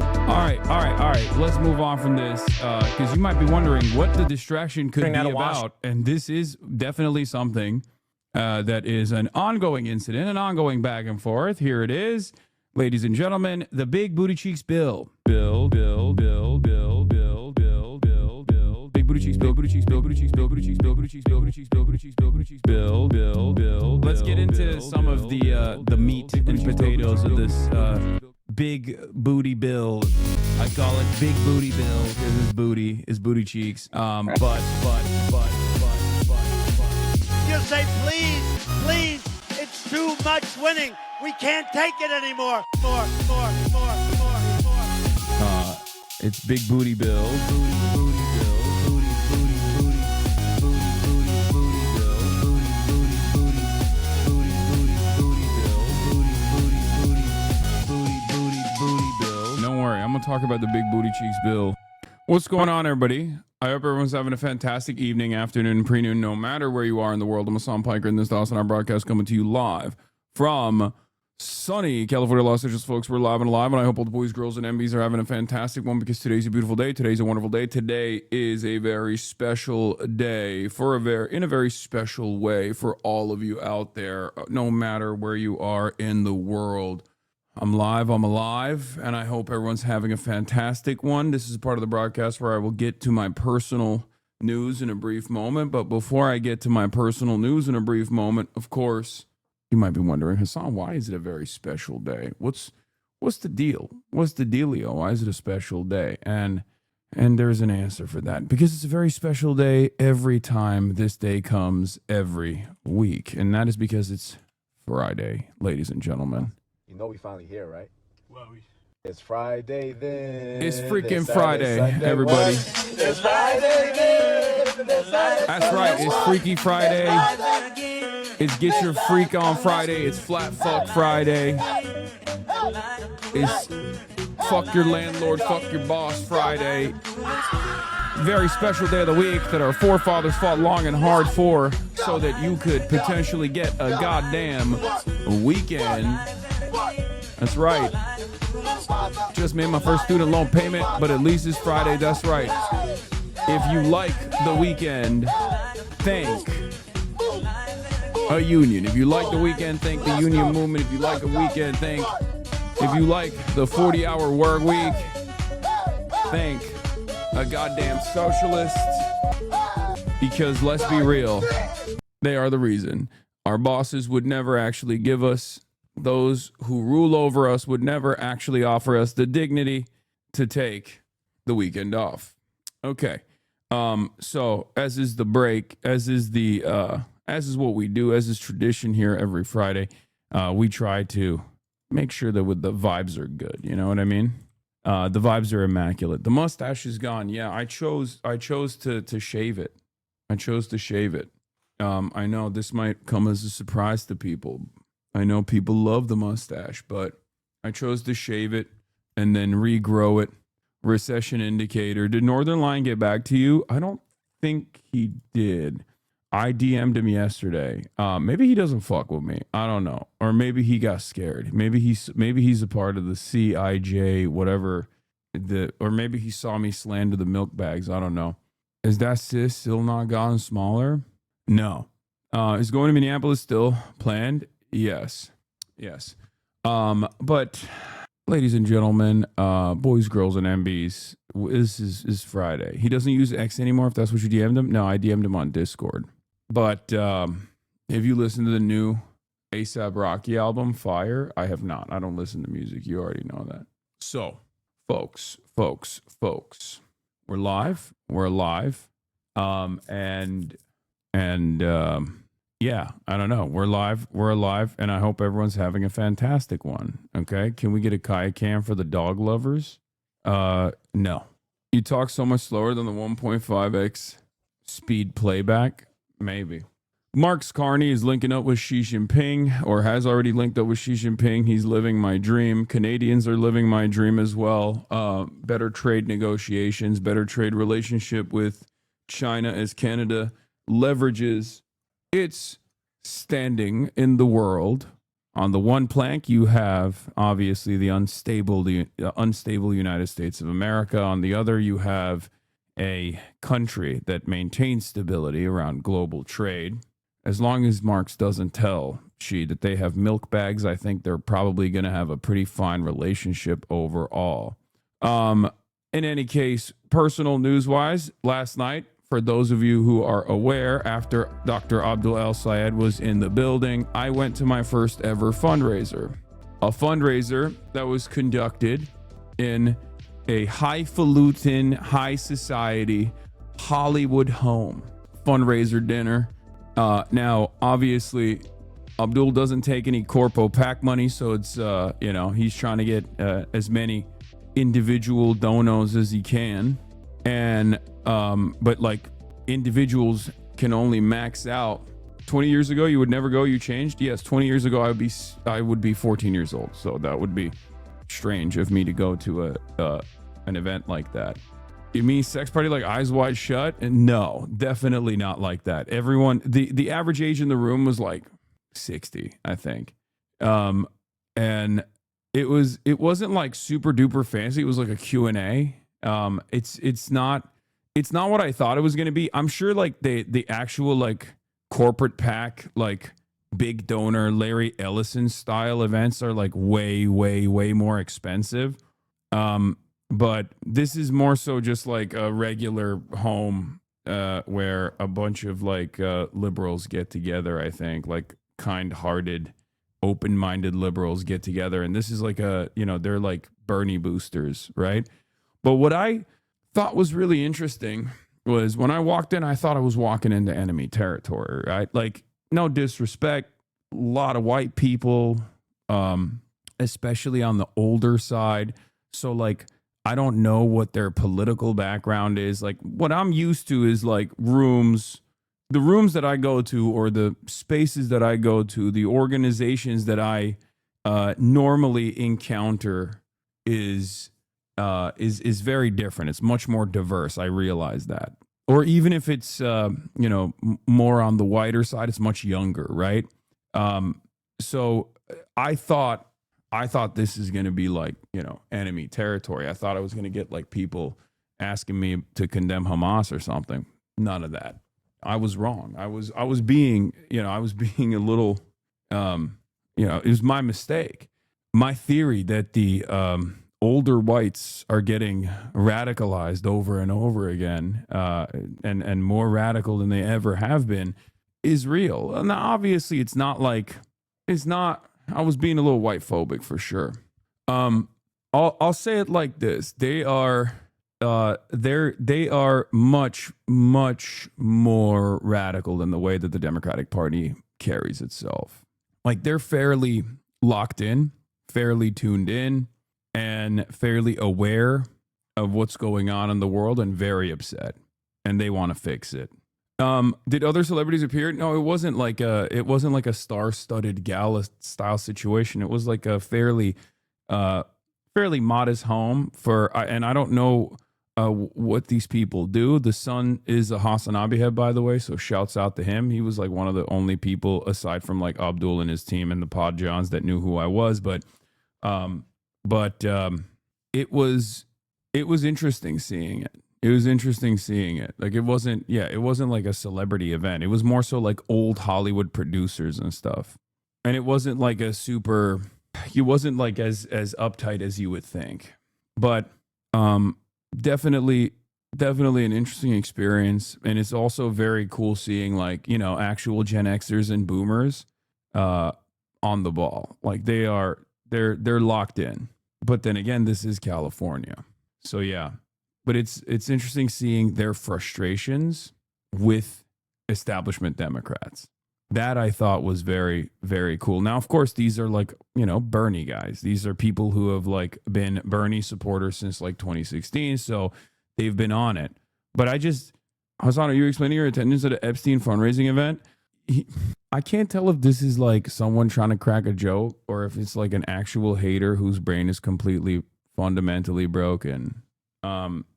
All right. Let's move on from this because you might be wondering what the distraction could be about. And this is definitely something that is an ongoing incident, an ongoing back and forth. Here it is. Ladies and gentlemen, the Big Booty Cheeks bill. Bill. Big Booty Cheeks bill. Let's get into some of the meat and potatoes of this big booty bill. I call it Big Booty Bill because his booty is booty cheeks. But. You say, please, it's too much winning. We can't take it anymore. More. It's Big Booty Bill. Booty Bill. Don't worry, I'm gonna talk about the Big Booty Cheeks bill. What's going on, everybody? I hope everyone's having a fantastic evening, afternoon, pre-noon, no matter where you are in the world. I'm Hasan Piker, and this is the Hasan broadcast coming to you live from sunny California, Los Angeles, folks. We're live and alive, and I hope all the boys, girls, and MBs are having a fantastic one because today's a beautiful day. Today's a wonderful day. Today is a very special day in a very special way for all of you out there, no matter where you are in the world. I'm live, I'm alive, and I hope everyone's having a fantastic one. This is part of the broadcast where I will get to my personal news in a brief moment. But before I get to my personal news in a brief moment, of course, you might be wondering, Hasan, why is it a very special day? What's the deal? What's the dealio? Why is it a special day? And there's an answer for that. Because it's a very special day every time this day comes every week. And that is because it's Friday, ladies and gentlemen. You know we finally here, right? Well, it's Friday then. It's freaking Friday, everybody. It's Friday then. That's right. It's Freaky Friday. It's Get Your Freak On Friday. It's Flat Fuck Friday. It's Fuck Your Landlord, Fuck Your Boss Friday. Very special day of the week that our forefathers fought long and hard for so that you could potentially get a goddamn weekend. That's right. Just made my first student loan payment, but at least it's Friday. That's right. If you like the weekend, thank a union. If you like the weekend, thank the union movement. If you like a weekend, thank. If you like the 40-hour work week, thank a goddamn socialist. Because let's be real, they are the reason. Our bosses would never actually give us, those who rule over us would never actually offer us the dignity to take the weekend off. Okay. So as is the break, as is what we do, as is tradition here every Friday, we try to make sure that the vibes are good. You know what I mean? The vibes are immaculate. The mustache is gone. Yeah, I chose to shave it. I chose to shave it. I know this might come as a surprise to people. I know people love the mustache, but I chose to shave it and then regrow it. Recession indicator. Did Northern Lion get back to you? I don't think he did. I DM'd him yesterday. Maybe he doesn't fuck with me. I don't know. Or maybe he got scared. Maybe he's a part of the CIJ, whatever. Or maybe he saw me slander the milk bags. I don't know. Is that cyst still not gotten smaller? No. Is going to Minneapolis still planned? Yes. But ladies and gentlemen, boys, girls, and MBs, this is Friday. He doesn't use X anymore, if that's what you DM'd him. No, I DM'd him on Discord. But if you listen to the new A$AP Rocky album, Fire, I have not. I don't listen to music. You already know that. So, folks, we're live. We're alive. Yeah, I don't know. We're live. We're alive, and I hope everyone's having a fantastic one. Okay, can we get a Kaya cam for the dog lovers? No. You talk so much slower than the 1.5x speed playback. Maybe. Mark Carney is linking up with Xi Jinping, or has already linked up with Xi Jinping. He's living my dream. Canadians are living my dream as well. Better trade negotiations, better trade relationship with China as Canada leverages its standing in the world On the one plank, you have obviously the unstable United States of America. On the other, you have a country that maintains stability around global trade. As long as Marx doesn't tell Xi that they have milk bags, I think they're probably going to have a pretty fine relationship overall. In any case, personal news-wise, last night, for those of you who are aware, after Dr. Abdul El Sayed was in the building, I went to my first ever fundraiser. A fundraiser that was conducted in a highfalutin, high society, Hollywood home fundraiser dinner. Now, obviously, Abdul doesn't take any Corpo PAC money, so it's, he's trying to get as many individual donos as he can. And, but like individuals can only max out. 20 years ago, you would never go, you changed? Yes, 20 years ago, I would be 14 years old. So that would be strange of me to go to an event like that. You mean sex party like Eyes Wide Shut? And no, definitely not like that. Everyone, the average age in the room was like 60, I think. And it wasn't like super duper fancy. It was like a Q&A. It's not what I thought it was going to be. I'm sure like the actual like corporate PAC, like big donor Larry Ellison style events are like way more expensive. But this is more so just like a regular home where a bunch of like liberals get together, I think, like kind-hearted, open-minded liberals get together. And this is like they're like Bernie boosters, right? But what I thought was really interesting was when I walked in, I thought I was walking into enemy territory, right? Like, no disrespect, a lot of white people, especially on the older side. So like, I don't know what their political background is. Like what I'm used to is like the rooms that I go to, or the spaces that I go to, the organizations that I normally encounter is very different. It's much more diverse. I realize that. Or even if it's more on the whiter side, it's much younger, right? So I thought this is going to be like, enemy territory. I thought I was going to get like people asking me to condemn Hamas or something. None of that. I was wrong. I was being a little, it was my mistake. My theory that the older whites are getting radicalized over and over again, and more radical than they ever have been, is real. Now, obviously, I was being a little white phobic for sure. I'll say it like this: they are much more radical than the way that the Democratic Party carries itself. Like they're fairly locked in, fairly tuned in, and fairly aware of what's going on in the world, and very upset, and they want to fix it. Did other celebrities appear? No, it wasn't like a star-studded gala style situation. It was like a fairly modest home and I don't know what these people do. The son is a HasanAbi head, by the way, so shouts out to him. He was like one of the only people aside from like Abdul and his team and the Pod Johns that knew who I was, but it was interesting seeing it. It was interesting seeing it. Like it wasn't like a celebrity event. It was more so like old Hollywood producers and stuff. And it wasn't like it wasn't like as uptight as you would think. But definitely an interesting experience. And it's also very cool seeing like, actual Gen Xers and boomers on the ball. Like they're locked in. But then again, this is California. So yeah. But it's interesting seeing their frustrations with establishment Democrats. That I thought was very, very cool. Now, of course, these are like, Bernie guys. These are people who have like been Bernie supporters since like 2016. So they've been on it. But Hasan, are you explaining your attendance at an Epstein fundraising event? I can't tell if this is like someone trying to crack a joke or if it's like an actual hater whose brain is completely fundamentally broken.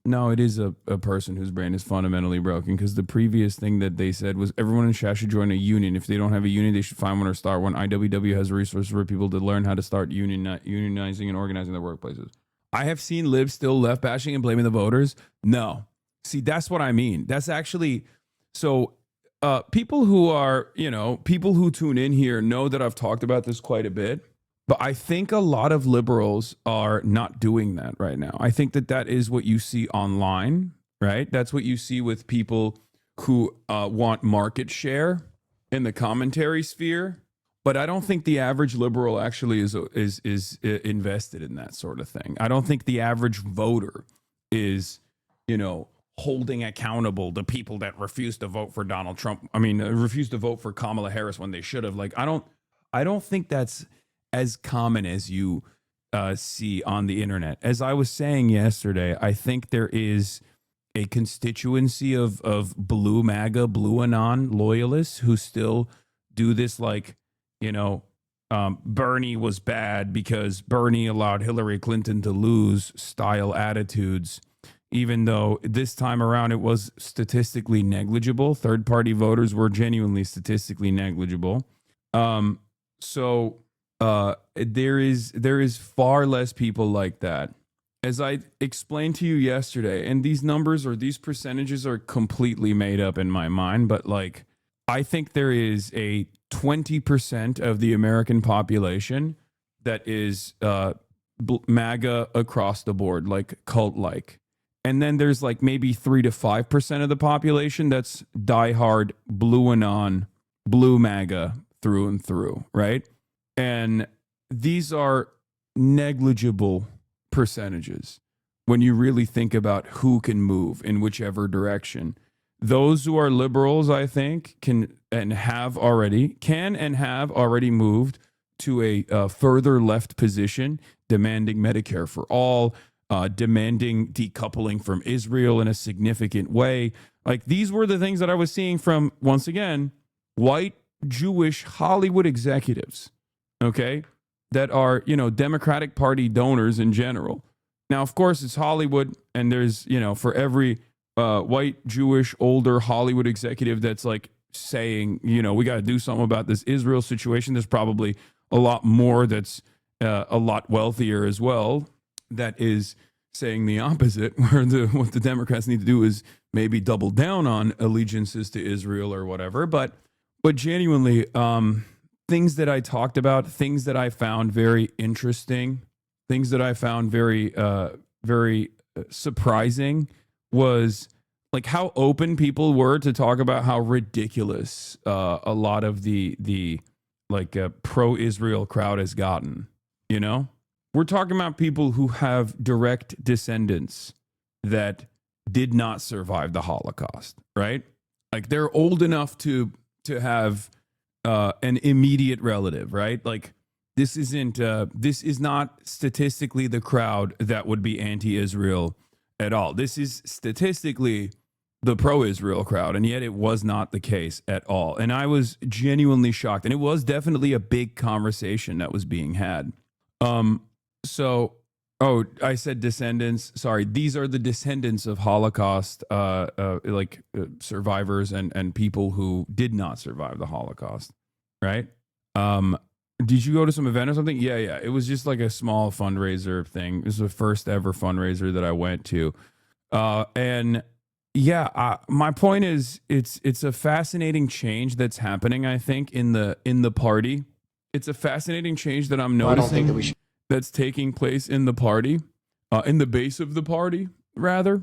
No, it is a person whose brain is fundamentally broken, because the previous thing that they said was everyone in chat should join a union. If they don't have a union, they should find one or start one. IWW has resources for people to learn how to start unionizing and organizing their workplaces. I have seen libs still left bashing and blaming the voters. No. See, that's what I mean. That's actually, so people who are, people who tune in here know that I've talked about this quite a bit. But I think a lot of liberals are not doing that right now. I think that is what you see online, right? That's what you see with people who want market share in the commentary sphere. But I don't think the average liberal actually is invested in that sort of thing. I don't think the average voter is, holding accountable the people that refuse to vote for Donald Trump. I mean, refuse to vote for Kamala Harris when they should have. Like, I don't think that's as common as you see on the internet. As I was saying yesterday, I think there is a constituency of blue MAGA, blue Anon loyalists who still do this, like, Bernie was bad because Bernie allowed Hillary Clinton to lose style attitudes, even though this time around it was statistically negligible. Third-party voters were genuinely statistically negligible. So there is far less people like that. As I explained to you yesterday, and these numbers or these percentages are completely made up in my mind, but like, I think there is a 20% of the American population that is MAGA across the board, like cult-like. And then there's like maybe 3 to 5% of the population that's diehard blue Anon, blue MAGA through and through, right? And these are negligible percentages when you really think about who can move in whichever direction. Those who are liberals, I think, can and have already moved to a further left position, demanding Medicare for all, demanding decoupling from Israel in a significant way. Like, these were the things that I was seeing from, once again, white Jewish Hollywood executives, okay, that are, Democratic Party donors in general. Now, of course, it's Hollywood, and there's, for every white Jewish older Hollywood executive that's like saying, we got to do something about this Israel situation, there's probably a lot more that's a lot wealthier as well that is saying the opposite, where what the Democrats need to do is maybe double down on allegiances to Israel or whatever. But genuinely, things that I talked about, things that I found very interesting, things that I found very, very surprising was like how open people were to talk about how ridiculous a lot of the pro-Israel crowd has gotten. We're talking about people who have direct descendants that did not survive the Holocaust, right? Like, they're old enough to have an immediate relative, right? Like, this is not statistically the crowd that would be anti-Israel at all. This is statistically the pro-Israel crowd, and yet it was not the case at all. And I was genuinely shocked, and it was definitely a big conversation that was being had. I said descendants. Sorry, these are the descendants of Holocaust, survivors and people who did not survive the Holocaust, right? Did you go to some event or something? Yeah. It was just like a small fundraiser thing. It was the first ever fundraiser that I went to. My point is, it's a fascinating change that's happening, I think, in the party. It's a fascinating change that I'm noticing. I don't think that we should. That's taking place in the party, in the base of the party, rather.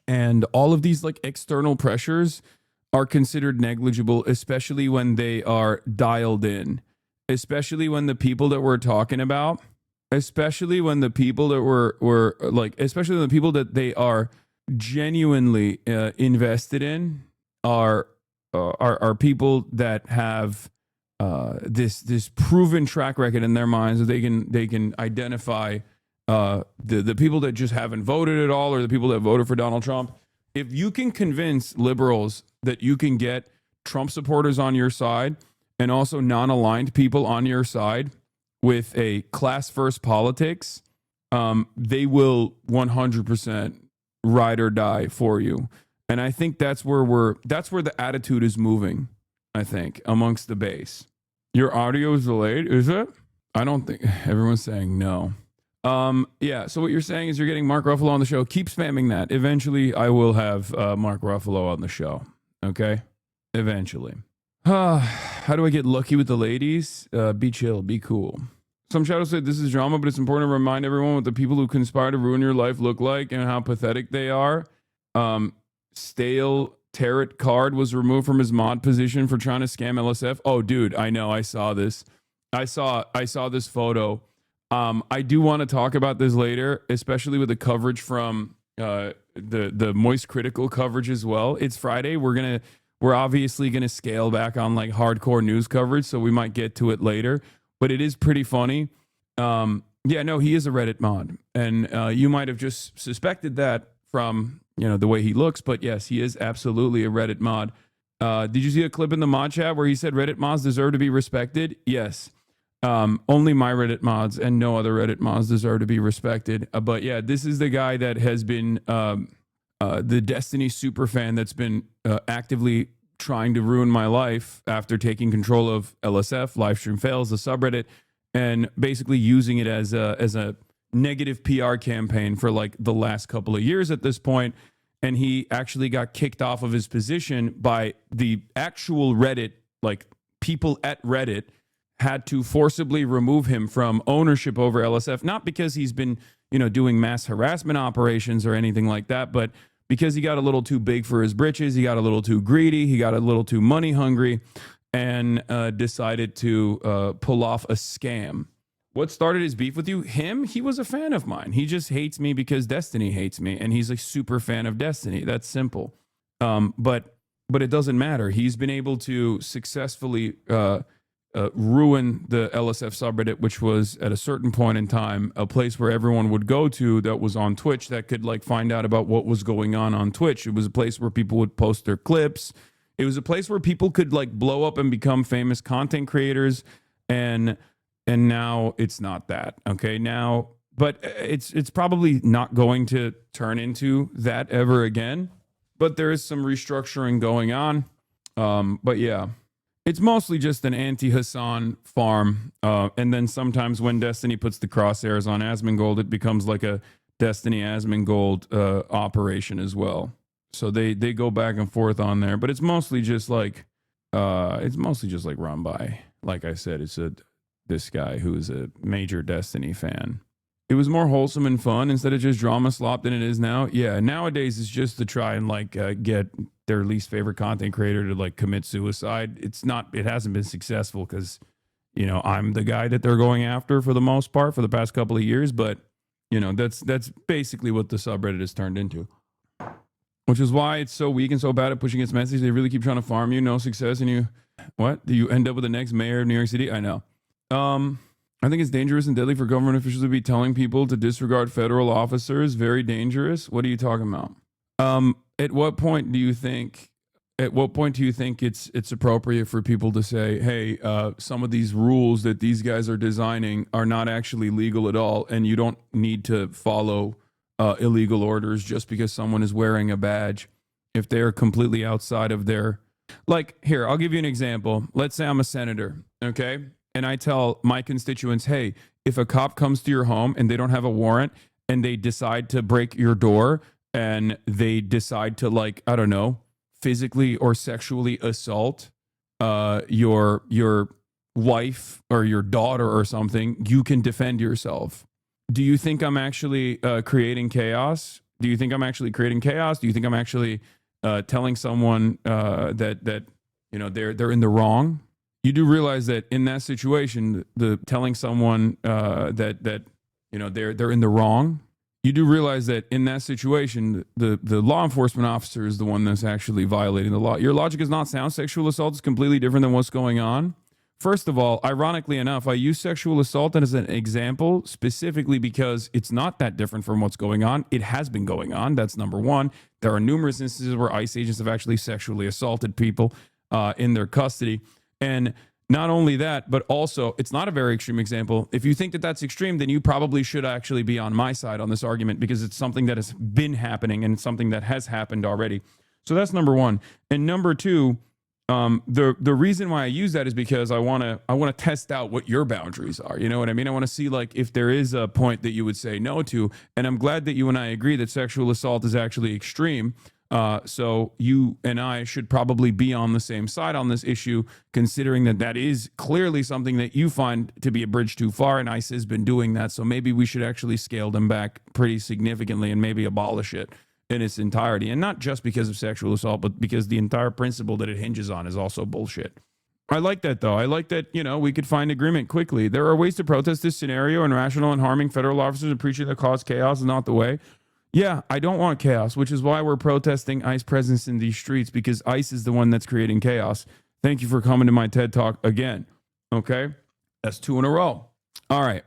And all of these like external pressures are considered negligible, especially when they are dialed in, especially when the people that we're talking about, especially when the people that especially when the people that they are genuinely invested in are people that have this proven track record in their minds that they can identify the people that just haven't voted at all, or the people that voted for Donald Trump. If you can convince liberals that you can get Trump supporters on your side and also non-aligned people on your side with a class first politics, they will 100% ride or die for you. And I think that's where the attitude is moving, I think, amongst the base. Your audio is delayed, is it? I don't think everyone's saying no. Yeah, so what you're saying is you're getting Mark Ruffalo on the show. Keep spamming that. Eventually, I will have Mark Ruffalo on the show. Okay? Eventually. How do I get lucky with the ladies? Be chill, be cool. Some shadows say this is drama, but it's important to remind everyone what the people who conspire to ruin your life look like and how pathetic they are. Stale tarot card was removed from his mod position for trying to scam LSF. Oh, dude, I know. I saw this. I saw this photo. I do want to talk about this later, especially with the coverage from the Moist Critical coverage as well. It's Friday. We're obviously gonna scale back on like hardcore news coverage, so we might get to it later. But it is pretty funny. Yeah, no, he is a Reddit mod, and you might have just suspected that from the way he looks. But yes, he is absolutely a Reddit mod. Did you see a clip in the mod chat where he said Reddit mods deserve to be respected? Yes. Only my Reddit mods and no other Reddit mods deserve to be respected. But yeah, this is the guy that has been the Destiny superfan that's been actively trying to ruin my life after taking control of LSF, Livestream Fails, the subreddit, and basically using it as a negative PR campaign for like the last couple of years at this point. And he actually got kicked off of his position by the actual Reddit, like people at Reddit had to forcibly remove him from ownership over LSF, not because he's been, doing mass harassment operations or anything like that, but because he got a little too big for his britches, he got a little too greedy, he got a little too money hungry, and decided to pull off a scam. What started his beef with you? Him? He was a fan of mine. He just hates me because Destiny hates me, and he's a super fan of Destiny. That's simple. But it doesn't matter. He's been able to successfully ruin the LSF subreddit, which was at a certain point in time a place where everyone would go to that was on Twitch that could like find out about what was going on Twitch. It was a place where people would post their clips. It was a place where people could like blow up and become famous content creators, and now it's not that. Okay, now, but it's probably not going to turn into that ever again, but there is some restructuring going on. But yeah, it's mostly just an anti-Hasan farm. And then sometimes when Destiny puts the crosshairs on Asmongold, it becomes like a Destiny Asmongold operation as well. So they go back and forth on there, but it's mostly just like run by, like I said, this guy who is a major Destiny fan. It was more wholesome and fun instead of just drama slop than it is now. Yeah, nowadays it's just to try and like get their least favorite content creator to like commit suicide. It hasn't been successful because, I'm the guy that they're going after for the most part for the past couple of years. But, that's basically what the subreddit has turned into. Which is why it's so weak and so bad at pushing its message. They really keep trying to farm you, no success, and do you end up with the next mayor of New York City? I know. I think it's dangerous and deadly for government officials to be telling people to disregard federal officers. Very dangerous. What are you talking about? At what point do you think it's appropriate for people to say, hey, some of these rules that these guys are designing are not actually legal at all, and you don't need to follow illegal orders just because someone is wearing a badge if they're completely outside of their... Like, here, I'll give you an example. Let's say I'm a senator, okay? And I tell my constituents, hey, if a cop comes to your home and they don't have a warrant and they decide to break your door and they decide to, like, I don't know, physically or sexually assault your wife or your daughter or something, you can defend yourself. Do you think I'm actually creating chaos? Do you think I'm actually creating chaos? Do you think I'm actually telling someone that they're in the wrong? You do realize that in that situation, the telling someone that they're in the wrong. You do realize that in that situation, the law enforcement officer is the one that's actually violating the law. Your logic is not sound. Sexual assault is completely different than what's going on. First of all, ironically enough, I use sexual assault as an example specifically because it's not that different from what's going on. It has been going on. That's number one. There are numerous instances where ICE agents have actually sexually assaulted people in their custody. And Not only that, but also it's not a very extreme example. If you think that that's extreme, then you probably should actually be on my side on this argument, because it's something that has been happening and something that has happened already. So that's number one. And number two, the reason why I use that is because I want to test out what your boundaries are. You know what I mean? I want to see like if there is a point that you would say no to. And I'm glad that you and I agree that sexual assault is actually extreme. So you and I should probably be on the same side on this issue, considering that that is clearly something that you find to be a bridge too far, and ICE has been doing that. So maybe we should actually scale them back pretty significantly and maybe abolish it in its entirety. And not just because of sexual assault, but because the entire principle that it hinges on is also bullshit. I like that, though. I like that, you know, we could find agreement quickly. There are ways to protest this scenario, and rational and harming federal officers and preaching that cause chaos is not the way. Yeah, I don't want chaos, which is why we're protesting ICE presence in these streets, because ICE is the one that's creating chaos. Thank you for coming to my TED Talk again. Okay? That's 2 in a row. All right.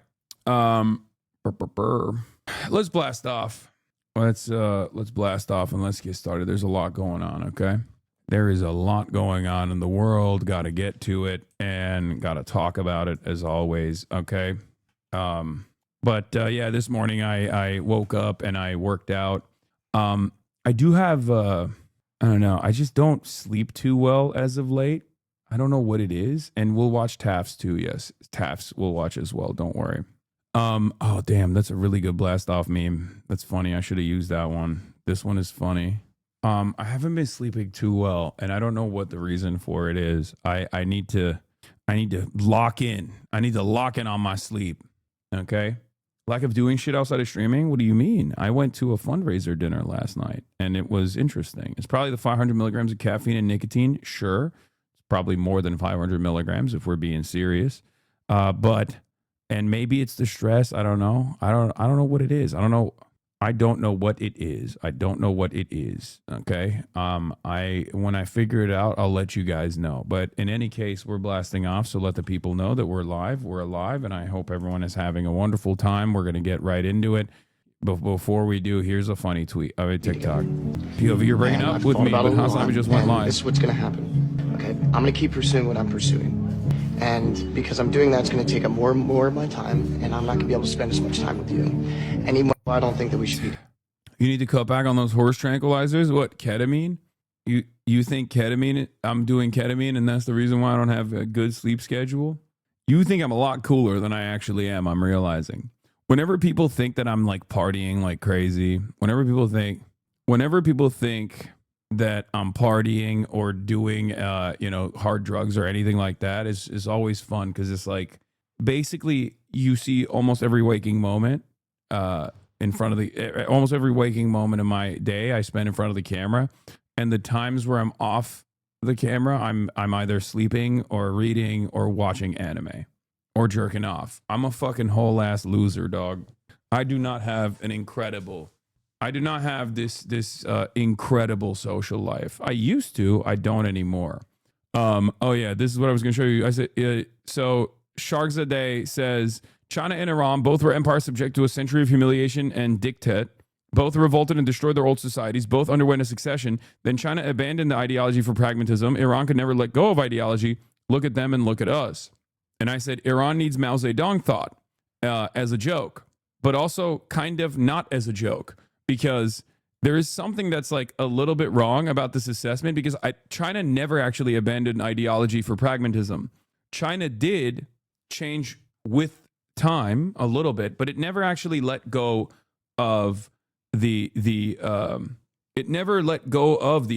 Let's blast off. Let's blast off and let's get started. There's a lot going on, okay? There is a lot going on in the world. Got to get to it and got to talk about it as always, okay? But yeah, this morning I woke up and I worked out. I do have, I don't know, I just don't sleep too well as of late. I don't know what it is. And we'll watch TARIFFS too. Yes, TARIFFS we'll watch as well. Don't worry. Oh, damn, that's a really good blast off meme. That's funny. I should have used that one. This one is funny. I haven't been sleeping too well, and I don't know what the reason for it is. I need to lock in. I need to lock in on my sleep. Okay. Lack of doing shit outside of streaming? What do you mean? I went to a fundraiser dinner last night, and it was interesting. It's probably the 500 milligrams of caffeine and nicotine. Sure. It's probably more than 500 milligrams if we're being serious. And maybe it's the stress. I don't know. I don't know what it is. I don't know what it is. I don't know what it is. Okay. When I figure it out, I'll let you guys know. But in any case, we're blasting off. So let the people know that we're live. We're alive. And I hope everyone is having a wonderful time. We're going to get right into it. But before we do, here's a funny tweet of a TikTok. POV, you're breaking up with me, but HasanAbi just went live. This is what's going to happen. Okay. I'm going to keep pursuing what I'm pursuing. And because I'm doing that, it's going to take up more and more of my time, and I'm not going to be able to spend as much time with you anymore. I don't think that we should be. You need to cut back on those horse tranquilizers. What, ketamine? You think ketamine? I'm doing ketamine, and that's the reason why I don't have a good sleep schedule? You think I'm a lot cooler than I actually am. I'm realizing. Whenever people think that I'm like partying like crazy, whenever people think that I'm partying or doing, hard drugs or anything like that is always fun, because it's like basically you see almost every waking moment almost every waking moment of my day I spend in front of the camera, and the times where I'm off the camera, I'm either sleeping or reading or watching anime or jerking off. I'm a fucking whole ass loser, dog. I do not have this incredible social life. I used to. I don't anymore. Oh yeah, this is what I was going to show you. I said, so Sharkzadeh says, China and Iran both were empires subject to a century of humiliation and dictate. Both revolted and destroyed their old societies. Both underwent a succession. Then China abandoned the ideology for pragmatism. Iran could never let go of ideology. Look at them and look at us. And I said, Iran needs Mao Zedong thought as a joke, but also kind of not as a joke. Because there is something that's like a little bit wrong about this assessment, because China never actually abandoned ideology for pragmatism. China did change with time a little bit, but it never actually let go of the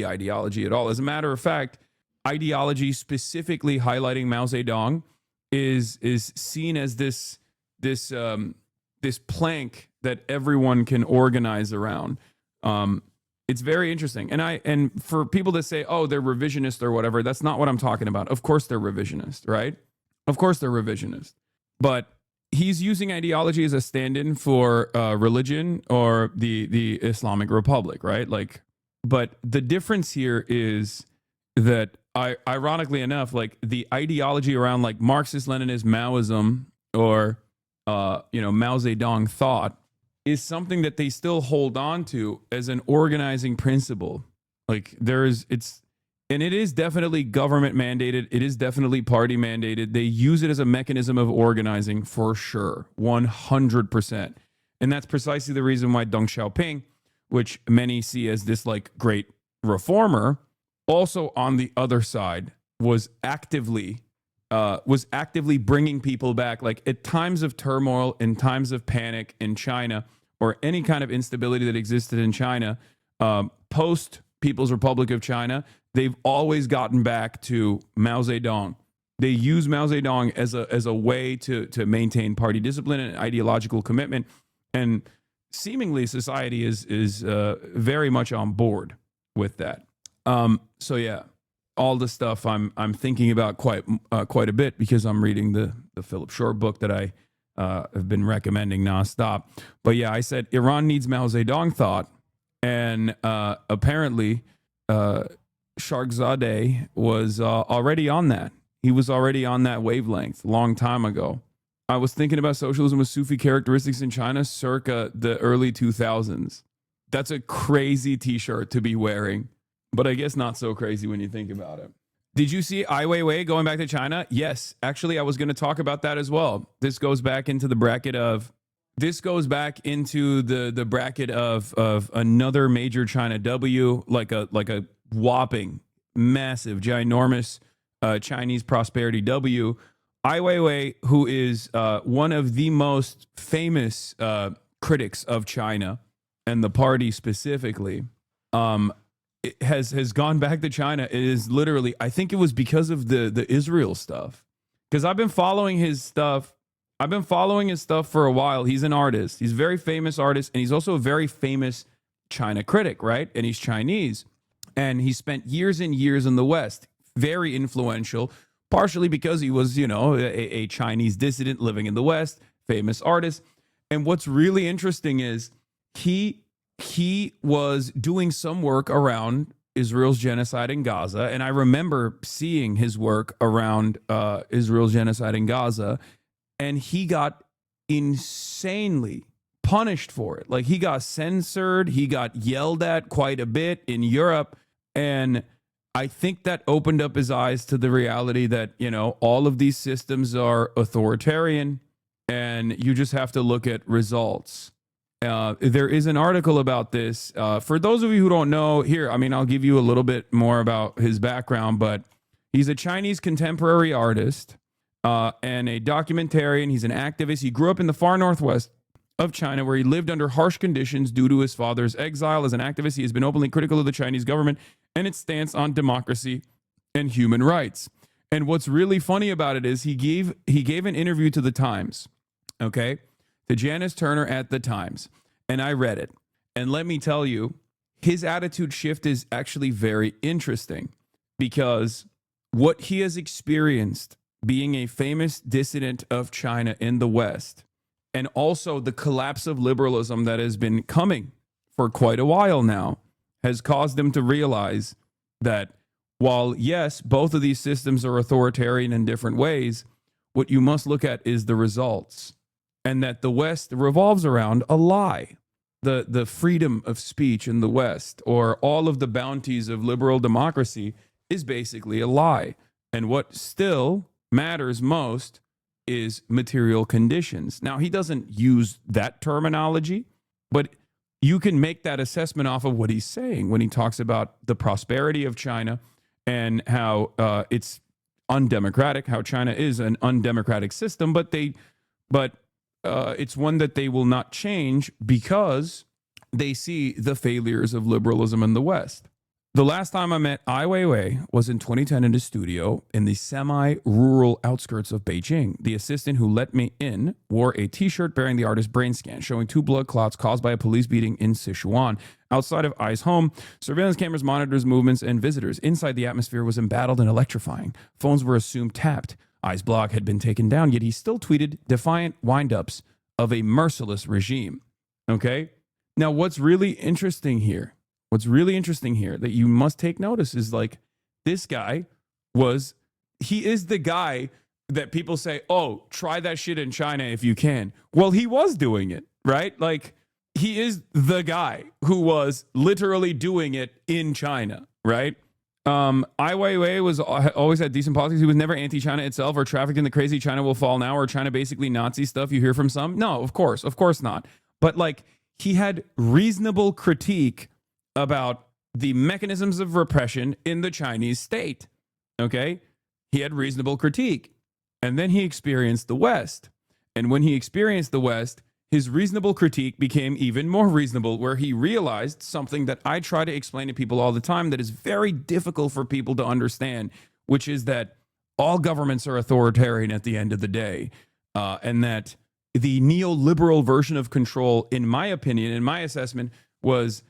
ideology at all. As a matter of fact, ideology specifically highlighting Mao Zedong is seen as this plank that everyone can organize around. It's very interesting. And for people that say, oh, they're revisionist or whatever, that's not what I'm talking about. Of course they're revisionist, right? Of course they're revisionist. But he's using ideology as a stand-in for religion or the Islamic Republic, right? But the difference here is that ironically enough, like the ideology around like Marxist-Leninist Maoism or Mao Zedong thought is something that they still hold on to as an organizing principle. Like it's And it is definitely government mandated. It is definitely party mandated. They use it as a mechanism of organizing for sure, 100%. And that's precisely the reason why Deng Xiaoping, which many see as this like great reformer, also on the other side was actively bringing people back. Like at times of turmoil, in times of panic in China, or any kind of instability that existed in China, post People's Republic of China, they've always gotten back to Mao Zedong. They use Mao Zedong as a way to maintain party discipline and ideological commitment, and seemingly society is very much on board with that. So yeah, all the stuff I'm thinking about quite a bit because I'm reading the Philip Short book that I have been recommending nonstop. But yeah, I said Iran needs Mao Zedong thought, and apparently Sharkzadeh was already on that. He was already on that wavelength a long time ago. I was thinking about socialism with Sufi characteristics in China circa the early 2000s. That's a crazy t-shirt to be wearing, but I guess not so crazy when you think about it. Did you see Ai Weiwei going back to China? Yes, actually, I was going to talk about that as well. This goes back into the bracket of another major China W, like a whopping, massive, ginormous Chinese prosperity W. Ai Weiwei, who is one of the most famous critics of China and the party specifically, has gone back to China. It is literally, I think it was because of the Israel stuff. Because I've been following his stuff. I've been following his stuff for a while. He's an artist. He's a very famous artist, and he's also a very famous China critic, right? And he's Chinese. And he spent years and years in the West. Very influential, partially because he was, a Chinese dissident living in the West, famous artist. And what's really interesting is he was doing some work around Israel's genocide in Gaza. And I remember seeing his work around Israel's genocide in Gaza. And he got insanely punished for it. Like, he got censored. He got yelled at quite a bit in Europe. And I think that opened up his eyes to the reality that, all of these systems are authoritarian and you just have to look at results. There is an article about this. For those of you who don't know, I'll give you a little bit more about his background, but he's a Chinese contemporary artist and a documentarian. He's an activist. He grew up in the far northwest of China, where he lived under harsh conditions due to his father's exile. As an activist, he has been openly critical of the Chinese government and its stance on democracy and human rights. And what's really funny about it is he gave an interview to the Times, okay, to Janice Turner at the Times, and I read it. And let me tell you, his attitude shift is actually very interesting, because what he has experienced being a famous dissident of China in the West, and also the collapse of liberalism that has been coming for quite a while now, has caused him to realize that while, yes, both of these systems are authoritarian in different ways, what you must look at is the results, and that the West revolves around a lie. The freedom of speech in the West, or all of the bounties of liberal democracy, is basically a lie. And what still matters most is material conditions. Now, he doesn't use that terminology, but you can make that assessment off of what he's saying when he talks about the prosperity of China and how it's undemocratic, how China is an undemocratic system, but it's one that they will not change because they see the failures of liberalism in the West. The last time I met Ai Weiwei was in 2010 in his studio in the semi-rural outskirts of Beijing. The assistant who let me in wore a t-shirt bearing the artist's brain scan, showing 2 blood clots caused by a police beating in Sichuan. Outside of Ai's home, surveillance cameras monitored his movements and visitors. Inside, the atmosphere was embattled and electrifying. Phones were assumed tapped. Ai's blog had been taken down, yet he still tweeted defiant wind-ups of a merciless regime. Okay? Now, what's really interesting here that you must take notice is, like, this guy he is the guy that people say, oh, try that shit in China if you can. Well, he was doing it, right? Like, he is the guy who was literally doing it in China, right? Ai Weiwei was always had decent politics. He was never anti-China itself or trafficked in the crazy China will fall now or China basically Nazi stuff you hear from some. No, of course not. But like he had reasonable critique about the mechanisms of repression in the Chinese state. Okay? He had reasonable critique. And then he experienced the West. And when he experienced the West, his reasonable critique became even more reasonable, where he realized something that I try to explain to people all the time that is very difficult for people to understand, which is that all governments are authoritarian at the end of the day, and that the neoliberal version of control, in my opinion, in my assessment, was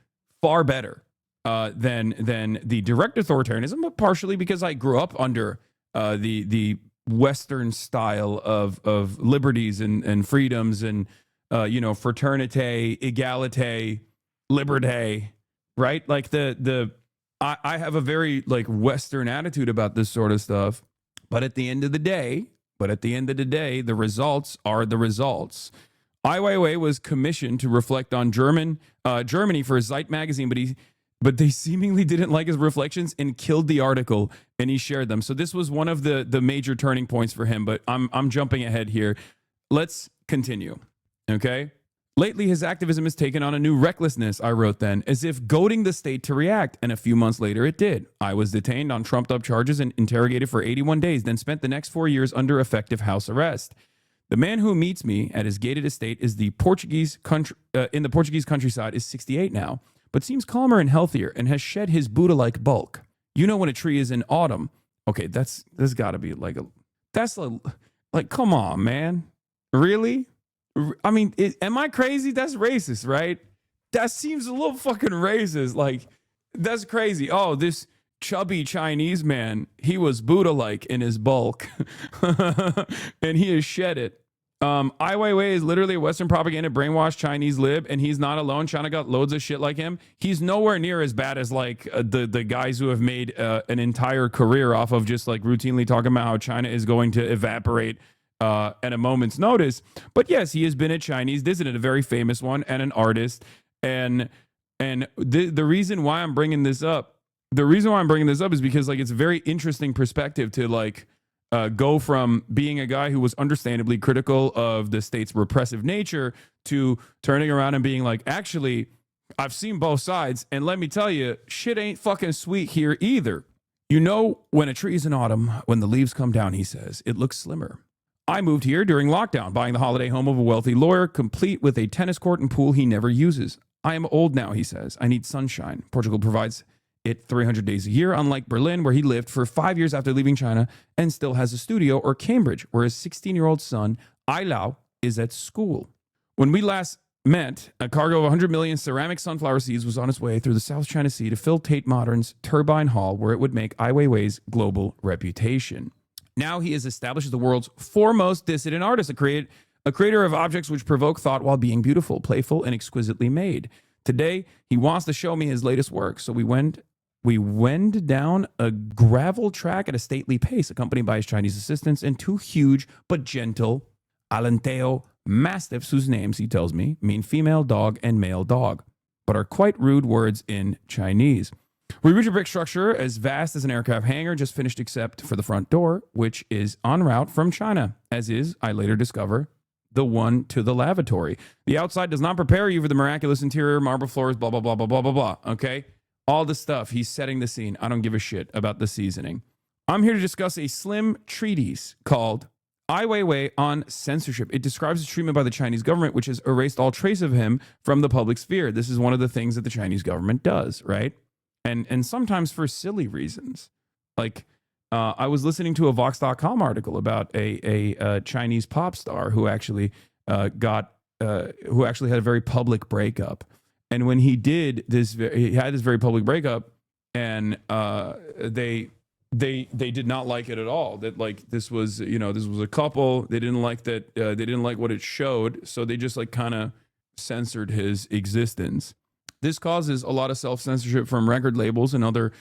far better than the direct authoritarianism, but partially because I grew up under the Western style of liberties and freedoms and fraternité, égalité, liberté, right? Like I have a very like Western attitude about this sort of stuff, but at the end of the day, the results are the results. Ai Weiwei was commissioned to reflect on Germany for Zeit magazine, but they seemingly didn't like his reflections and killed the article, and he shared them. So this was one of the major turning points for him, but I'm jumping ahead here. Let's continue. Okay. Lately, his activism has taken on a new recklessness, I wrote then, as if goading the state to react. And a few months later, it did. I was detained on trumped up charges and interrogated for 81 days, then spent the next 4 years under effective house arrest. The man who meets me at his gated estate is in the Portuguese countryside is 68 now, but seems calmer and healthier and has shed his Buddha-like bulk. You know when a tree is in autumn. Okay, that's got to be like come on, man. Really? I mean, am I crazy? That's racist, right? That seems a little fucking racist. Like, that's crazy. Oh, this chubby Chinese man, he was Buddha-like in his bulk. And he has shed it. Ai Weiwei is literally a Western propaganda brainwashed Chinese lib, and he's not alone. China got loads of shit like him. He's nowhere near as bad as like the guys who have made an entire career off of just like routinely talking about how China is going to evaporate at a moment's notice. But yes, he has been a Chinese dissident, a very famous one, and an artist. And the reason why I'm bringing this up, is because like it's a very interesting perspective to like go from being a guy who was understandably critical of the state's repressive nature to turning around and being like, actually, I've seen both sides, and let me tell you, shit ain't fucking sweet here either. You know, when a tree is in autumn, when the leaves come down, he says, it looks slimmer. I moved here during lockdown, buying the holiday home of a wealthy lawyer, complete with a tennis court and pool he never uses. I am old now, he says. I need sunshine. Portugal provides it 300 days a year, unlike Berlin, where he lived for 5 years after leaving China and still has a studio, or Cambridge, where his 16-year-old son, Ai Lao, is at school. When we last met, a cargo of 100 million ceramic sunflower seeds was on its way through the South China Sea to fill Tate Modern's Turbine Hall, where it would make Ai Weiwei's global reputation. Now he is established as the world's foremost dissident artist, a creator of objects which provoke thought while being beautiful, playful, and exquisitely made. Today, he wants to show me his latest work, so we wend down a gravel track at a stately pace, accompanied by his Chinese assistants and two huge but gentle Alenteo mastiffs, whose names, he tells me, mean female dog and male dog, but are quite rude words in Chinese. We reach a brick structure as vast as an aircraft hangar, just finished except for the front door, which is en route from China, as is, I later discover, the one to the lavatory. The outside does not prepare you for the miraculous interior, marble floors, blah, blah, blah, blah, blah, blah, blah, okay? All the stuff. He's setting the scene. I don't give a shit about the seasoning. I'm here to discuss a slim treatise called Ai Weiwei on Censorship. It describes his treatment by the Chinese government, which has erased all trace of him from the public sphere. This is one of the things that the Chinese government does, right? And sometimes for silly reasons. Like, I was listening to a Vox.com article about a Chinese pop star who actually had a very public breakup. And when he did this, he had this very public breakup, and they did not like it at all. That like this was a couple. They didn't like that. They didn't like what it showed, so they just like kind of censored his existence. This causes a lot of self-censorship from record labels and other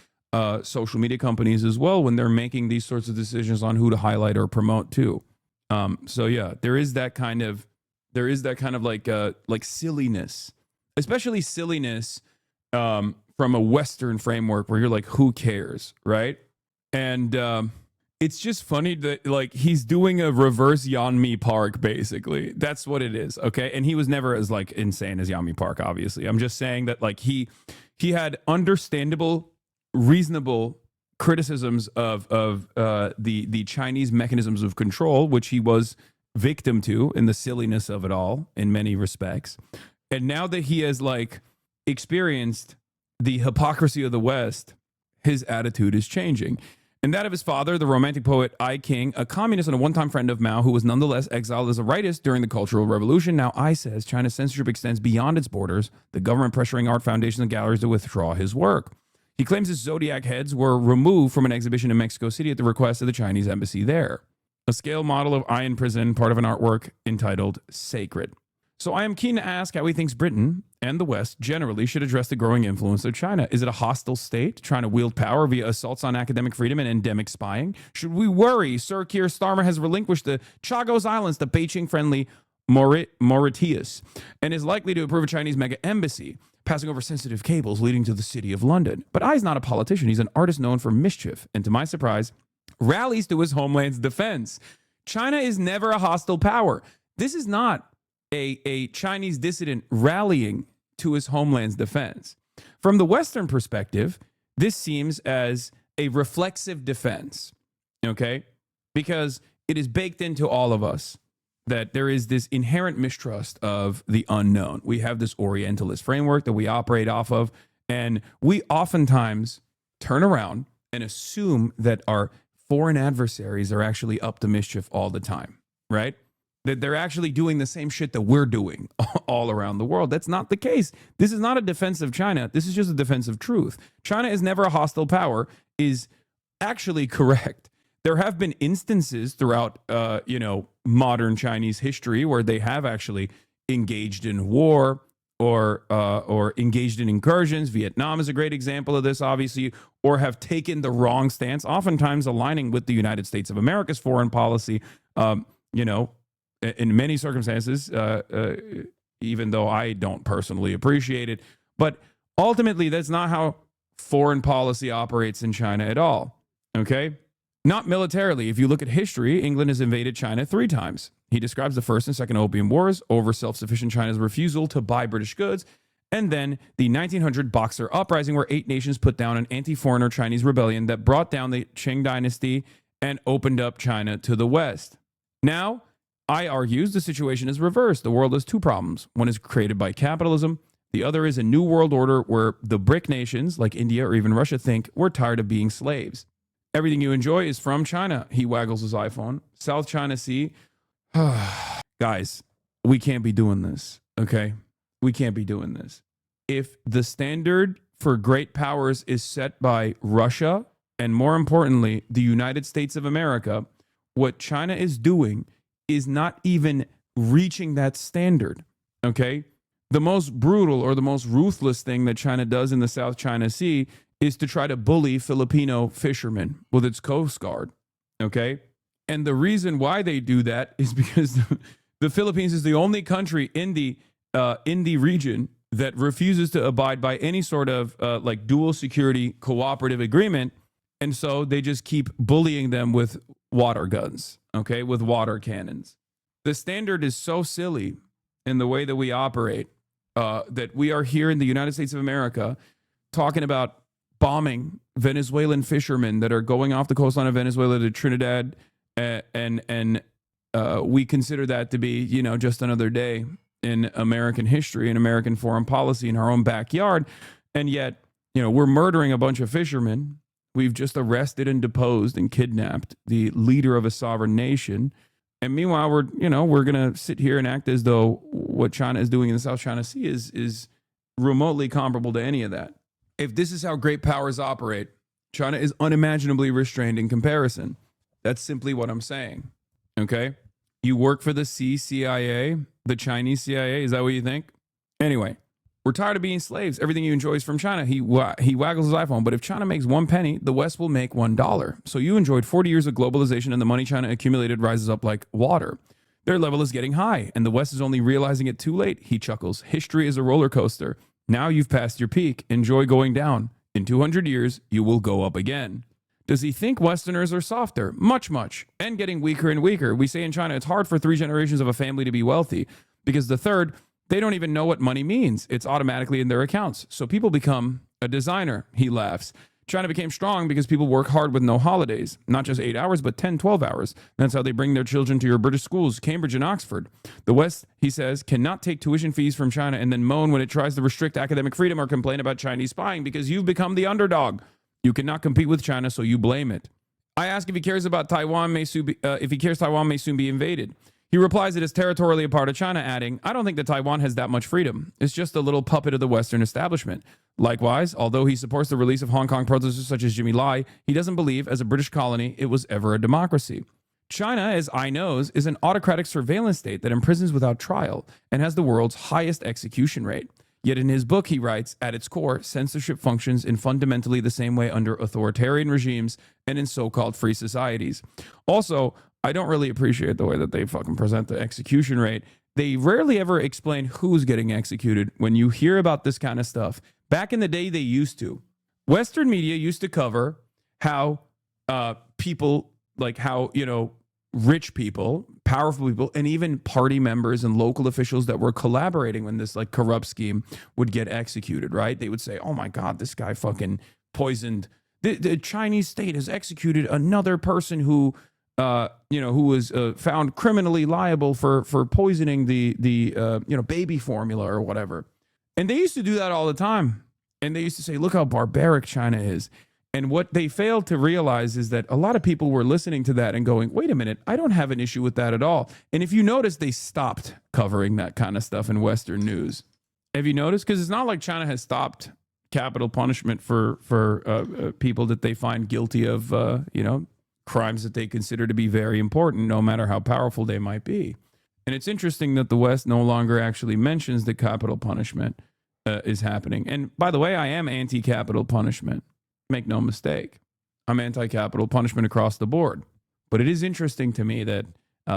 social media companies as well when they're making these sorts of decisions on who to highlight or promote too. So yeah, there is that kind of like silliness, especially silliness from from a Western framework where you're like, who cares, right? And it's just funny that like he's doing a reverse Yeonmi Park, basically. That's what it is, okay? And he was never as like insane as Yeonmi Park, obviously. I'm just saying that like he had understandable, reasonable criticisms of the Chinese mechanisms of control, which he was victim to in the silliness of it all in many respects. And now that he has like experienced the hypocrisy of the West, his attitude is changing. And that of his father, the romantic poet I King, a communist and a one-time friend of Mao who was nonetheless exiled as a rightist during the Cultural Revolution. Now I says China's censorship extends beyond its borders, the government pressuring art foundations and galleries to withdraw his work. He claims his zodiac heads were removed from an exhibition in Mexico City at the request of the Chinese embassy there. A scale model of I in prison, part of an artwork entitled Sacred. So I am keen to ask how he thinks Britain and the West generally should address the growing influence of China. Is it a hostile state trying to wield power via assaults on academic freedom and endemic spying? Should we worry Sir Keir Starmer has relinquished the Chagos Islands to Beijing-friendly Mauritius and is likely to approve a Chinese mega embassy, passing over sensitive cables leading to the city of London? But I's not a politician. He's an artist known for mischief and, to my surprise, rallies to his homeland's defense. China is never a hostile power. This is not a Chinese dissident rallying to his homeland's defense. From the Western perspective, this seems as a reflexive defense, okay? Because it is baked into all of us that there is this inherent mistrust of the unknown. We have this Orientalist framework that we operate off of, and we oftentimes turn around and assume that our foreign adversaries are actually up to mischief all the time, right? That they're actually doing the same shit that we're doing all around the world. That's not the case. This is not a defense of China. This is just a defense of truth. China is never a hostile power is actually correct. There have been instances throughout, modern Chinese history where they have actually engaged in war or engaged in incursions. Vietnam is a great example of this, obviously, or have taken the wrong stance, oftentimes aligning with the United States of America's foreign policy, in many circumstances, even though I don't personally appreciate it. But ultimately, that's not how foreign policy operates in China at all, okay? Not militarily. If you look at history, England has invaded China 3 times. He describes the First and Second Opium Wars over self-sufficient China's refusal to buy British goods, and then the 1900 Boxer Uprising, where 8 nations put down an anti-foreigner Chinese rebellion that brought down the Qing dynasty and opened up China to the West. Now, I argues the situation is reversed. The world has 2 problems. One is created by capitalism. The other is a new world order where the BRIC nations, like India or even Russia, think we're tired of being slaves. Everything you enjoy is from China. He waggles his iPhone. South China Sea. Guys, we can't be doing this, okay? We can't be doing this. If the standard for great powers is set by Russia, and more importantly, the United States of America, what China is doing is not even reaching that standard, okay? The most brutal or the most ruthless thing that China does in the South China Sea is to try to bully Filipino fishermen with its Coast Guard, okay? And the reason why they do that is because the Philippines is the only country in the region that refuses to abide by any sort of like dual security cooperative agreement. And so they just keep bullying them with water guns, okay, with water cannons. The standard is so silly in the way that we operate that we are here in the United States of America talking about bombing Venezuelan fishermen that are going off the coastline of Venezuela to Trinidad, and we consider that to be, just another day in American history and American foreign policy in our own backyard. And yet, we're murdering a bunch of fishermen. We've just arrested and deposed and kidnapped the leader of a sovereign nation. And meanwhile, we're going to sit here and act as though what China is doing in the South China Sea is remotely comparable to any of that. If this is how great powers operate, China is unimaginably restrained in comparison. That's simply what I'm saying. Okay? You work for the CIA, the Chinese CIA. Is that what you think? Anyway, we're tired of being slaves. Everything you enjoy is from China. He waggles his iPhone. But if China makes 1 penny, the West will make $1. So you enjoyed 40 years of globalization, and the money China accumulated rises up like water. Their level is getting high, and the West is only realizing it too late. He chuckles. History is a roller coaster. Now you've passed your peak. Enjoy going down. In 200 years, you will go up again. Does he think Westerners are softer? Much, and getting weaker and weaker. We say in China, it's hard for 3 generations of a family to be wealthy because the third, they don't even know what money means. It's automatically in their accounts. So people become a designer. He laughs. China became strong because people work hard with no holidays, not just 8 hours, but 10, 12 hours. That's how they bring their children to your British schools, Cambridge and Oxford. The West, he says, cannot take tuition fees from China and then moan when it tries to restrict academic freedom or complain about Chinese spying because you've become the underdog. You cannot compete with China, so you blame it. I ask if he cares about Taiwan, if he cares Taiwan may soon be invaded. He replies it is territorially a part of China, adding, I don't think that Taiwan has that much freedom. It's just a little puppet of the Western establishment. Likewise, although he supports the release of Hong Kong protesters such as Jimmy Lai, he doesn't believe, as a British colony, it was ever a democracy. China, as I knows, is an autocratic surveillance state that imprisons without trial and has the world's highest execution rate. Yet in his book, he writes, at its core, censorship functions in fundamentally the same way under authoritarian regimes and in so-called free societies. Also, I don't really appreciate the way that they fucking present the execution rate. They rarely ever explain who's getting executed when you hear about this kind of stuff. Back in the day, they used to. Western media used to cover how people, like how, rich people, powerful people, and even party members and local officials that were collaborating when this like corrupt scheme would get executed, right? They would say, oh my God, this guy fucking poisoned. The Chinese state has executed another person who was found criminally liable for poisoning the baby formula or whatever. And they used to do that all the time. And they used to say, look how barbaric China is. And what they failed to realize is that a lot of people were listening to that and going, wait a minute, I don't have an issue with that at all. And if you notice, they stopped covering that kind of stuff in Western news. Have you noticed? Because it's not like China has stopped capital punishment for people that they find guilty of, crimes that they consider to be very important, no matter how powerful they might be. And it's interesting that the West no longer actually mentions that capital punishment is happening. And by the way, I am anti-capital punishment. Make no mistake. I'm anti-capital punishment across the board. But it is interesting to me that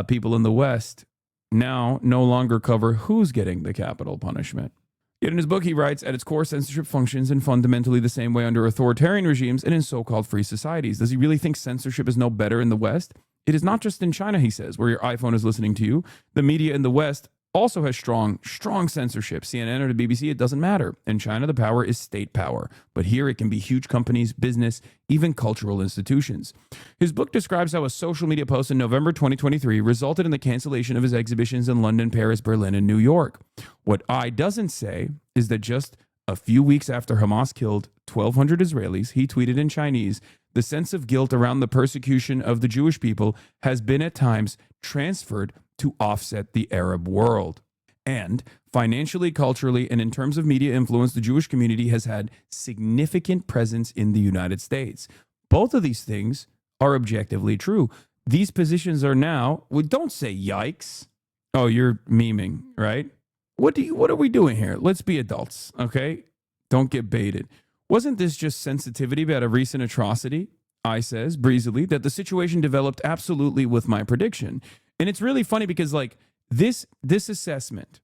people in the West now no longer cover who's getting the capital punishment. Yet in his book, he writes, at its core, censorship functions in fundamentally the same way under authoritarian regimes and in so-called free societies. Does he really think censorship is no better in the West? It is not just in China, he says, where your iPhone is listening to you. The media in the West also has strong censorship. CNN or the BBC, it doesn't matter. In China, the power is state power. But here it can be huge companies, business, even cultural institutions. His book describes how a social media post in November 2023 resulted in the cancellation of his exhibitions in London, Paris, Berlin, and New York. What I doesn't say is that just a few weeks after Hamas killed 1,200 Israelis, he tweeted in Chinese, the sense of guilt around the persecution of the Jewish people has been at times transferred to offset the Arab world. And financially, culturally, and in terms of media influence, the Jewish community has had significant presence in the United States. Both of these things are objectively true. These positions are now, well, don't say yikes. Oh, you're memeing, right? What are we doing here? Let's be adults, okay? Don't get baited. Wasn't this just sensitivity about a recent atrocity? I says, breezily, that the situation developed absolutely with my prediction. And it's really funny because, like, this assessment,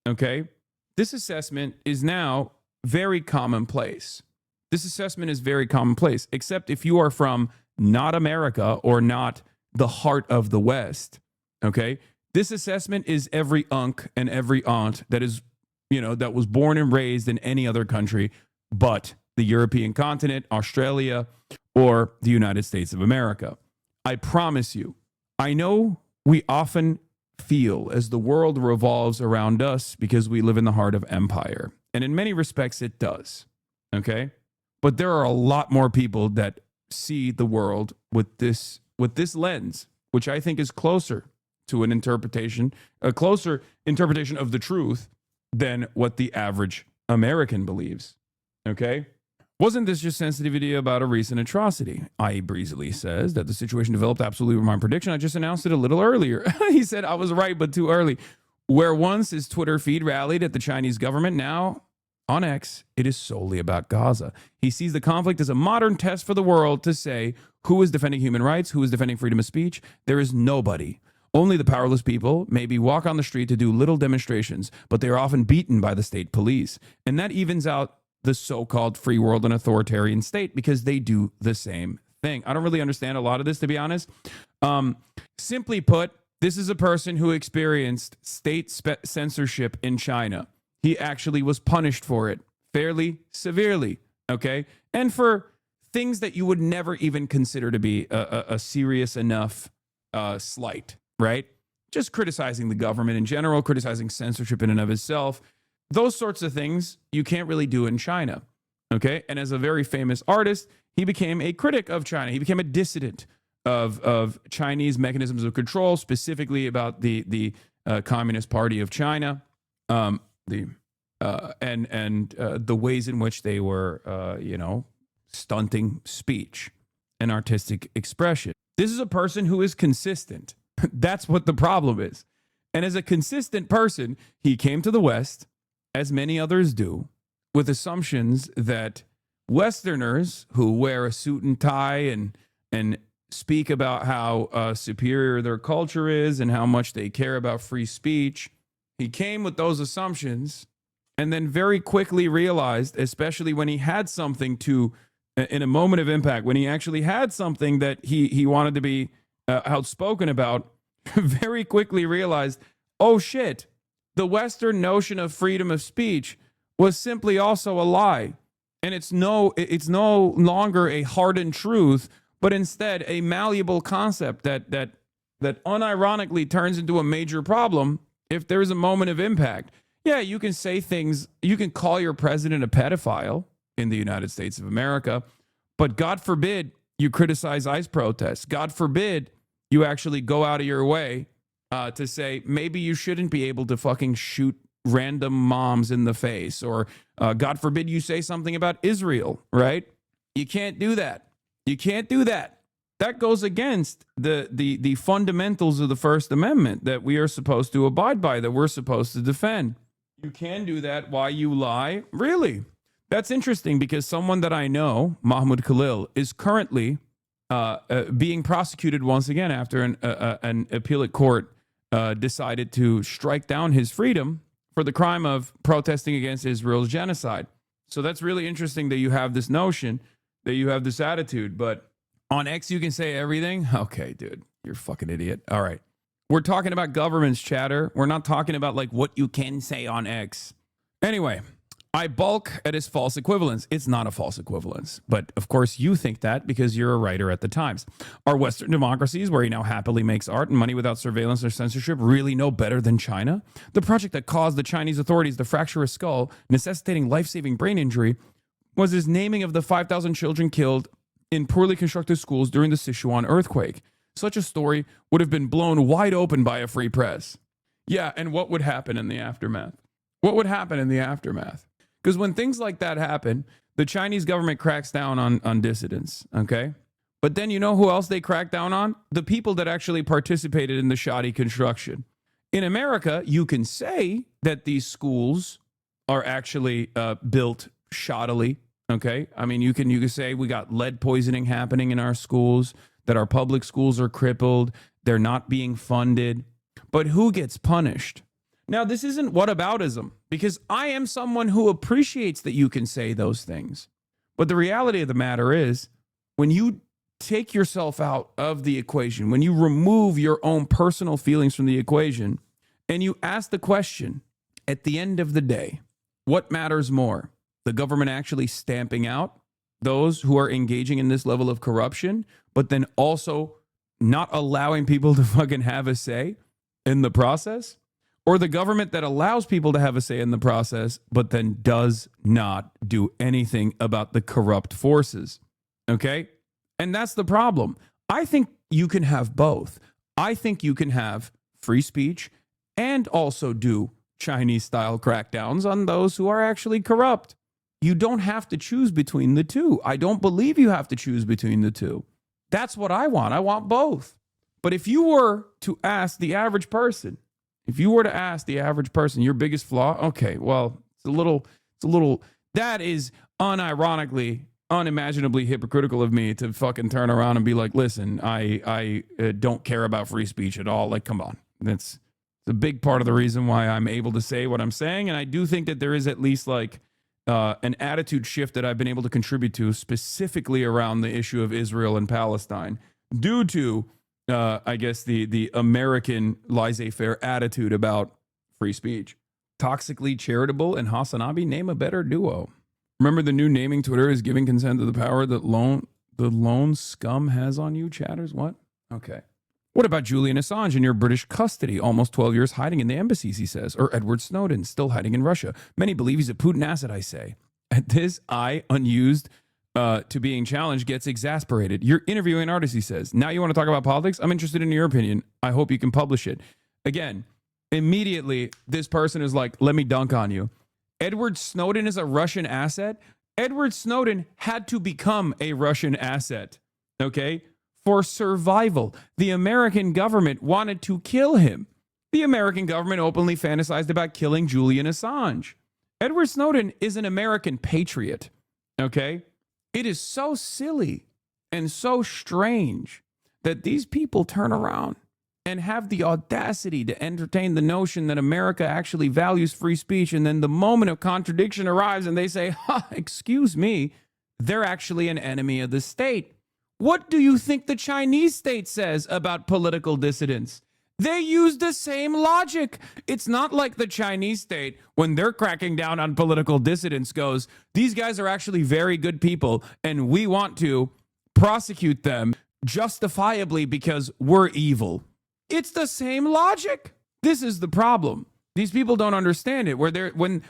okay? This assessment is now very commonplace. This assessment is very commonplace, except if you are from not America or not the heart of the West, okay? This assessment is every unc and every aunt that is, that was born and raised in any other country but the European continent, Australia, or the United States of America. I promise you, I know we often feel as the world revolves around us because we live in the heart of empire. And in many respects, it does. Okay? But there are a lot more people that see the world with this lens, which I think is closer to a closer interpretation of the truth than what the average American believes. Okay? Wasn't this just sensitivity about a recent atrocity? I breezily says that the situation developed absolutely with my prediction. I just announced it a little earlier. He said I was right, but too early. Where once his Twitter feed rallied at the Chinese government, now on X, it is solely about Gaza. He sees the conflict as a modern test for the world to say who is defending human rights, who is defending freedom of speech. There is nobody Only the powerless people maybe walk on the street to do little demonstrations, but they are often beaten by the state police. And that evens out the so-called free world and authoritarian state because they do the same thing. I don't really understand a lot of this, to be honest. Simply put, this is a person who experienced state censorship in China. He actually was punished for it fairly severely, okay? And for things that you would never even consider to be a serious enough slight, right? Just criticizing the government in general, criticizing censorship in and of itself. Those sorts of things you can't really do in China, okay? And as a very famous artist, he became a critic of China. He became a dissident of Chinese mechanisms of control, specifically about the Communist Party of China, the ways in which they were, stunting speech and artistic expression. This is a person who is consistent. That's what the problem is. And as a consistent person, he came to the West, as many others do, with assumptions that Westerners who wear a suit and tie and speak about how superior their culture is and how much they care about free speech. He came with those assumptions and then very quickly realized, especially when he had something to, in a moment of impact, when he actually had something that he wanted to be outspoken about, very quickly realized, oh shit, the Western notion of freedom of speech was simply also a lie. And it's no longer a hardened truth, but instead a malleable concept that unironically turns into a major problem if there's a moment of impact. Yeah, you can say things, you can call your president a pedophile in the United States of America, but God forbid you criticize ICE protests. God forbid you actually go out of your way to say maybe you shouldn't be able to fucking shoot random moms in the face, or God forbid you say something about Israel, right? You can't do that. You can't do that. That goes against the fundamentals of the First Amendment that we are supposed to abide by, that we're supposed to defend. You can do that while you lie? Really? That's interesting because someone that I know, Mahmoud Khalil, is currently being prosecuted once again after an appellate court decided to strike down his freedom for the crime of protesting against Israel's genocide. So that's really interesting that you have this notion, that you have this attitude. But on X, you can say everything? Okay, dude, you're a fucking idiot. All right. We're talking about governments, chatter. We're not talking about like what you can say on X. Anyway, I balk at his false equivalence. It's not a false equivalence. But of course you think that because you're a writer at the Times. Are Western democracies, where he now happily makes art and money without surveillance or censorship, really no better than China? The project that caused the Chinese authorities to fracture a skull, necessitating life-saving brain injury, was his naming of the 5,000 children killed in poorly constructed schools during the Sichuan earthquake. Such a story would have been blown wide open by a free press. Yeah, and what would happen in the aftermath? What would happen in the aftermath? Because when things like that happen, the Chinese government cracks down on dissidents, okay? But then you know who else they crack down on? The people that actually participated in the shoddy construction. In America, you can say that these schools are actually built shoddily, okay? I mean, you can say we got lead poisoning happening in our schools, that our public schools are crippled, they're not being funded. But who gets punished? Now, this isn't whataboutism, because I am someone who appreciates that you can say those things. But the reality of the matter is, when you take yourself out of the equation, when you remove your own personal feelings from the equation, and you ask the question, at the end of the day, what matters more? The government actually stamping out those who are engaging in this level of corruption, but then also not allowing people to fucking have a say in the process? Or the government that allows people to have a say in the process, but then does not do anything about the corrupt forces? Okay? And that's the problem. I think you can have both. I think you can have free speech and also do Chinese-style crackdowns on those who are actually corrupt. You don't have to choose between the two. I don't believe you have to choose between the two. That's what I want. I want both. But if you were to ask the average person, your biggest flaw, okay, well, it's a little, that is unironically unimaginably hypocritical of me to fucking turn around and be like, listen, I don't care about free speech at all. Like, come on. That's a big part of the reason why I'm able to say what I'm saying. And I do think that there is at least like an attitude shift that I've been able to contribute to specifically around the issue of Israel and Palestine due to, I guess, the American laissez-faire attitude about free speech. Toxically charitable and HasanAbi, name a better duo. Remember, the new naming Twitter is giving consent to the power that the lone scum has on you, chatters? What? Okay. What about Julian Assange in your British custody? Almost 12 years hiding in the embassies, he says. Or Edward Snowden, still hiding in Russia. Many believe he's a Putin asset, I say. At this, I, unused to being challenged, gets exasperated. You're interviewing an artist, he says. Now you want to talk about politics? I'm interested in your opinion. I hope you can publish it. Again, immediately, this person is like, let me dunk on you. Edward Snowden is a Russian asset? Edward Snowden had to become a Russian asset, okay? For survival. The American government wanted to kill him. The American government openly fantasized about killing Julian Assange. Edward Snowden is an American patriot, okay? It is so silly and so strange that these people turn around and have the audacity to entertain the notion that America actually values free speech, and then the moment of contradiction arrives and they say, excuse me, they're actually an enemy of the state. What do you think the Chinese state says about political dissidents? They use the same logic. It's not like the Chinese state, when they're cracking down on political dissidents, goes, these guys are actually very good people, and we want to prosecute them justifiably because we're evil. It's the same logic. This is the problem. These people don't understand it. When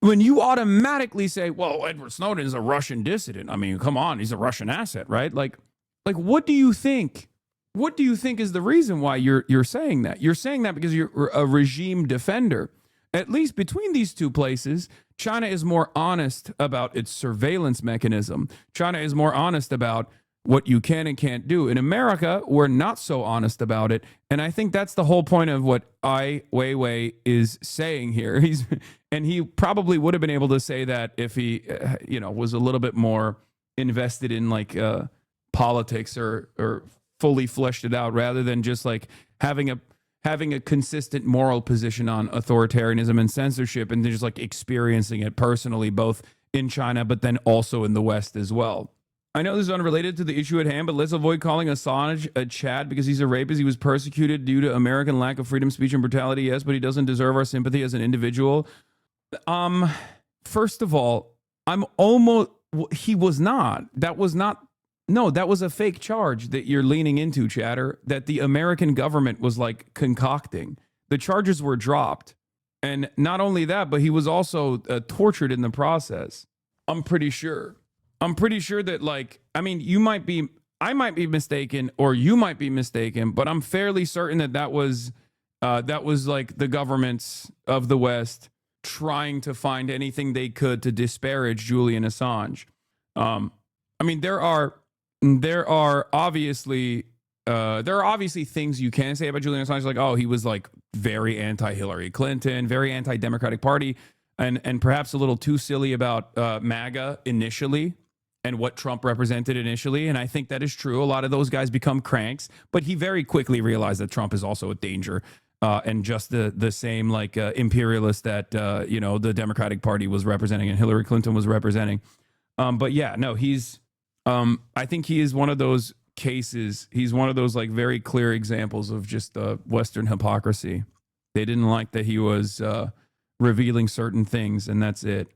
you automatically say, well, Edward Snowden is a Russian dissident. I mean, come on, he's a Russian asset, right? Like what do you think? What do you think is the reason why you're saying that? You're saying that because you're a regime defender. At least between these two places, China is more honest about its surveillance mechanism. China is more honest about what you can and can't do. In America, we're not so honest about it. And I think that's the whole point of what Ai Weiwei is saying here. He probably would have been able to say that if he, was a little bit more invested in like politics or fully fleshed it out, rather than just like having a consistent moral position on authoritarianism and censorship, and then just like experiencing it personally, both in China, but then also in the West as well. I know this is unrelated to the issue at hand, but let's avoid calling Assange a Chad because he's a rapist. He was persecuted due to American lack of freedom of speech and brutality, yes, but he doesn't deserve our sympathy as an individual. First of all, he was not. That was a fake charge that you're leaning into, chatter, that the American government was like concocting. The charges were dropped. And not only that, but he was also tortured in the process. I'm pretty sure that, like, I mean, I might be mistaken, or you might be mistaken, but I'm fairly certain that was like the governments of the West trying to find anything they could to disparage Julian Assange. I mean, there are obviously things you can say about Julian Assange, like, oh, he was like very anti-Hillary Clinton, very anti-Democratic Party, and perhaps a little too silly about MAGA initially and what Trump represented initially. And I think that is true. A lot of those guys become cranks, but he very quickly realized that Trump is also a danger and just the same like imperialist that, the Democratic Party was representing and Hillary Clinton was representing. But yeah, no, I think he is one of those cases. He's one of those like very clear examples of just Western hypocrisy. They didn't like that he was revealing certain things, and that's it.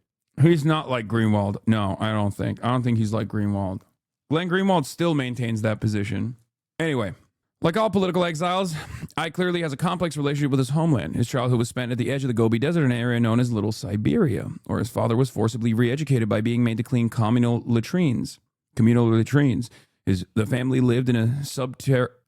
He's not like Greenwald. No, I don't think he's like Greenwald. Glenn Greenwald still maintains that position. Anyway, like all political exiles, I clearly has a complex relationship with his homeland. His childhood was spent at the edge of the Gobi Desert, an area known as Little Siberia, where his father was forcibly re-educated by being made to clean communal latrines. The family lived in a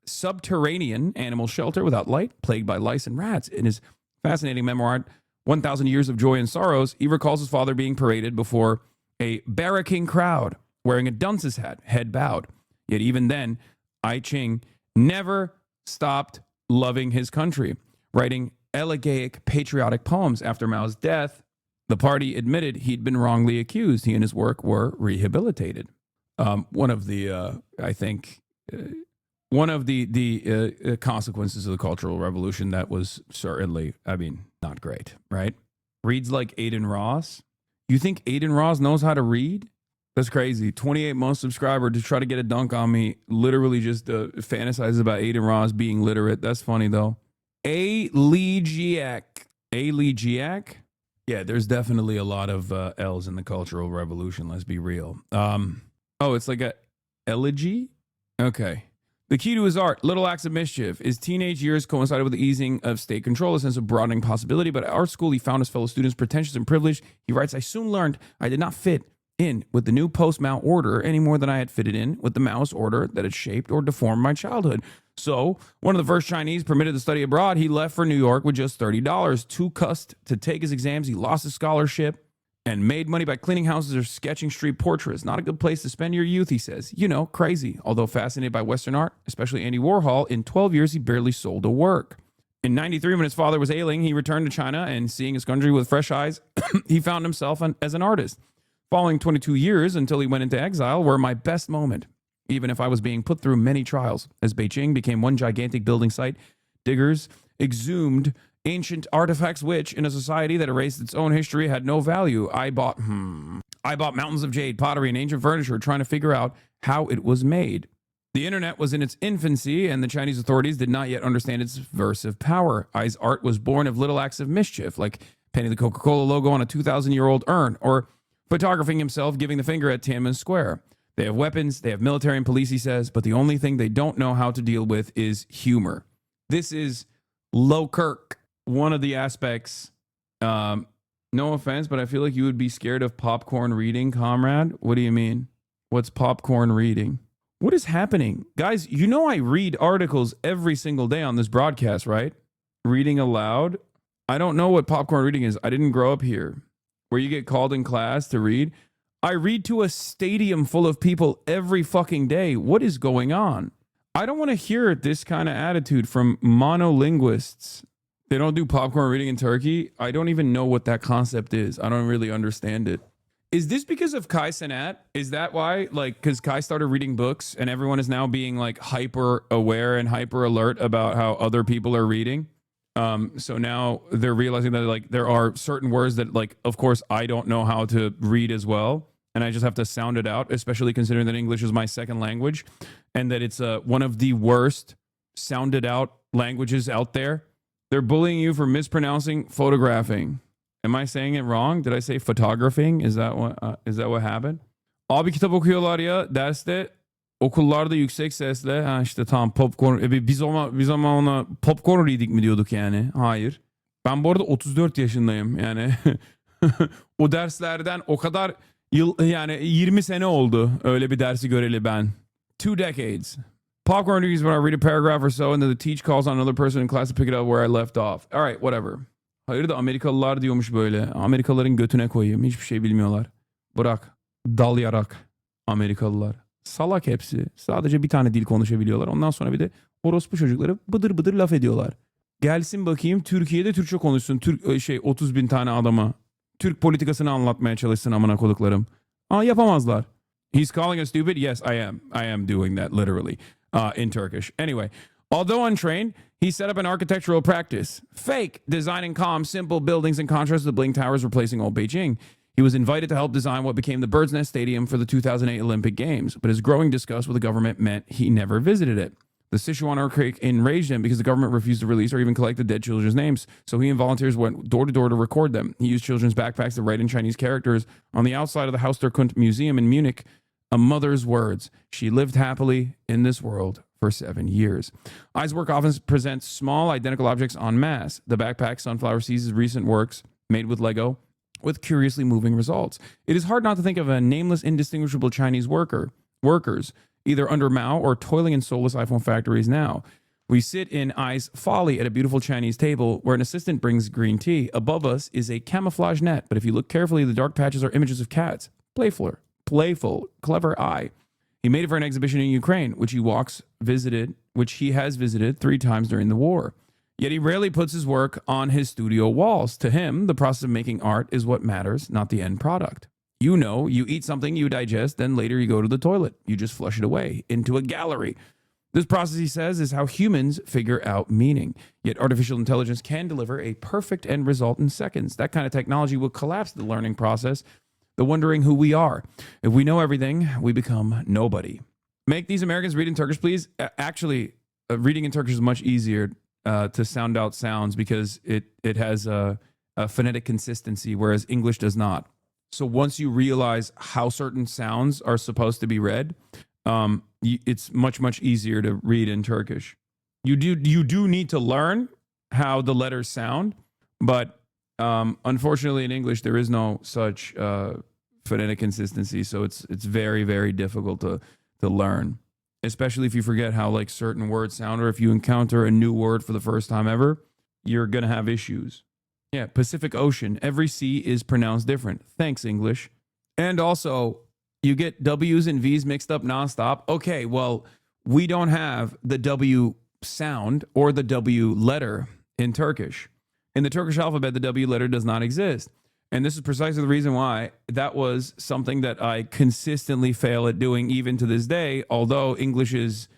subterranean animal shelter without light, plagued by lice and rats. In his fascinating memoir, 1,000 Years of Joy and Sorrows, he recalls his father being paraded before a barracking crowd, wearing a dunce's hat, head bowed. Yet even then, Ai Ching never stopped loving his country, writing elegiac patriotic poems. After Mao's death, the party admitted he'd been wrongly accused. He and his work were rehabilitated. One of the, I think, one of the consequences of the Cultural Revolution that was certainly, I mean, not great, right? Reads like Aiden Ross. You think Aiden Ross knows how to read? That's crazy. 28 month subscriber to try to get a dunk on me. Literally just fantasizes about Aiden Ross being literate. That's funny though. Elegiac. Elegiac? Yeah, there's definitely a lot of L's in the Cultural Revolution. Let's be real. Oh, it's like a elegy? Okay. The key to his art, little acts of mischief. His teenage years coincided with the easing of state control, a sense of broadening possibility. But at art school, he found his fellow students pretentious and privileged. He writes, I soon learned I did not fit in with the new post-Mao order any more than I had fitted in with the Maoist order that had shaped or deformed my childhood. So, one of the first Chinese permitted to study abroad, he left for New York with just $30. Too cussed to take his exams, he lost his scholarship and made money by cleaning houses or sketching street portraits. Not a good place to spend your youth, he says. You know, crazy. Although fascinated by Western art, especially Andy Warhol, in 12 years he barely sold a work. In 93, when his father was ailing, he returned to China and seeing his country with fresh eyes, he found himself as an artist. Following 22 years until he went into exile were my best moment, even if I was being put through many trials. As Beijing became one gigantic building site, diggers exhumed ancient artifacts which, in a society that erased its own history, had no value. I bought mountains of jade, pottery, and ancient furniture, trying to figure out how it was made. The internet was in its infancy, and the Chinese authorities did not yet understand its subversive power. Ai's art was born of little acts of mischief, like painting the Coca-Cola logo on a 2,000-year-old urn, or photographing himself giving the finger at Tiananmen Square. They have weapons, they have military and police, he says, but the only thing they don't know how to deal with is humor. This is low Kirk. One of the aspects, no offense, but I feel like you would be scared of popcorn reading, comrade. What do you mean? What's popcorn reading? What is happening? Guys, you know I read articles every single day on this broadcast, right? Reading aloud. I don't know what popcorn reading is. I didn't grow up here. Where you get called in class to read. I read to a stadium full of people every fucking day. What is going on? I don't want to hear this kind of attitude from monolinguists. They don't do popcorn reading in Turkey. I don't even know what that concept is. I don't really understand it. Is this because of Kai Cenat? Is that why? Like, because Kai started reading books and everyone is now being like hyper aware and hyper alert about how other people are reading? So now they're realizing that like there are certain words that like, of course, I don't know how to read as well. And I just have to sound it out, especially considering that English is my second language and that it's one of the worst sounded out languages out there. They're bullying you for mispronouncing photographing. Am I saying it wrong? Did I say photographing? Is that what happened? Abi kitap okuyorlar ya derste. Okullarda yüksek sesle işte tamam popcorn biz ona popcorn reading mi diyorduk yani? Hayır. Ben bu arada 34 yaşındayım yani. O derslerden o kadar yıl yani 20 sene oldu öyle bir dersi göreli ben. 2 decades. Popcorn reading is when I read a paragraph or so and then the teacher calls on another person in class to pick it up where I left off. All right, whatever. Hayır da Amerikalılar diyormuş böyle. Amerikalıların götüne koyayım. Hiçbir şey bilmiyorlar. Bırak. Dal yarak. Amerikalılar. Salak hepsi. Sadece bir tane dil konuşabiliyorlar. Ondan sonra bir de orospu çocukları bıdır bıdır laf ediyorlar. Gelsin bakayım Türkiye'de Türkçe konuşsun. 30 bin tane adama. Türk politikasını anlatmaya çalışsın amına koduklarım. Yapamazlar. He's calling us stupid? Yes, I am doing that literally in Turkish. Anyway, although untrained, he set up an architectural practice. Fake, designing calm, simple buildings in contrast to the Bling Towers replacing old Beijing. He was invited to help design what became the Bird's Nest Stadium for the 2008 Olympic Games, but his growing disgust with the government meant he never visited it. The Sichuan earthquake enraged him because the government refused to release or even collect the dead children's names, so he and volunteers went door to door to record them. He used children's backpacks to write in Chinese characters on the outside of the Haus der Kunst Museum in Munich, a mother's words. She lived happily in this world for 7 years. Ai's work often presents small, identical objects en masse. The backpack Sunflower sees his recent works, made with Lego, with curiously moving results. It is hard not to think of a nameless, indistinguishable Chinese workers, either under Mao or toiling in soulless iPhone factories now. We sit in Ai's folly at a beautiful Chinese table where an assistant brings green tea. Above us is a camouflage net, but if you look carefully, the dark patches are images of cats. Playful, clever Ai. He made it for an exhibition in Ukraine, which he has visited 3 times during the war. Yet he rarely puts his work on his studio walls. To him, the process of making art is what matters, not the end product. You know, you eat something, you digest, then later you go to the toilet. You just flush it away into a gallery. This process, he says, is how humans figure out meaning. Yet artificial intelligence can deliver a perfect end result in seconds. That kind of technology will collapse the learning process, the wondering who we are. If we know everything, we become nobody. Make these Americans read in Turkish, please. Actually, reading in Turkish is much easier to sound out sounds because it has a phonetic consistency, whereas English does not. So once you realize how certain sounds are supposed to be read, it's much easier to read in Turkish. You do need to learn how the letters sound, but unfortunately in English there is no such phonetic consistency, so it's very difficult to learn, especially if you forget how like certain words sound, or if you encounter a new word for the first time ever, you're gonna have issues. Yeah, Pacific Ocean. Every C is pronounced different. Thanks, English. And also, you get W's and V's mixed up nonstop. Okay, well, we don't have the W sound or the W letter in Turkish. In the Turkish alphabet, the W letter does not exist. And this is precisely the reason why that was something that I consistently fail at doing even to this day, although English is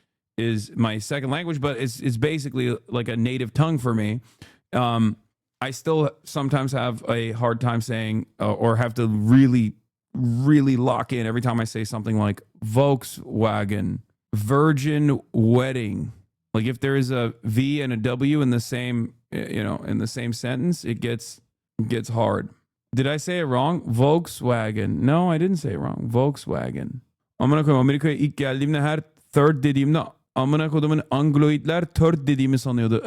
my second language, but it's basically like a native tongue for me. I still sometimes have a hard time saying or have to really lock in every time I say something like Volkswagen, virgin wedding. Like if there is a V and a W in the same, in the same sentence, it gets hard. Did I say it wrong? Volkswagen. No, I didn't say it wrong. Volkswagen. Amına koyayım, Amerika'ya ilk geldiğimde her third dediğimde amına koyduğumun Angloidler third dediğimi sanıyordu.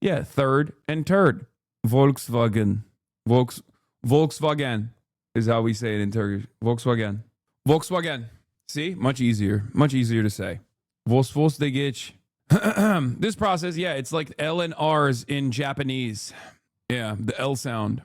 Yeah, third and turd. Volkswagen. Volkswagen is how we say it in Turkish. Volkswagen. Volkswagen. See? Much easier to say. Vos de geç. This process, yeah, it's like L and R's in Japanese. Yeah, the L sound.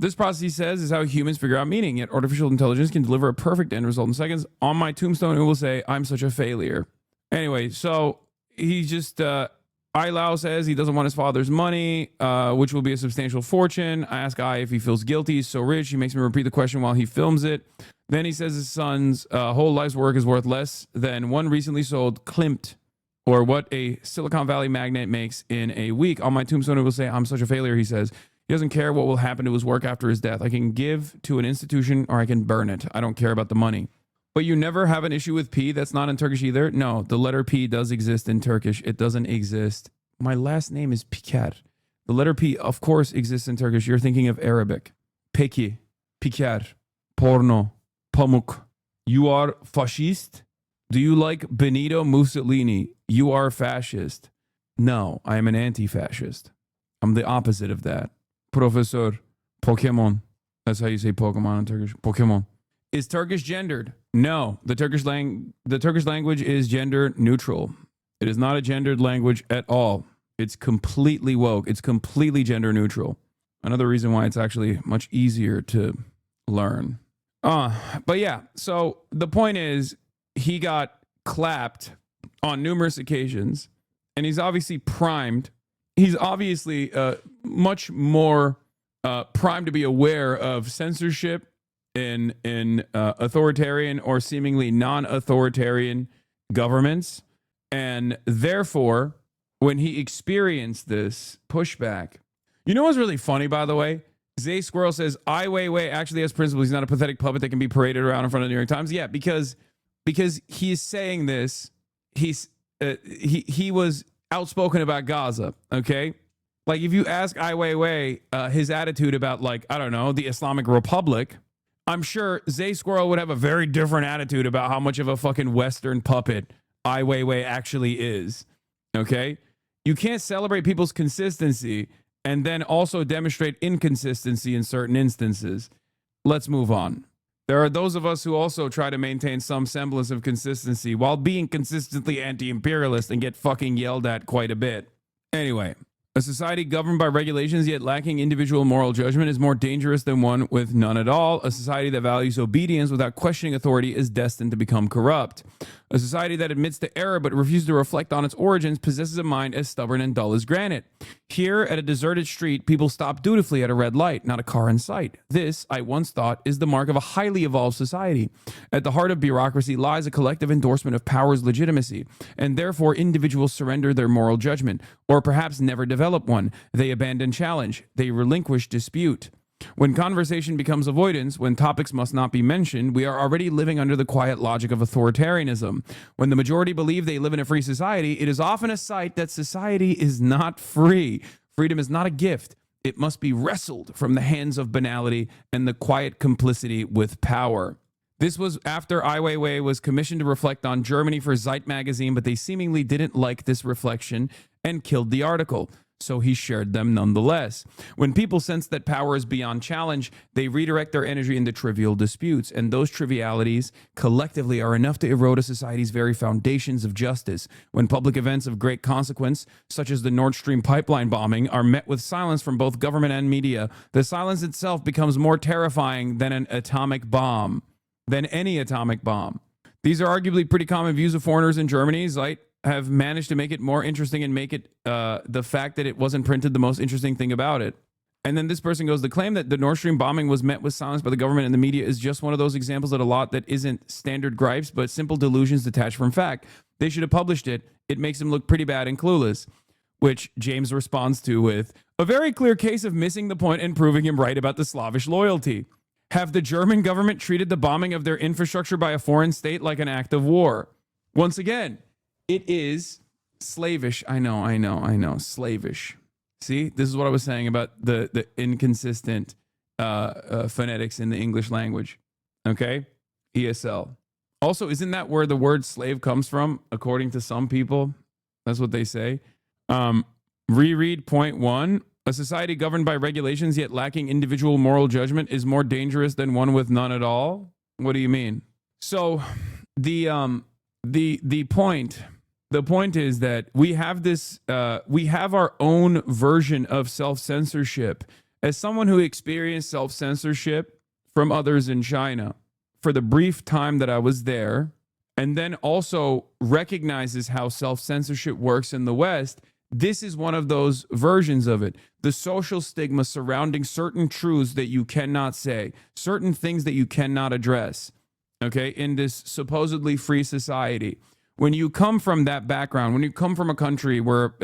This process, he says, is how humans figure out meaning. Yet artificial intelligence can deliver a perfect end result in seconds. On my tombstone, it will say, I'm such a failure. Anyway, so he just, Ilau says he doesn't want his father's money, which will be a substantial fortune. I ask I if he feels guilty. He's so rich. He makes me repeat the question while he films it. Then he says his son's whole life's work is worth less than one recently sold Klimt, or what a Silicon Valley magnate makes in a week. On my tombstone, it will say, I'm such a failure, he says. He doesn't care what will happen to his work after his death. I can give to an institution or I can burn it. I don't care about the money. But you never have an issue with P. That's not in Turkish either. No, the letter P does exist in Turkish. It doesn't exist. My last name is Piker. The letter P, of course, exists in Turkish. You're thinking of Arabic. Peki, Piker, porno, pamuk. You are fascist? Do you like Benito Mussolini? You are fascist. No, I am an anti-fascist. I'm the opposite of that. Professor, Pokemon. That's how you say Pokemon in Turkish. Pokemon. Is Turkish gendered? No. The Turkish language is gender neutral. It is not a gendered language at all. It's completely woke. It's completely gender neutral. Another reason why it's actually much easier to learn. But yeah, so the point is he got clapped on numerous occasions, and he's obviously primed. He's obviously much more primed to be aware of censorship in authoritarian or seemingly non-authoritarian governments. And therefore, when he experienced this pushback, you know what's really funny, by the way? Zay Squirrel says, Ai Weiwei actually has principles. He's not a pathetic puppet that can be paraded around in front of the New York Times. Yeah, because he's saying this, he was outspoken about Gaza, okay? Like, if you ask Ai Weiwei his attitude about, like, I don't know, the Islamic Republic, I'm sure Zay Squirrel would have a very different attitude about how much of a fucking Western puppet Ai Weiwei actually is, okay? You can't celebrate people's consistency and then also demonstrate inconsistency in certain instances. Let's move on. There are those of us who also try to maintain some semblance of consistency while being consistently anti-imperialist and get fucking yelled at quite a bit. Anyway, a society governed by regulations yet lacking individual moral judgment is more dangerous than one with none at all. A society that values obedience without questioning authority is destined to become corrupt. A society that admits to error but refuses to reflect on its origins possesses a mind as stubborn and dull as granite. Here, at a deserted street, people stop dutifully at a red light, not a car in sight. This, I once thought, is the mark of a highly evolved society. At the heart of bureaucracy lies a collective endorsement of power's legitimacy, and therefore individuals surrender their moral judgment, or perhaps never develop one. They abandon challenge. They relinquish dispute. When conversation becomes avoidance, when topics must not be mentioned, we are already living under the quiet logic of authoritarianism. When the majority believe they live in a free society, it is often a sight that society is not free. Freedom is not a gift. It must be wrestled from the hands of banality and the quiet complicity with power. This was after Ai Weiwei was commissioned to reflect on Germany for Zeit magazine, but they seemingly didn't like this reflection and killed the article. So he shared them nonetheless. When people sense that power is beyond challenge, they redirect their energy into trivial disputes, and those trivialities collectively are enough to erode a society's very foundations of justice. When public events of great consequence, such as the Nord Stream pipeline bombing, are met with silence from both government and media, the silence itself becomes more terrifying than an atomic bomb, than any atomic bomb. These are arguably pretty common views of foreigners in Germany. Zeit have managed to make it more interesting and make it the fact that it wasn't printed the most interesting thing about it. And then this person goes, the claim that the Nord Stream bombing was met with silence by the government and the media is just one of those examples that a lot that isn't standard gripes, but simple delusions detached from fact. They should have published it. It makes them look pretty bad and clueless, which James responds to with a very clear case of missing the point and proving him right about the Slavish loyalty. Have the German government treated the bombing of their infrastructure by a foreign state like an act of war? Once again, it is slavish. I know. Slavish. See, this is what I was saying about the inconsistent phonetics in the English language. Okay? ESL. Also, isn't that where the word slave comes from, according to some people? That's what they say. Reread point 1. A society governed by regulations yet lacking individual moral judgment is more dangerous than one with none at all. What do you mean? So the point is that we have this we have our own version of self-censorship. As someone who experienced self-censorship from others in China for the brief time that I was there, and then also recognizes how self-censorship works in the West, this is one of those versions of it. The social stigma surrounding certain truths that you cannot say, certain things that you cannot address, okay, in this supposedly free society. When you come from that background, when you come from a country where,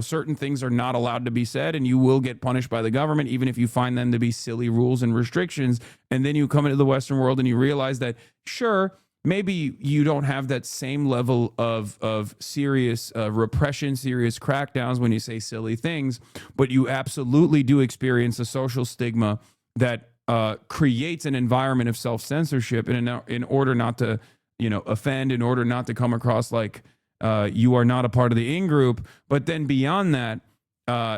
certain things are not allowed to be said and you will get punished by the government, even if you find them to be silly rules and restrictions, and then you come into the Western world and you realize that, sure, maybe you don't have that same level of serious repression, serious crackdowns when you say silly things, but you absolutely do experience a social stigma that creates an environment of self-censorship in order not to, offend, in order not to come across like you are not a part of the in-group. But then beyond that,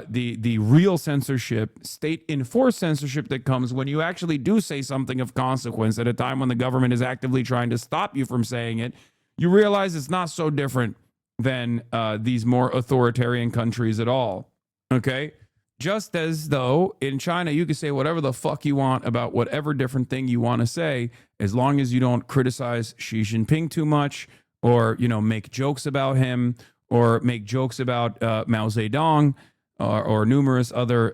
the real censorship, state-enforced censorship that comes when you actually do say something of consequence at a time when the government is actively trying to stop you from saying it, you realize it's not so different than these more authoritarian countries at all, okay? Just as though in China, you can say whatever the fuck you want about whatever different thing you want to say, as long as you don't criticize Xi Jinping too much, or, make jokes about him, or make jokes about Mao Zedong, or numerous other,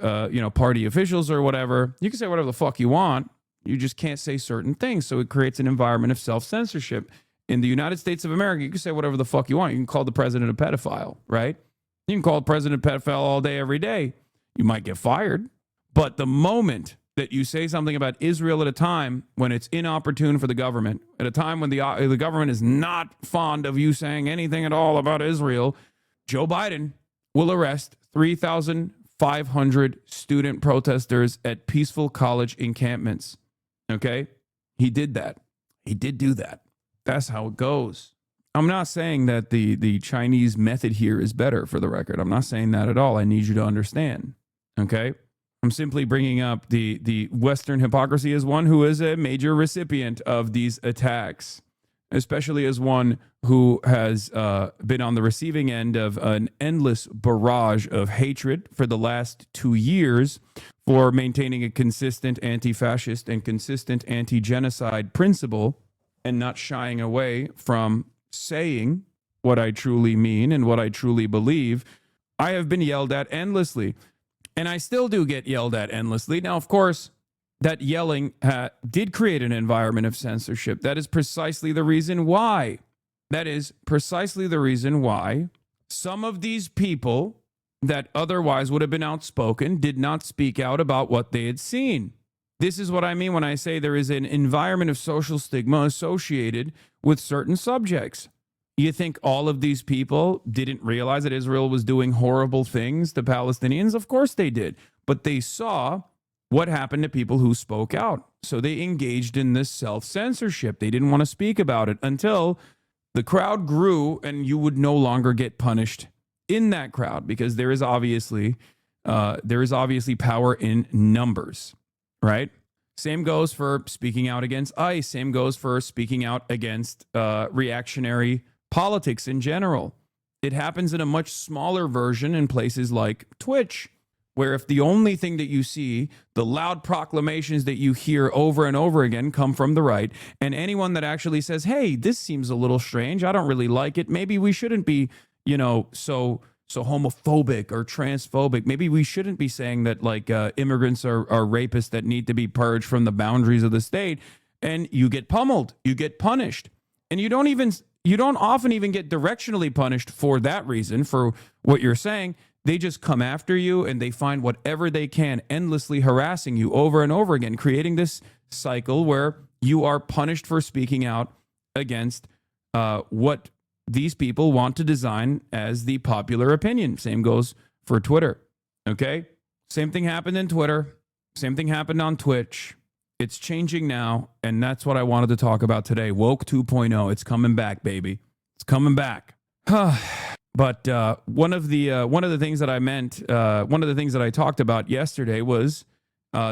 party officials or whatever. You can say whatever the fuck you want. You just can't say certain things. So it creates an environment of self-censorship. In the United States of America, you can say whatever the fuck you want. You can call the president a pedophile, right? You can call the president a pedophile all day, every day. You might get fired. But the moment that you say something about Israel at a time when it's inopportune for the government, at a time when the government is not fond of you saying anything at all about Israel, Joe Biden will arrest 3,500 student protesters at peaceful college encampments. Okay? He did that. He did do that. That's how it goes. I'm not saying that the Chinese method here is better, for the record. I'm not saying that at all. I need you to understand. Okay? I'm simply bringing up the Western hypocrisy as one who is a major recipient of these attacks, especially as one who has been on the receiving end of an endless barrage of hatred for the last 2 years for maintaining a consistent anti-fascist and consistent anti-genocide principle and not shying away from saying what I truly mean and what I truly believe, I have been yelled at endlessly. And I still do get yelled at endlessly. Now, of course, that yelling did create an environment of censorship. That is precisely the reason why. That is precisely the reason why some of these people that otherwise would have been outspoken did not speak out about what they had seen. This is what I mean when I say there is an environment of social stigma associated with certain subjects. You think all of these people didn't realize that Israel was doing horrible things to Palestinians? Of course they did. But they saw what happened to people who spoke out. So they engaged in this self-censorship. They didn't want to speak about it until the crowd grew and you would no longer get punished in that crowd, because there is obviously power in numbers, right? Same goes for speaking out against ICE. Same goes for speaking out against reactionary politics in general. It happens in a much smaller version in places like Twitch, where if the only thing that you see, the loud proclamations that you hear over and over again come from the right, and anyone that actually says, hey, this seems a little strange, I don't really like it, maybe we shouldn't be, so homophobic or transphobic, maybe we shouldn't be saying that immigrants are rapists that need to be purged from the boundaries of the state, and you get pummeled, you get punished, and you don't often even get directionally punished for that reason, for what you're saying. They just come after you and they find whatever they can, endlessly harassing you over and over again, creating this cycle where you are punished for speaking out against what these people want to design as the popular opinion. Same goes for Twitter, okay? Same thing happened in Twitter. Same thing happened on Twitch. It's changing now, and that's what I wanted to talk about today. Woke 2.0. It's coming back, baby. It's coming back. But one of the things that I meant, one of the things that I talked about yesterday was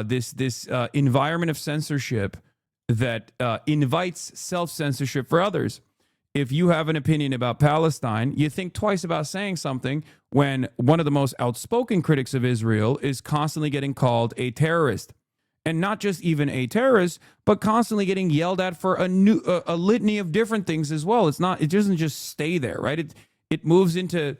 this environment of censorship that invites self-censorship for others. If you have an opinion about Palestine, you think twice about saying something when one of the most outspoken critics of Israel is constantly getting called a terrorist. And not just even a terrorist, but constantly getting yelled at for a litany of different things as well. It doesn't just stay there, right? It moves into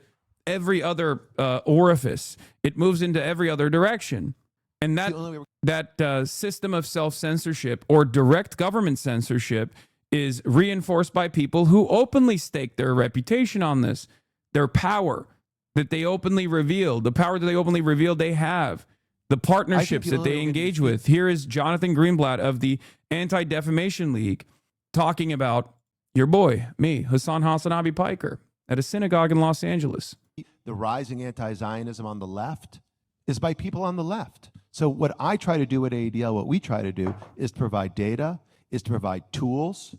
every other orifice. It moves into every other direction. And that system of self-censorship or direct government censorship is reinforced by people who openly stake their reputation on this, their power that they openly reveal, the power that they openly reveal they have, the partnerships that they engage with. Here is Jonathan Greenblatt of the Anti-Defamation League talking about your boy, me, HasanAbi Piker, at a synagogue in Los Angeles. The rising anti-Zionism on the left is by people on the left. So what I try to do at ADL, what we try to do is to provide data, is to provide tools,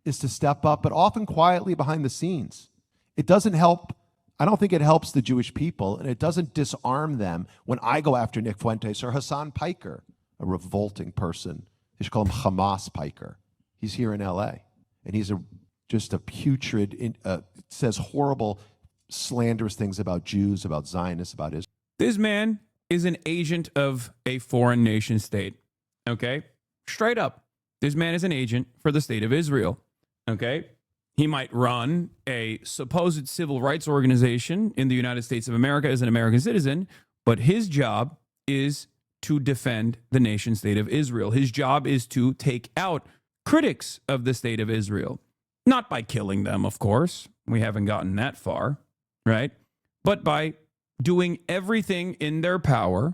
is to step up, but often quietly behind the scenes. It doesn't help. I don't think it helps the Jewish people, and it doesn't disarm them when I go after Nick Fuentes or Hasan Piker, a revolting person. They should call him Hamas Piker. He's here in LA, and he's just a putrid, says horrible, slanderous things about Jews, about Zionists, about Israel. This man is an agent of a foreign nation state, okay? Straight up. This man is an agent for the state of Israel, okay? He might run a supposed civil rights organization in the United States of America as an American citizen, but his job is to defend the nation state of Israel. His job is to take out critics of the state of Israel. Not by killing them, of course. We haven't gotten that far, right? But by doing everything in their power,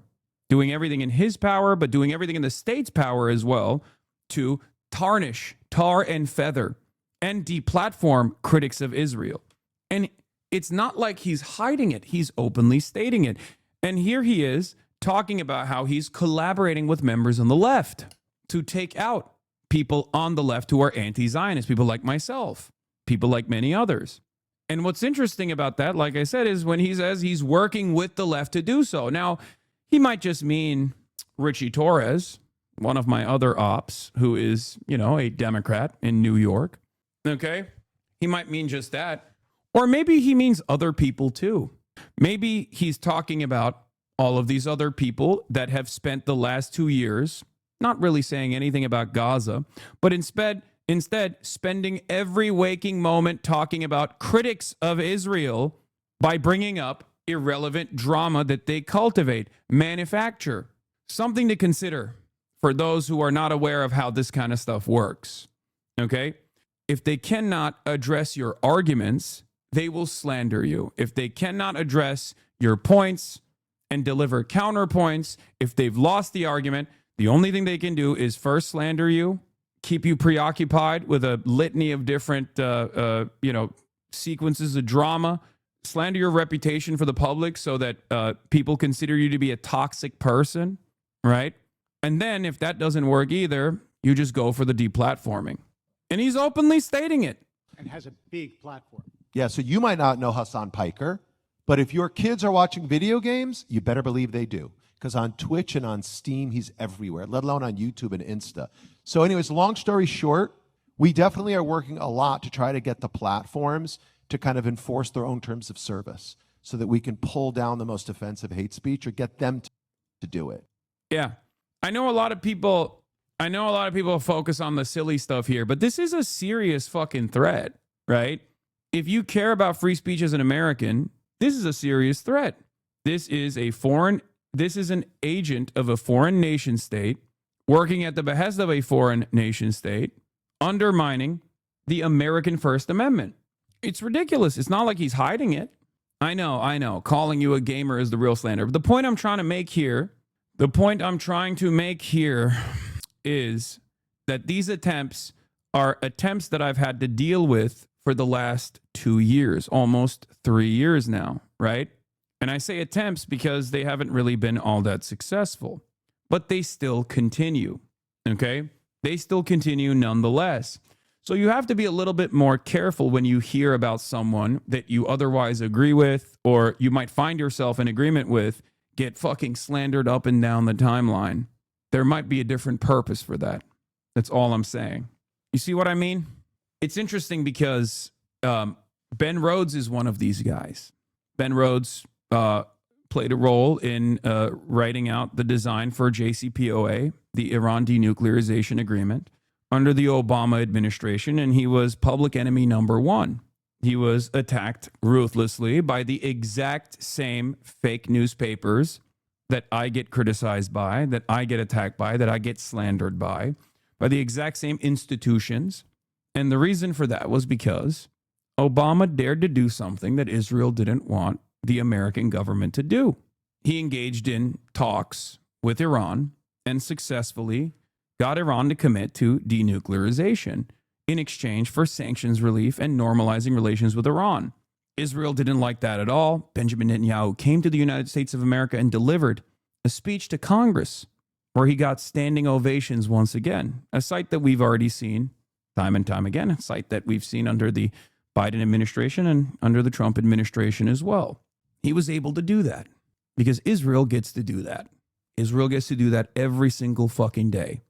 doing everything in his power, but doing everything in the state's power as well, to tarnish, tar and feather, and deplatform critics of Israel. And it's not like he's hiding it. He's openly stating it. And here he is talking about how he's collaborating with members on the left to take out people on the left who are anti-Zionist, people like myself, people like many others. And what's interesting about that, like I said, is when he says he's working with the left to do so. Now, he might just mean Richie Torres, one of my other ops, who is, a Democrat in New York. Okay? He might mean just that. Or maybe he means other people too. Maybe he's talking about all of these other people that have spent the last 2 years not really saying anything about Gaza, but instead Instead, spending every waking moment talking about critics of Israel by bringing up irrelevant drama that they cultivate, manufacture. Something to consider for those who are not aware of how this kind of stuff works. Okay? If they cannot address your arguments, they will slander you. If they cannot address your points and deliver counterpoints, if they've lost the argument, the only thing they can do is first slander you, keep you preoccupied with a litany of different, sequences of drama, slander your reputation for the public so that people consider you to be a toxic person, right? And then if that doesn't work either, you just go for the deplatforming. And he's openly stating it. And has a big platform. Yeah, so you might not know Hassan Piker, but if your kids are watching video games, you better believe they do. Because on Twitch and on Steam, he's everywhere, let alone on YouTube and Insta. So anyways, long story short, we definitely are working a lot to try to get the platforms to kind of enforce their own terms of service so that we can pull down the most offensive hate speech or get them to do it. Yeah. I know a lot of people focus on the silly stuff here, but this is a serious fucking threat, right? If you care about free speech as an American, this is a serious threat. This is an agent of a foreign nation state working at the behest of a foreign nation state, undermining the American First Amendment. It's ridiculous. It's not like he's hiding it. I know. Calling you a gamer is the real slander. But the point I'm trying to make here is that these attempts are attempts that I've had to deal with for the last 2 years, almost 3 years now, right? And I say attempts because they haven't really been all that successful, but they still continue, okay? They still continue nonetheless. So you have to be a little bit more careful when you hear about someone that you otherwise agree with, or you might find yourself in agreement with, get fucking slandered up and down the timeline. There might be a different purpose for that. That's all I'm saying. You see what I mean? It's interesting because Ben Rhodes is one of these guys. Ben Rhodes played a role in writing out the design for JCPOA, the Iran denuclearization agreement, under the Obama administration, and he was public enemy number one. He was attacked ruthlessly by the exact same fake newspapers that I get criticized by, that I get attacked by, that I get slandered by the exact same institutions. And the reason for that was because Obama dared to do something that Israel didn't want the American government to do. He engaged in talks with Iran and successfully got Iran to commit to denuclearization in exchange for sanctions relief and normalizing relations with Iran. Israel didn't like that at all. Benjamin Netanyahu came to the United States of America and delivered a speech to Congress where he got standing ovations once again, a sight that we've already seen time and time again, a sight that we've seen under the Biden administration and under the Trump administration as well. He was able to do that because Israel gets to do that. Israel gets to do that every single fucking day.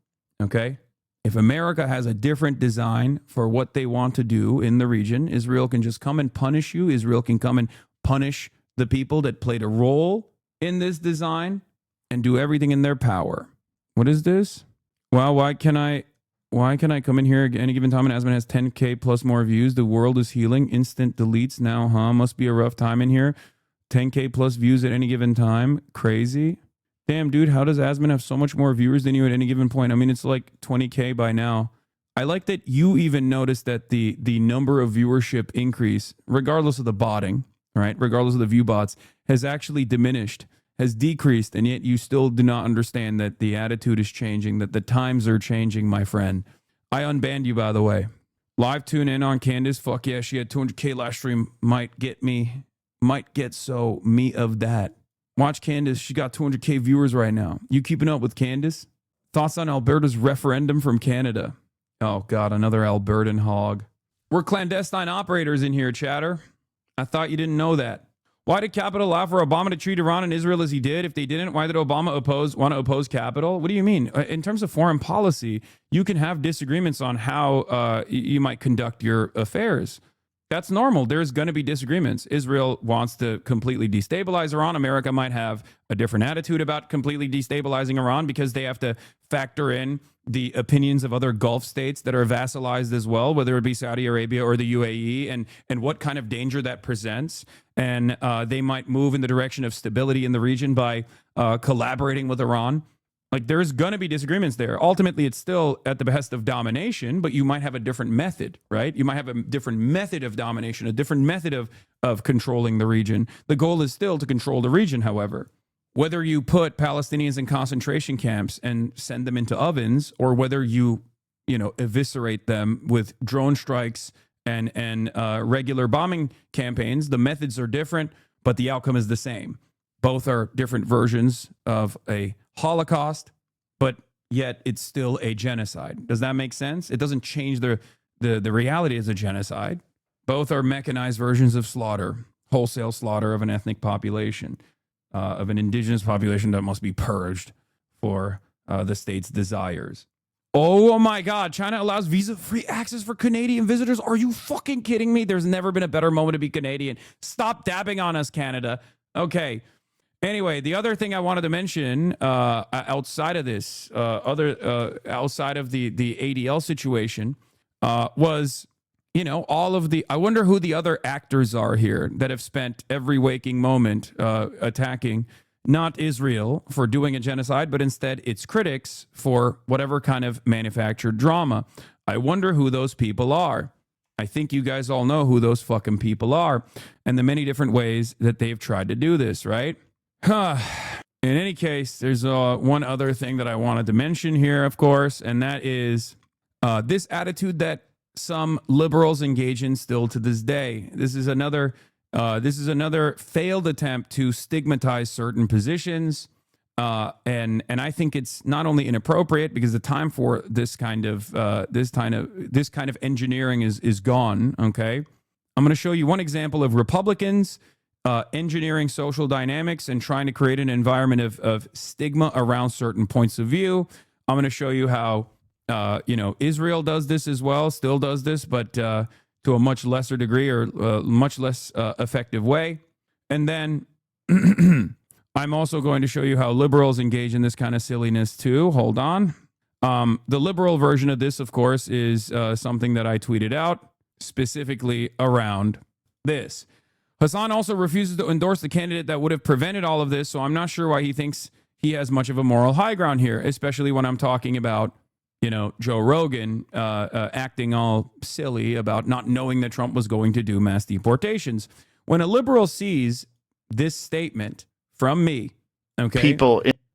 Okay? If America has a different design for what they want to do in the region, Israel can just come and punish you. Israel can come and punish the people that played a role in this design and do everything in their power. What is this? Well, why can I come in here at any given time and Asman has 10K plus more views? The world is healing. Instant deletes now, huh? Must be a rough time in here. 10K plus views at any given time. Crazy. Damn, dude, how does Asman have so much more viewers than you at any given point? I mean, it's like 20K by now. I like that you even noticed that the number of viewership increase, regardless of the botting, right? Regardless of the view bots, has actually diminished, has decreased, and yet you still do not understand that the attitude is changing, that the times are changing, my friend. I unbanned you, by the way. Live tune in on Candace. Fuck yeah, she had 200K last stream. Might get me of that. Watch Candace. She got 200K viewers right now. You keeping up with Candace? Thoughts on Alberta's referendum from Canada? Oh, God, another Albertan hog. We're clandestine operators in here, chatter. I thought you didn't know that. Why did Capitol allow for Obama to treat Iran and Israel as he did? If they didn't, why did Obama want to oppose Capitol? What do you mean? In terms of foreign policy, you can have disagreements on how you might conduct your affairs. That's normal. There's going to be disagreements. Israel wants to completely destabilize Iran. America might have a different attitude about completely destabilizing Iran because they have to factor in the opinions of other Gulf states that are vassalized as well, whether it be Saudi Arabia or the UAE, and what kind of danger that presents. And they might move in the direction of stability in the region by collaborating with Iran. Like, there's going to be disagreements there. Ultimately, it's still at the behest of domination, but you might have a different method, right? You might have a different method of domination, a different method of controlling the region. The goal is still to control the region, however. Whether you put Palestinians in concentration camps and send them into ovens, or whether you eviscerate them with drone strikes and regular bombing campaigns, the methods are different, but the outcome is the same. Both are different versions of a Holocaust, but yet it's still a genocide. Does that make sense? It doesn't change the reality as a genocide. Both are mechanized versions of slaughter, wholesale slaughter of an ethnic population, of an indigenous population that must be purged for the state's desires. Oh my God, China allows visa-free access for Canadian visitors. Are you fucking kidding me? There's never been a better moment to be Canadian. Stop dabbing on us, Canada. Okay. Anyway, the other thing I wanted to mention outside of this, outside of the ADL situation, was, all of the, I wonder who the other actors are here that have spent every waking moment attacking not Israel for doing a genocide, but instead its critics for whatever kind of manufactured drama. I wonder who those people are. I think you guys all know who those fucking people are and the many different ways that they've tried to do this, right? In any case, there's one other thing that I wanted to mention here, of course, and that is this attitude that some liberals engage in still to this day. This is another failed attempt to stigmatize certain positions, and I think it's not only inappropriate because the time for this kind of engineering is gone. Okay, I'm going to show you one example of Republicans engineering social dynamics and trying to create an environment of stigma around certain points of view. I'm going to show you how, Israel does this as well, still does this, but to a much lesser degree or much less effective way. And then I'm also going to show you how liberals engage in this kind of silliness too. Hold on. The liberal version of this, of course, is something that I tweeted out specifically around this. Hasan also refuses to endorse the candidate that would have prevented all of this, so I'm not sure why he thinks he has much of a moral high ground here, especially when I'm talking about, Joe Rogan acting all silly about not knowing that Trump was going to do mass deportations. When a liberal sees this statement from me, okay,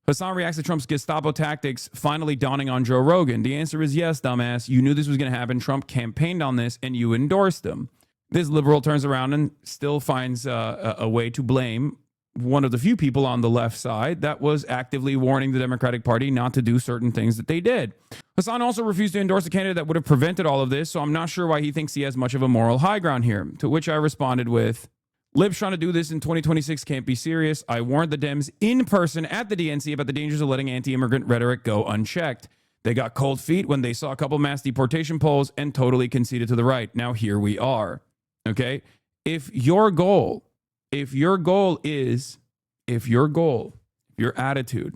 Hasan reacts to Trump's Gestapo tactics finally dawning on Joe Rogan. The answer is yes, dumbass. You knew this was going to happen. Trump campaigned on this, and you endorsed him. This liberal turns around and still finds a way to blame one of the few people on the left side that was actively warning the Democratic Party not to do certain things that they did. Hasan also refused to endorse a candidate that would have prevented all of this, so I'm not sure why he thinks he has much of a moral high ground here. To which I responded with, libs trying to do this in 2026 can't be serious. I warned the Dems in person at the DNC about the dangers of letting anti-immigrant rhetoric go unchecked. They got cold feet when they saw a couple mass deportation polls and totally conceded to the right. Now here we are. Okay, if your attitude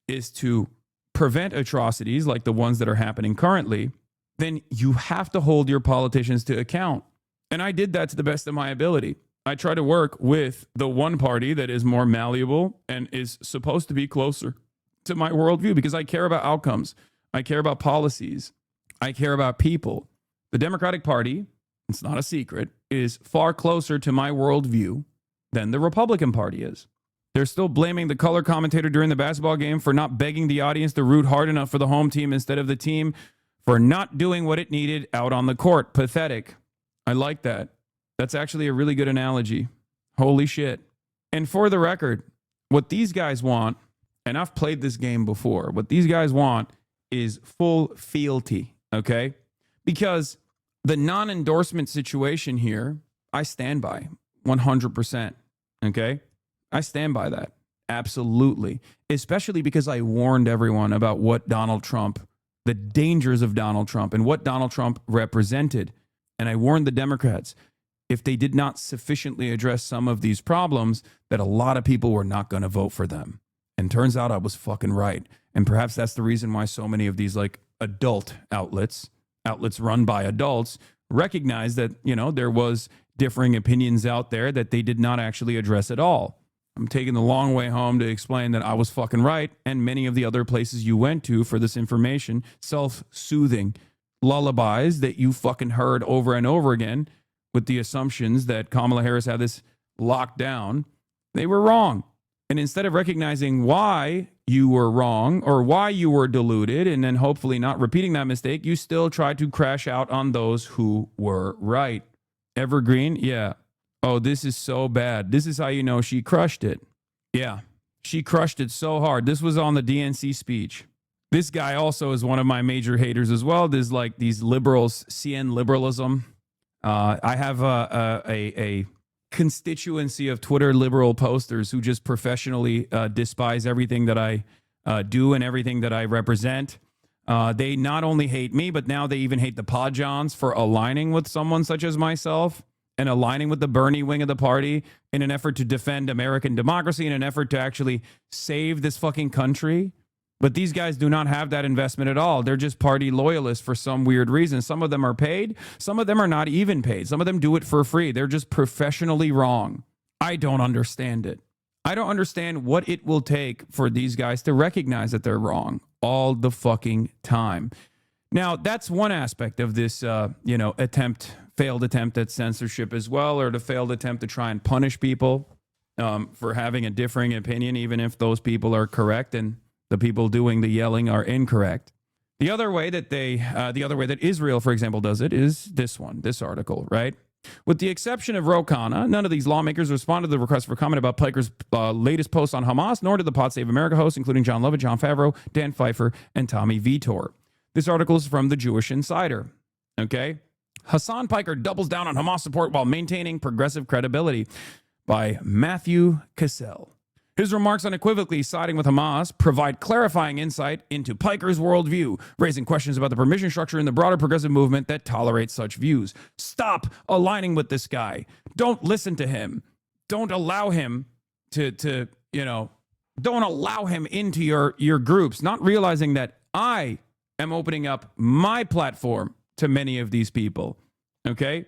is to prevent atrocities like the ones that are happening currently, then you have to hold your politicians to account. And I did that to the best of my ability. I try to work with the one party that is more malleable and is supposed to be closer to my worldview because I care about outcomes. I care about policies. I care about people. The Democratic Party, it's not a secret, is far closer to my worldview than the Republican Party is. They're still blaming the color commentator during the basketball game for not begging the audience to root hard enough for the home team instead of the team for not doing what it needed out on the court. Pathetic. I like that. That's actually a really good analogy. Holy shit. And for the record, what these guys want, and I've played this game before, what these guys want is full fealty, okay? Because the non-endorsement situation here, I stand by 100%. Okay? I stand by that. Absolutely. Especially because I warned everyone about what Donald Trump, the dangers of Donald Trump and what Donald Trump represented. And I warned the Democrats, if they did not sufficiently address some of these problems, that a lot of people were not going to vote for them. And turns out I was fucking right. And perhaps that's the reason why so many of these like adult outlets run by adults, recognize that, you know, there was differing opinions out there that they did not actually address at all. I'm taking the long way home to explain that I was fucking right, and many of the other places you went to for this information, self-soothing lullabies that you fucking heard over and over again with the assumptions that Kamala Harris had this locked down, they were wrong. And instead of recognizing why you were wrong or why you were deluded and then hopefully not repeating that mistake, you still tried to crash out on those who were right. Evergreen, yeah. Oh, this is so bad. This is how you know she crushed it. Yeah, she crushed it so hard. This was on the DNC speech. This guy also is one of my major haters as well. There's like these liberals, CN liberalism. I have a constituency of Twitter liberal posters who just professionally despise everything that I do and everything that I represent. They not only hate me, but now they even hate the Podjons for aligning with someone such as myself and aligning with the Bernie wing of the party in an effort to defend American democracy, in an effort to actually save this fucking country. But these guys do not have that investment at all. They're just party loyalists for some weird reason. Some of them are paid. Some of them are not even paid. Some of them do it for free. They're just professionally wrong. I don't understand it. I don't understand what it will take for these guys to recognize that they're wrong all the fucking time. Now, that's one aspect of this, failed attempt at censorship as well, or the failed attempt to try and punish people for having a differing opinion, even if those people are correct and the people doing the yelling are incorrect. The other way that Israel, for example, does it is this article, right? With the exception of Ro Khanna, none of these lawmakers responded to the request for comment about Piker's latest post on Hamas, nor did the Pod Save America hosts, including John Lovett, John Favreau, Dan Pfeiffer, and Tommy Vitor. This article is from the Jewish Insider. Okay? Hassan Piker doubles down on Hamas support while maintaining progressive credibility, by Matthew Cassell. His remarks unequivocally siding with Hamas provide clarifying insight into Piker's worldview, raising questions about the permission structure in the broader progressive movement that tolerates such views. Stop aligning with this guy. Don't listen to him. Don't allow him don't allow him into your groups, not realizing that I am opening up my platform to many of these people. Okay?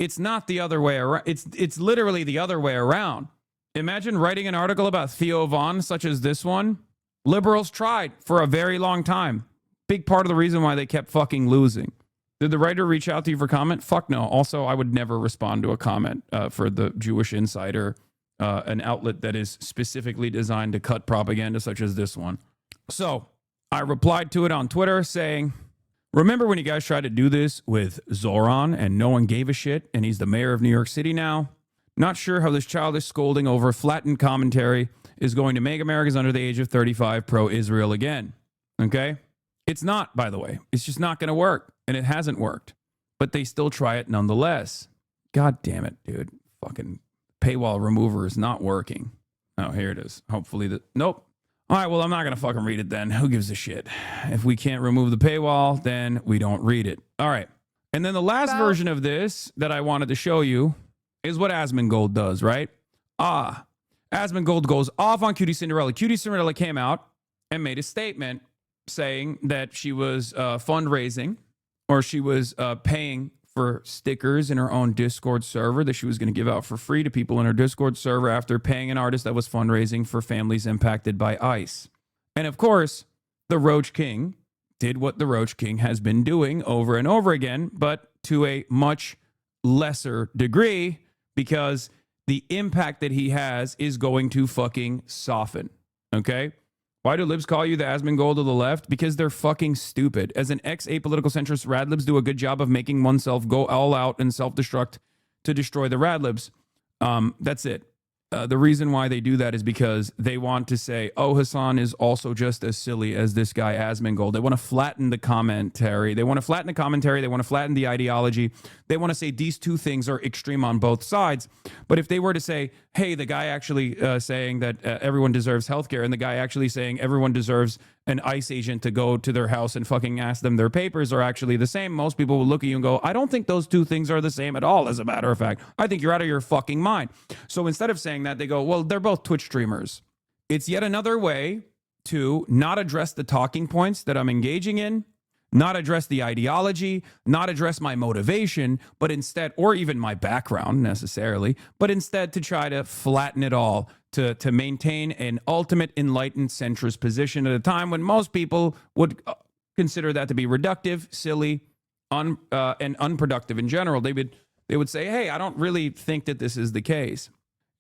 It's not the other way around. It's literally the other way around. Imagine writing an article about Theo Von, such as this one. Liberals tried for a very long time. Big part of the reason why they kept fucking losing. Did the writer reach out to you for comment? Fuck no. Also, I would never respond to a comment for the Jewish Insider, an outlet that is specifically designed to cut propaganda such as this one. So I replied to it on Twitter saying, remember when you guys tried to do this with Zoran and no one gave a shit and he's the mayor of New York City now? Not sure how this childish scolding over flattened commentary is going to make Americans under the age of 35 pro-Israel again. Okay? It's not, by the way. It's just not going to work. And it hasn't worked. But they still try it nonetheless. God damn it, dude. Fucking paywall remover is not working. Oh, here it is. Hopefully nope. All right, well, I'm not going to fucking read it then. Who gives a shit? If we can't remove the paywall, then we don't read it. All right. And then the last version of this that I wanted to show you is what Asmongold does, right? Asmongold goes off on Cutie Cinderella. Cutie Cinderella came out and made a statement saying that she was fundraising, or she was paying for stickers in her own Discord server that she was going to give out for free to people in her Discord server after paying an artist that was fundraising for families impacted by ICE. And of course, the Roach King did what the Roach King has been doing over and over again, but to a much lesser degree, because the impact that he has is going to fucking soften. Okay? Why do libs call you the Asmongold of the left? Because they're fucking stupid. As an ex-apolitical centrist, radlibs do a good job of making oneself go all out and self-destruct to destroy the radlibs. That's it. The reason why they do that is because they want to say, oh, Hasan is also just as silly as this guy Asmongold. They want to flatten the commentary. They want to flatten the ideology. They want to say these two things are extreme on both sides. But if they were to say, hey, the guy actually saying that everyone deserves healthcare, and the guy actually saying everyone deserves an ICE agent to go to their house and fucking ask them their papers are actually the same, most people will look at you and go, I don't think those two things are the same at all, as a matter of fact. I think you're out of your fucking mind. So instead of saying that, they go, well, they're both Twitch streamers. It's yet another way to not address the talking points that I'm engaging in, not address the ideology, not address my motivation, but instead, or even my background necessarily, but instead to try to flatten it all, to maintain an ultimate enlightened centrist position at a time when most people would consider that to be reductive, silly, and unproductive in general. They would say, hey, I don't really think that this is the case.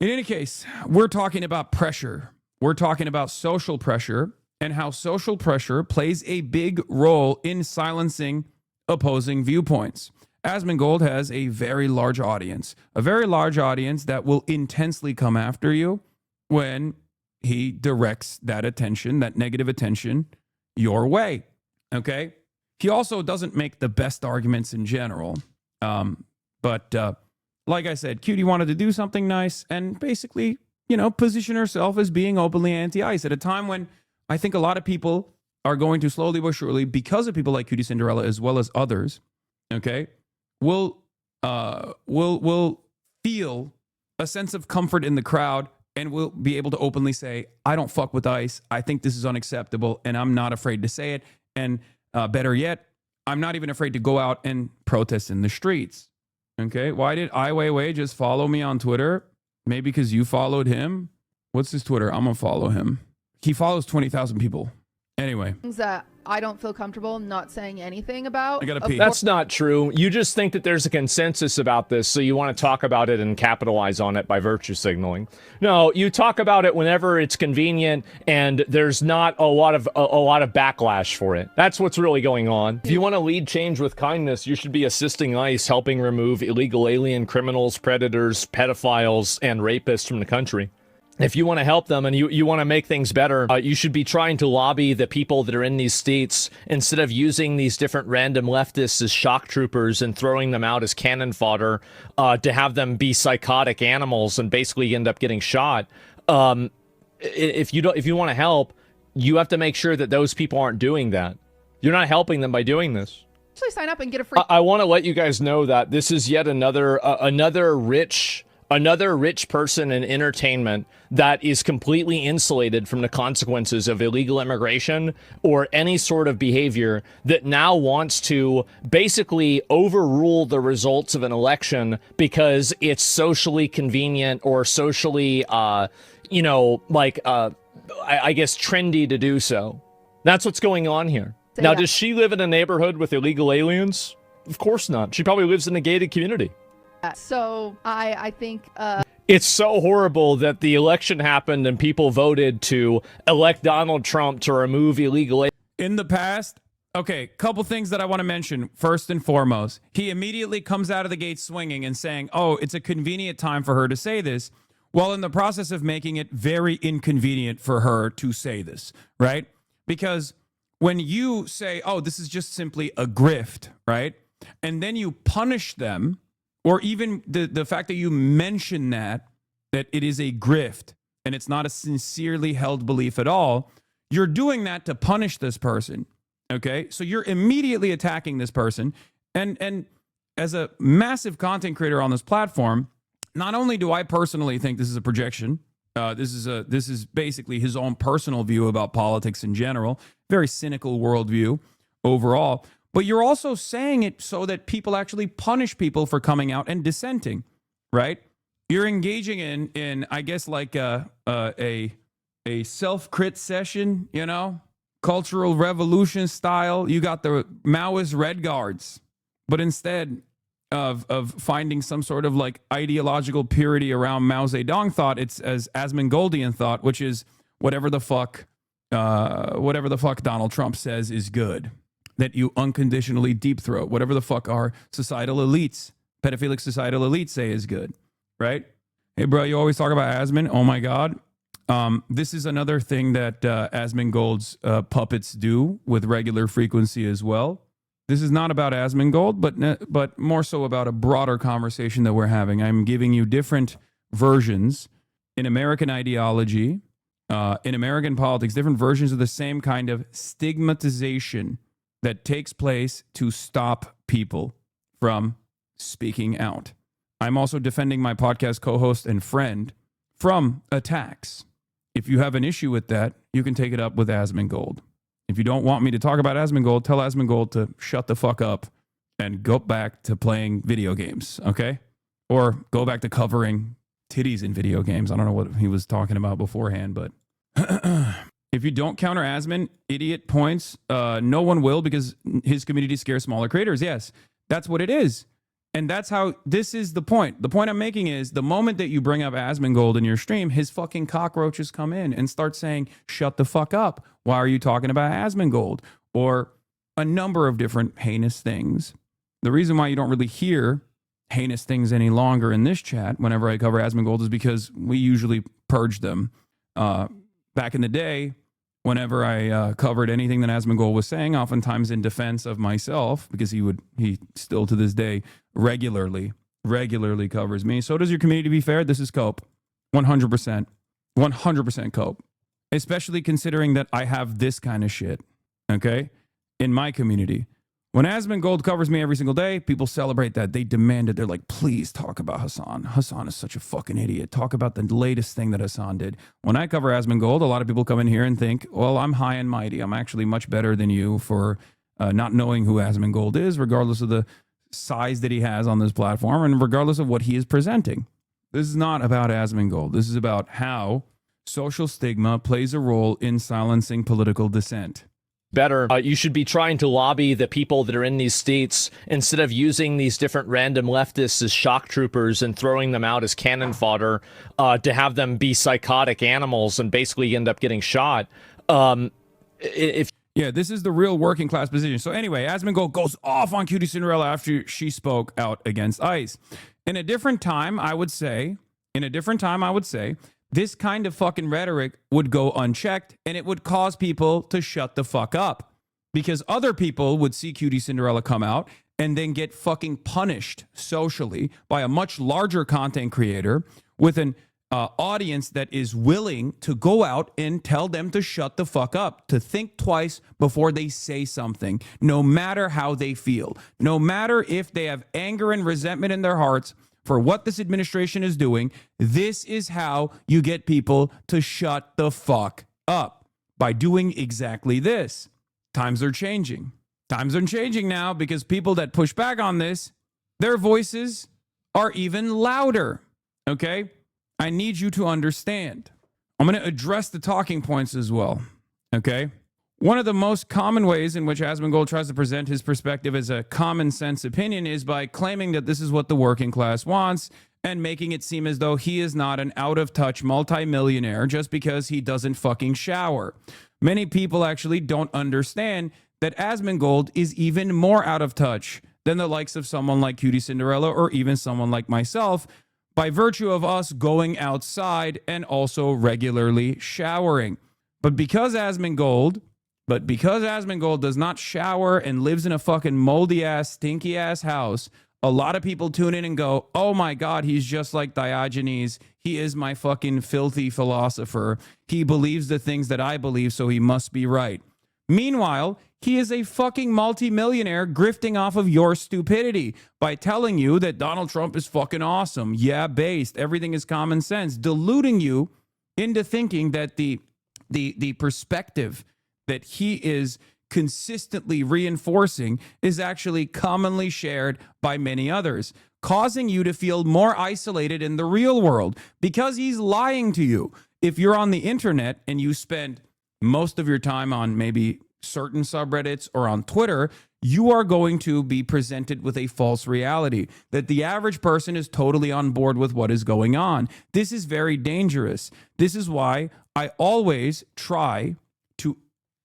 In any case, we're talking about pressure. We're talking about social pressure, and how social pressure plays a big role in silencing opposing viewpoints. Asmongold has a very large audience that will intensely come after you when he directs that attention, that negative attention, your way. Okay? He also doesn't make the best arguments in general. But like I said, Cutie wanted to do something nice and basically, position herself as being openly anti-ICE at a time when I think a lot of people are going to slowly but surely, because of people like Cutie Cinderella as well as others, okay, will feel a sense of comfort in the crowd and will be able to openly say, I don't fuck with ICE. I think this is unacceptable, and I'm not afraid to say it. And better yet, I'm not even afraid to go out and protest in the streets. Okay, why did Ai Weiwei just follow me on Twitter? Maybe because you followed him? What's his Twitter? I'm going to follow him. He follows 20,000 people. Anyway. Things that I don't feel comfortable not saying anything about. I gotta pee. That's not true. You just think that there's a consensus about this, so you want to talk about it and capitalize on it by virtue signaling. No, you talk about it whenever it's convenient and there's not a lot of backlash for it. That's what's really going on. If you want to lead change with kindness, you should be assisting ICE, helping remove illegal alien criminals, predators, pedophiles, and rapists from the country. If you want to help them and you want to make things better, you should be trying to lobby the people that are in these states instead of using these different random leftists as shock troopers and throwing them out as cannon fodder to have them be psychotic animals and basically end up getting shot. If you want to help, you have to make sure that those people aren't doing that. You're not helping them by doing this. Actually sign up and get a free. I want to let you guys know that this is yet another rich person in entertainment that is completely insulated from the consequences of illegal immigration or any sort of behavior that now wants to basically overrule the results of an election because it's socially convenient or socially, I guess trendy to do so. That's what's going on here. Now, does she live in a neighborhood with illegal aliens? Of course not. She probably lives in a gated community. So I think it's so horrible that the election happened and people voted to elect Donald Trump to remove illegal. In the past, okay, couple things that I want to mention. First and foremost, he immediately comes out of the gate swinging and saying, oh, it's a convenient time for her to say this, while in the process of making it very inconvenient for her to say this, right? Because when you say, oh, this is just simply a grift, right? And then you punish them, or even the fact that you mention that it is a grift and it's not a sincerely held belief at all, you're doing that to punish this person, okay? So you're immediately attacking this person. And as a massive content creator on this platform, not only do I personally think this is a projection, this is basically his own personal view about politics in general, very cynical worldview overall, but you're also saying it so that people actually punish people for coming out and dissenting, right? You're engaging in I guess like a self-crit session, cultural revolution style. You got the Maoist Red Guards, but instead of finding some sort of like ideological purity around Mao Zedong thought, it's as Asmongoldian thought, which is whatever the fuck Donald Trump says is good. That you unconditionally deep throat, whatever the fuck our societal elites, pedophilic societal elites say is good, right? Hey, bro, you always talk about Asmon. Oh my God. This is another thing that Asmongold's puppets do with regular frequency as well. This is not about Asmongold, but more so about a broader conversation that we're having. I'm giving you different versions in American ideology, in American politics, different versions of the same kind of stigmatization that takes place to stop people from speaking out. I'm also defending my podcast co-host and friend from attacks. If you have an issue with that, you can take it up with Asmongold. If you don't want me to talk about Asmongold, tell Asmongold to shut the fuck up and go back to playing video games, okay? Or go back to covering titties in video games. I don't know what he was talking about beforehand, but if you don't counter Asmon, idiot points, no one will, because his community scares smaller creators. Yes, that's what it is. And that's how, this is the point. The point I'm making is the moment that you bring up Asmongold in your stream, his fucking cockroaches come in and start saying, shut the fuck up. Why are you talking about Asmongold? Or a number of different heinous things. The reason why you don't really hear heinous things any longer in this chat whenever I cover Asmongold is because we usually purge them. Back in the day, whenever I covered anything that Asmongold was saying, oftentimes in defense of myself, because he still to this day regularly covers me. So does your community, to be fair. This is cope. 100%. 100% cope. Especially considering that I have this kind of shit, okay, in my community. When Asmongold covers me every single day, people celebrate that. They demand it. They're like, please talk about Hasan. Hasan is such a fucking idiot. Talk about the latest thing that Hasan did. When I cover Asmongold, a lot of people come in here and think, well, I'm high and mighty. I'm actually much better than you for not knowing who Asmongold is, regardless of the size that he has on this platform and regardless of what he is presenting. This is not about Asmongold. This is about how social stigma plays a role in silencing political dissent. Better. You should be trying to lobby the people that are in these states instead of using these different random leftists as shock troopers and throwing them out as cannon fodder to have them be psychotic animals and basically end up getting shot. Yeah, this is the real working class position. So anyway, Asmongold goes off on Cutie Cinderella after she spoke out against ICE. In a different time, I would say, this kind of fucking rhetoric would go unchecked and it would cause people to shut the fuck up because other people would see Cutie Cinderella come out and then get fucking punished socially by a much larger content creator with an audience that is willing to go out and tell them to shut the fuck up, to think twice before they say something, no matter how they feel, no matter if they have anger and resentment in their hearts for what this administration is doing. This is how you get people to shut the fuck up, by doing exactly this. Times are changing. Times are changing now because people that push back on this, their voices are even louder. Okay? I need you to understand. I'm going to address the talking points as well. Okay? One of the most common ways in which Asmongold tries to present his perspective as a common sense opinion is by claiming that this is what the working class wants and making it seem as though he is not an out-of-touch multimillionaire just because he doesn't fucking shower. Many people actually don't understand that Asmongold is even more out of touch than the likes of someone like Cutie Cinderella or even someone like myself by virtue of us going outside and also regularly showering. But because Asmongold does not shower and lives in a fucking moldy-ass, stinky-ass house, a lot of people tune in and go, oh my God, he's just like Diogenes. He is my fucking filthy philosopher. He believes the things that I believe, so he must be right. Meanwhile, he is a fucking multimillionaire grifting off of your stupidity by telling you that Donald Trump is fucking awesome. Yeah, based. Everything is common sense. Deluding you into thinking that the perspective that he is consistently reinforcing is actually commonly shared by many others, causing you to feel more isolated in the real world because he's lying to you. If you're on the internet and you spend most of your time on maybe certain subreddits or on Twitter, you are going to be presented with a false reality that the average person is totally on board with what is going on. This is very dangerous. This is why I always try to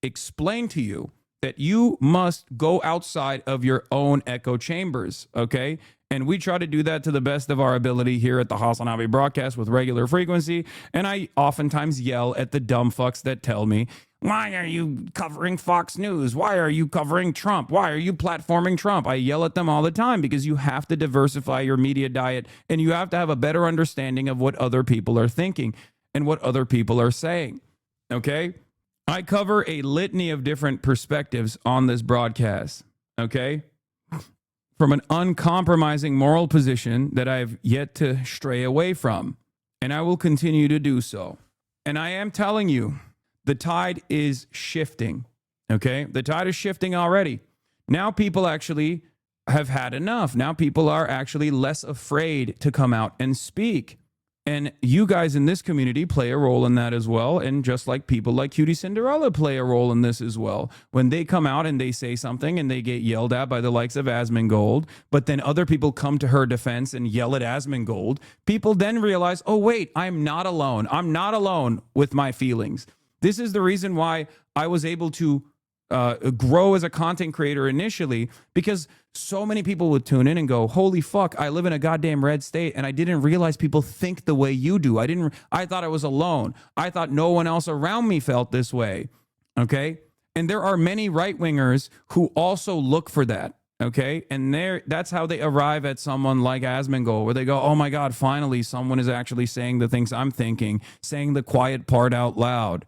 explain to you that you must go outside of your own echo chambers, okay? And we try to do that to the best of our ability here at the HasanAbi broadcast with regular frequency. And I oftentimes yell at the dumb fucks that tell me, why are you covering Fox News? Why are you covering Trump? Why are you platforming Trump? I yell at them all the time because you have to diversify your media diet and you have to have a better understanding of what other people are thinking and what other people are saying. Okay? I cover a litany of different perspectives on this broadcast. Okay? From an uncompromising moral position that I've yet to stray away from. And I will continue to do so. And I am telling you, the tide is shifting. Okay? The tide is shifting already. Now people actually have had enough. Now people are actually less afraid to come out and speak. And you guys in this community play a role in that as well. And just like people like Cutie Cinderella play a role in this as well. When they come out and they say something and they get yelled at by the likes of Asmongold, but then other people come to her defense and yell at Asmongold, people then realize, oh, wait, I'm not alone. I'm not alone with my feelings. This is the reason why I was able to grow as a content creator initially, because so many people would tune in and go, holy fuck, I live in a goddamn red state and I didn't realize people think the way you do. I thought I was alone. I thought no one else around me felt this way. Okay? And there are many right-wingers who also look for that. Okay? And that's how they arrive at someone like Asmongold, where they go, oh my God, finally someone is actually saying the things I'm thinking, saying the quiet part out loud.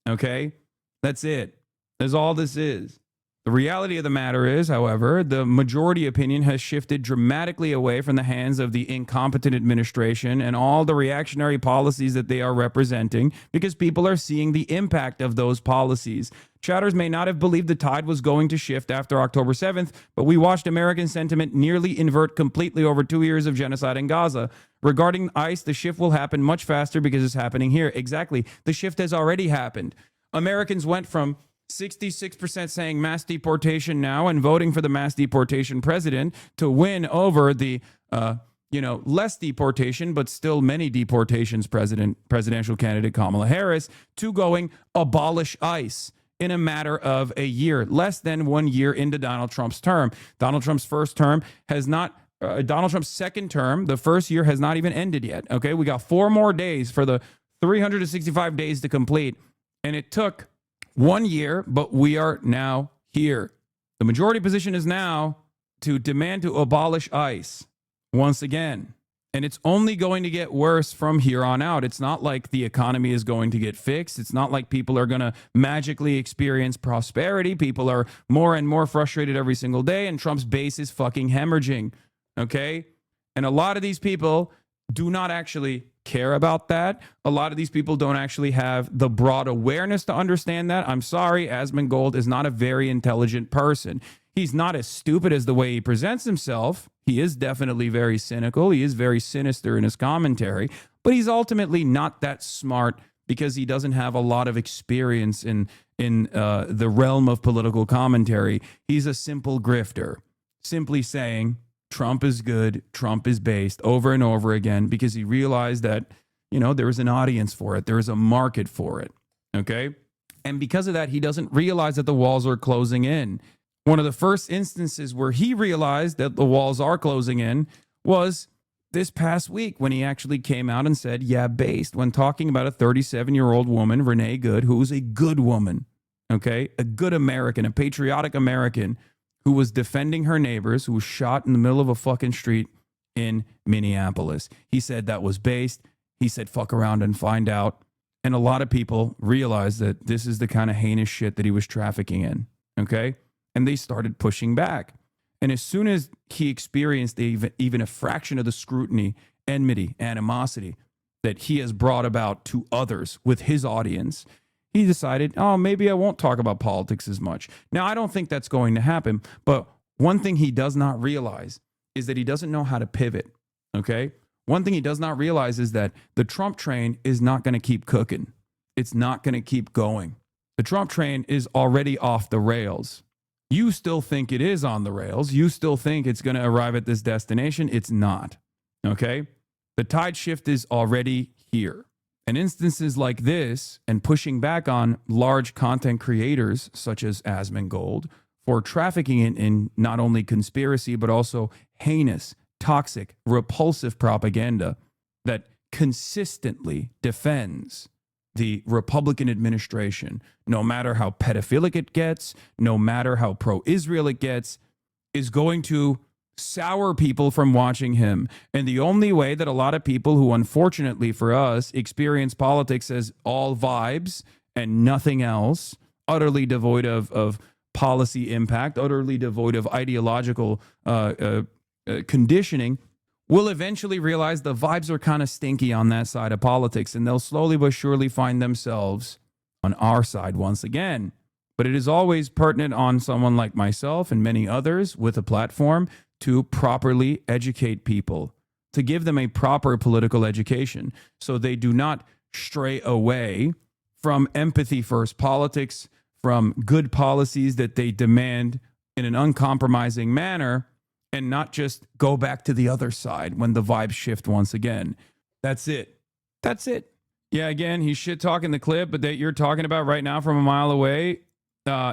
Okay? That's it. That's all this is. The reality of the matter is, however, the majority opinion has shifted dramatically away from the hands of the incompetent administration and all the reactionary policies that they are representing, because people are seeing the impact of those policies. Chatters may not have believed the tide was going to shift after October 7th, but we watched American sentiment nearly invert completely over 2 years of genocide in Gaza. Regarding ICE, the shift will happen much faster because it's happening here. Exactly. The shift has already happened. Americans went from 66% saying mass deportation now and voting for the mass deportation president to win over the, less deportation, but still many deportations presidential candidate Kamala Harris, to going abolish ICE in a matter of a year, less than 1 year into Donald Trump's term. Donald Trump's first term has not, Donald Trump's second term, the first year has not even ended yet. Okay, we got 4 more days for the 365 days to complete, and it took 1 year, but we are now here. The majority position is now to demand to abolish ICE once again. And it's only going to get worse from here on out. It's not like the economy is going to get fixed. It's not like people are going to magically experience prosperity. People are more and more frustrated every single day, and Trump's base is fucking hemorrhaging. Okay? And a lot of these people do not actually care about that. A lot of these people don't actually have the broad awareness to understand that. I'm sorry, Asmongold is not a very intelligent person. He's not as stupid as the way he presents himself. He is definitely very cynical. He is very sinister in his commentary, but he's ultimately not that smart because he doesn't have a lot of experience in the realm of political commentary. He's a simple grifter, simply saying Trump is good, Trump is based over and over again because he realized that, there is an audience for it. There is a market for it. Okay? And because of that, he doesn't realize that the walls are closing in. One of the first instances where he realized that the walls are closing in was this past week when he actually came out and said, yeah, based, when talking about a 37-year-old woman, Renee Good, who was a good woman, okay, a good American, a patriotic American, who was defending her neighbors, who was shot in the middle of a fucking street in Minneapolis. He said that was based. He said, fuck around and find out. And a lot of people realized that this is the kind of heinous shit that he was trafficking in, okay? And they started pushing back. And as soon as he experienced even a fraction of the scrutiny, enmity, animosity that he has brought about to others with his audience, he decided, oh, maybe I won't talk about politics as much. Now, I don't think that's going to happen. But one thing he does not realize is that he doesn't know how to pivot, okay? One thing he does not realize is that the Trump train is not going to keep cooking. It's not going to keep going. The Trump train is already off the rails. You still think it is on the rails. You still think it's going to arrive at this destination. It's not, okay? The tide shift is already here. And instances like this and pushing back on large content creators such as Asmongold for trafficking in not only conspiracy but also heinous, toxic, repulsive propaganda that consistently defends the Republican administration, no matter how pedophilic it gets, no matter how pro-Israel it gets, is going to sour people from watching him. And the only way that a lot of people who, unfortunately for us, experience politics as all vibes and nothing else, utterly devoid of policy impact, utterly devoid of ideological conditioning, will eventually realize the vibes are kind of stinky on that side of politics, and they'll slowly but surely find themselves on our side once again. But it is always pertinent on someone like myself and many others with a platform to properly educate people, to give them a proper political education so they do not stray away from empathy first politics, from good policies that they demand in an uncompromising manner, and not just go back to the other side when the vibes shift once again. That's it. That's it. Yeah, again, he's shit talking the clip, but that you're talking about right now from a mile away.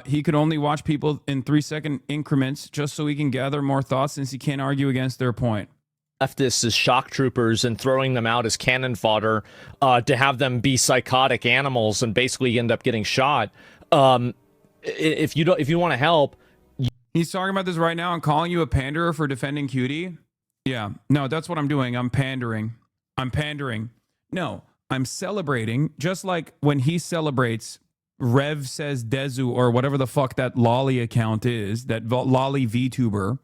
He could only watch people in 3-second increments just so he can gather more thoughts, since he can't argue against their point. Leftists as shock troopers and throwing them out as cannon fodder to have them be psychotic animals and basically end up getting shot. If you want to help. He's talking about this right now and calling you a panderer for defending Cutie. Yeah, no, that's what I'm doing. I'm pandering. No, I'm celebrating, just like when he celebrates Rev Says Dezu or whatever the fuck that lolly account is, that lolly VTuber,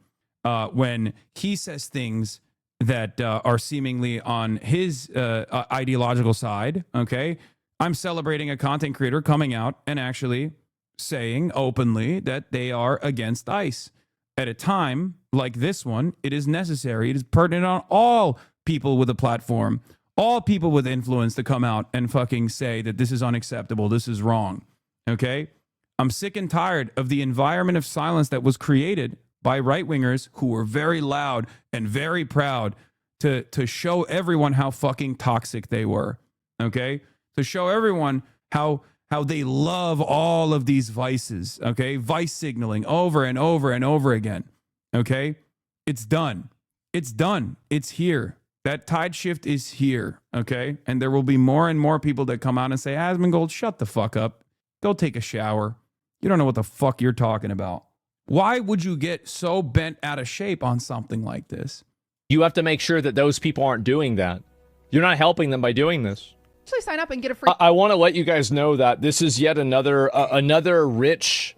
when he says things that are seemingly on his ideological side, okay? I'm celebrating a content creator coming out and actually saying openly that they are against ICE. At a time like this one, it is necessary, it is pertinent on all people with a platform, all people with influence to come out and fucking say that this is unacceptable, this is wrong, okay? I'm sick and tired of the environment of silence that was created by right-wingers who were very loud and very proud to show everyone how fucking toxic they were, okay? To show everyone how they love all of these vices, okay? Vice signaling over and over and over again, okay? It's done. It's done. It's here. That tide shift is here, okay? And there will be more and more people that come out and say, Asmongold, shut the fuck up. Go take a shower. You don't know what the fuck you're talking about. Why would you get so bent out of shape on something like this? You have to make sure that those people aren't doing that. You're not helping them by doing this. Actually sign up and get a free. I want to let you guys know that this is yet another rich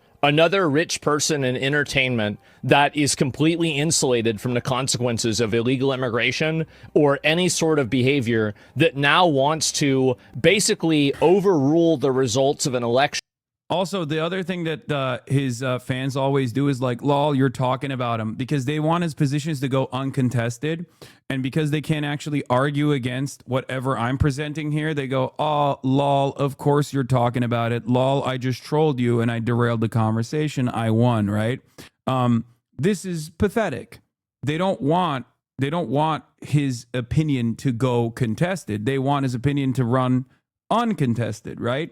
person in entertainment that is completely insulated from the consequences of illegal immigration or any sort of behavior that now wants to basically overrule the results of an election. Also, the other thing that his fans always do is like, lol, you're talking about him, because they want his positions to go uncontested. And because they can't actually argue against whatever I'm presenting here, they go, oh, lol, of course you're talking about it. Lol, I just trolled you and I derailed the conversation. I won, right? This is pathetic. They don't want his opinion to go contested. They want his opinion to run uncontested, right?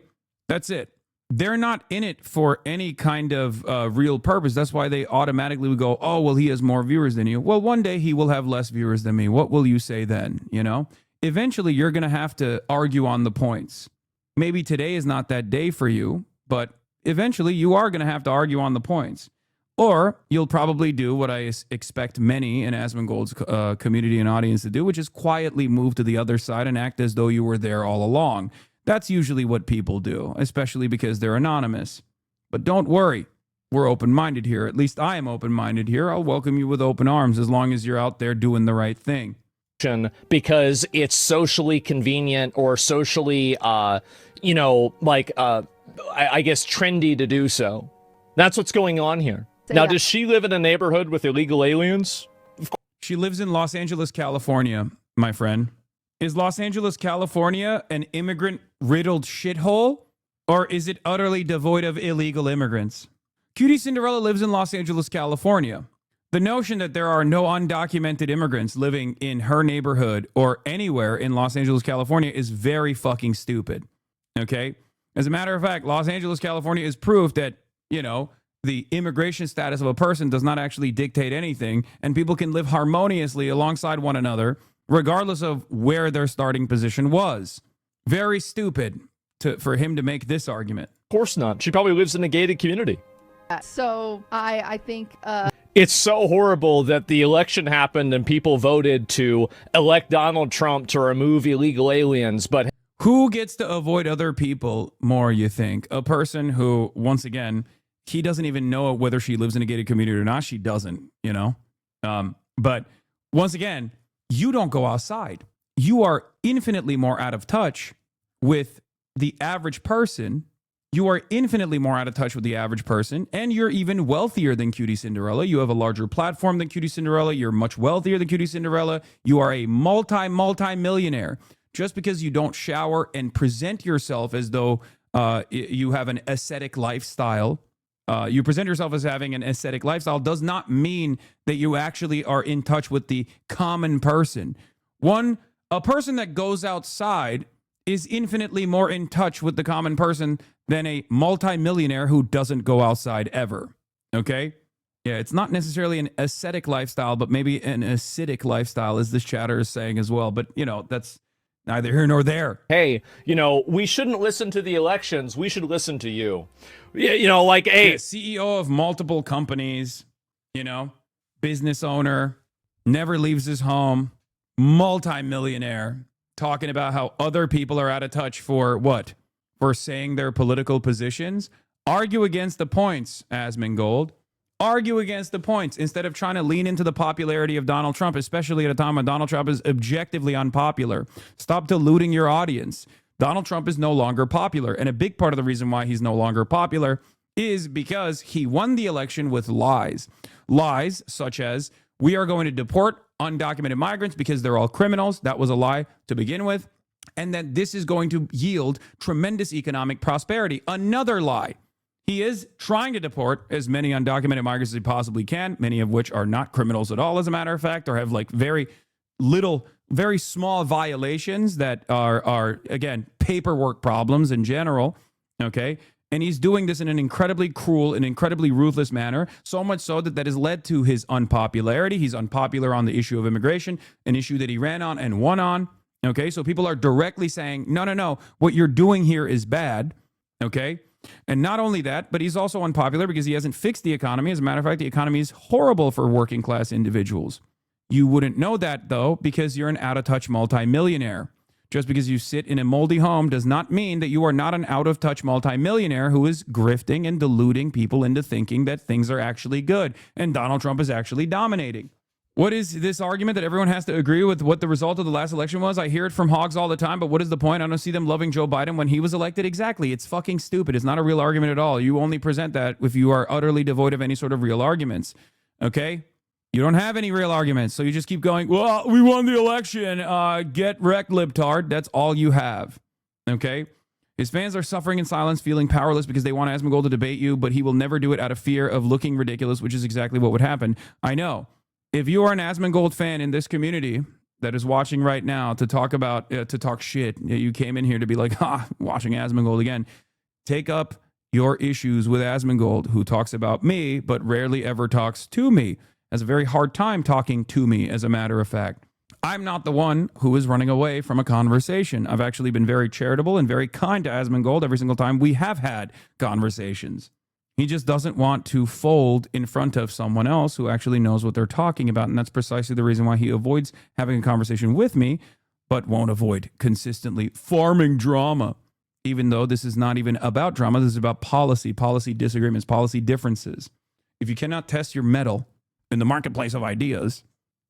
That's it. They're not in it for any kind of real purpose. That's why they automatically would go, oh, well, he has more viewers than you. Well, one day he will have less viewers than me. What will you say then? You know, eventually you're going to have to argue on the points. Maybe today is not that day for you, but eventually you are going to have to argue on the points. Or you'll probably do what I expect many in Asmongold's community and audience to do, which is quietly move to the other side and act as though you were there all along. That's usually what people do, especially because they're anonymous. But don't worry, we're open-minded here. At least I am open-minded here. I'll welcome you with open arms as long as you're out there doing the right thing. Because it's socially convenient or socially, I guess trendy to do so. That's what's going on here. Now, does she live in a neighborhood with illegal aliens? She lives in Los Angeles, California, my friend. Is Los Angeles, California an immigrant-riddled shithole? Or is it utterly devoid of illegal immigrants? Cutie Cinderella lives in Los Angeles, California. The notion that there are no undocumented immigrants living in her neighborhood or anywhere in Los Angeles, California is very fucking stupid. Okay? As a matter of fact, Los Angeles, California is proof that, the immigration status of a person does not actually dictate anything, and people can live harmoniously alongside one another, regardless of where their starting position was. Very stupid for him to make this argument. Of course not. She probably lives in a gated community. So I think It's so horrible that the election happened and people voted to elect Donald Trump to remove illegal aliens, but who gets to avoid other people more, you think? A person who, once again, he doesn't even know whether she lives in a gated community or not. She doesn't, you know? But once again, you don't go outside. You are infinitely more out of touch with the average person. You are infinitely more out of touch with the average person, and you're even wealthier than Cutie Cinderella. You have a larger platform than Cutie Cinderella. You're much wealthier than Cutie Cinderella. You are a multi-millionaire. Just because you don't shower and present yourself as though you have an ascetic lifestyle, you present yourself as having an ascetic lifestyle, does not mean that you actually are in touch with the common person. A person that goes outside is infinitely more in touch with the common person than a multimillionaire who doesn't go outside ever. Okay? Yeah, it's not necessarily an ascetic lifestyle, but maybe an acidic lifestyle, as this chatter is saying as well. But, you know, that's neither here nor there. hey, you know, we shouldn't listen to the elections. We should listen to you. You know, like, hey, Yeah, CEO of multiple companies, you know, business owner, never leaves his home, multimillionaire, talking about how other people are out of touch for what? For saying their political positions. Argue against the points, Asmongold. Argue against the points instead of trying to lean into the popularity of Donald Trump, especially at a time when Donald Trump is objectively unpopular. Stop deluding your audience. Donald Trump is no longer popular. And a big part of the reason why he's no longer popular is because he won the election with lies. Lies such as, we are going to deport undocumented migrants because they're all criminals. That was a lie to begin with. And that this is going to yield tremendous economic prosperity. Another lie. He is trying to deport as many undocumented migrants as he possibly can, many of which are not criminals at all, as a matter of fact, or have like very small violations that are again, paperwork problems in general, okay? And he's doing this in an incredibly cruel and incredibly ruthless manner, so much so that has led to his unpopularity. He's unpopular on the issue of immigration, an issue that he ran on and won on, okay? So people are directly saying, no, what you're doing here is bad, okay? And not only that, but he's also unpopular because he hasn't fixed the economy. As a matter of fact, the economy is horrible for working class individuals. You wouldn't know that, though, because you're an out-of-touch multimillionaire. Just because you sit in a moldy home does not mean that you are not an out-of-touch multimillionaire who is grifting and deluding people into thinking that things are actually good and Donald Trump is actually dominating. What is this argument that everyone has to agree with what the result of the last election was? I hear it from hogs all the time, but what is the point? I don't see them loving Joe Biden when he was elected. Exactly. It's fucking stupid. It's not a real argument at all. You only present that if you are utterly devoid of any sort of real arguments. Okay? You don't have any real arguments, so you just keep going, well, we won the election. Get wrecked, libtard. That's all you have. Okay? His fans are suffering in silence, feeling powerless because they want Asmongold to debate you, but he will never do it out of fear of looking ridiculous, which is exactly what would happen. I know. If you are an Asmongold fan in this community that is watching right now to talk about, to talk shit, you came in here to be like, watching Asmongold again. Take up your issues with Asmongold, who talks about me, but rarely ever talks to me. Has a very hard time talking to me, as a matter of fact. I'm not the one who is running away from a conversation. I've actually been very charitable and very kind to Asmongold every single time we have had conversations. He just doesn't want to fold in front of someone else who actually knows what they're talking about. And that's precisely the reason why he avoids having a conversation with me, but won't avoid consistently farming drama. Even though this is not even about drama, this is about policy disagreements, policy differences. If you cannot test your mettle in the marketplace of ideas,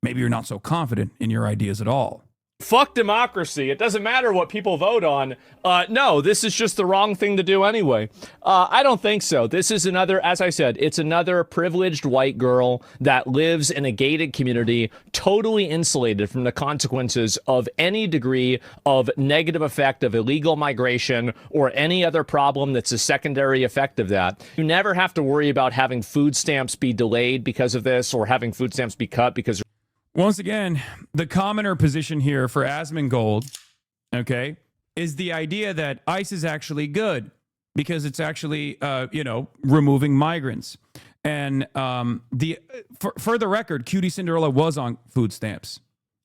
maybe you're not so confident in your ideas at all. fuck democracy. It doesn't matter what people vote on. No, this is just the wrong thing to do anyway. I don't think so. This is another, as I said, it's another privileged white girl that lives in a gated community, totally insulated from the consequences of any degree of negative effect of illegal migration or any other problem that's a secondary effect of that. You never have to worry about having food stamps be delayed because of this or having food stamps be cut because once again, the commoner position here for Asmongold, okay, is the idea that ICE is actually good. because it's actually, removing migrants. And for the record, Cutie Cinderella was on food stamps.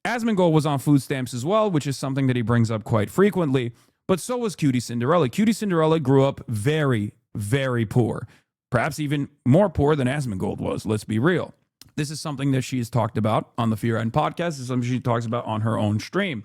Asmongold was on food stamps as well, which is something that he brings up quite frequently. But so was Cutie Cinderella. Cutie Cinderella grew up very, very poor. Perhaps even more poor than Asmongold was, let's be real. This is something that she has talked about on the Fear End podcast. This is something she talks about on her own stream.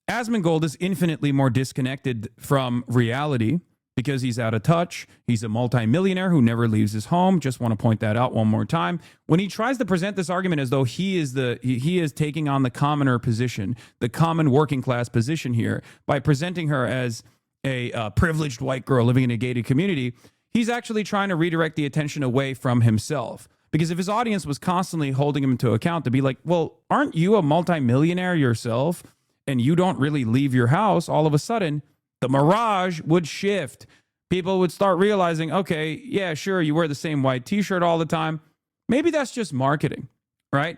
Asmongold is infinitely more disconnected from reality because he's out of touch. He's a multimillionaire who never leaves his home. Just want to point that out one more time. When he tries to present this argument as though he is taking on the commoner position, the common working class position here, by presenting her as a privileged white girl living in a gated community, he's actually trying to redirect the attention away from himself. Because if his audience was constantly holding him to account to be like, well, aren't you a multimillionaire yourself and you don't really leave your house, all of a sudden, the mirage would shift. People would start realizing, okay, yeah, sure, you wear the same white t-shirt all the time. Maybe that's just marketing, right?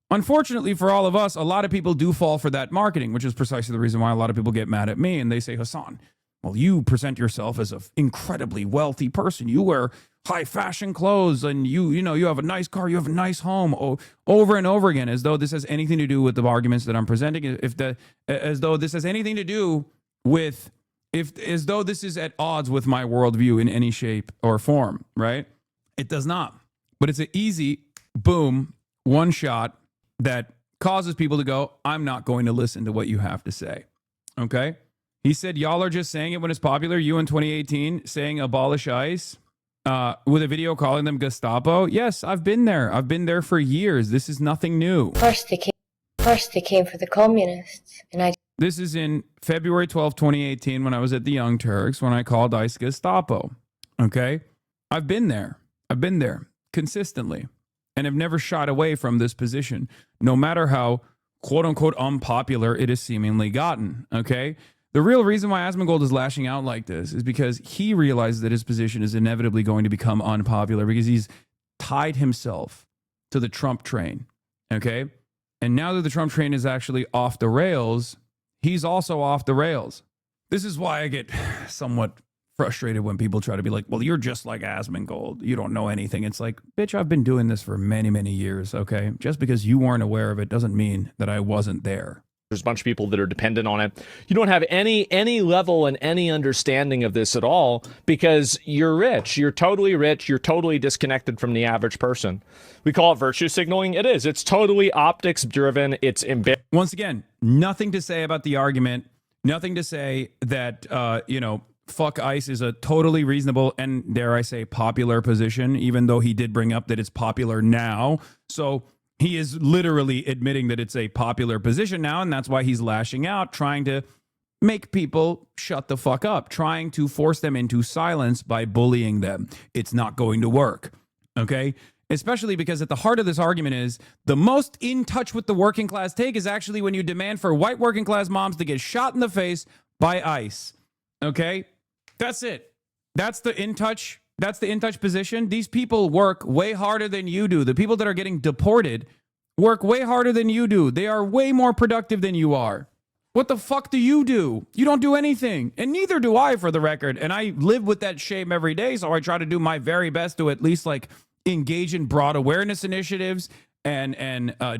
Unfortunately for all of us, a lot of people do fall for that marketing, which is precisely the reason why a lot of people get mad at me and they say, Hasan, well, you present yourself as an incredibly wealthy person. You wear high fashion clothes and you have a nice car, you have a nice home, over and over again, as though this has anything to do with the arguments that I'm presenting, as though this has anything to do with, as though this is at odds with my worldview in any shape or form, right? It does not. But it's an easy, boom, one shot that causes people to go, I'm not going to listen to what you have to say, okay? He said, y'all are just saying it when it's popular. You in 2018 saying abolish ICE with a video calling them Gestapo. Yes, I've been there. I've been there for years. This is nothing new. First they came for the communists. This is in February 12, 2018, when I was at the Young Turks, when I called ICE Gestapo. Okay? I've been there. I've been there consistently and have never shied away from this position, no matter how quote-unquote unpopular it has seemingly gotten. Okay? The real reason why Asmongold is lashing out like this is because he realizes that his position is inevitably going to become unpopular because he's tied himself to the Trump train, okay? And now that the Trump train is actually off the rails, he's also off the rails. This is why I get somewhat frustrated when people try to be like, well, you're just like Asmongold. You don't know anything. It's like, bitch, I've been doing this for many, many years, okay? Just because you weren't aware of it doesn't mean that I wasn't there. There's a bunch of people that are dependent on it. You don't have any level and any understanding of this at all because you're rich. You're totally rich. You're totally disconnected from the average person. We call it virtue signaling. It is. It's totally optics driven. It's once again, nothing to say about the argument. Nothing to say that, fuck ICE is a totally reasonable and, dare I say, popular position, even though he did bring up that it's popular now. So he is literally admitting that it's a popular position now, and that's why he's lashing out, trying to make people shut the fuck up, trying to force them into silence by bullying them. It's not going to work, okay? Especially because at the heart of this argument is the most in touch with the working class take is actually when you demand for white working class moms to get shot in the face by ICE, okay? That's it. That's the in touch position. These people work way harder than you do. The people that are getting deported work way harder than you do. They are way more productive than you are. What the fuck do? You don't do anything. And neither do I, for the record. And I live with that shame every day, so I try to do my very best to at least engage in broad awareness initiatives and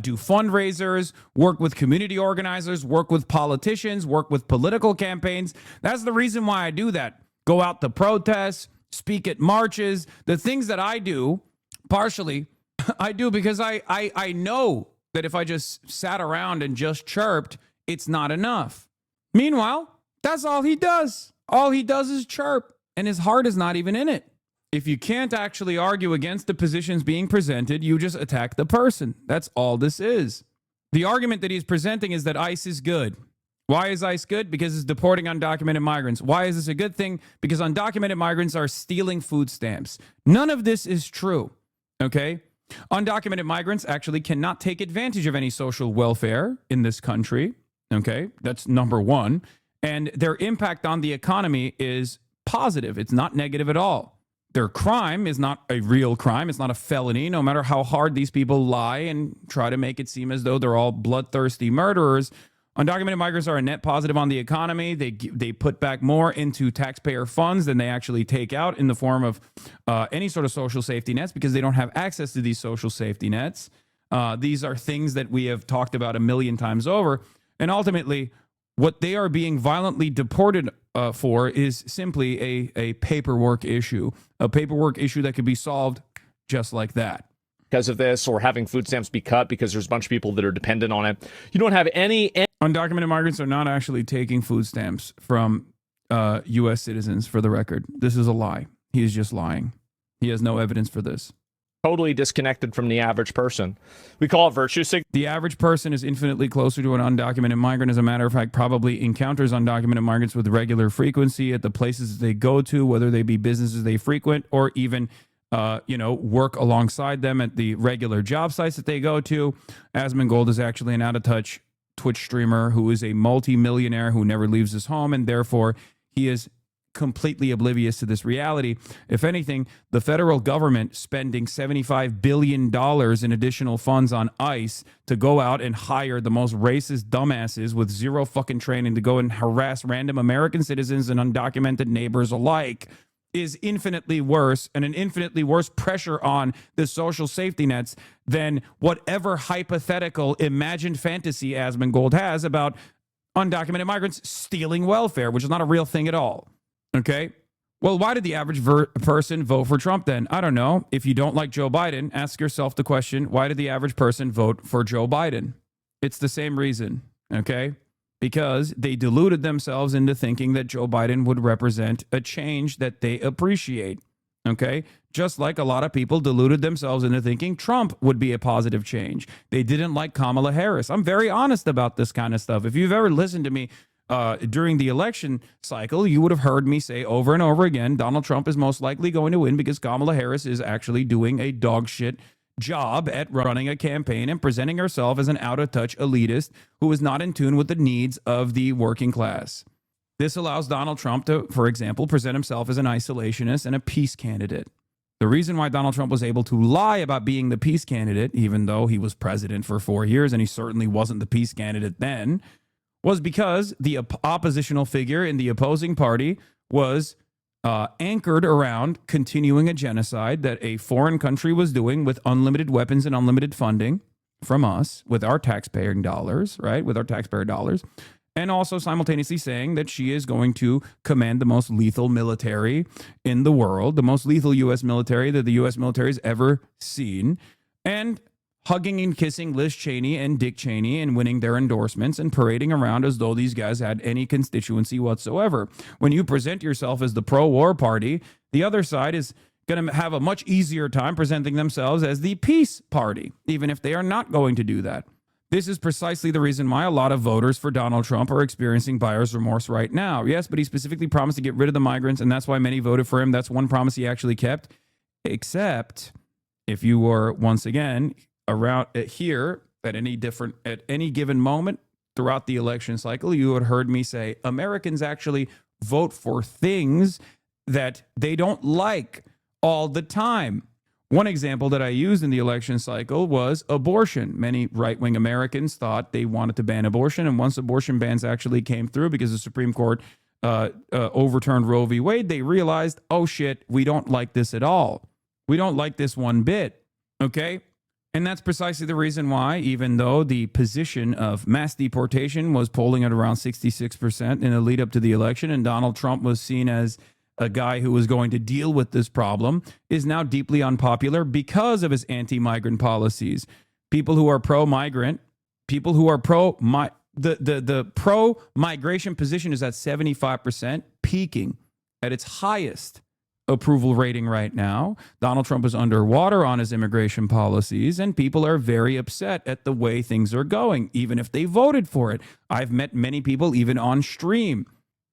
do fundraisers, work with community organizers, work with politicians, work with political campaigns. That's the reason why I do that. Go out to protests, speak at marches, the things that I do, partially, I do because I know that if I just sat around and just chirped, it's not enough. Meanwhile, that's all he does. All he does is chirp, and his heart is not even in it. If you can't actually argue against the positions being presented, you just attack the person. That's all this is. The argument that he's presenting is that ICE is good. Why is ICE good? Because it's deporting undocumented migrants. Why is this a good thing? Because undocumented migrants are stealing food stamps. None of this is true, okay? Undocumented migrants actually cannot take advantage of any social welfare in this country, okay? That's number one. And their impact on the economy is positive. It's not negative at all. Their crime is not a real crime. It's not a felony, no matter how hard these people lie and try to make it seem as though they're all bloodthirsty murderers. Undocumented migrants are a net positive on the economy. They put back more into taxpayer funds than they actually take out in the form of any sort of social safety nets because they don't have access to these social safety nets. These are things that we have talked about a million times over. And ultimately, what they are being violently deported for is simply a paperwork issue that could be solved just like that. Because of this, or having food stamps be cut because there's a bunch of people that are dependent on it. You don't have any... Undocumented migrants are not actually taking food stamps from U.S. citizens, for the record. This is a lie. He is just lying. He has no evidence for this. Totally disconnected from the average person. We call it virtue signaling. The average person is infinitely closer to an undocumented migrant. As a matter of fact, probably encounters undocumented migrants with regular frequency at the places they go to, whether they be businesses they frequent or even work alongside them at the regular job sites that they go to. Asmongold is actually an out-of-touch Twitch streamer who is a multi-millionaire who never leaves his home, and therefore he is completely oblivious to this reality. If anything, the federal government spending $75 billion in additional funds on ICE to go out and hire the most racist dumbasses with zero fucking training to go and harass random American citizens and undocumented neighbors alike is infinitely worse, and an infinitely worse pressure on the social safety nets than whatever hypothetical imagined fantasy Asmongold has about undocumented migrants stealing welfare, which is not a real thing at all. Okay? Well, why did the average person vote for Trump then? I don't know. If you don't like Joe Biden, ask yourself the question, why did the average person vote for Joe Biden? It's the same reason, okay? Because they deluded themselves into thinking that Joe Biden would represent a change that they appreciate, okay? Just like a lot of people deluded themselves into thinking Trump would be a positive change. They didn't like Kamala Harris. I'm very honest about this kind of stuff. If you've ever listened to me during the election cycle, you would have heard me say over and over again, Donald Trump is most likely going to win because Kamala Harris is actually doing a dog shit job at running a campaign and presenting herself as an out-of-touch elitist who is not in tune with the needs of the working class. This allows Donald Trump to, for example, present himself as an isolationist and a peace candidate. The reason why Donald Trump was able to lie about being the peace candidate, even though he was president for 4 years and he certainly wasn't the peace candidate then, was because the oppositional figure in the opposing party was anchored around continuing a genocide that a foreign country was doing with unlimited weapons and unlimited funding from us with our taxpayer dollars, right? With our taxpayer dollars. And also simultaneously saying that she is going to command the most lethal military in the world, the most lethal U.S. military that the U.S. military has ever seen. And hugging and kissing Liz Cheney and Dick Cheney and winning their endorsements and parading around as though these guys had any constituency whatsoever. When you present yourself as the pro-war party, the other side is going to have a much easier time presenting themselves as the peace party, even if they are not going to do that. This is precisely the reason why a lot of voters for Donald Trump are experiencing buyer's remorse right now. Yes, but he specifically promised to get rid of the migrants, and that's why many voted for him. That's one promise he actually kept. Except if you were, once again, around here at any given moment throughout the election cycle, you had heard me say Americans actually vote for things that they don't like all the time. One example that I used in the election cycle was abortion. Many right-wing Americans thought they wanted to ban abortion, and once abortion bans actually came through because the Supreme Court overturned Roe v. Wade, they realized, oh shit, we don't like this at all. We don't like this one bit, okay? And that's precisely the reason why, even though the position of mass deportation was polling at around 66% in the lead up to the election, and Donald Trump was seen as a guy who was going to deal with this problem, is now deeply unpopular because of his anti-migrant policies. People who are pro-migrant, people who are the pro-migration position is at 75%, peaking at its highest approval rating right now. Donald Trump is underwater on his immigration policies, and people are very upset at the way things are going, even if they voted for it. I've met many people, even on stream,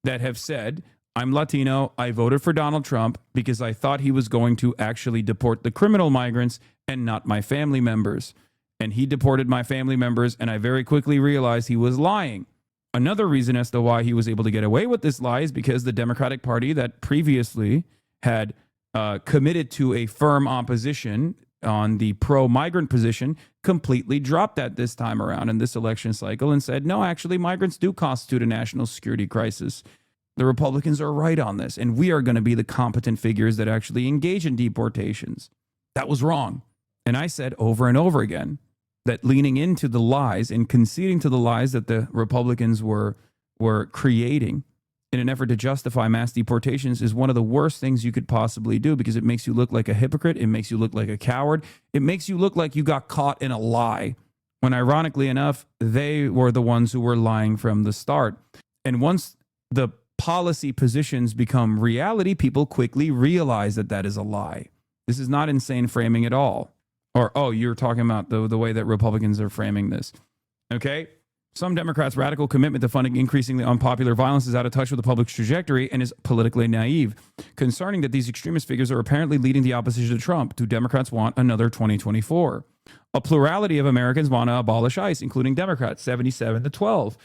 that have said, I'm Latino, I voted for Donald Trump because I thought he was going to actually deport the criminal migrants and not my family members. And he deported my family members, and I very quickly realized he was lying. Another reason as to why he was able to get away with this lie is because the Democratic Party that previously had committed to a firm opposition on the pro-migrant position completely dropped that this time around in this election cycle and said, no, actually, migrants do constitute a national security crisis. The Republicans are right on this, and we are going to be the competent figures that actually engage in deportations. That was wrong. And I said over and over again that leaning into the lies and conceding to the lies that the Republicans were creating in an effort to justify mass deportations is one of the worst things you could possibly do, because it makes you look like a hypocrite. It makes you look like a coward. It makes you look like you got caught in a lie, when ironically enough, they were the ones who were lying from the start. And once the policy positions become reality, people quickly realize that that is a lie. This is not insane framing at all. Or, oh, you're talking about the way that Republicans are framing this. Okay? Some Democrats' radical commitment to funding increasingly unpopular violence is out of touch with the public's trajectory and is politically naive. Concerning that these extremist figures are apparently leading the opposition to Trump, do Democrats want another 2024? A plurality of Americans want to abolish ICE, including Democrats, 77-12.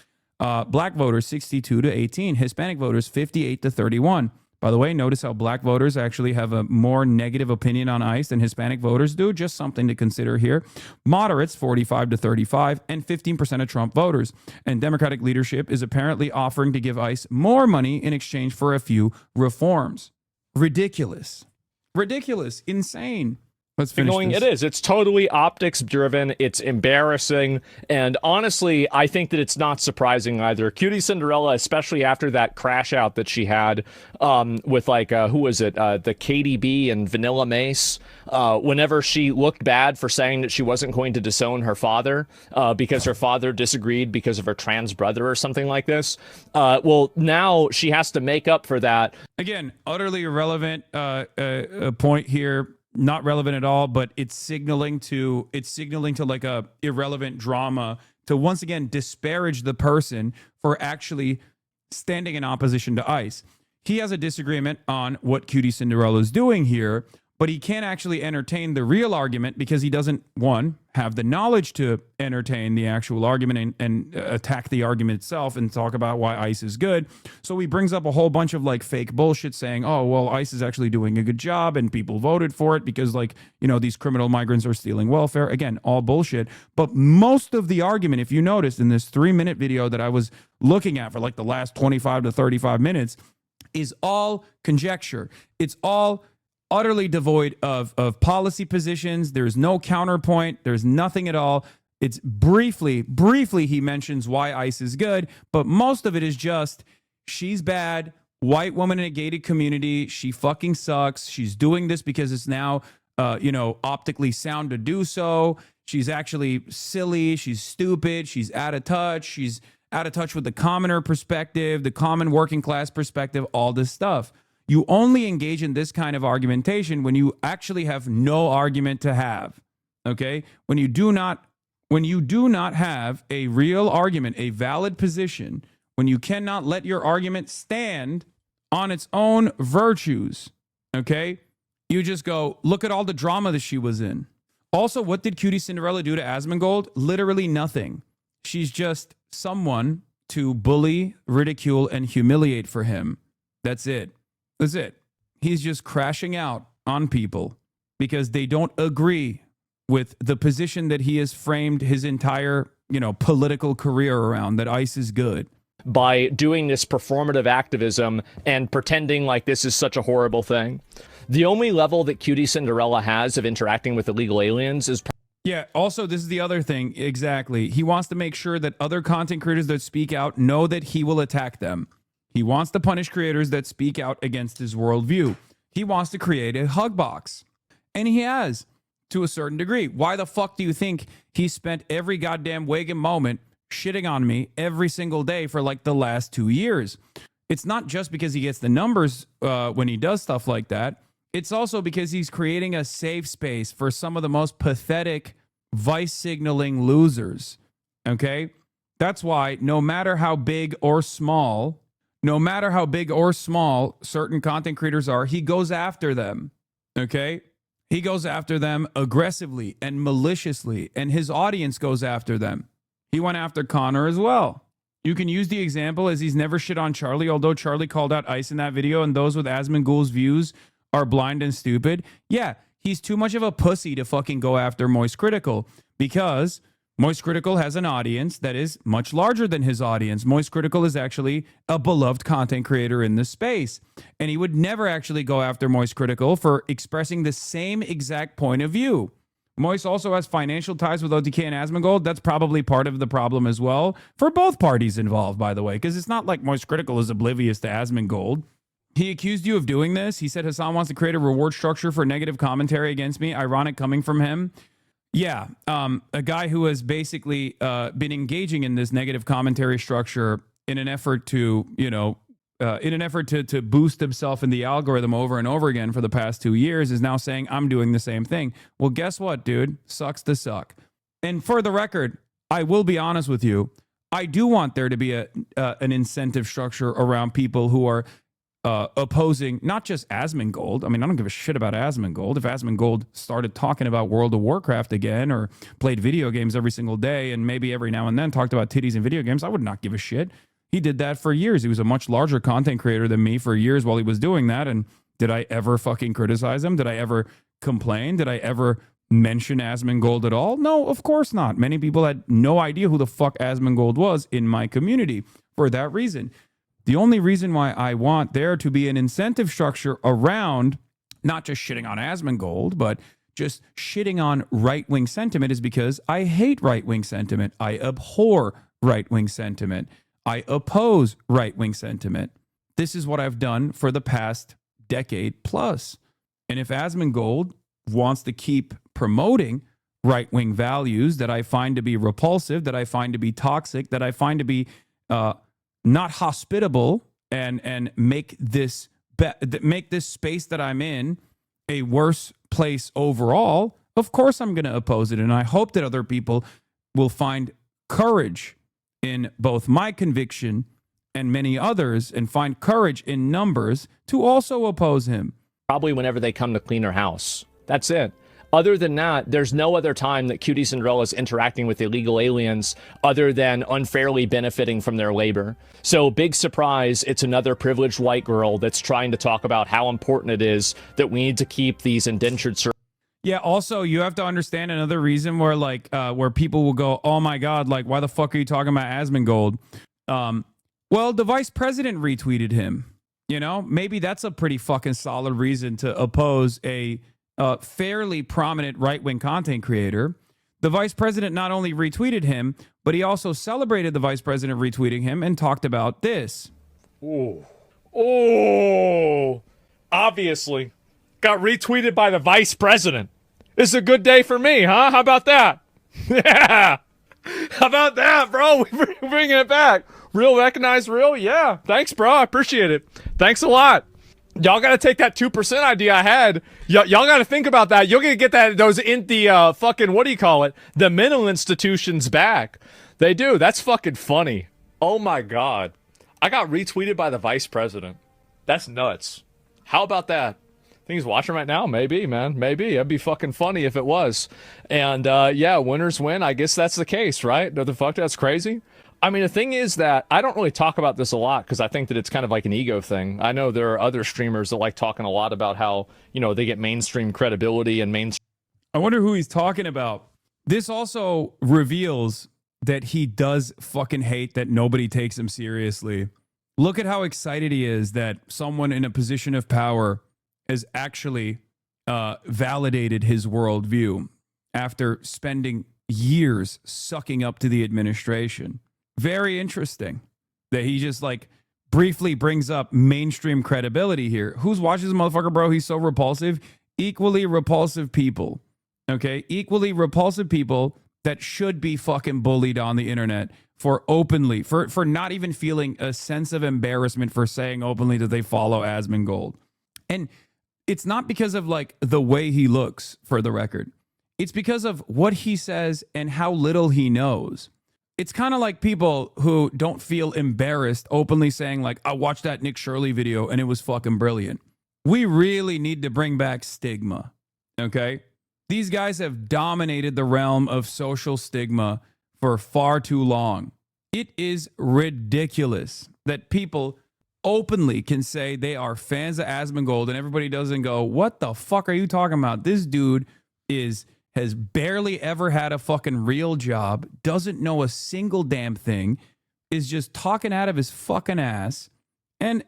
Black voters, 62-18. Hispanic voters, 58-31. By the way, notice how black voters actually have a more negative opinion on ICE than Hispanic voters do. Just something to consider here. Moderates, 45-35, and 15% of Trump voters. And Democratic leadership is apparently offering to give ICE more money in exchange for a few reforms. Ridiculous. Ridiculous. Insane. Let's finish this. It is. It's totally optics driven. It's embarrassing. And honestly, I think that it's not surprising either. Cutie Cinderella, especially after that crash out that she had with like, who was it? The KDB and Vanilla Mace. Whenever she looked bad for saying that she wasn't going to disown her father because her father disagreed because of her trans brother or something like this. Well, now she has to make up for that. Again, utterly irrelevant point here. Not relevant at all, but it's signaling to like a irrelevant drama to once again disparage the person for actually standing in opposition to ICE. He has a disagreement on what Cutie Cinderella is doing here, but he can't actually entertain the real argument because he doesn't, one, have the knowledge to entertain the actual argument and attack the argument itself and talk about why ICE is good. So he brings up a whole bunch of like fake bullshit saying, oh, well, ICE is actually doing a good job and people voted for it because like, you know, these criminal migrants are stealing welfare. Again, all bullshit. But most of the argument, if you noticed in this 3-minute video that I was looking at for like the last 25 to 35 minutes, is all conjecture. It's all utterly devoid of policy positions. There's no counterpoint. There's nothing at all. It's briefly he mentions why ICE is good, but most of it is just she's bad, white woman in a gated community. She fucking sucks. She's doing this because it's now, optically sound to do so. She's actually silly. She's stupid. She's out of touch. She's out of touch with the commoner perspective, the common working class perspective, all this stuff. You only engage in this kind of argumentation when you actually have no argument to have, okay? When you do not have a real argument, a valid position, when you cannot let your argument stand on its own virtues, okay? You just go, look at all the drama that she was in. Also, what did Cutie Cinderella do to Asmongold? Literally nothing. She's just someone to bully, ridicule, and humiliate for him. That's it. That's it. He's just crashing out on people because they don't agree with the position that he has framed his entire, political career around, that ICE is good. By doing this performative activism and pretending like this is such a horrible thing. The only level that Cutie Cinderella has of interacting with illegal aliens is... Yeah, also, this is the other thing. Exactly. He wants to make sure that other content creators that speak out know that he will attack them. He wants to punish creators that speak out against his worldview. He wants to create a hug box. And he has, to a certain degree. Why the fuck do you think he spent every goddamn wagon moment shitting on me every single day for like the last 2 years? It's not just because he gets the numbers when he does stuff like that. It's also because he's creating a safe space for some of the most pathetic vice signaling losers. Okay? That's why no matter how big or small certain content creators are, he goes after them, okay? He goes after them aggressively and maliciously, and his audience goes after them. He went after Connor as well. You can use the example as he's never shit on Charlie, although Charlie called out ICE in that video, and those with Asmongold's views are blind and stupid. Yeah, he's too much of a pussy to fucking go after Moist Critical, because Moist Critical has an audience that is much larger than his audience. Moist Critical is actually a beloved content creator in this space. And he would never actually go after Moist Critical for expressing the same exact point of view. Moist also has financial ties with OTK and Asmongold. That's probably part of the problem as well for both parties involved, by the way, because it's not like Moist Critical is oblivious to Asmongold. He accused you of doing this. He said Hasan wants to create a reward structure for negative commentary against me. Ironic coming from him. Yeah, a guy who has basically been engaging in this negative commentary structure in an effort to, to boost himself in the algorithm over and over again for the past 2 years is now saying, I'm doing the same thing. Well, guess what, dude? Sucks to suck. And for the record, I will be honest with you. I do want there to be an incentive structure around people who are opposing not just Asmongold. I mean, I don't give a shit about Asmongold. If Asmongold started talking about World of Warcraft again, or played video games every single day, and maybe every now and then talked about titties and video games, I would not give a shit. He did that for years. He was a much larger content creator than me for years while he was doing that. And did I ever fucking criticize him? Did I ever complain? Did I ever mention Asmongold at all? No, of course not. Many people had no idea who the fuck Asmongold was in my community for that reason. The only reason why I want there to be an incentive structure around not just shitting on Asmongold, but just shitting on right-wing sentiment is because I hate right-wing sentiment. I abhor right-wing sentiment. I oppose right-wing sentiment. This is what I've done for the past decade plus. And if Asmongold wants to keep promoting right-wing values that I find to be repulsive, that I find to be toxic, that I find to be not hospitable, and make this space that I'm in a worse place overall, of course I'm going to oppose it. And I hope that other people will find courage in both my conviction and many others, and find courage in numbers to also oppose him. Probably whenever they come to clean her house. That's it. Other than that, there's no other time that Cutie Cinderella is interacting with illegal aliens other than unfairly benefiting from their labor. So, big surprise, it's another privileged white girl that's trying to talk about how important it is that we need to keep these indentured servants. Yeah, also, you have to understand another reason where, where people will go, oh my God, like, why the fuck are you talking about Asmongold? Well, the vice president retweeted him. You know, maybe that's a pretty fucking solid reason to oppose a fairly prominent right-wing content creator. The vice president not only retweeted him, but he also celebrated the vice president retweeting him and talked about this. Oh, obviously. Got retweeted by the vice president. It's a good day for me, huh? How about that? Yeah. How about that, bro? We're bringing it back. Real recognized real? Yeah. Thanks, bro. I appreciate it. Thanks a lot. Y'all got to take that 2% idea I had. Y'all got to think about that. You're going to get those in the fucking, what do you call it? The mental institutions back. They do. That's fucking funny. Oh my God. I got retweeted by the vice president. That's nuts. How about that? Think he's watching right now? Maybe, man. Maybe. That'd be fucking funny if it was. And yeah, winners win. I guess that's the case, right? No, the fuck, that's crazy. I mean, the thing is that I don't really talk about this a lot because I think that it's kind of like an ego thing. I know there are other streamers that like talking a lot about how, you know, they get mainstream credibility and mainstream. I wonder who he's talking about. This also reveals that he does fucking hate that nobody takes him seriously. Look at how excited he is that someone in a position of power has actually validated his worldview after spending years sucking up to the administration. Very interesting that he just like briefly brings up mainstream credibility here. Who's watching this motherfucker, bro? He's so repulsive. Equally repulsive people. Okay? Equally repulsive people that should be fucking bullied on the internet for openly, for not even feeling a sense of embarrassment for saying openly that they follow Asmongold. And it's not because of like the way he looks, for the record. It's because of what he says and how little he knows. It's kind of like people who don't feel embarrassed openly saying like, I watched that Nick Shirley video and it was fucking brilliant. We really need to bring back stigma, okay? These guys have dominated the realm of social stigma for far too long. It is ridiculous that people openly can say they are fans of Asmongold, and everybody doesn't go, what the fuck are you talking about? This dude has barely ever had a fucking real job, doesn't know a single damn thing, is just talking out of his fucking ass, and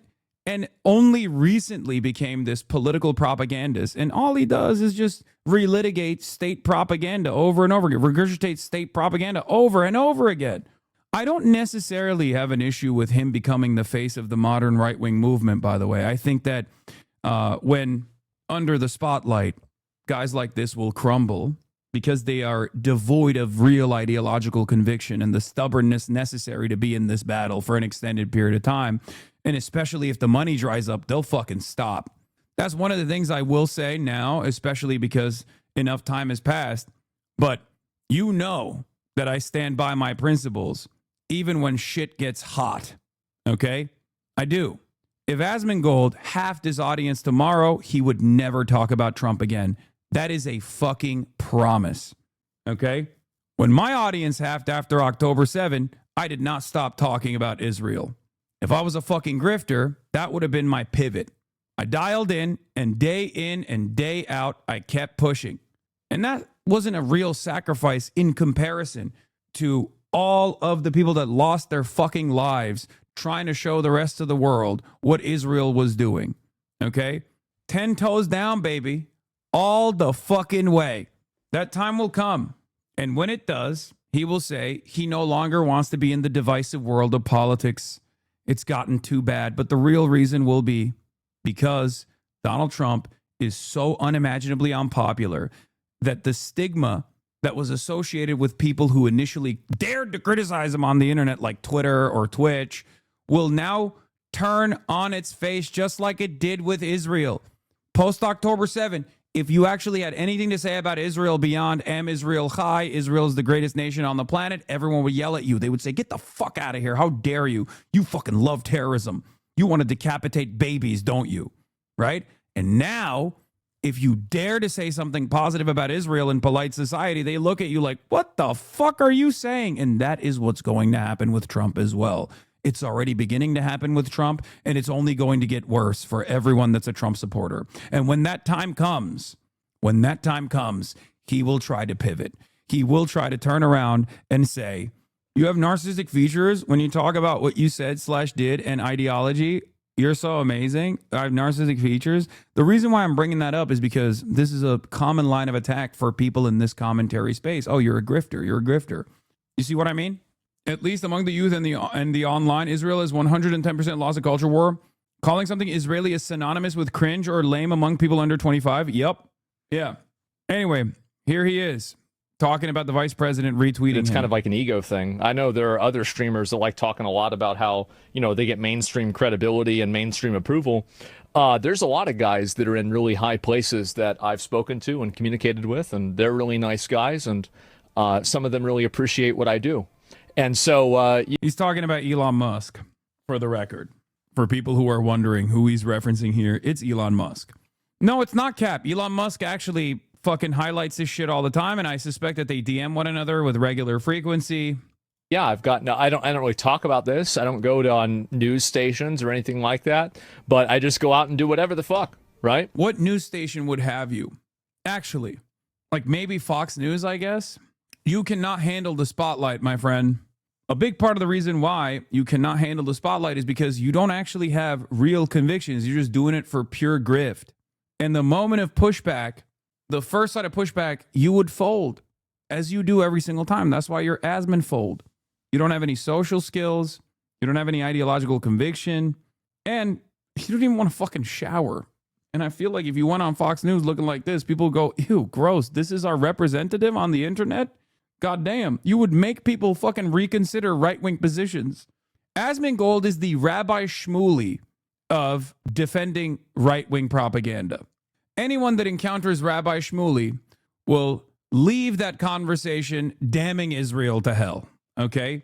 only recently became this political propagandist. And all he does is just relitigate state propaganda over and over again, regurgitate state propaganda over and over again. I don't necessarily have an issue with him becoming the face of the modern right-wing movement, by the way. I think that when under the spotlight, guys like this will crumble because they are devoid of real ideological conviction and the stubbornness necessary to be in this battle for an extended period of time. And especially if the money dries up, they'll fucking stop. That's one of the things I will say now, especially because enough time has passed. But you know that I stand by my principles, even when shit gets hot. Okay? I do. If Asmongold halved his audience tomorrow, he would never talk about Trump again. That is a fucking promise. Okay? When my audience halved after October 7, I did not stop talking about Israel. If I was a fucking grifter, that would have been my pivot. I dialed in and day out, I kept pushing. And that wasn't a real sacrifice in comparison to all of the people that lost their fucking lives trying to show the rest of the world what Israel was doing. Okay? 10 toes down, baby. All the fucking way. That time will come. And when it does, he will say he no longer wants to be in the divisive world of politics. It's gotten too bad. But the real reason will be because Donald Trump is so unimaginably unpopular that the stigma that was associated with people who initially dared to criticize him on the internet, like Twitter or Twitch, will now turn on its face just like it did with Israel. Post October 7, if you actually had anything to say about Israel beyond Am Israel Chai, Israel is the greatest nation on the planet, everyone would yell at you. They would say, get the fuck out of here. How dare you? You fucking love terrorism. You want to decapitate babies, don't you? Right? And now, if you dare to say something positive about Israel in polite society, they look at you like, what the fuck are you saying? And that is what's going to happen with Trump as well. It's already beginning to happen with Trump, and it's only going to get worse for everyone that's a Trump supporter. And when that time comes, he will try to pivot. He will try to turn around and say, you have narcissistic features when you talk about what you said / did and ideology. You're so amazing. I have narcissistic features. The reason why I'm bringing that up is because this is a common line of attack for people in this commentary space. Oh, you're a grifter. You're a grifter. You see what I mean? At least among the youth and the online, Israel is 110% lost a culture war. Calling something Israeli is synonymous with cringe or lame among people under 25. Yep. Yeah. Anyway, here he is talking about the vice president retweeting It's him. kind of like an ego thing. I know there are other streamers that like talking a lot about how, they get mainstream credibility and mainstream approval. There's a lot of guys that are in really high places that I've spoken to and communicated with, and they're really nice guys, and some of them really appreciate what I do. And so he's talking about Elon Musk, for the record. For people who are wondering who he's referencing here, it's Elon Musk. No, it's not Cap. Elon Musk actually fucking highlights this shit all the time, and I suspect that they DM one another with regular frequency. Yeah, I don't really talk about this. I don't go on news stations or anything like that, but I just go out and do whatever the fuck, right? What news station would have you? Actually, like maybe Fox News, I guess. You cannot handle the spotlight, my friend. A big part of the reason why you cannot handle the spotlight is because you don't actually have real convictions. You're just doing it for pure grift. And the moment of pushback, the first side of pushback, you would fold, as you do every single time. That's why you're Asmonfold. You don't have any social skills. You don't have any ideological conviction. And you don't even want to fucking shower. And I feel like if you went on Fox News looking like this, people go, ew, gross. This is our representative on the internet? God damn, you would make people fucking reconsider right-wing positions. Asmongold is the Rabbi Shmuley of defending right-wing propaganda. Anyone that encounters Rabbi Shmuley will leave that conversation damning Israel to hell, okay?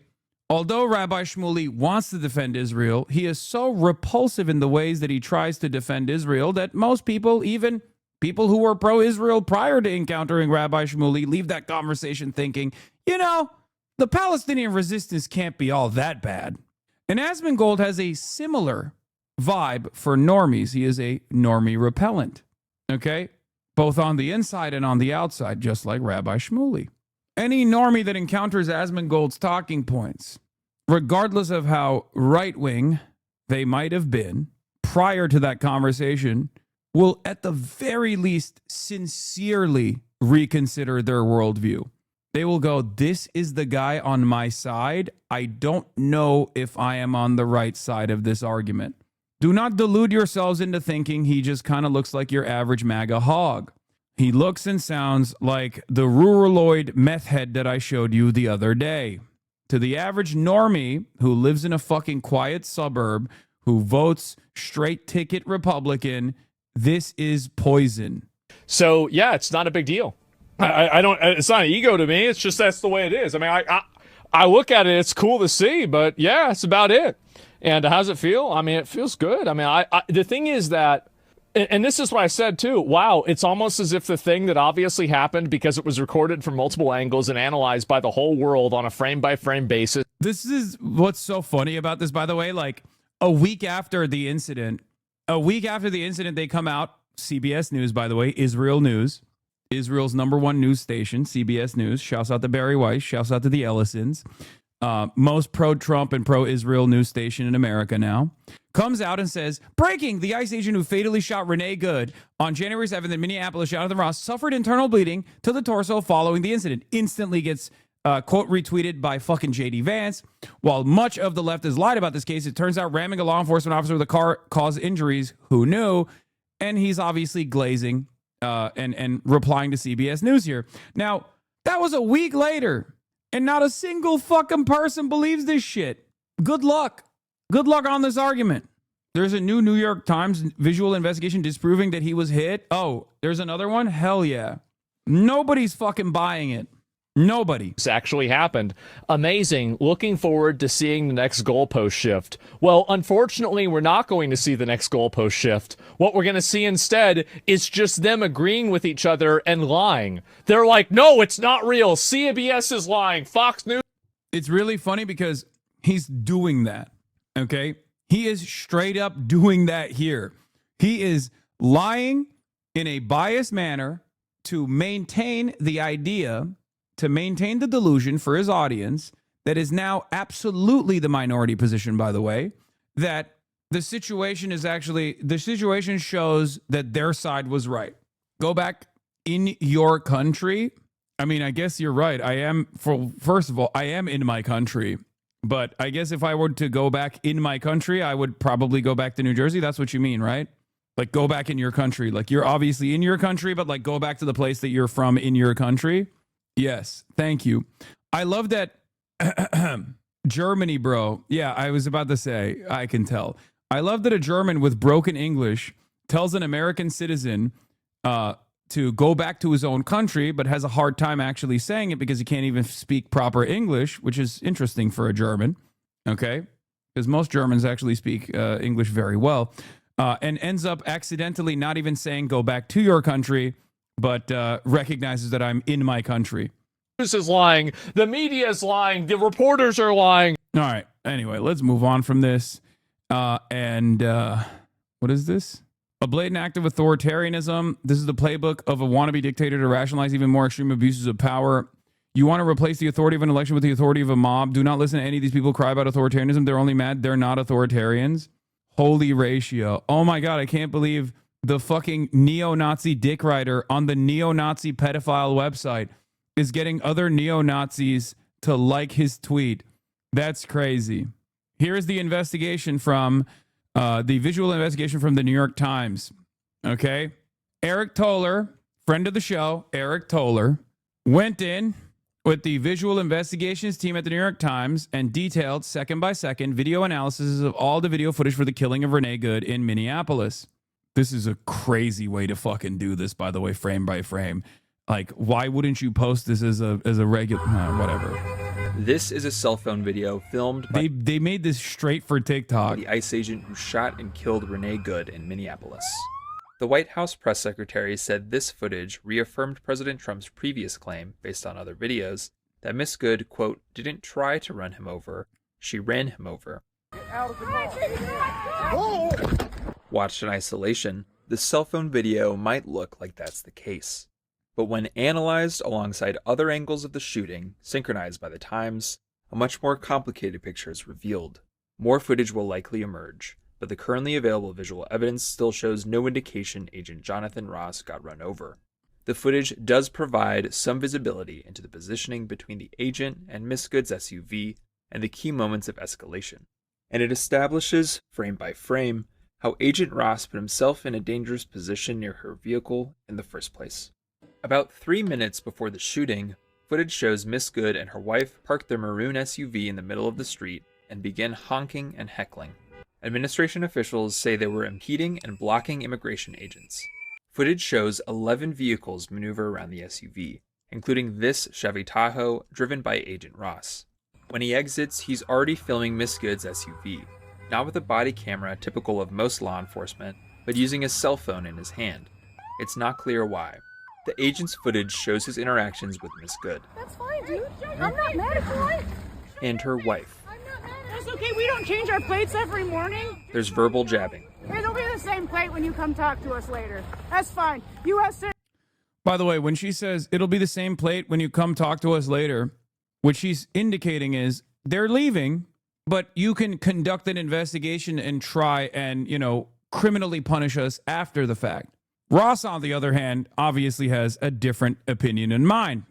Although Rabbi Shmuley wants to defend Israel, he is so repulsive in the ways that he tries to defend Israel that most people, even people who were pro-Israel prior to encountering Rabbi Shmuley, leave that conversation thinking, the Palestinian resistance can't be all that bad. And Asmongold has a similar vibe for normies. He is a normie repellent. Okay? Both on the inside and on the outside, just like Rabbi Shmuley. Any normie that encounters Asmongold's talking points, regardless of how right-wing they might have been prior to that conversation, will at the very least sincerely reconsider their worldview. They will go, this is the guy on my side. I don't know if I am on the right side of this argument. Do not delude yourselves into thinking he just kind of looks like your average MAGA hog. He looks and sounds like the ruraloid meth head that I showed you the other day. To the average normie who lives in a fucking quiet suburb, who votes straight ticket Republican, this is poison. So, yeah, it's not a big deal. I don't, it's not an ego to me. It's just that's the way it is. I mean, I look at it, it's cool to see, but yeah, it's about it. And how's it feel? I mean, it feels good. I mean, the thing is that, and this is what I said too, wow, it's almost as if the thing that obviously happened because it was recorded from multiple angles and analyzed by the whole world on a frame-by-frame basis. This is what's so funny about this, by the way. Like, a week after the incident, they come out, CBS News, by the way, Israel News, Israel's #1 news station, CBS News. Shouts out to Barry Weiss. Shouts out to the Ellisons. Most pro-Trump and pro-Israel news station in America now. Comes out and says, breaking, the ICE agent who fatally shot Renee Good on January 7th in Minneapolis, Jonathan Ross, suffered internal bleeding to the torso following the incident. Instantly gets, quote, retweeted by fucking J.D. Vance. While much of the left has lied about this case, it turns out ramming a law enforcement officer with a car caused injuries. Who knew? And he's obviously glazing and replying to CBS News here. Now, that was a week later, and not a single fucking person believes this shit. Good luck. Good luck on this argument. There's a new New York Times visual investigation disproving that he was hit. Oh, there's another one? Hell yeah. Nobody's fucking buying it. Nobody. This actually happened. Amazing. Looking forward to seeing the next goalpost shift. Well, unfortunately, we're not going to see the next goalpost shift. What we're going to see instead is just them agreeing with each other and lying. They're like, no, it's not real. CBS is lying. Fox News. It's really funny because he's doing that. Okay? He is straight up doing that here. He is lying in a biased manner to maintain the idea, to maintain the delusion for his audience that is now absolutely the minority position, by the way, that the situation shows that their side was right. Go back in your country. I mean, I guess you're right. First of all, I am in my country. But I guess if I were to go back in my country, I would probably go back to New Jersey. That's what you mean, right? Like, go back in your country. Like, you're obviously in your country, but like, go back to the place that you're from in your country. Yes. Thank you. I love that. Germany, bro. Yeah, I was about to say, I can tell. I love that a German with broken English tells an American citizen to go back to his own country, but has a hard time actually saying it because he can't even speak proper English, which is interesting for a German, okay? Because most Germans actually speak English very well, and ends up accidentally not even saying go back to your country, but recognizes that I'm in my country. This is lying. The media is lying. The reporters are lying. All right. Anyway, let's move on from this. What is this? A blatant act of authoritarianism. This is the playbook of a wannabe dictator to rationalize even more extreme abuses of power. You want to replace the authority of an election with the authority of a mob. Do not listen to any of these people cry about authoritarianism. They're only mad. They're not authoritarians. Holy ratio. Oh my God, I can't believe the fucking neo-Nazi dick writer on the neo-Nazi pedophile website is getting other neo-Nazis to like his tweet. That's crazy. Here's the investigation from the visual investigation from the New York Times. Okay. Eric Toller, friend of the show, Eric Toller, went in with the visual investigations team at the New York Times and detailed second by second video analysis of all the video footage for the killing of Renee Good in Minneapolis. This is a crazy way to fucking do this, by the way, frame by frame. Like, why wouldn't you post this as a regular, whatever. This is a cell phone video filmed by they made this straight for TikTok. The ICE agent who shot and killed Renee Good in Minneapolis. The White House press secretary said this footage reaffirmed President Trump's previous claim, based on other videos, that Miss Good, quote, didn't try to run him over, she ran him over. Watched in isolation, the cell phone video might look like that's the case. But when analyzed alongside other angles of the shooting, synchronized by the times, a much more complicated picture is revealed. More footage will likely emerge, but the currently available visual evidence still shows no indication Agent Jonathan Ross got run over. The footage does provide some visibility into the positioning between the agent and Miss Good's SUV and the key moments of escalation. And it establishes, frame by frame, how Agent Ross put himself in a dangerous position near her vehicle in the first place. About 3 minutes before the shooting, footage shows Miss Good and her wife park their maroon SUV in the middle of the street and begin honking and heckling. Administration officials say they were impeding and blocking immigration agents. Footage shows 11 vehicles maneuver around the SUV, including this Chevy Tahoe driven by Agent Ross. When he exits, he's already filming Miss Good's SUV, not with a body camera typical of most law enforcement, but using a cell phone in his hand. It's not clear why. The agent's footage shows his interactions with Miss Good. That's fine, dude. I'm not mad at you. And her wife. That's okay. We don't change our plates every morning. There's verbal jabbing. It'll be the same plate when you come talk to us later. That's fine. U.S. By the way, when she says it'll be the same plate when you come talk to us later, what she's indicating is they're leaving, but you can conduct an investigation and try and, criminally punish us after the fact. Ross, on the other hand, obviously has a different opinion in mind.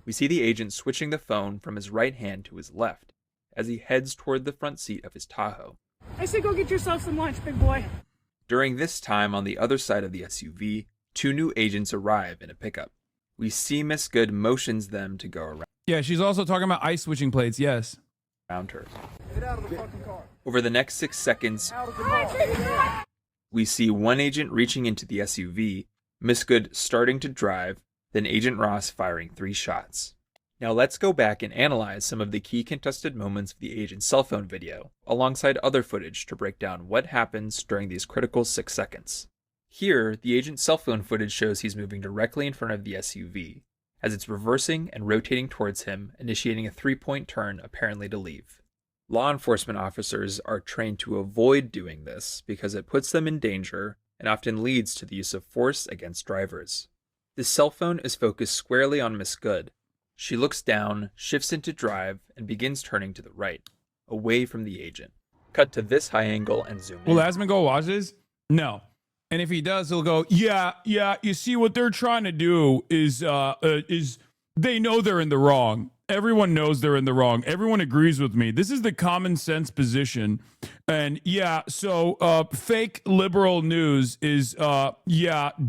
We see the agent switching the phone from his right hand to his left as he heads toward the front seat of his Tahoe. I say go get yourself some lunch, big boy. During this time, on the other side of the SUV, 2 new agents arrive in a pickup. We see Miss Good motions them to go around. Yeah, she's also talking about ice switching plates, yes. Around her. Get out of the fucking car. Over the next 6 seconds, we see one agent reaching into the SUV, Miss Good starting to drive, then Agent Ross firing 3 shots. Now let's go back and analyze some of the key contested moments of the agent's cell phone video, alongside other footage to break down what happens during these critical 6 seconds. Here, the agent's cell phone footage shows he's moving directly in front of the SUV, as it's reversing and rotating towards him, initiating a 3-point turn apparently to leave. Law enforcement officers are trained to avoid doing this because it puts them in danger and often leads to the use of force against drivers. The cell phone is focused squarely on Miss Good. She looks down, shifts into drive, and begins turning to the right, away from the agent. Cut to this high angle and zoom in. Will Asman go watch this? No. And if he does, he'll go, yeah, you see what they're trying to do is they know they're in the wrong. Everyone knows they're in the wrong. Everyone agrees with me. This is the common sense position. And so fake liberal news is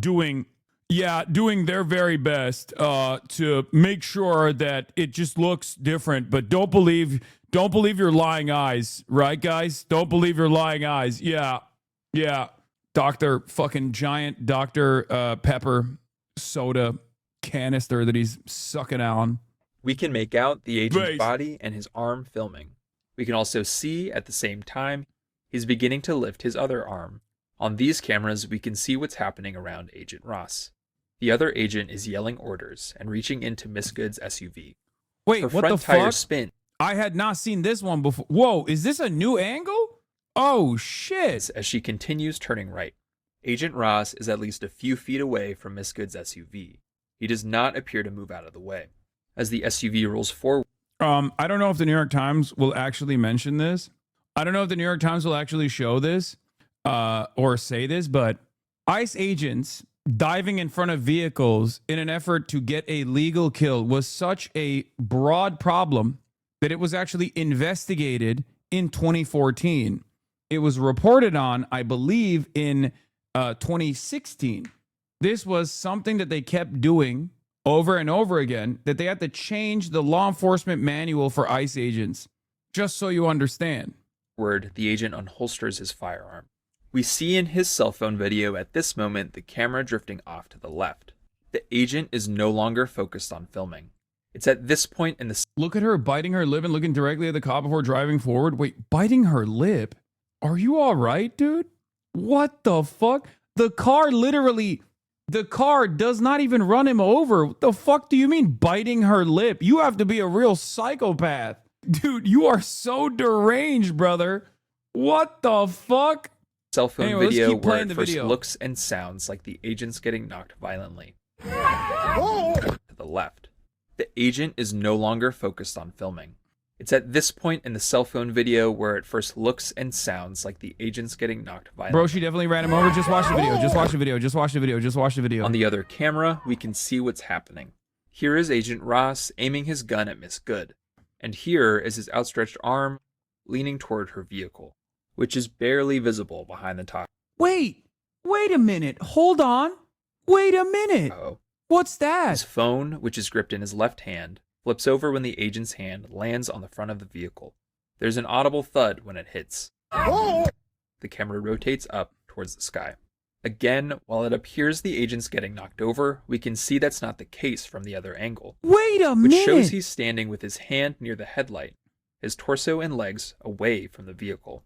doing their very best to make sure that it just looks different. But don't believe your lying eyes, right, guys? Don't believe your lying eyes. Yeah. Giant Dr. Pepper soda canister that he's sucking on. We can make out the agent's body and his arm filming. We can also see, at the same time, he's beginning to lift his other arm. On these cameras, we can see what's happening around Agent Ross. The other agent is yelling orders and reaching into Miss Good's SUV. Wait, Her what front the tire fuck? spin. I had not seen this one before. Whoa, is this a new angle? Oh, shit. As she continues turning right. Agent Ross is at least a few feet away from Miss Good's SUV. He does not appear to move out of the way. As the SUV rolls forward. I don't know if the New York Times will actually mention this. I don't know if the New York Times will actually show this or say this, but ICE agents diving in front of vehicles in an effort to get a legal kill was such a broad problem that it was actually investigated in 2014. It was reported on, I believe, in 2016. This was something that they kept doing over and over again, that they had to change the law enforcement manual for ICE agents, just so you understand. The agent unholsters his firearm. We see in his cell phone video at this moment the camera drifting off to the left. The agent is no longer focused on filming. It's at this point in the... Look at her biting her lip and looking directly at the cop before driving forward. Wait, biting her lip? Are you all right, dude? What the fuck? The car literally The car does not even run him over. What the fuck do you mean biting her lip? You have to be a real psychopath. Dude, you are so deranged, brother. What the fuck? Cell phone Anyway, let's video keep where playing it the first video. looks and sounds like the agent's getting knocked violently. To the left. The agent is no longer focused on filming. It's at this point in the cell phone video where it first looks and sounds like the agent's getting knocked violently. Bro, she definitely ran him over. Just watch the video. Just watch the video. Just watch the video. Just watch the video. On the other camera, we can see what's happening. Here is Agent Ross aiming his gun at Miss Good. And here is his outstretched arm leaning toward her vehicle, which is barely visible behind the top. Wait a minute. Hold on. Wait a minute. Uh-oh. What's that? His phone, which is gripped in his left hand, flips over when the agent's hand lands on the front of the vehicle. There's an audible thud when it hits. The camera rotates up towards the sky. Again, while it appears the agent's getting knocked over, we can see that's not the case from the other angle. Wait a Which minute. shows he's standing with his hand near the headlight, his torso and legs away from the vehicle.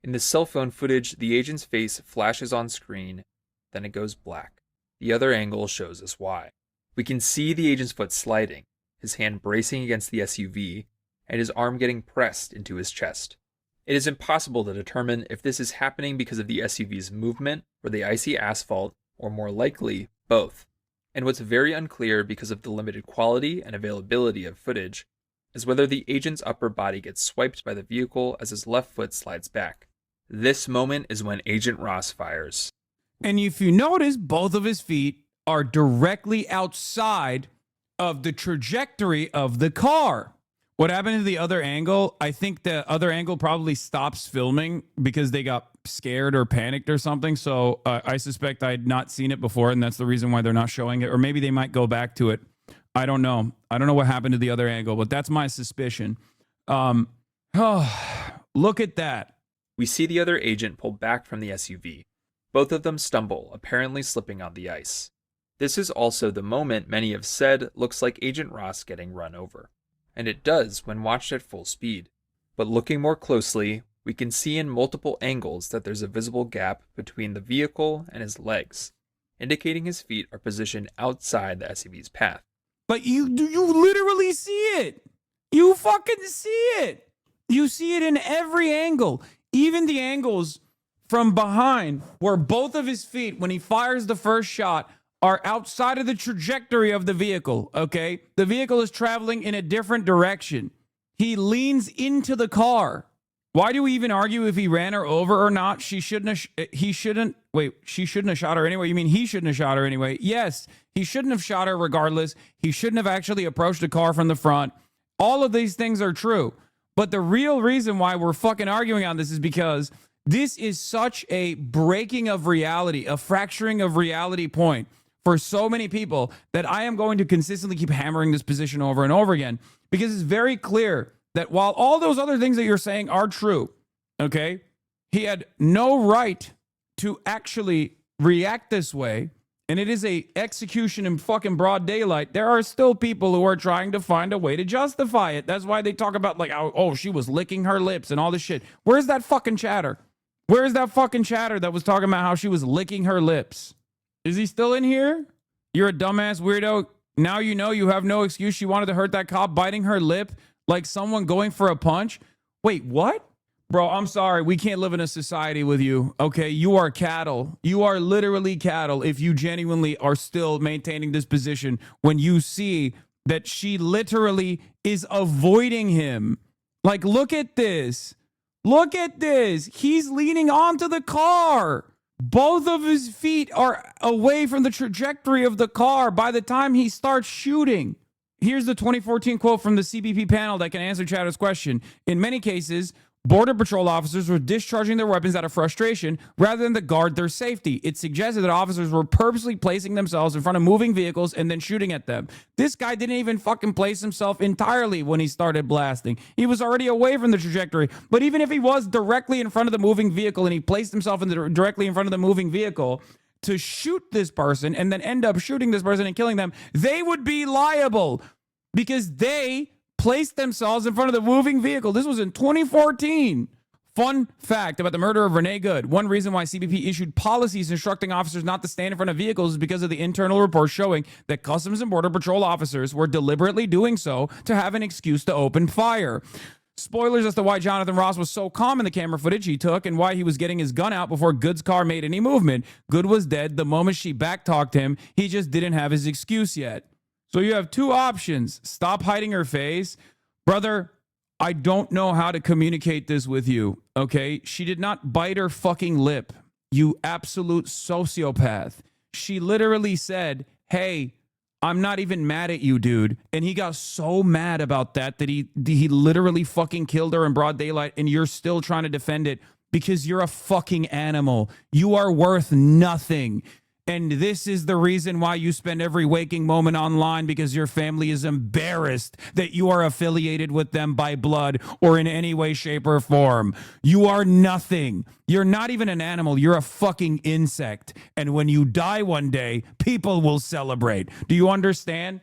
In the cell phone footage, the agent's face flashes on screen, then it goes black. The other angle shows us why. We can see the agent's foot sliding, his hand bracing against the SUV, and his arm getting pressed into his chest. It is impossible to determine if this is happening because of the SUV's movement or the icy asphalt, or more likely, both. And what's very unclear because of the limited quality and availability of footage is whether the agent's upper body gets swiped by the vehicle as his left foot slides back. This moment is when Agent Ross fires. And if you notice, both of his feet are directly outside of the trajectory of the car. What happened to the other angle? I think the other angle probably stops filming because they got scared or panicked or something. So I suspect I had not seen it before, and that's the reason why they're not showing it. Or maybe they might go back to it. I don't know. I don't know what happened to the other angle, but that's my suspicion. Look at that. We see the other agent pull back from the SUV. Both of them stumble, apparently slipping on the ice. This is also the moment many have said looks like Agent Ross getting run over. And it does when watched at full speed. But looking more closely, we can see in multiple angles that there's a visible gap between the vehicle and his legs, indicating his feet are positioned outside the SUV's path. But you literally see it. You fucking see it. You see it in every angle. Even the angles from behind where both of his feet, when he fires the first shot, are outside of the trajectory of the vehicle, okay? The vehicle is traveling in a different direction. He leans into the car. Why do we even argue if he ran her over or not? She shouldn't have shot her anyway. You mean he shouldn't have shot her anyway? Yes, he shouldn't have shot her regardless. He shouldn't have actually approached the car from the front. All of these things are true. But the real reason why we're fucking arguing on this is because this is such a breaking of reality, a fracturing of reality point for so many people that I am going to consistently keep hammering this position over and over again, because it's very clear that while all those other things that you're saying are true, okay, he had no right to actually react this way, and it is a execution in fucking broad daylight. There are still people who are trying to find a way to justify it. That's why they talk about like, oh, she was licking her lips and all this shit. Where's that fucking chatter? Where's that fucking chatter that was talking about how she was licking her lips? Is he still in here? You're a dumbass weirdo. Now you know you have no excuse. She wanted to hurt that cop biting her lip like someone going for a punch. Wait, what? Bro, I'm sorry. We can't live in a society with you. Okay, you are cattle. You are literally cattle if you genuinely are still maintaining this position when you see that she literally is avoiding him. Like, look at this. Look at this. He's leaning onto the car. Both of his feet are away from the trajectory of the car by the time he starts shooting. Here's the 2014 quote from the CBP panel that can answer Chatter's question. In many cases, Border Patrol officers were discharging their weapons out of frustration rather than to guard their safety. It suggested that officers were purposely placing themselves in front of moving vehicles and then shooting at them. This guy didn't even fucking place himself entirely when he started blasting. He was already away from the trajectory. But even if he was directly in front of the moving vehicle and he placed himself directly in front of the moving vehicle to shoot this person and then end up shooting this person and killing them, they would be liable because they placed themselves in front of the moving vehicle. This was in 2014. Fun fact about the murder of Renee Good. One reason why CBP issued policies instructing officers not to stand in front of vehicles is because of the internal reports showing that Customs and Border Patrol officers were deliberately doing so to have an excuse to open fire. Spoilers as to why Jonathan Ross was so calm in the camera footage he took and why he was getting his gun out before Good's car made any movement. Good was dead the moment she backtalked him. He just didn't have his excuse yet. So you have two options. Stop hiding her face. Brother, I don't know how to communicate this with you, okay? She did not bite her fucking lip, you absolute sociopath. She literally said, hey, I'm not even mad at you, dude. And he got so mad about that he literally fucking killed her in broad daylight, and you're still trying to defend it because you're a fucking animal. You are worth nothing. And this is the reason why you spend every waking moment online, because your family is embarrassed that you are affiliated with them by blood or in any way, shape, or form. You are nothing. You're not even an animal. You're a fucking insect. And when you die one day, people will celebrate. Do you understand?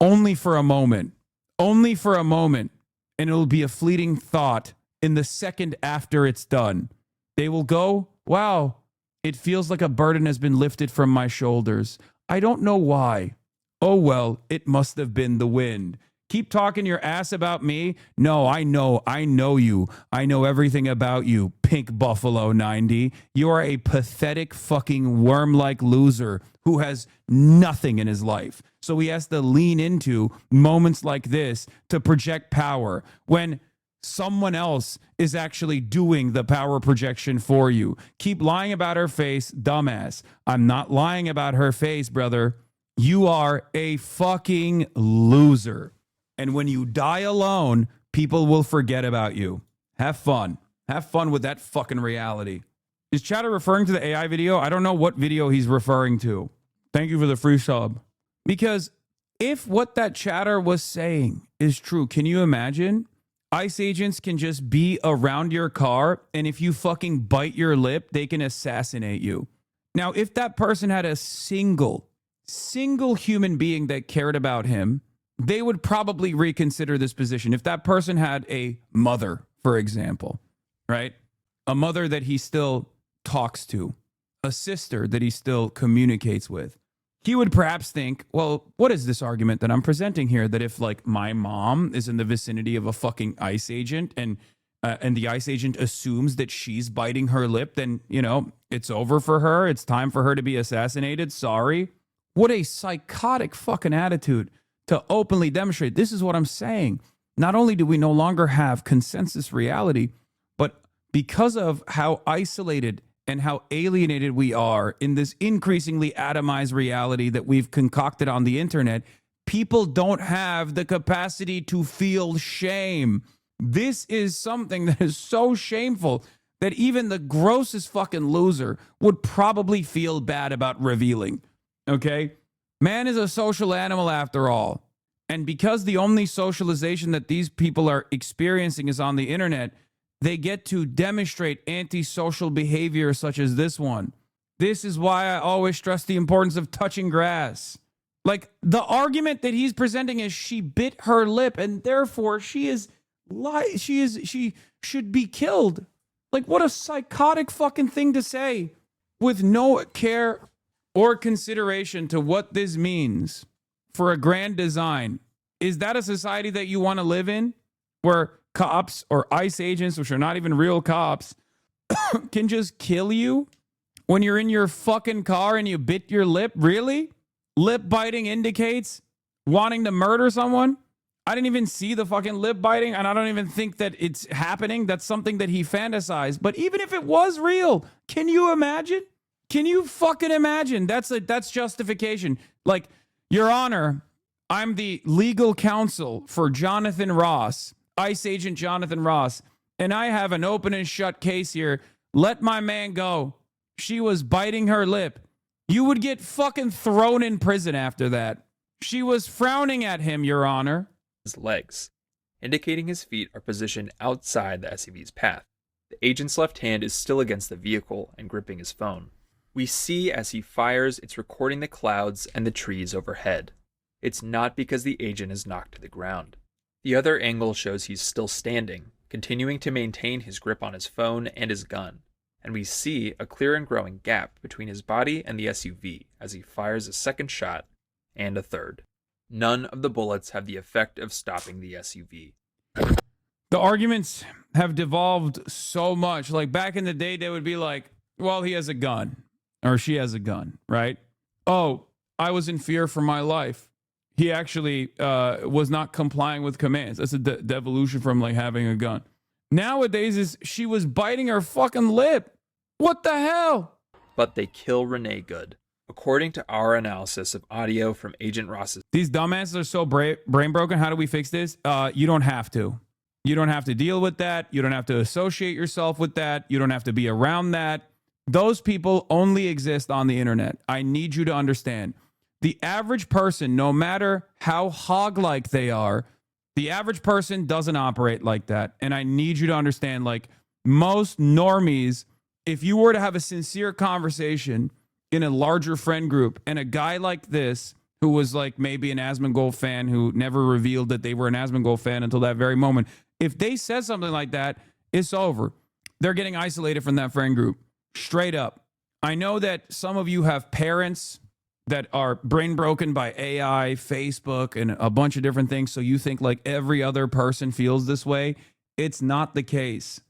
Only for a moment. Only for a moment. And it'll be a fleeting thought in the second after it's done. They will go, wow, it feels like a burden has been lifted from my shoulders. I don't know why. Oh, well, it must have been the wind. Keep talking your ass about me. No, I know you. I know everything about you, Pink Buffalo 90. You are a pathetic fucking worm-like loser who has nothing in his life. So he has to lean into moments like this to project power when someone else is actually doing the power projection for you. Keep lying about her face, dumbass. I'm not lying about her face, brother. You are a fucking loser. And when you die alone, people will forget about you. Have fun. Have fun with that fucking reality. Is Chatter referring to the AI video? I don't know what video he's referring to. Thank you for the free sub. Because if what that Chatter was saying is true, can you imagine? ICE agents can just be around your car, and if you fucking bite your lip, they can assassinate you. Now, if that person had a single human being that cared about him, they would probably reconsider this position. If that person had a mother, for example, right? A mother that he still talks to, a sister that he still communicates with, he would perhaps think, well, what is this argument that I'm presenting here? That if like my mom is in the vicinity of a fucking ICE agent and the ICE agent assumes that she's biting her lip, then, you know, it's over for her. It's time for her to be assassinated. Sorry. What a psychotic fucking attitude to openly demonstrate. This is what I'm saying. Not only do we no longer have consensus reality, but because of how isolated and how alienated we are in this increasingly atomized reality that we've concocted on the internet, people don't have the capacity to feel shame. This is something that is so shameful that even the grossest fucking loser would probably feel bad about revealing. Okay? Man is a social animal after all. And because the only socialization that these people are experiencing is on the internet, they get to demonstrate antisocial behavior such as this one. This is why I always stress the importance of touching grass. Like, the argument that he's presenting is she bit her lip and therefore she should be killed. Like, what a psychotic fucking thing to say with no care or consideration to what this means for a grand design. Is that a society that you want to live in, where cops or ICE agents, which are not even real cops, can just kill you when you're in your fucking car and you bit your lip? Really? Lip biting indicates wanting to murder someone? I didn't even see the fucking lip biting, and I don't even think that it's happening. That's something that he fantasized. But even if it was real, can you imagine? Can you fucking imagine? That's justification. Like, Your Honor, I'm the legal counsel for Jonathan Ross, ICE agent Jonathan Ross, and I have an open and shut case here. Let my man go. She was biting her lip. You would get fucking thrown in prison after that. She was frowning at him, Your Honor. His legs, indicating his feet are positioned outside the SUV's path. The agent's left hand is still against the vehicle and gripping his phone. We see as he fires, it's recording the clouds and the trees overhead. It's not because the agent is knocked to the ground. The other angle shows he's still standing, continuing to maintain his grip on his phone and his gun, and we see a clear and growing gap between his body and the SUV as he fires a second shot and a third. None of the bullets have the effect of stopping the SUV. The arguments have devolved so much. Like back in the day, they would be like, well, he has a gun or she has a gun, right? Oh, I was in fear for my life. He actually was not complying with commands. That's a devolution from like having a gun. Nowadays is she was biting her fucking lip. What the hell? But they kill Renee Good. According to our analysis of audio from Agent Ross's... These dumbasses are so brain broken. How do we fix this? You don't have to. You don't have to deal with that. You don't have to associate yourself with that. You don't have to be around that. Those people only exist on the internet. I need you to understand. The average person, no matter how hog-like they are, the average person doesn't operate like that. And I need you to understand, like, most normies, if you were to have a sincere conversation in a larger friend group and a guy like this, who was like maybe an Asmongold fan who never revealed that they were an Asmongold fan until that very moment, if they said something like that, it's over. They're getting isolated from that friend group. Straight up. I know that some of you have parents that are brain broken by AI, Facebook, and a bunch of different things, so you think like every other person feels this way. It's not the case.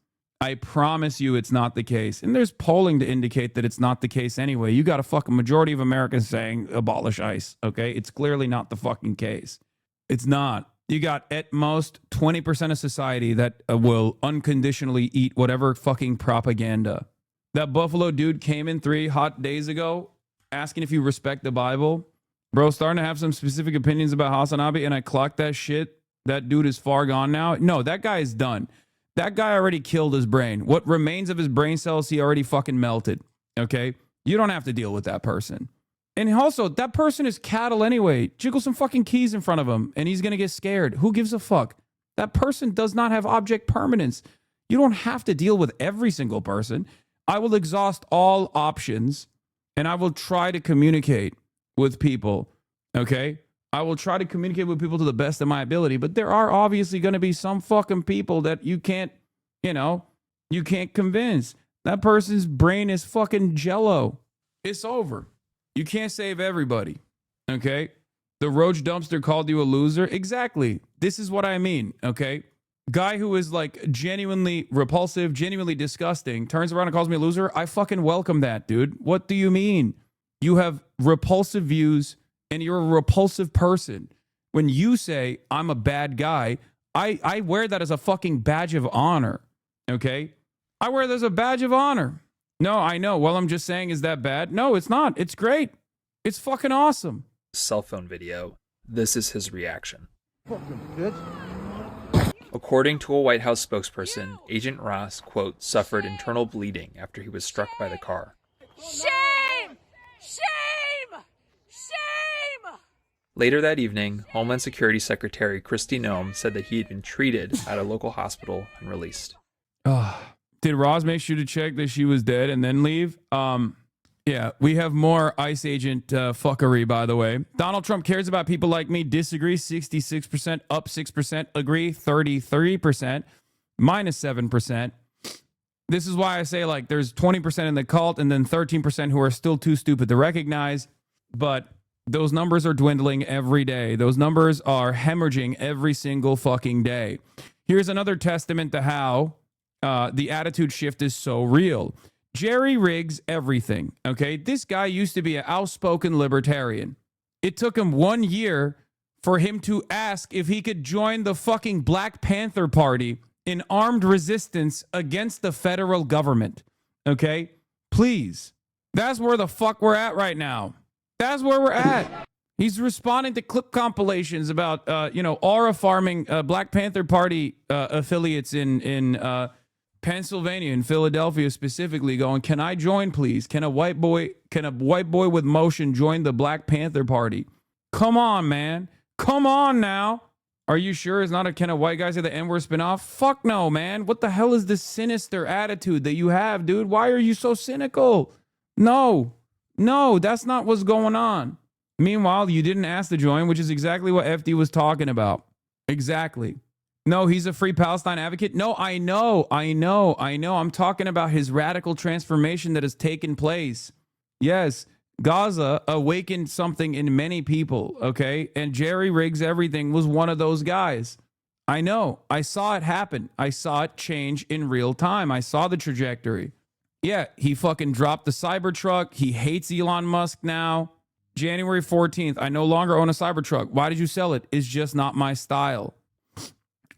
I promise you it's not the case. And there's polling to indicate that it's not the case anyway. You got a fucking majority of Americans saying abolish ICE, okay? It's clearly not the fucking case. It's not. You got at most 20% of society that will unconditionally eat whatever fucking propaganda. That Buffalo dude came in 3 hot days ago asking if you respect the Bible. Bro, starting to have some specific opinions about HasanAbi, and I clocked that shit. That dude is far gone now. No, that guy is done. That guy already killed his brain. What remains of his brain cells, he already fucking melted. Okay? You don't have to deal with that person. And also, that person is cattle anyway. Jiggle some fucking keys in front of him, and he's going to get scared. Who gives a fuck? That person does not have object permanence. You don't have to deal with every single person. I will exhaust all options, and I will try to communicate with people, okay? I will try to communicate with people to the best of my ability, but there are obviously going to be some fucking people that you can't, you can't convince. That person's brain is fucking jello. It's over. You can't save everybody, okay? The roach dumpster called you a loser. Exactly. This is what I mean, okay? Guy who is like genuinely repulsive, genuinely disgusting, turns around and calls me a loser. I fucking welcome that, dude. What do you mean? You have repulsive views and you're a repulsive person. When you say I'm a bad guy, I wear that as a fucking badge of honor, okay? I wear that as a badge of honor. No, I know. Well, I'm just saying, is that bad? No, it's not. It's great. It's fucking awesome. Cell phone video. This is his reaction. Fucking bitch. According to a White House spokesperson, Agent Ross, quote, suffered internal bleeding after he was struck by the car. Shame! Shame! Shame! Later that evening, Homeland Security Secretary Kristi Noem said that he had been treated at a local hospital and released. Did Ross make sure to check that she was dead and then leave? Yeah, we have more ICE agent fuckery, by the way. Donald Trump cares about people like me. Disagree, 66%, up 6%, agree, 33%, minus 7%. This is why I say, like, there's 20% in the cult and then 13% who are still too stupid to recognize. But those numbers are dwindling every day. Those numbers are hemorrhaging every single fucking day. Here's another testament to how the attitude shift is so real. Jerry rigs everything, okay? This guy used to be an outspoken libertarian. It took him 1 year for him to ask if he could join the fucking Black Panther Party in armed resistance against the federal government, okay? Please. That's where the fuck we're at right now. That's where we're at. He's responding to clip compilations about, aura farming Black Panther Party affiliates in Pennsylvania and Philadelphia specifically, going, can I join, please? Can a white boy with motion join the Black Panther Party? Come on, man. Come on now. Are you sure it's not a can a white guy say the N-word spinoff? Fuck no, man. What the hell is this sinister attitude that you have, dude? Why are you so cynical? No, that's not what's going on. Meanwhile, you didn't ask to join, which is exactly what FD was talking about. Exactly. No, he's a free Palestine advocate. No, I know. I'm talking about his radical transformation that has taken place. Yes, Gaza awakened something in many people, okay? And Jerry Riggs Everything was one of those guys. I know. I saw it happen. I saw it change in real time. I saw the trajectory. Yeah, he fucking dropped the Cybertruck. He hates Elon Musk now. January 14th, I no longer own a Cybertruck. Why did you sell it? It's just not my style.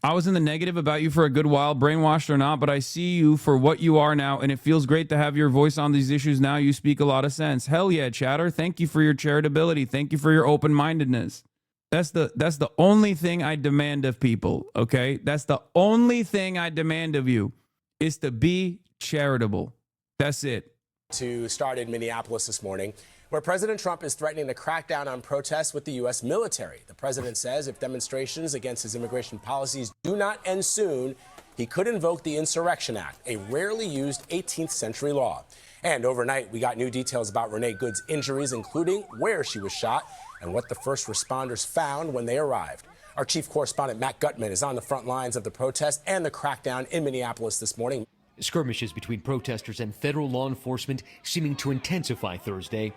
I was in the negative about you for a good while, brainwashed or not, but I see you for what you are now, and it feels great to have your voice on these issues now. You speak a lot of sense. Hell yeah, chatter. Thank you for your charitability. Thank you for your open-mindedness. That's the only thing I demand of people, okay? That's the only thing I demand of you is to be charitable. That's it. To start in Minneapolis this morning, where President Trump is threatening to crack down on protests with the U.S. military. The president says if demonstrations against his immigration policies do not end soon, he could invoke the Insurrection Act, a rarely used 18th century law. And overnight, we got new details about Renee Good's injuries, including where she was shot and what the first responders found when they arrived. Our chief correspondent, Matt Gutman, is on the front lines of the protest and the crackdown in Minneapolis this morning. Skirmishes between protesters and federal law enforcement seeming to intensify Thursday.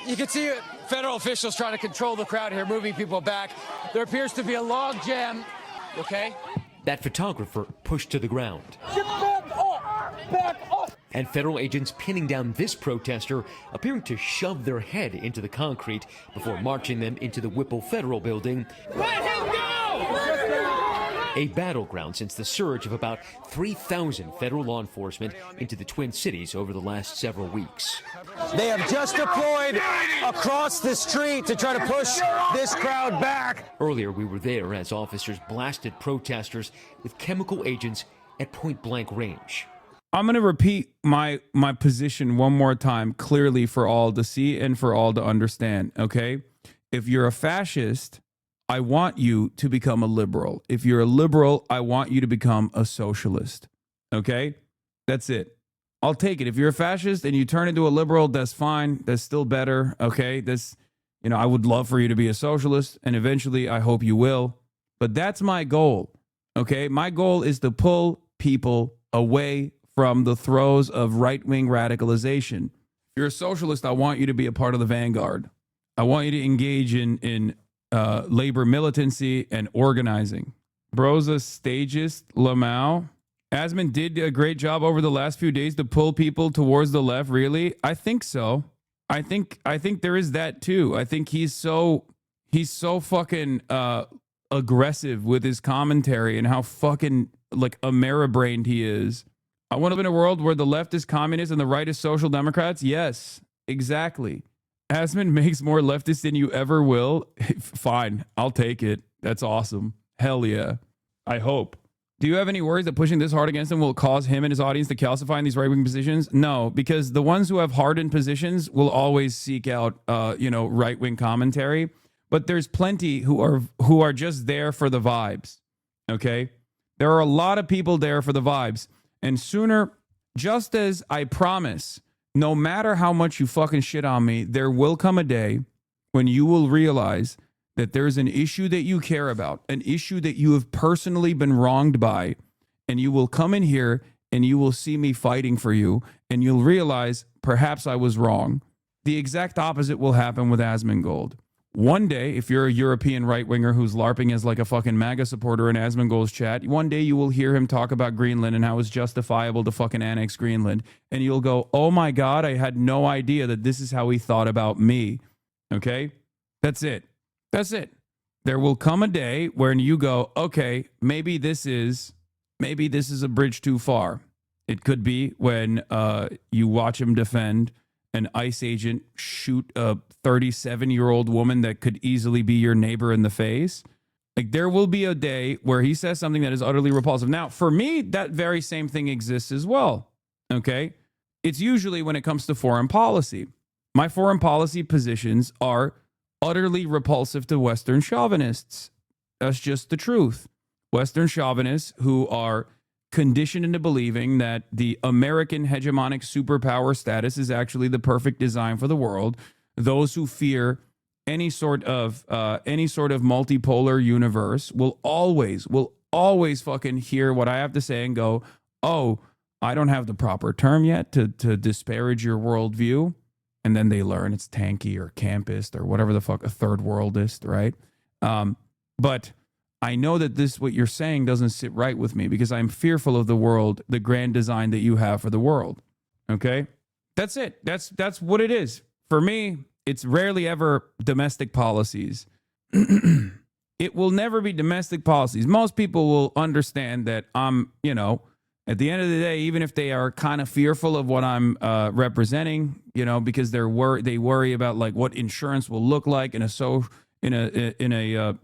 You can see federal officials trying to control the crowd here, moving people back. There appears to be a log jam. Okay? That photographer pushed to the ground. Get back up! Back up! And federal agents pinning down this protester, appearing to shove their head into the concrete before marching them into the Whipple Federal Building. Let him go! A battleground since the surge of about 3,000 federal law enforcement into the Twin Cities over the last several weeks. They have just deployed across the street to try to push this crowd back. Earlier, we were there as officers blasted protesters with chemical agents at point-blank range. I'm going to repeat my position one more time clearly for all to see and for all to understand, okay? If you're a fascist, I want you to become a liberal. If you're a liberal, I want you to become a socialist. Okay? That's it. I'll take it. If you're a fascist and you turn into a liberal, that's fine. That's still better. Okay? I would love for you to be a socialist, and eventually I hope you will. But that's my goal. Okay? My goal is to pull people away from the throes of right-wing radicalization. If you're a socialist, I want you to be a part of the vanguard. I want you to engage in labor militancy and organizing. Broza stagist Lamau. Asman did a great job over the last few days to pull people towards the left. Really? I think so. I think there is that too. I think he's so fucking aggressive with his commentary and how fucking like Ameribrained he is. I want to live in a world where the left is communist and the right is social democrats. Yes, exactly. Asman makes more leftists than you ever will. Fine, I'll take it. That's awesome. Hell yeah. I hope. Do you have any worries that pushing this hard against him will cause him and his audience to calcify in these right-wing positions? No, because the ones who have hardened positions will always seek out, right-wing commentary. But there's plenty who are just there for the vibes. Okay, there are a lot of people there for the vibes, and sooner, just as I promise. No matter how much you fucking shit on me, there will come a day when you will realize that there's an issue that you care about, an issue that you have personally been wronged by, and you will come in here and you will see me fighting for you, and you'll realize perhaps I was wrong. The exact opposite will happen with Asmongold. One day, if you're a European right-winger who's LARPing as like a fucking MAGA supporter in Asmongold's chat, one day you will hear him talk about Greenland and how it's justifiable to fucking annex Greenland. And you'll go, oh my God, I had no idea that this is how he thought about me. Okay? That's it. That's it. There will come a day when you go, okay, maybe this is a bridge too far. It could be when you watch him defend an ICE agent shoot a 37-year-old woman that could easily be your neighbor in the face. Like, there will be a day where he says something that is utterly repulsive. Now, for me, that very same thing exists as well. Okay? It's usually when it comes to foreign policy. My foreign policy positions are utterly repulsive to Western chauvinists. That's just the truth. Western chauvinists who are conditioned into believing that the American hegemonic superpower status is actually the perfect design for the world. Those who fear any sort of multipolar universe will always fucking hear what I have to say and go, oh, I don't have the proper term yet to disparage your worldview. And then they learn it's tanky or campist or whatever the fuck, a third worldist, right? But I know that what you're saying doesn't sit right with me because I'm fearful of the world, the grand design that you have for the world. Okay? That's it. That's what it is. For me, it's rarely ever domestic policies. It will never be domestic policies. Most people will understand that I'm, at the end of the day, even if they are kind of fearful of what I'm representing, because they worry about like what insurance will look like in a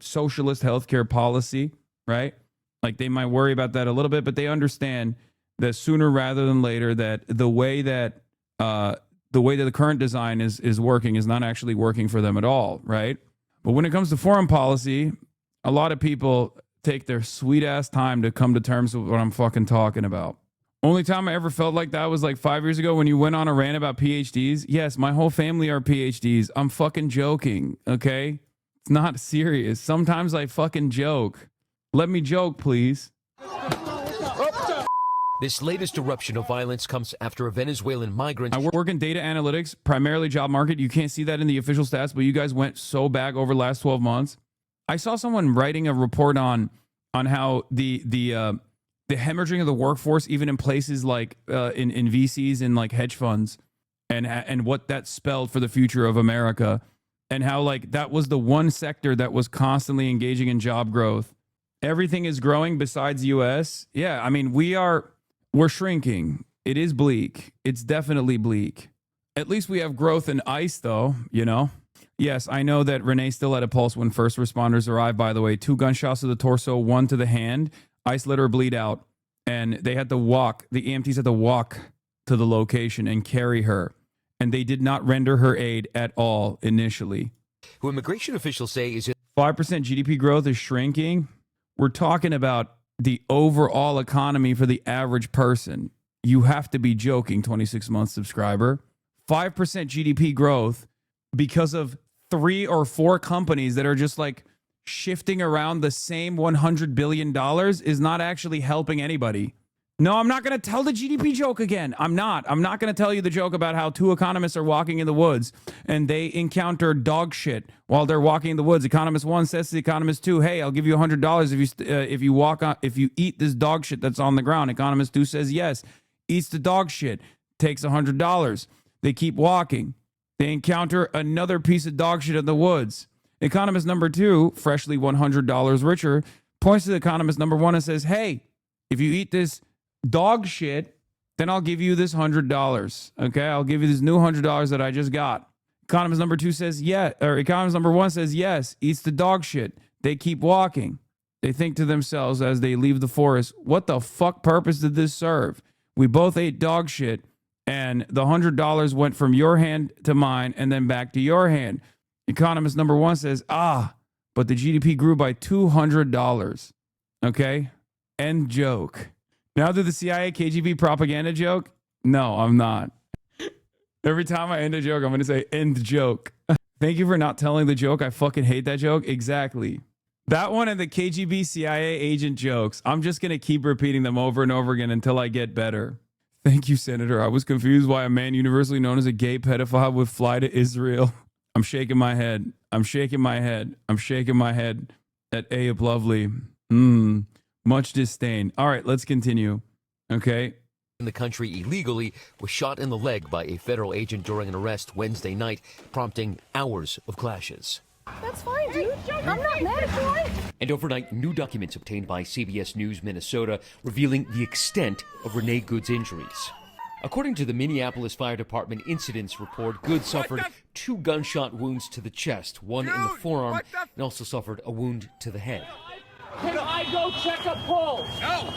socialist healthcare policy, right? Like they might worry about that a little bit, but they understand that sooner rather than later that the way that the current design is working is not actually working for them at all, right? But when it comes to foreign policy, a lot of people take their sweet ass time to come to terms with what I'm fucking talking about. Only time I ever felt like that was like 5 years ago when you went on a rant about PhDs. Yes, my whole family are PhDs. I'm fucking joking, okay? It's not serious. Sometimes I fucking joke. Let me joke, please. This latest eruption of violence comes after a Venezuelan migrant. I work in data analytics, primarily job market. You can't see that in the official stats, but you guys went so bag over the last 12 months. I saw someone writing a report on how the hemorrhaging of the workforce, even in places like in VCs and like hedge funds, and what that spelled for the future of America, and how like that was the one sector that was constantly engaging in job growth. Everything is growing besides U.S. Yeah, I mean we're shrinking. It is bleak. It's definitely bleak. At least we have growth in ICE, though. Yes, I know that Renee still had a pulse when first responders arrived, by the way. 2 gunshots to the torso, 1 to the hand. ICE let her bleed out. And they had to walk. The EMTs had to walk to the location and carry her. And they did not render her aid at all initially. Who immigration officials say is 5% GDP growth is shrinking. We're talking about the overall economy for the average person. You have to be joking, 26-month subscriber. 5% GDP growth because of 3 or 4 companies that are just like shifting around the same $100 billion is not actually helping anybody. No, I'm not going to tell the GDP joke again. I'm not going to tell you the joke about how 2 economists are walking in the woods and they encounter dog shit while they're walking in the woods. Economist 1 says to Economist 2, "Hey, I'll give you $100 if you eat this dog shit that's on the ground." Economist 2 says yes, eats the dog shit, takes $100. They keep walking. They encounter another piece of dog shit in the woods. Economist number 2, freshly $100 richer, points to the economist number 1 and says, "Hey, if you eat this dog shit, then I'll give you this $100. Okay, I'll give you this new $100 that I just got." Economist number 2 says yeah, or economist number 1 says yes, eats the dog shit. They keep walking. They think to themselves as they leave the forest, what the fuck purpose did this serve? We both ate dog shit, and the $100 went from your hand to mine and then back to your hand. Economist number 1 says, but the GDP grew by $200. Okay? End joke. Now to the CIA KGB propaganda joke? No, I'm not. Every time I end a joke, I'm going to say end joke. Thank you for not telling the joke. I fucking hate that joke. Exactly. That one and the KGB CIA agent jokes. I'm just going to keep repeating them over and over again until I get better. Thank you, Senator. I was confused why a man universally known as a gay pedophile would fly to Israel. I'm shaking my head. I'm shaking my head. I'm shaking my head at A of Lovely. Much disdain. All right, let's continue. Okay. In the country illegally was shot in the leg by a federal agent during an arrest Wednesday night, prompting hours of clashes. That's fine, dude. I'm not mad, boy. And overnight, new documents obtained by CBS News Minnesota revealing the extent of Renee Good's injuries. According to the Minneapolis Fire Department incidents report, Good suffered 2 gunshot wounds to the chest, 1 in the forearm, and also suffered a wound to the head. Can I go check a pulse? No.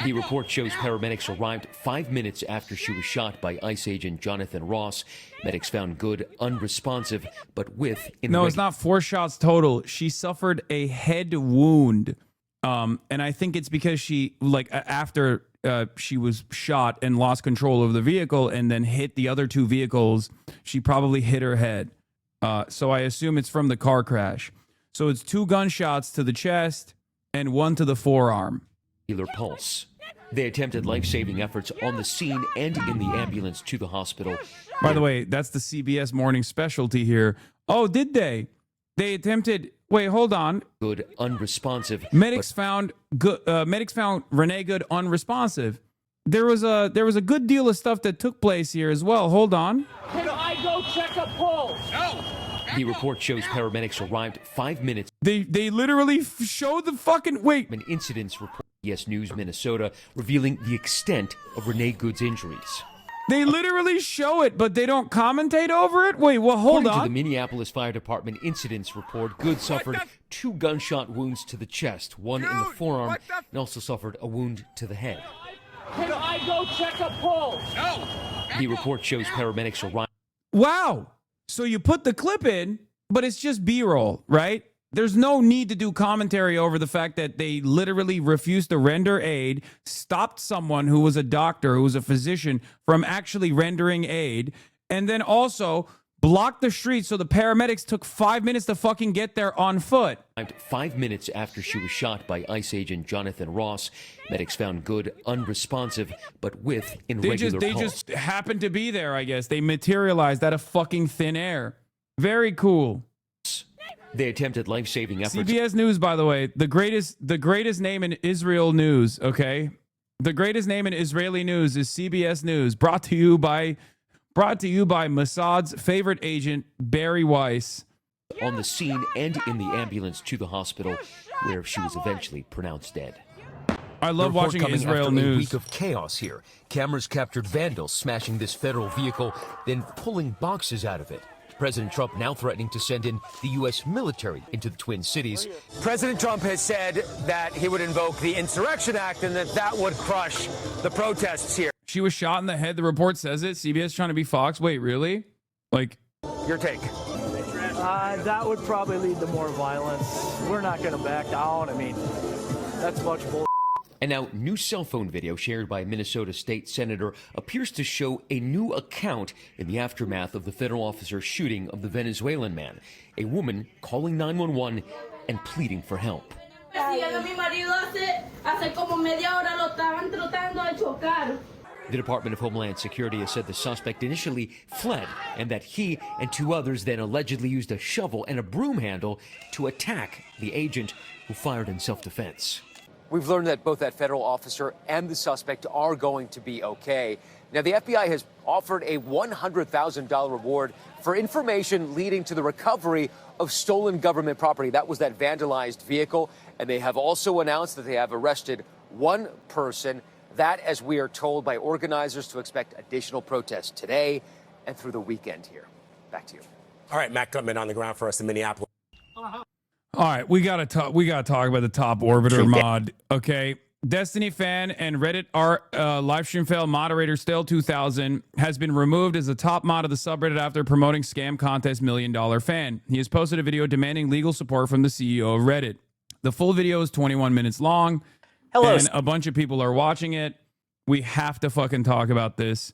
The report shows paramedics arrived 5 minutes after she was shot by ICE agent Jonathan Ross. Medics found Good unresponsive, but with... No, it's not 4 shots total. She suffered a head wound. And I think it's because she, like, after she was shot and lost control of the vehicle and then hit the other 2 vehicles, she probably hit her head. So I assume it's from the car crash. So it's 2 gunshots to the chest and one to the forearm. Pulse. They attempted life-saving efforts on the scene and in the ambulance to the hospital. By the way, that's the CBS morning specialty here. Oh, did they? They attempted. Wait, hold on. Good, unresponsive. Medics found Renee Good unresponsive. There was a good deal of stuff that took place here as well. Hold on. Can I go check a pulse? No. The report shows paramedics arrived 5 minutes. They literally showed the fucking wait. An incidents report. CBS News Minnesota revealing the extent of Renee Good's injuries. They literally show it, but they don't commentate over it? Wait, well, hold According on. to the Minneapolis Fire Department incidents report, Good suffered 2 gunshot wounds to the chest, one in the forearm, and also suffered a wound to the head. Can I go check a pulse? No. The report shows paramedics arrived. Wow. So you put the clip in, but it's just B-roll, right? There's no need to do commentary over the fact that they literally refused to render aid, stopped someone who was a doctor, who was a physician, from actually rendering aid, and then also blocked the street so the paramedics took 5 minutes to fucking get there on foot. 5 minutes after she was shot by ICE agent Jonathan Ross, medics found Good unresponsive, but with irregular They pulse. just happened to be there, I guess. They materialized out of fucking thin air. Very cool. They attempted life-saving efforts. CBS News, by the way, the greatest name in Israel news, okay? The greatest name in Israeli news is CBS News, brought to you by Mossad's favorite agent, Barry Weiss. On the scene and in the ambulance to the hospital, where she was eventually pronounced dead. I love watching Israel after news. A week of chaos here. Cameras captured vandals smashing this federal vehicle, then pulling boxes out of it. President Trump now threatening to send in the U.S. military into the Twin Cities. President Trump has said that he would invoke the Insurrection Act and that would crush the protests here. She was shot in the head. The report says it. CBS trying to be Fox. Wait, really? Like, your take? That would probably lead to more violence. We're not going to back down. I mean, that's much bull. And now, new cell phone video shared by a Minnesota state senator appears to show a new account in the aftermath of the federal officer shooting of the Venezuelan man. A woman calling 911 and pleading for help. The Department of Homeland Security has said the suspect initially fled and that he and 2 others then allegedly used a shovel and a broom handle to attack the agent who fired in self-defense. We've learned that both that federal officer and the suspect are going to be okay. Now, the FBI has offered a $100,000 reward for information leading to the recovery of stolen government property. That was that vandalized vehicle. And they have also announced that they have arrested 1 person. That, as we are told by organizers, to expect additional protests today and through the weekend here. Back to you. All right, Matt Gutman on the ground for us in Minneapolis. all right, we gotta talk about the top orbiter mod. Okay, Destiny fan and Reddit live stream fail moderator Stale 2000 has been removed as the top mod of the subreddit after promoting scam contest $1 million fan. He has posted a video demanding legal support from the CEO of Reddit. The full video is 21 minutes long. And a bunch of people are watching it. We have to fucking talk about this.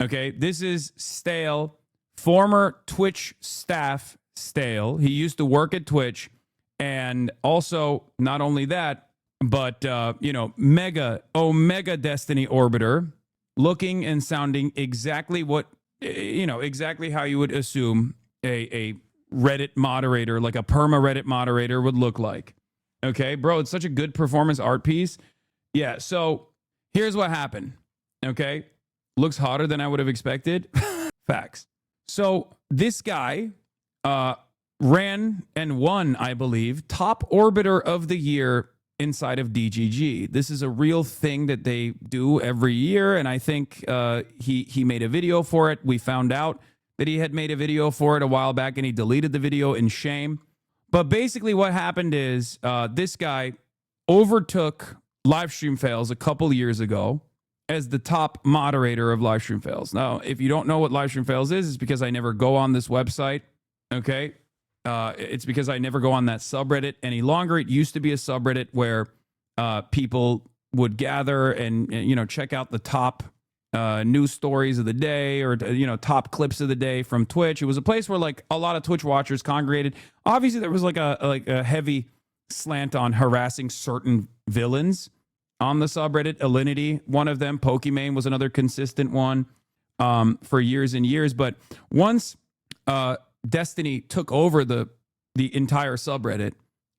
Okay, this is Stale, former Twitch staff Stale. He used to work at Twitch. And also, not only that, but, mega Destiny Orbiter, looking and sounding exactly what, exactly how you would assume a Reddit moderator, like a perma Reddit moderator would look like. Okay, bro, it's such a good performance art piece. Yeah, so here's what happened. Okay, looks hotter than I would have expected. Facts. So this guy ran and won, I believe, top orbiter of the year inside of DGG. This is a real thing that they do every year, and I think he made a video for it. We found out that he had made a video for it a while back, and he deleted the video in shame. But basically what happened is this guy overtook Livestream Fails a couple years ago as the top moderator of Livestream Fails. Now, if you don't know what Livestream Fails is, it's because I never go on this website, okay? It's because I never go on that subreddit any longer. It used to be a subreddit where people would gather and check out the top news stories of the day or top clips of the day from Twitch. It was a place where like a lot of Twitch watchers congregated. Obviously, there was like a heavy slant on harassing certain villains on the subreddit. Alinity, one of them. Pokimane was another consistent one for years and years. But once Destiny took over the entire subreddit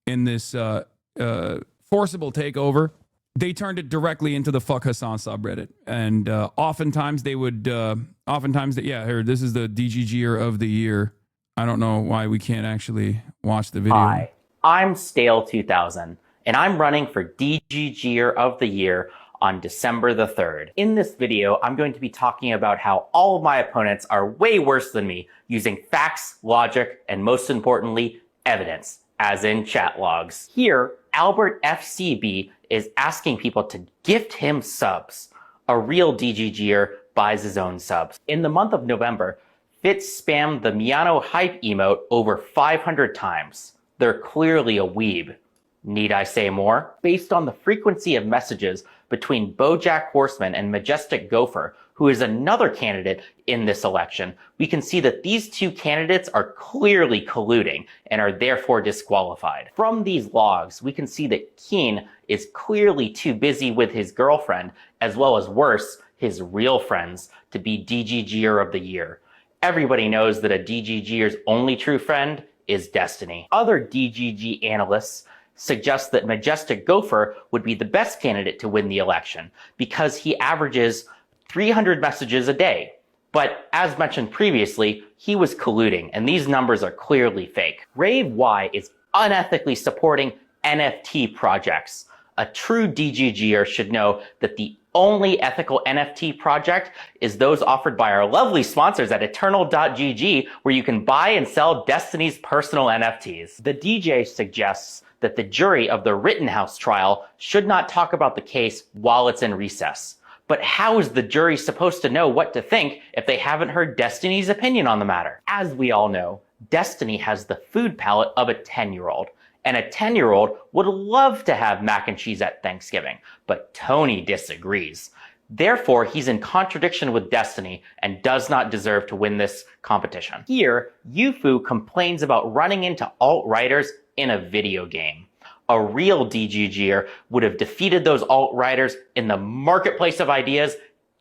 in this forcible takeover, they turned it directly into the Fuck Hasan subreddit. And oftentimes they would, here, this is the DGGer of the year. I don't know why we can't actually watch the video. Hi, I'm Stale2000, and I'm running for DGGer of the year on December the 3rd. In this video, I'm going to be talking about how all of my opponents are way worse than me using facts, logic, and most importantly, evidence, as in chat logs. Here, Albert FCB is asking people to gift him subs. A real DGGer buys his own subs. In the month of November, Fitz spammed the Miano hype emote over 500 times. They're clearly a weeb. Need I say more? Based on the frequency of messages between BoJack Horseman and Majestic Gopher, who is another candidate in this election, we can see that these two candidates are clearly colluding and are therefore disqualified. From these logs, we can see that Keen is clearly too busy with his girlfriend, as well as worse, his real friends, to be DGGer of the year. Everybody knows that a DGGer's only true friend is Destiny. Other DGG analysts suggest that Majestic Gopher would be the best candidate to win the election because he averages 300 messages a day. But as mentioned previously, he was colluding, and these numbers are clearly fake. Rave Y is unethically supporting NFT projects. A true DGGer should know that the only ethical NFT project is those offered by our lovely sponsors at Eternal.gg, where you can buy and sell Destiny's personal NFTs. The DJ suggests that the jury of the Rittenhouse trial should not talk about the case while it's in recess. But how is the jury supposed to know what to think if they haven't heard Destiny's opinion on the matter? As we all know, Destiny has the food palate of a 10-year-old. And a 10-year-old would love to have mac and cheese at Thanksgiving, but Tony disagrees. Therefore, he's in contradiction with Destiny and does not deserve to win this competition. Here, Yufu complains about running into alt-writers in a video game. A real DGGer would have defeated those alt-writers in the marketplace of ideas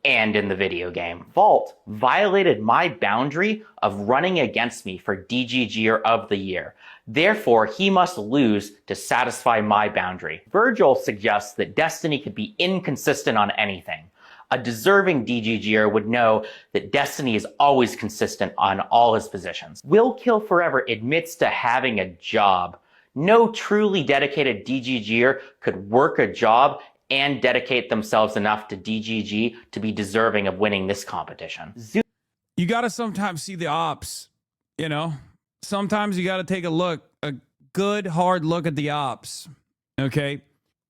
and in the video game. Vault violated my boundary of running against me for DGGer of the year. Therefore, he must lose to satisfy my boundary. Virgil suggests that Destiny could be inconsistent on anything. A deserving DGGer would know that Destiny is always consistent on all his positions. Will Kill Forever admits to having a job. No truly dedicated DGGer could work a job and dedicate themselves enough to DGG to be deserving of winning this competition. You got to sometimes see the ops, you know? Sometimes you got to take a good, hard look at the ops, okay?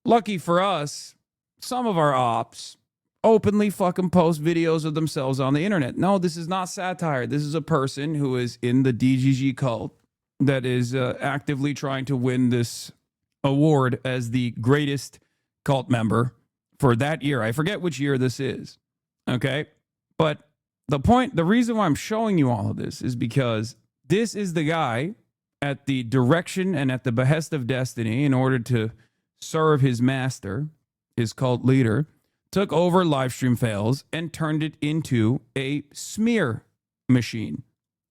Lucky for us, some of our ops openly fucking post videos of themselves on the internet. No, this is not satire. This is a person who is in the DGG cult that is actively trying to win this award as the greatest cult member for that year. I forget which year this is, okay? But the reason why I'm showing you all of this is because this is the guy at the direction and at the behest of Destiny in order to serve his master, his cult leader, took over Livestream Fails and turned it into a smear machine,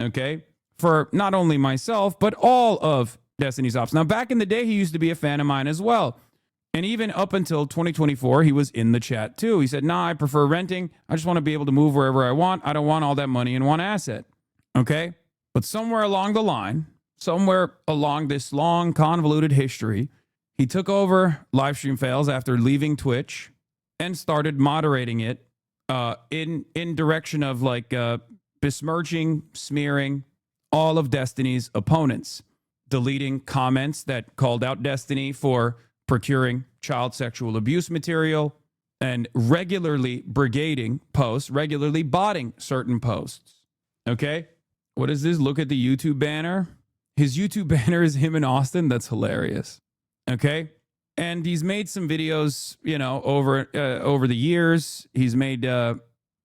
okay? For not only myself, but all of Destiny's ops. Now, back in the day, he used to be a fan of mine as well. And even up until 2024, he was in the chat too. He said, nah, I prefer renting. I just want to be able to move wherever I want. I don't want all that money in one asset, okay? But somewhere along the line, somewhere along this long, convoluted history, he took over Livestream Fails after leaving Twitch and started moderating it in direction of like besmirching, smearing all of Destiny's opponents, deleting comments that called out Destiny for procuring child sexual abuse material, and regularly brigading posts, regularly botting certain posts. Okay? What is this? Look at the YouTube banner. His YouTube banner is him in Austin. That's hilarious. Okay? And he's made some videos, you know, over the years. He's made,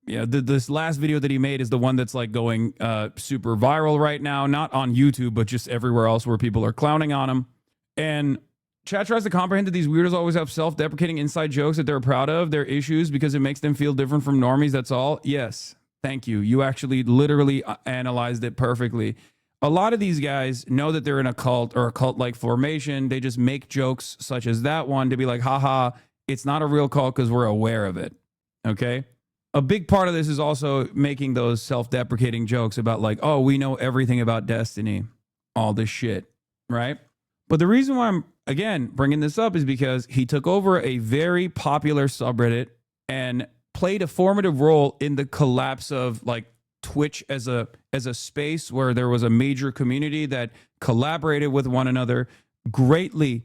this last video that he made is the one that's like going super viral right now, not on YouTube, but just everywhere else where people are clowning on him. And Chat tries to comprehend that these weirdos always have self-deprecating inside jokes that they're proud of, their issues, because it makes them feel different from normies. That's all. Yes. Thank you. You actually literally analyzed it perfectly. A lot of these guys know that they're in a cult or a cult-like formation. They just make jokes such as that one to be like, haha, it's not a real cult because we're aware of it. Okay? A big part of this is also making those self-deprecating jokes about like, oh, we know everything about Destiny. All this shit. Right? But the reason why I'm, again, bringing this up is because he took over a very popular subreddit and played a formative role in the collapse of like Twitch as a space where there was a major community that collaborated with one another, greatly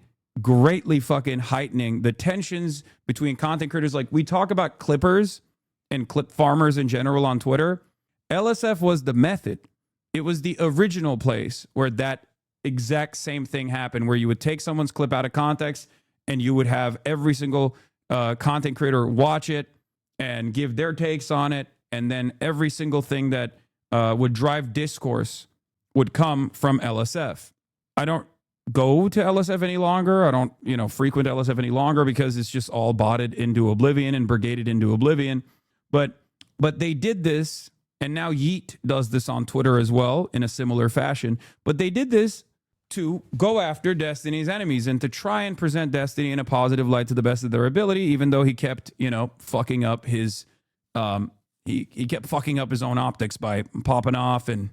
fucking heightening the tensions between content creators. Like, we talk about clippers and clip farmers in general on Twitter. LSF was the method. It was the original place where that exact same thing happened, where you would take someone's clip out of context and you would have every single content creator watch it and give their takes on it. And then every single thing that would drive discourse would come from LSF. I don't go to LSF any longer. I don't, frequent LSF any longer because it's just all botted into oblivion and brigaded into oblivion. But they did this, and now Yeet does this on Twitter as well in a similar fashion. But they did this to go after Destiny's enemies and to try and present Destiny in a positive light to the best of their ability, even though he kept, fucking up his he kept fucking up his own optics by popping off and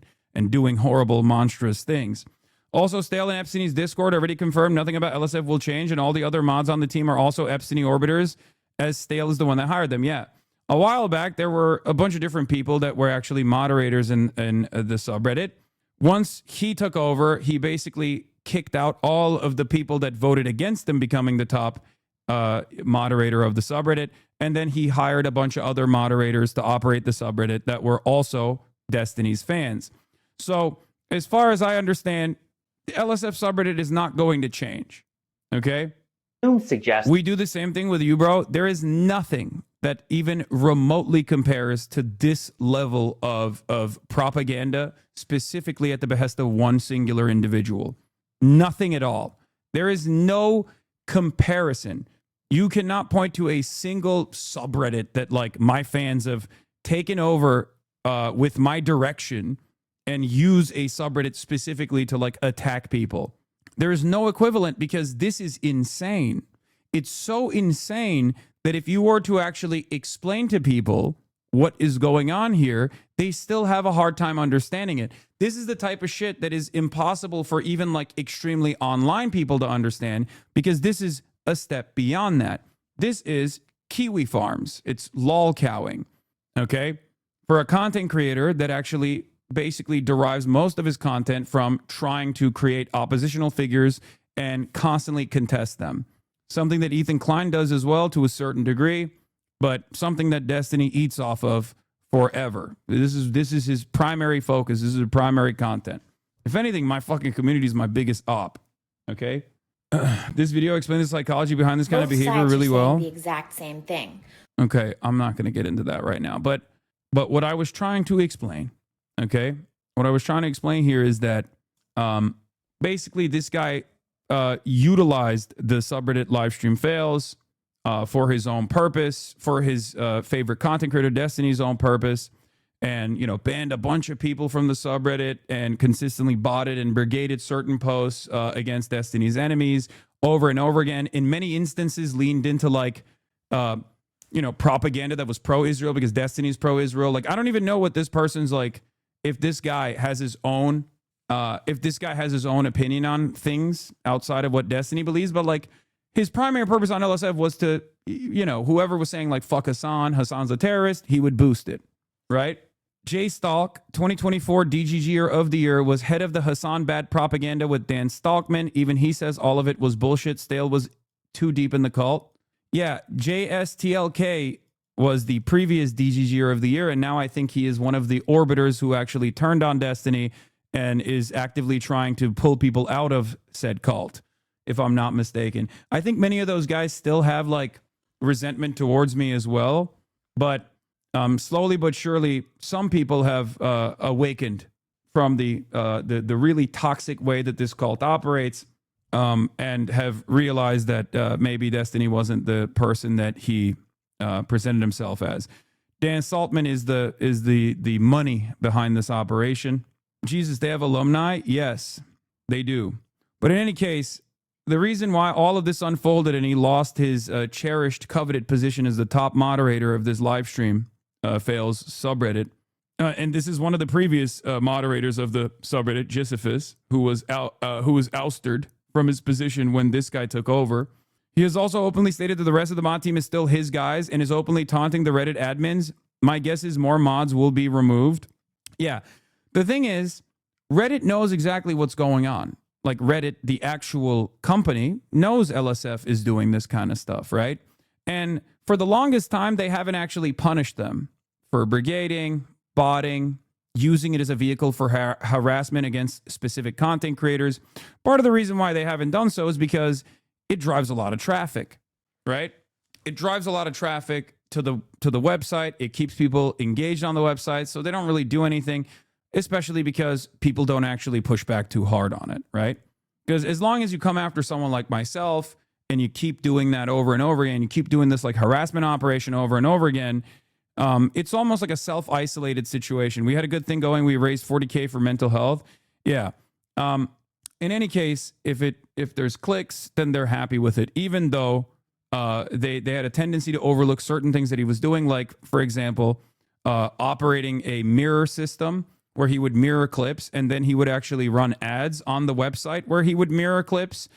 doing horrible, monstrous things. Also, Stale and Epstein's Discord already confirmed nothing about LSF will change, and all the other mods on the team are also Epstein orbiters, as Stale is the one that hired them. Yeah. A while back, there were a bunch of different people that were actually moderators in the subreddit. Once he took over, he basically kicked out all of the people that voted against him becoming the top moderator of the subreddit. And then he hired a bunch of other moderators to operate the subreddit that were also Destiny's fans. So as far as I understand, the LSF subreddit is not going to change. Okay? We do the same thing with you, bro. There is nothing that even remotely compares to this level of propaganda, specifically at the behest of one singular individual. Nothing at all. There is no comparison. You cannot point to a single subreddit that like my fans have taken over with my direction and use a subreddit specifically to like attack people. There is no equivalent because this is insane. It's so insane that if you were to actually explain to people what is going on here, they still have a hard time understanding it. This is the type of shit that is impossible for even like extremely online people to understand, because this is a step beyond that. This is Kiwi Farms. It's lol cowing. Okay? For a content creator that actually basically derives most of his content from trying to create oppositional figures and constantly contest them. Something that Ethan Klein does as well to a certain degree, but something that Destiny eats off of forever. This is his primary focus. This is his primary content. If anything, my fucking community is my biggest op. Okay? This video explains the psychology behind this kind of behavior really well. The exact same thing. Okay, I'm not going to get into that right now. But what I was trying to explain, okay? What I was trying to explain here is that basically this guy utilized the subreddit livestream fails for his own purpose, for his favorite content creator Destiny's own purpose, and banned a bunch of people from the subreddit and consistently botted and brigaded certain posts against Destiny's enemies over and over again. In many instances, leaned into like propaganda that was pro-Israel because Destiny's pro-Israel. Like, I don't even know what this person's like. If this guy has his own opinion on things outside of what Destiny believes, but like his primary purpose on LSF was to, whoever was saying like fuck Hasan's a terrorist, he would boost it, right? Jay Stalk, 2024 DGGer of the Year, was head of the Hasan bad propaganda with Dan Stalkman. Even he says all of it was bullshit. Stale was too deep in the cult. Yeah, JSTLK was the previous DGGer of the Year, and now I think he is one of the orbiters who actually turned on Destiny and is actively trying to pull people out of said cult, if I'm not mistaken. I think many of those guys still have like resentment towards me as well, but slowly but surely, some people have awakened from the really toxic way that this cult operates, and have realized that maybe Destiny wasn't the person that he presented himself as. Dan Saltman is the money behind this operation. Jesus, they have alumni? Yes, they do. But in any case, the reason why all of this unfolded and he lost his cherished, coveted position as the top moderator of this live stream, Fails subreddit, and this is one of the previous moderators of the subreddit, Jisophus, who was ousted from his position when this guy took over. He has also openly stated that the rest of the mod team is still his guys and is openly taunting the Reddit admins. My guess is more mods will be removed. Yeah. The thing is, Reddit knows exactly what's going on. Like Reddit, the actual company, knows LSF is doing this kind of stuff, right? And for the longest time, they haven't actually punished them for brigading, botting, using it as a vehicle for harassment against specific content creators. Part of the reason why they haven't done so is because it drives a lot of traffic, right? It drives a lot of traffic to the website. It keeps people engaged on the website, so they don't really do anything, especially because people don't actually push back too hard on it, right? Because as long as you come after someone like myself and you keep doing that over and over again, you keep doing this like harassment operation over and over again, it's almost like a self-isolated situation. We had a good thing going. We raised $40K for mental health. Yeah. In any case, if there's clicks, then they're happy with it, even though they had a tendency to overlook certain things that he was doing, like, for example, operating a mirror system where he would mirror clips, and then he would actually run ads on the website where he would mirror clips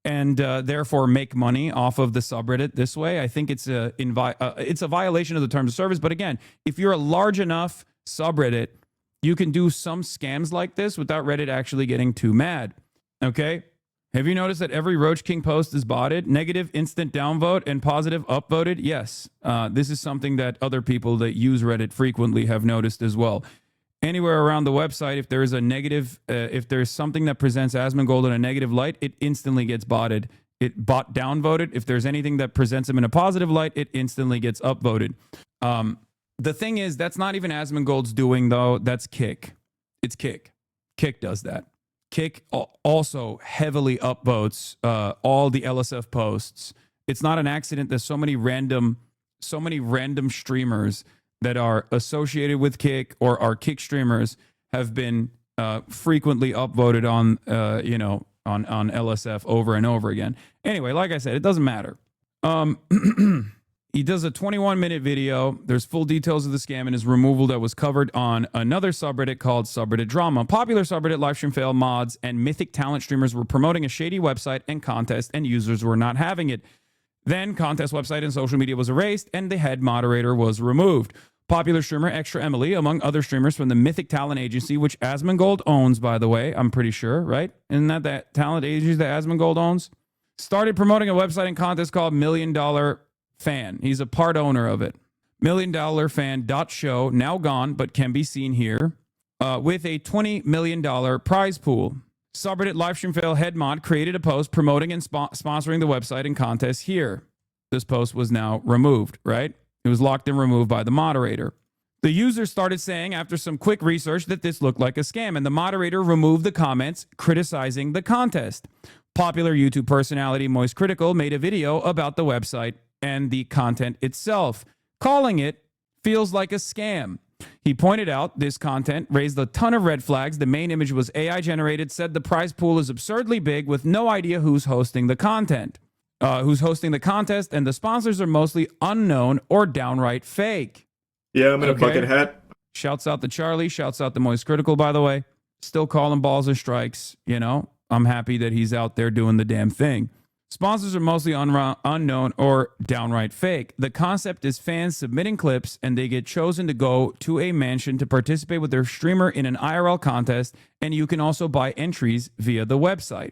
and therefore make money off of the subreddit this way. I think it's a violation of the terms of service. But again, if you're a large enough subreddit, you can do some scams like this without Reddit actually getting too mad. Okay? Have you noticed that every Roach King post is botted? Negative instant downvote and positive upvoted? Yes. This is something that other people that use Reddit frequently have noticed as well. Anywhere around the website, if there is a negative, if there's something that presents Asmongold in a negative light, it instantly gets botted. It bot downvoted. If there's anything that presents him in a positive light, it instantly gets upvoted. The thing is, that's not even Asmongold's doing, though. That's Kick. It's Kick. Kick does that. Kick also heavily upvotes all the LSF posts. It's not an accident that so many random streamers that are associated with Kick or are Kick streamers have been frequently upvoted on on LSF over and over again. Anyway, like I said, it doesn't matter. He does a 21-minute video. There's full details of the scam and his removal that was covered on another subreddit called Subreddit Drama. Popular subreddit livestream fail mods and mythic talent streamers were promoting a shady website and contest, and users were not having it. Then contest website and social media was erased, and the head moderator was removed. Popular streamer Extra Emily, among other streamers from the Mythic Talent Agency, which Asmongold owns, by the way, I'm pretty sure, right? Isn't that talent agency that Asmongold owns? Started promoting a website and contest called $1 Million Fan. He's a part owner of it. $1 Million Fan.show, now gone, but can be seen here, with a $20 million prize pool. Subreddit Livestream Fail head mod created a post promoting and sponsoring the website and contest here. This post was now removed, right? It was locked and removed by the moderator. The user started saying after some quick research that this looked like a scam, and the moderator removed the comments criticizing the contest. Popular YouTube personality Moist Critical made a video about the website and the content itself, calling it feels like a scam. He pointed out this content raised a ton of red flags. The main image was AI generated, said the prize pool is absurdly big with no idea who's hosting the content. Who's hosting the contest, and the sponsors are mostly unknown or downright fake. Yeah, I'm in a bucket hat. Shouts out to Charlie. Shouts out to Moist Critical, by the way. Still calling balls and strikes. You know, I'm happy that he's out there doing the damn thing. Sponsors are mostly unknown or downright fake. The concept is fans submitting clips, and they get chosen to go to a mansion to participate with their streamer in an IRL contest, and you can also buy entries via the website.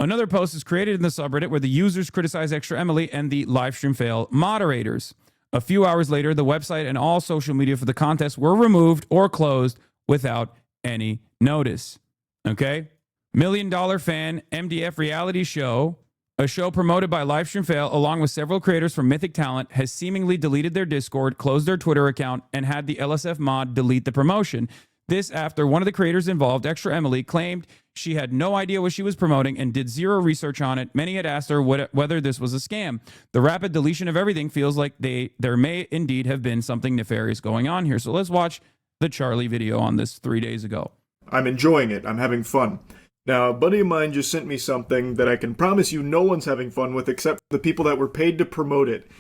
Another post is created in the subreddit where the users criticize Extra Emily and the livestream fail moderators. A few hours later, the website and all social media for the contest were removed or closed without any notice. Okay? $1 Million Fan MDF reality show, a show promoted by Livestream Fail along with several creators from Mythic Talent, has seemingly deleted their Discord, closed their Twitter account, and had the LSF mod delete the promotion. This after one of the creators involved, Extra Emily, claimed she had no idea what she was promoting and did zero research on it. Many had asked her whether this was a scam. The rapid deletion of everything feels like there may indeed have been something nefarious going on here. So let's watch the Charlie video on this 3 days ago. I'm enjoying it. I'm having fun. Now, a buddy of mine just sent me something that I can promise you no one's having fun with except the people that were paid to promote it.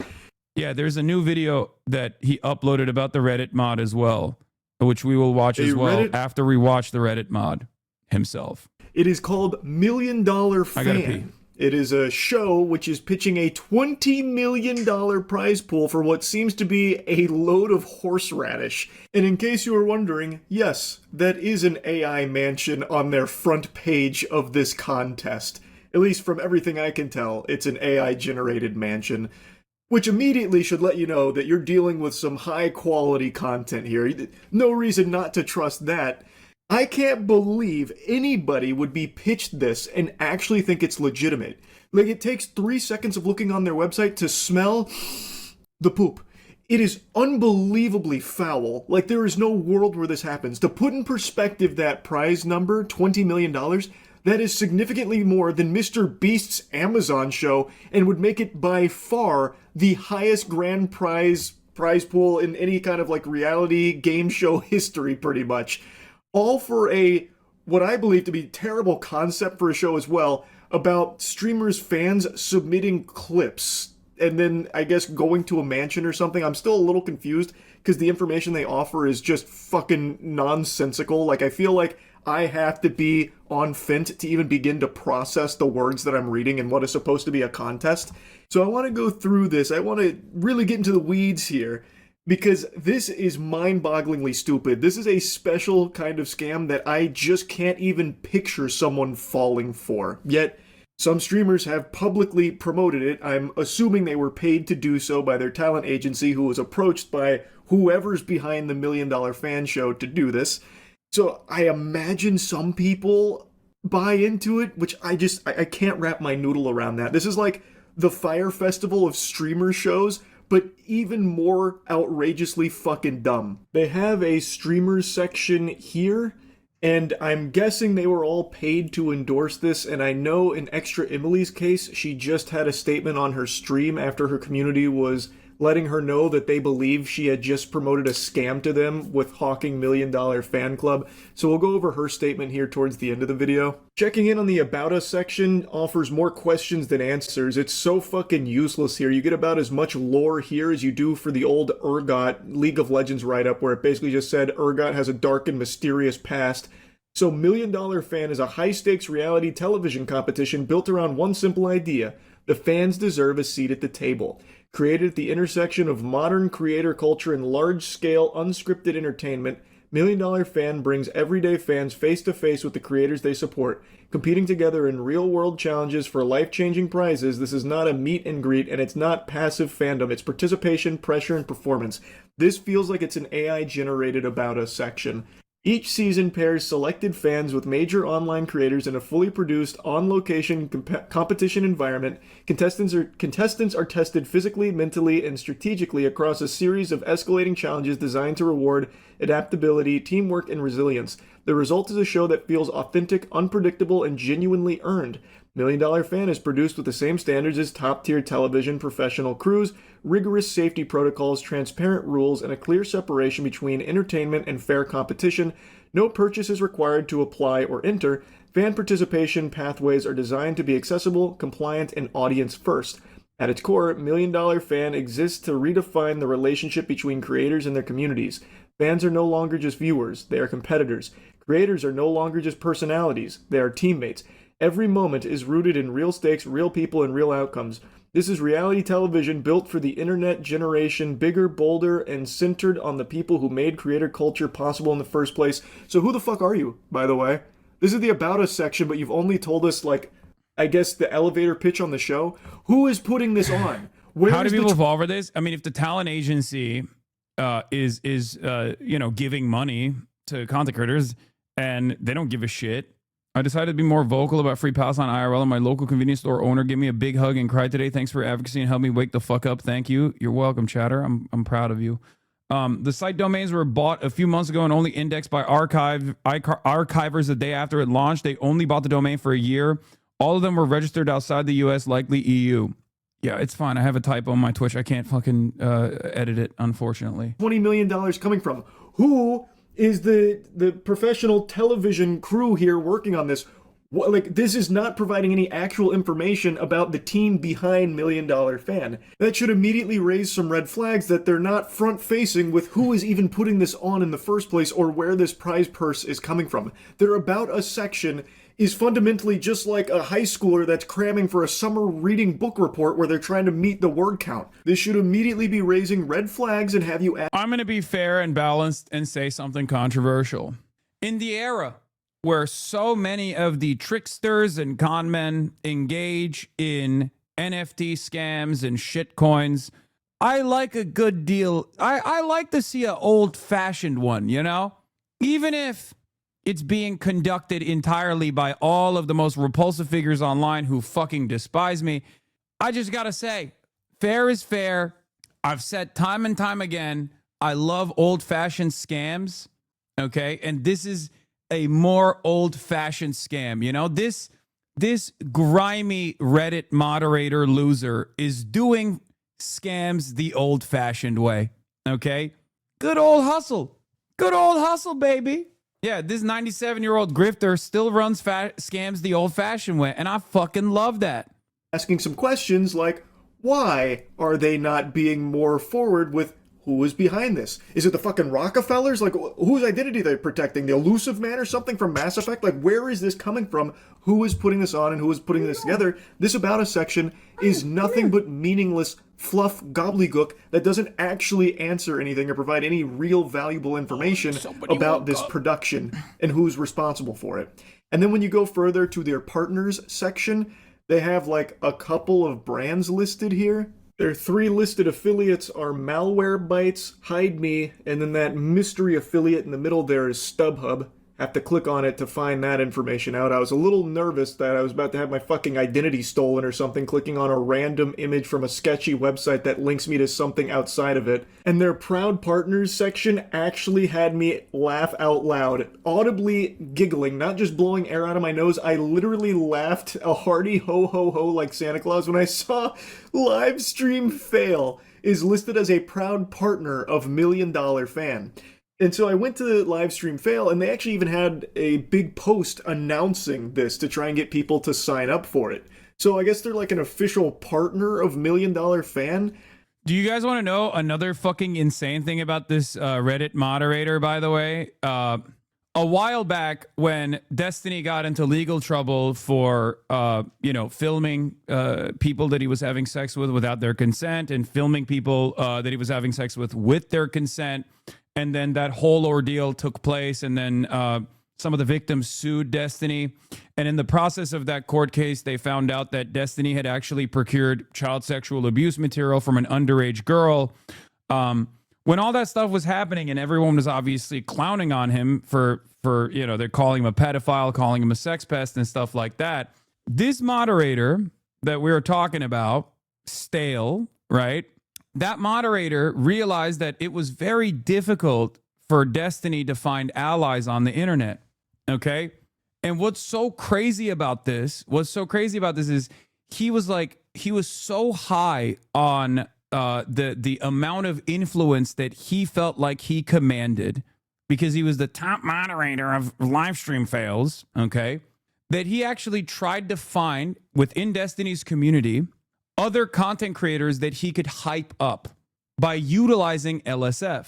Yeah, there's a new video that he uploaded about the Reddit mod as well, which we will watch as well after we watch the Reddit mod himself. It is called $1 Million Fan. I gotta pee. It is a show which is pitching a $20 million prize pool for what seems to be a load of horseradish. And in case you were wondering, yes, that is an AI mansion on their front page of this contest. At least from everything I can tell, it's an AI-generated mansion. Which immediately should let you know that you're dealing with some high-quality content here. No reason not to trust that. I can't believe anybody would be pitched this and actually think it's legitimate. Like, it takes 3 seconds of looking on their website to smell the poop. It is unbelievably foul. Like, there is no world where this happens. To put in perspective that prize number, $20 million, that is significantly more than Mr. Beast's Amazon show and would make it by far the highest grand prize pool in any kind of like reality game show history, pretty much. All for what I believe to be terrible concept for a show as well, about streamers' fans submitting clips and then I guess going to a mansion or something. I'm still a little confused because the information they offer is just fucking nonsensical. Like, I feel like I have to be on Fint to even begin to process the words that I'm reading and what is supposed to be a contest. So I want to go through this. I want to really get into the weeds here, because this is mind-bogglingly stupid. This is a special kind of scam that I just can't even picture someone falling for. Yet, some streamers have publicly promoted it. I'm assuming they were paid to do so by their talent agency, who was approached by whoever's behind the $1 Million Fan show to do this. So I imagine some people buy into it, which I can't wrap my noodle around that. This is like the Fire Festival of streamer shows, but even more outrageously fucking dumb. They have a streamers section here, and I'm guessing they were all paid to endorse this, and I know in Extra Emily's case, she just had a statement on her stream after her community was letting her know that they believe she had just promoted a scam to them with hawking $1 Million Fan Club. So we'll go over her statement here towards the end of the video. Checking in on the About Us section offers more questions than answers. It's so fucking useless here. You get about as much lore here as you do for the old Urgot League of Legends write-up, where it basically just said Urgot has a dark and mysterious past. So $1 Million Fan is a high-stakes reality television competition built around one simple idea: the fans deserve a seat at the table. Created at the intersection of modern creator culture and large-scale unscripted entertainment, $1 Million Fan brings everyday fans face-to-face with the creators they support, competing together in real-world challenges for life-changing prizes. This is not a meet and greet, and it's not passive fandom. It's participation, pressure, and performance. This feels like it's an AI-generated About Us section. Each season pairs selected fans with major online creators in a fully produced, on-location competition environment. Contestants are tested physically, mentally, and strategically across a series of escalating challenges designed to reward adaptability, teamwork, and resilience. The result is a show that feels authentic, unpredictable, and genuinely earned. $1 Million Fan is produced with the same standards as top-tier television professional crews, rigorous safety protocols, transparent rules, and a clear separation between entertainment and fair competition. No purchase is required to apply or enter. Fan participation pathways are designed to be accessible, compliant, and audience-first. At its core, $1 Million Fan exists to redefine the relationship between creators and their communities. Fans are no longer just viewers, they are competitors. Creators are no longer just personalities, they are teammates. Every moment is rooted in real stakes, real people, and real outcomes. This is reality television built for the internet generation, bigger, bolder, and centered on the people who made creator culture possible in the first place. So who the fuck are you, by the way? This is the About Us section, but you've only told us, like, I guess the elevator pitch on the show. Who is putting this on? How do people fall for this? I mean, if the talent agency is giving money to content creators and they don't give a shit, I decided to be more vocal about free Palestine IRL, and my local convenience store owner gave me a big hug and cried today. Thanks for advocacy and help me wake the fuck up. Thank you. You're welcome, chatter. I'm proud of you. The site domains were bought a few months ago and only indexed by archivers the day after it launched. They only bought the domain for a year. All of them were registered outside the US, likely EU. Yeah, it's fine. I have a typo on my Twitch. I can't fucking edit it, unfortunately. $20 million coming from? Who is the professional television crew here working on this? Like, this is not providing any actual information about the team behind $1 Million Fan. That should immediately raise some red flags that they're not front-facing with who is even putting this on in the first place or where this prize purse is coming from. Their About Us section is fundamentally just like a high schooler that's cramming for a summer reading book report where they're trying to meet the word count. This should immediately be raising red flags and have you ask— I'm going to be fair and balanced and say something controversial. In the era where so many of the tricksters and con men engage in NFT scams and shit coins, I like a good deal. I like to see an old-fashioned one, you know? Even if it's being conducted entirely by all of the most repulsive figures online who fucking despise me. I just gotta say, fair is fair. I've said time and time again, I love old-fashioned scams, okay? And this is a more old-fashioned scam, you know? This grimy Reddit moderator loser is doing scams the old-fashioned way, okay? Good old hustle. Good old hustle, baby. Yeah, this 97-year-old grifter still runs scams the old-fashioned way, and I fucking love that. Asking some questions like, why are they not being more forward with who is behind this? Is it the fucking Rockefellers? Like, whose identity they're protecting? The Elusive Man or something from Mass Effect? Like, where is this coming from? Who is putting this on and who is putting this together? This About Us section is nothing but meaningless fluff gobbledygook that doesn't actually answer anything or provide any real valuable information about this production and who's responsible for it. And then when you go further to their partners section, they have like a couple of brands listed here. Their 3 listed affiliates are Malwarebytes, Hide Me, and then that mystery affiliate in the middle there is StubHub. Have to click on it to find that information out. I was a little nervous that I was about to have my fucking identity stolen or something, clicking on a random image from a sketchy website that links me to something outside of it. And their Proud Partners section actually had me laugh out loud, audibly giggling, not just blowing air out of my nose. I literally laughed a hearty ho ho ho like Santa Claus when I saw Livestream Fail is listed as a proud partner of $1 Million Fan. And so I went to Livestream Fail, and they actually even had a big post announcing this to try and get people to sign up for it. So I guess they're like an official partner of $1 Million Fan. Do you guys want to know another fucking insane thing about this Reddit moderator, by the way? A while back when Destiny got into legal trouble for, filming people that he was having sex with without their consent and filming people that he was having sex with their consent, and then that whole ordeal took place, and then some of the victims sued Destiny. And in the process of that court case, they found out that Destiny had actually procured child sexual abuse material from an underage girl. When all that stuff was happening and everyone was obviously clowning on him for they're calling him a pedophile, calling him a sex pest and stuff like that. This moderator that we were talking about, Stale, right? That moderator realized that it was very difficult for Destiny to find allies on the internet. Okay. And what's so crazy about this is he was so high on the amount of influence that he felt like he commanded because he was the top moderator of Livestream Fails, okay, that he actually tried to find within Destiny's community other content creators that he could hype up by utilizing LSF,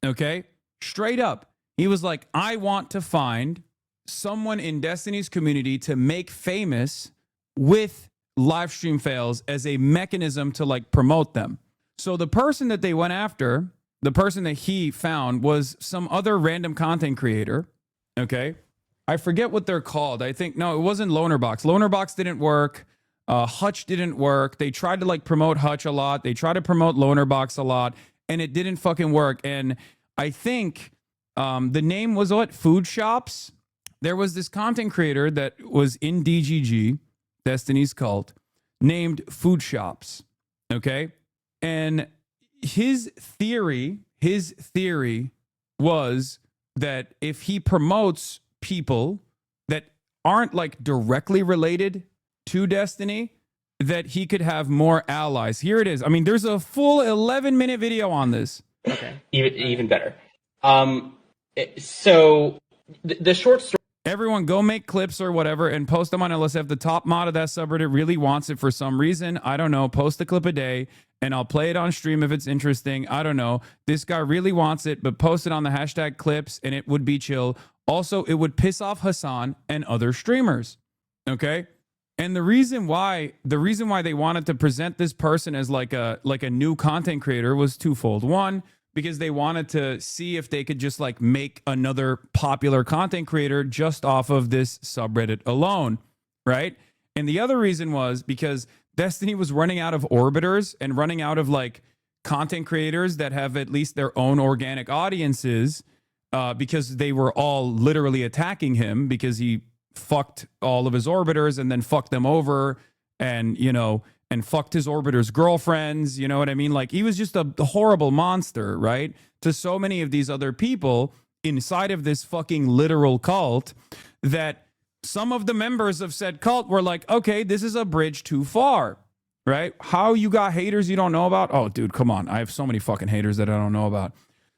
okay? Straight up. He was like, I want to find someone in Destiny's community to make famous with Livestream Fails as a mechanism to like promote them. So the person that they went after, the person that he found was some other random content creator, okay? I forget what they're called. I think, no, it wasn't Lonerbox. Lonerbox didn't work. Hutch didn't work. They tried to like promote Hutch a lot. They tried to promote Lonerbox a lot, and it didn't fucking work. And I think the name was what? Food Shops. There was this content creator that was in DGG, Destiny's Cult, named Food Shops. Okay. And his theory, his theory was that if he promotes people that aren't like directly related to Destiny, that he could have more allies. Here it is. I mean, there's a full 11-minute video on this. Okay. Even better. So the short story. Everyone go make clips or whatever and post them on LSF. The top mod of that subreddit really wants it for some reason. I don't know. Post a clip a day and I'll play it on stream if it's interesting. I don't know. This guy really wants it, but post it on the hashtag clips and it would be chill. Also, it would piss off Hasan and other streamers. Okay? And the reason why they wanted to present this person as like a new content creator was twofold. One, because they wanted to see if they could just like make another popular content creator just off of this subreddit alone, right? And the other reason was because Destiny was running out of orbiters and running out of like content creators that have at least their own organic audiences, because they were all literally attacking him because he fucked all of his orbiters and then fucked them over and, you know, and fucked his orbiters' girlfriends, you know what I mean? Like, he was just a horrible monster, right? To so many of these other people inside of this fucking literal cult, that some of the members of said cult were like, okay, this is a bridge too far, right? How you got haters you don't know about? Oh, dude, come on. I have so many fucking haters that I don't know about.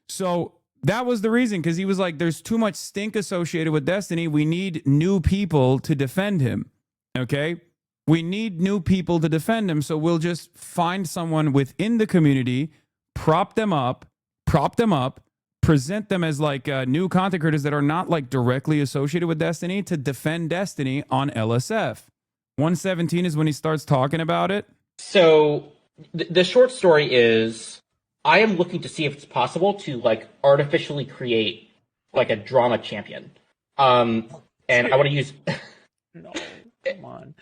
So that was the reason, because he was like, there's too much stink associated with Destiny. We need new people to defend him, okay? We need new people to defend him, so we'll just find someone within the community, prop them up, present them as like new content creators that are not like directly associated with Destiny to defend Destiny on LSF. 117 is when he starts talking about it. So the short story is, I am looking to see if it's possible to like artificially create like a drama champion. And I want to use... No. Come on.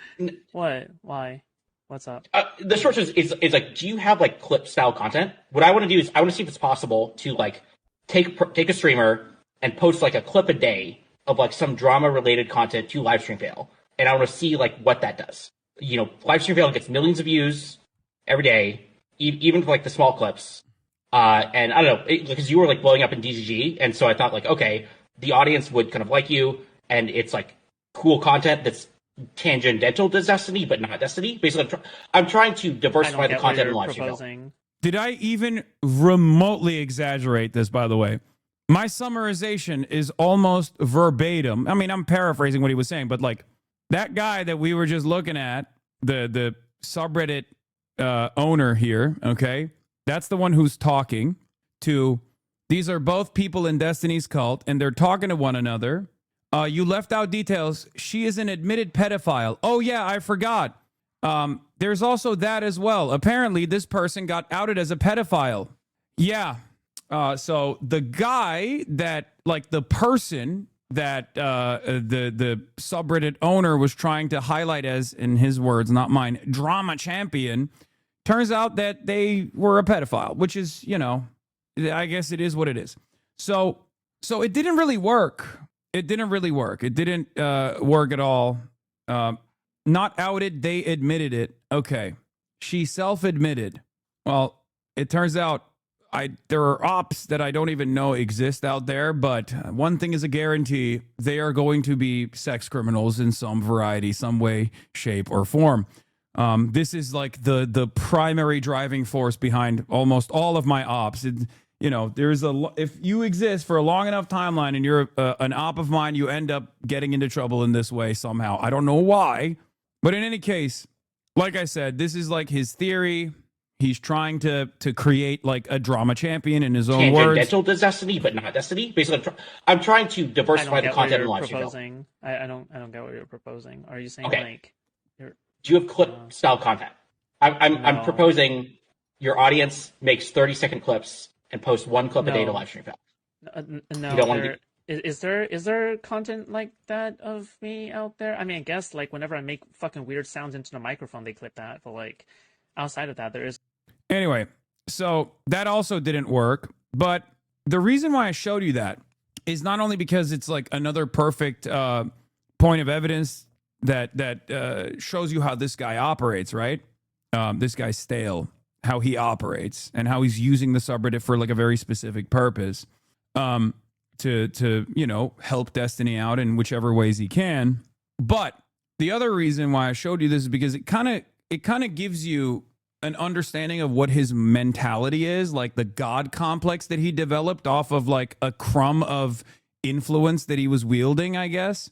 What? Why? What's up? The short story is like, do you have like clip style content? What I want to do is I want to see if it's possible to like take a streamer and post like a clip a day of like some drama related content to livestream fail, and I want to see like what that does. You know, livestream fail gets millions of views every day, even for like the small clips. And I don't know, because you were like blowing up in DGG, and so I thought like, okay, the audience would kind of like you, and it's like cool content that's tangential to Destiny, but not Destiny. Basically, I'm trying to diversify the content in live stream. Did I even remotely exaggerate this, by the way? My summarization is almost verbatim. I mean, I'm paraphrasing what he was saying, but like that guy that we were just looking at, the subreddit owner here, okay? That's the one who's talking to, these are both people in Destiny's cult, and they're talking to one another. You left out details. She is an admitted pedophile. Oh, yeah, I forgot. There's also that as well. Apparently, this person got outed as a pedophile. Yeah. So the guy that, like, the person that the subreddit owner was trying to highlight as, in his words, not mine, drama champion, turns out that they were a pedophile, which is, you know, I guess it is what it is. So it didn't really work. It didn't really work. It didn't work at all. Not outed, they admitted it. Okay. She self-admitted. Well, it turns out there are ops that I don't even know exist out there, but one thing is a guarantee. They are going to be sex criminals in some variety, some way, shape, or form. This is like the primary driving force behind almost all of my ops. You know, if you exist for a long enough timeline and you're an op of mine, you end up getting into trouble in this way somehow. I don't know why, but in any case, like I said, this is like his theory. He's trying to create like a drama champion in his own words. Tangential to Destiny, but not Destiny. Basically, I'm trying to diversify the content in live stream. I don't get what you're proposing. Are you saying like? Do you have clip style content? I'm proposing your audience makes 30-second clips and post one clip a day to live stream fail. No, you don't want to is there content like that of me out there? I mean, I guess like whenever I make fucking weird sounds into the microphone, they clip that. But like outside of that, there is. Anyway, so that also didn't work. But the reason why I showed you that is not only because it's like another perfect point of evidence that shows you how this guy operates, right? This guy's stale. how he operates and how he's using the subreddit for like a very specific purpose, to you know, help Destiny out in whichever ways he can. But the other reason why I showed you this is because it kind of gives you an understanding of what his mentality is, like the God complex that he developed off of like a crumb of influence that he was wielding, I guess.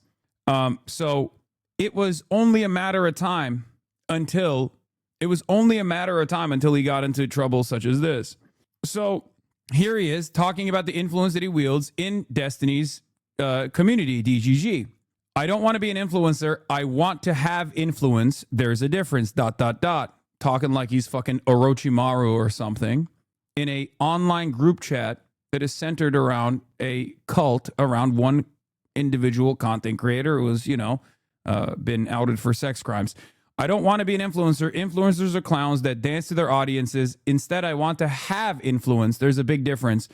So it was only a matter of time until he got into trouble such as this. So here he is talking about the influence that he wields in Destiny's community, DGG. I don't want to be an influencer. I want to have influence. There's a difference, ... Talking like he's fucking Orochimaru or something in a online group chat that is centered around a cult around one individual content creator who was, you know, been outed for sex crimes. I don't want to be an influencer. Influencers are clowns that dance to their audiences. Instead, I want to have influence. There's a big difference.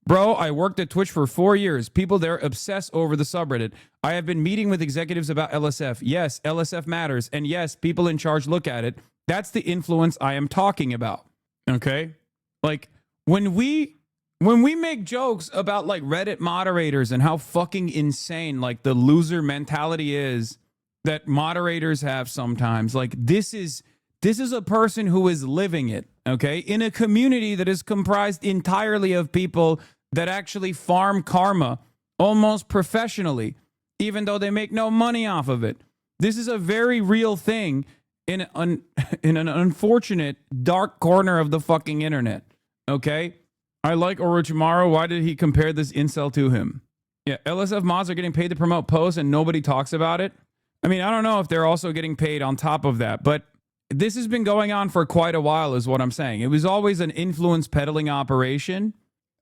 Bro, I worked at Twitch for 4 years. People there obsess over the subreddit. I have been meeting with executives about LSF. Yes, LSF matters. And yes, people in charge look at it. That's the influence I am talking about. Okay? Like when we make jokes about like Reddit moderators and how fucking insane like the loser mentality is that moderators have sometimes, like this is a person who is living it, okay? In a community that is comprised entirely of people that actually farm karma almost professionally, even though they make no money off of it. This is a very real thing in an unfortunate dark corner of the fucking internet, okay? I like Orochimaru. Why did he compare this incel to him? Yeah, LSF mods are getting paid to promote posts and nobody talks about it. I mean, I don't know if they're also getting paid on top of that, but this has been going on for quite a while is what I'm saying. It was always an influence peddling operation,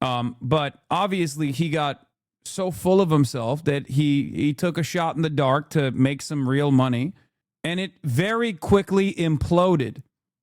but obviously he got so full of himself that he took a shot in the dark to make some real money, and it very quickly imploded.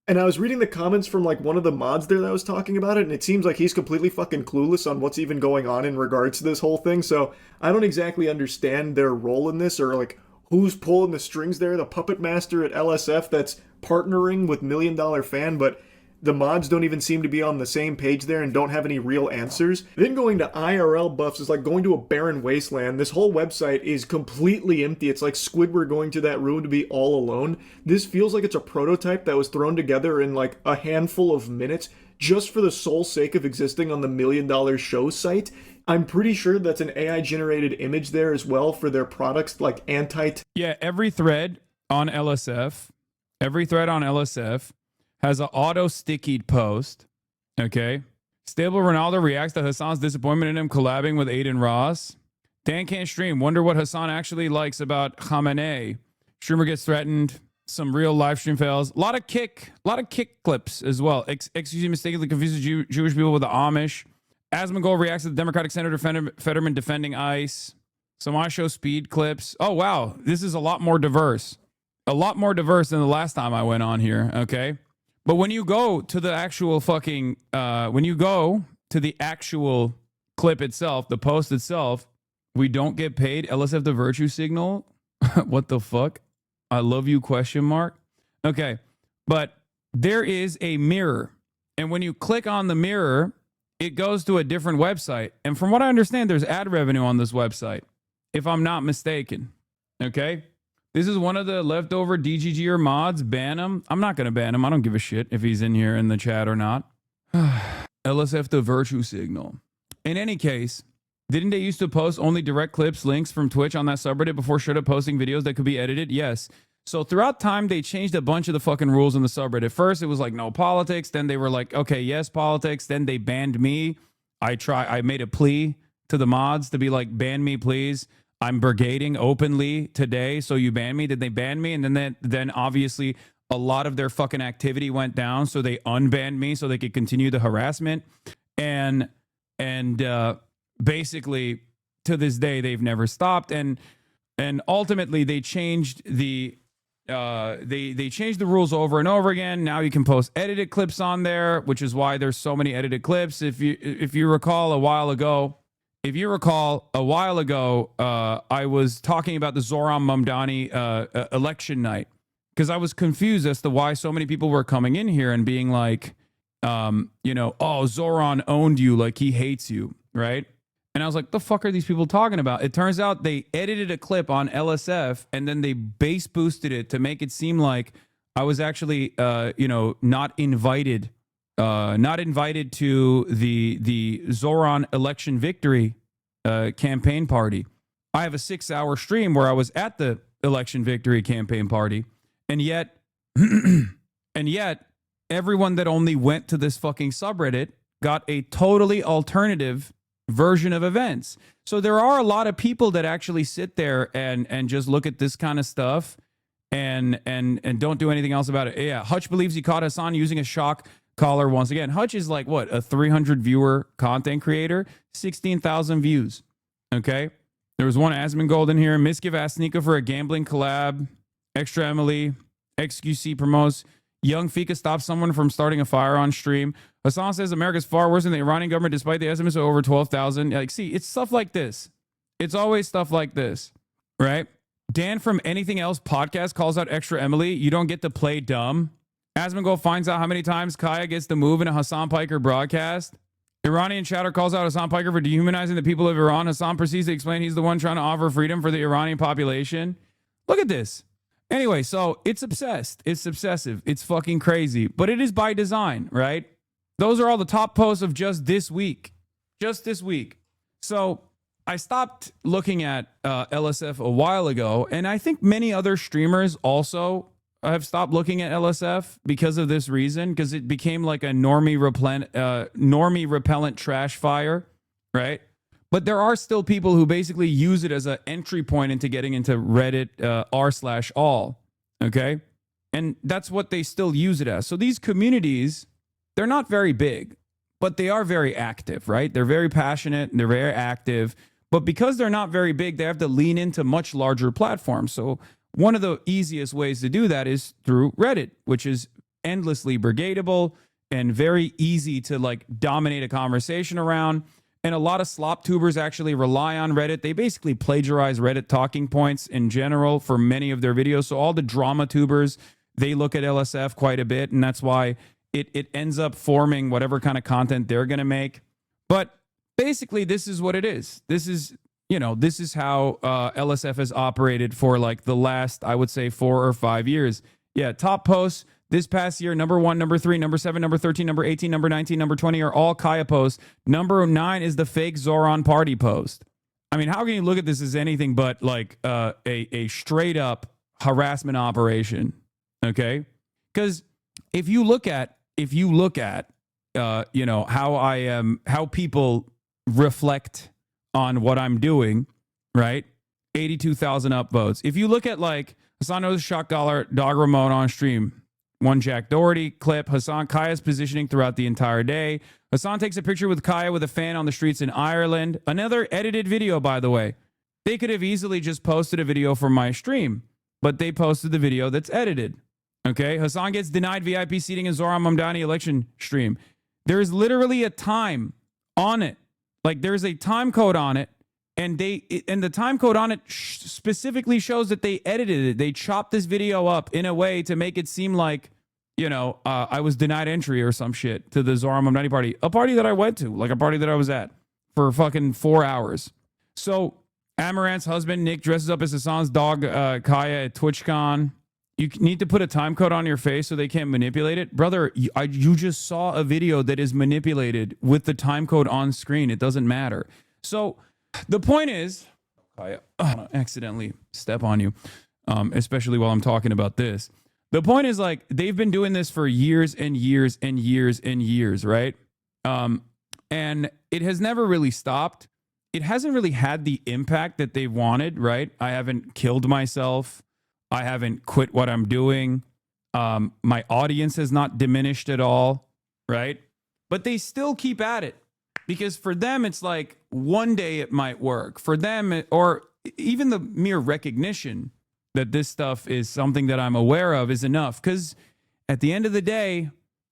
And I was reading the comments from like one of the mods there that was talking about it, and it seems like he's completely fucking clueless on what's even going on in regards to this whole thing. So I don't exactly understand their role in this, or like who's pulling the strings there. The puppet master at LSF that's partnering with $1 Million Fan, but the mods don't even seem to be on the same page there and don't have any real answers. Then going to IRL buffs is like going to a barren wasteland. This whole website is completely empty. It's like Squidward going to that room to be all alone. This feels like it's a prototype that was thrown together in like a handful of minutes just for the sole sake of existing on the $1 Million Show site. I'm pretty sure that's an AI-generated image there as well for their products like Yeah, every thread on LSF has an auto-stickied post, okay? Stable Ronaldo reacts to Hasan's disappointment in him collabing with Aiden Ross. Dan can't stream. Wonder what Hasan actually likes about Khamenei. Streamer gets threatened. Some real live stream fails. A lot of kick clips as well. XQC mistakenly confuses Jewish people with the Amish. Asmongold reacts to the Democratic Senator Fetterman defending ICE. Some I show speed clips. Oh, wow. This is a lot more diverse. A lot more diverse than the last time I went on here, okay? But when you go to the actual fucking, when you go to the actual clip itself, the post itself, we don't get paid. LSF the virtue signal. What the fuck? I love you, question mark. Okay. But there is a mirror. And when you click on the mirror, it goes to a different website. And from what I understand, there's ad revenue on this website, if I'm not mistaken. Okay. This is one of the leftover DGGer mods. Ban him. I'm not going to ban him. I don't give a shit if he's in here in the chat or not. LSF the virtue signal. In any case, didn't they used to post only direct clips, links from Twitch on that subreddit before straight up posting videos that could be edited? Yes. So throughout time, they changed a bunch of the fucking rules in the subreddit. First, it was like no politics. Then they were like, okay, yes, politics. Then they banned me. I made a plea to the mods to be like, ban me, please. I'm brigading openly today, so you ban me. Did they ban me? And then obviously a lot of their fucking activity went down, so they unbanned me so they could continue the harassment. And basically to this day they've never stopped. And ultimately they changed the they changed the rules over and over again. Now you can post edited clips on there, which is why there's so many edited clips. If you recall a while ago, I was talking about the Zoran Mamdani election night because I was confused as to why so many people were coming in here and being like, you know, oh, Zoran owned you, like he hates you, right? And I was like, the fuck are these people talking about? It turns out they edited a clip on LSF and then they bass boosted it to make it seem like I was actually, you know, not invited to the Zoran election victory campaign party. I have a 6-hour stream where I was at the election victory campaign party, and yet, everyone that only went to this fucking subreddit got a totally alternative version of events. So there are a lot of people that actually sit there and just look at this kind of stuff and don't do anything else about it. Yeah, Hutch believes he caught Hasan using a shock collar once again. Hutch is like, what, a 300 viewer content creator? 16,000 views. Okay? There was one Asmongold in here. Misgive asked Nico for a gambling collab. Extra Emily. XQC promotes. Young Fika stops someone from starting a fire on stream. Hasan says America's far worse than the Iranian government despite the estimates of over 12,000. Like, see, it's stuff like this. It's always stuff like this, right? Dan from Anything Else podcast calls out Extra Emily. You don't get to play dumb. Asmongold finds out how many times Kaya gets the move in a Hasan Piker broadcast. Iranian chatter calls out Hasan Piker for dehumanizing the people of Iran. Hasan proceeds to explain he's the one trying to offer freedom for the Iranian population. Look at this. Anyway, so it's obsessed. It's obsessive. It's fucking crazy. But it is by design, right? Those are all the top posts of just this week. Just this week. So I stopped looking at LSF a while ago, and I think many other streamers also have stopped looking at LSF because of this reason, because it became like a normie repellent trash fire, right? But there are still people who basically use it as an entry point into getting into Reddit r/all, okay? And that's what they still use it as. So these communities, they're not very big, but they are very active, right? They're very passionate and they're very active. But because they're not very big, they have to lean into much larger platforms. So one of the easiest ways to do that is through Reddit, which is endlessly brigadable and very easy to like dominate a conversation around. And a lot of slop tubers actually rely on Reddit. They basically plagiarize Reddit talking points in general for many of their videos. So all the drama tubers, they look at LSF quite a bit, and that's why it ends up forming whatever kind of content they're going to make. But basically, this is what it is. This is, you know, this is how LSF has operated for like the last, I would say, 4 or 5 years. Yeah, top posts this past year, number 1, number 3, number 7, number 13, number 18, number 19, number 20 are all Kaya posts. Number 9 is the fake Zoran party post. I mean, how can you look at this as anything but like a straight up harassment operation? Okay, because if you look at you know, how people reflect on what I'm doing, right? 82,000 upvotes. If you look at like Hasan knows shock dollar dog Ramon on stream. One Jack Doherty clip. Hasan Kaya's positioning throughout the entire day. Hasan takes a picture with Kaya with a fan on the streets in Ireland. Another edited video, by the way. They could have easily just posted a video from my stream, but they posted the video that's edited. Okay, Hasan gets denied VIP seating in Zoran Mamdani election stream. There's literally a time on it. Like there's a time code on it, and the time code on it specifically shows that they edited it. They chopped this video up in a way to make it seem like, you know, I was denied entry or some shit to the Zoran Mamdani party, a party that I went to, like a party that I was at for fucking 4 hours. So Amaranth's husband Nick dresses up as Hasan's dog Kaya at TwitchCon. You need to put a time code on your face so they can't manipulate it. Brother, you just saw a video that is manipulated with the time code on screen. It doesn't matter. So the point is, I accidentally step on you, especially while I'm talking about this. The point is, like, they've been doing this for years and years and years and years, right? And it has never really stopped. It hasn't really had the impact that they wanted, right? I haven't killed myself. I haven't quit what I'm doing. My audience has not diminished at all, right? But they still keep at it because for them, it's like one day it might work. For them, or even the mere recognition that this stuff is something that I'm aware of is enough. Because at the end of the day,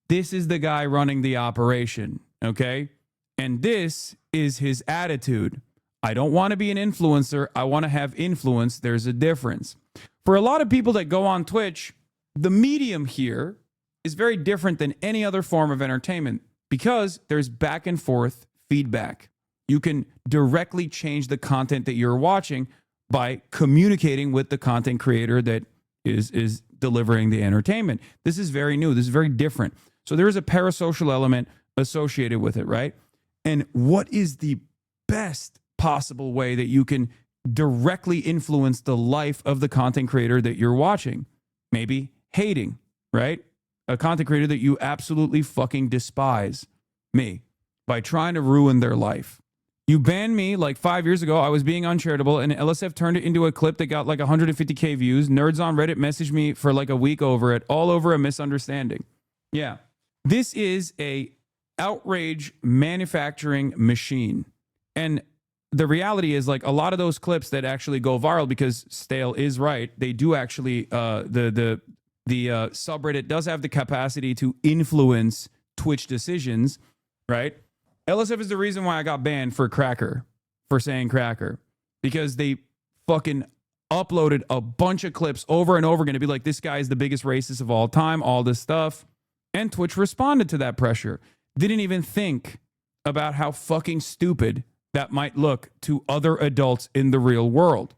this is the guy running the operation, okay? And this is his attitude. I don't want to be an influencer. I want to have influence. There's a difference. For a lot of people that go on Twitch, the medium here is very different than any other form of entertainment because there's back and forth feedback. You can directly change the content that you're watching by communicating with the content creator that is delivering the entertainment. This is very new. This is very different. So there is a parasocial element associated with it, right? And what is the best possible way that you can directly influence the life of the content creator that you're watching? Maybe hating, right? A content creator that you absolutely fucking despise, me, by trying to ruin their life. You banned me like 5 years ago. I was being uncharitable, and LSF turned it into a clip that got like 150K views. Nerds on Reddit messaged me for like a week over it, all over a misunderstanding. Yeah. This is a outrage manufacturing machine. And the reality is, like, a lot of those clips that actually go viral, because Stale is right, they do actually, the subreddit does have the capacity to influence Twitch decisions, right? LSF is the reason why I got banned for cracker, for saying cracker, because they fucking uploaded a bunch of clips over and over again to be like, this guy is the biggest racist of all time, all this stuff. And Twitch responded to that pressure. Didn't even think about how fucking stupid that might look to other adults in the real world,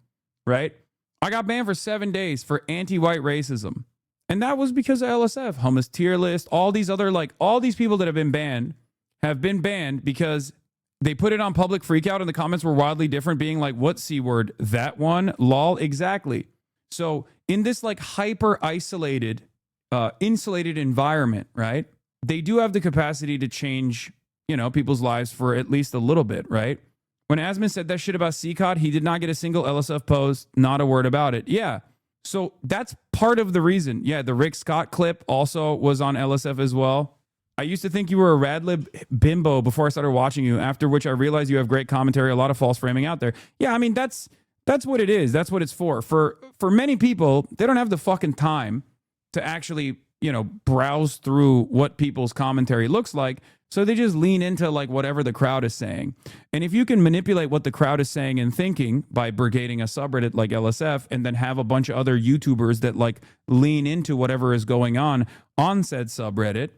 right? I got banned for 7 days for anti-white racism. And that was because of LSF, Hummus Tier List, all these other, like, all these people that have been banned because they put it on public freakout and the comments were wildly different, being like, what C word? That one? Lol, exactly. So in this like hyper isolated, insulated environment, right? They do have the capacity to change, you know, people's lives for at least a little bit, right? When Asman said that shit about CCOD, he did not get a single LSF post, not a word about it. Yeah. So that's part of the reason. Yeah, the Rick Scott clip also was on LSF as well. I used to think you were a radlib bimbo before I started watching you, after which I realized you have great commentary, a lot of false framing out there. Yeah, I mean, that's what it is. That's what it's for. For many people, they don't have the fucking time to actually, you know, browse through what people's commentary looks like. So they just lean into like whatever the crowd is saying. And if you can manipulate what the crowd is saying and thinking by brigading a subreddit like LSF, and then have a bunch of other YouTubers that like lean into whatever is going on said subreddit,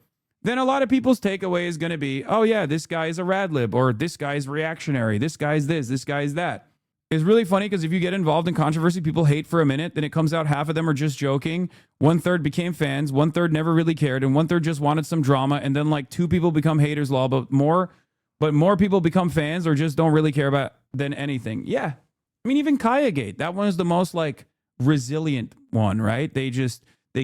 then a lot of people's takeaway is going to be, oh yeah, this guy is a radlib, or this guy's reactionary, this guy's this guy's that. It's really funny because if you get involved in controversy, people hate for a minute, then it comes out half of them are just joking, 1/3 became fans, 1/3 never really cared, and 1/3 just wanted some drama, and then like 2 people become haters, but more people become fans or just don't really care about than anything. Yeah. I mean, even Kayagate, that one is the most like resilient one, right? They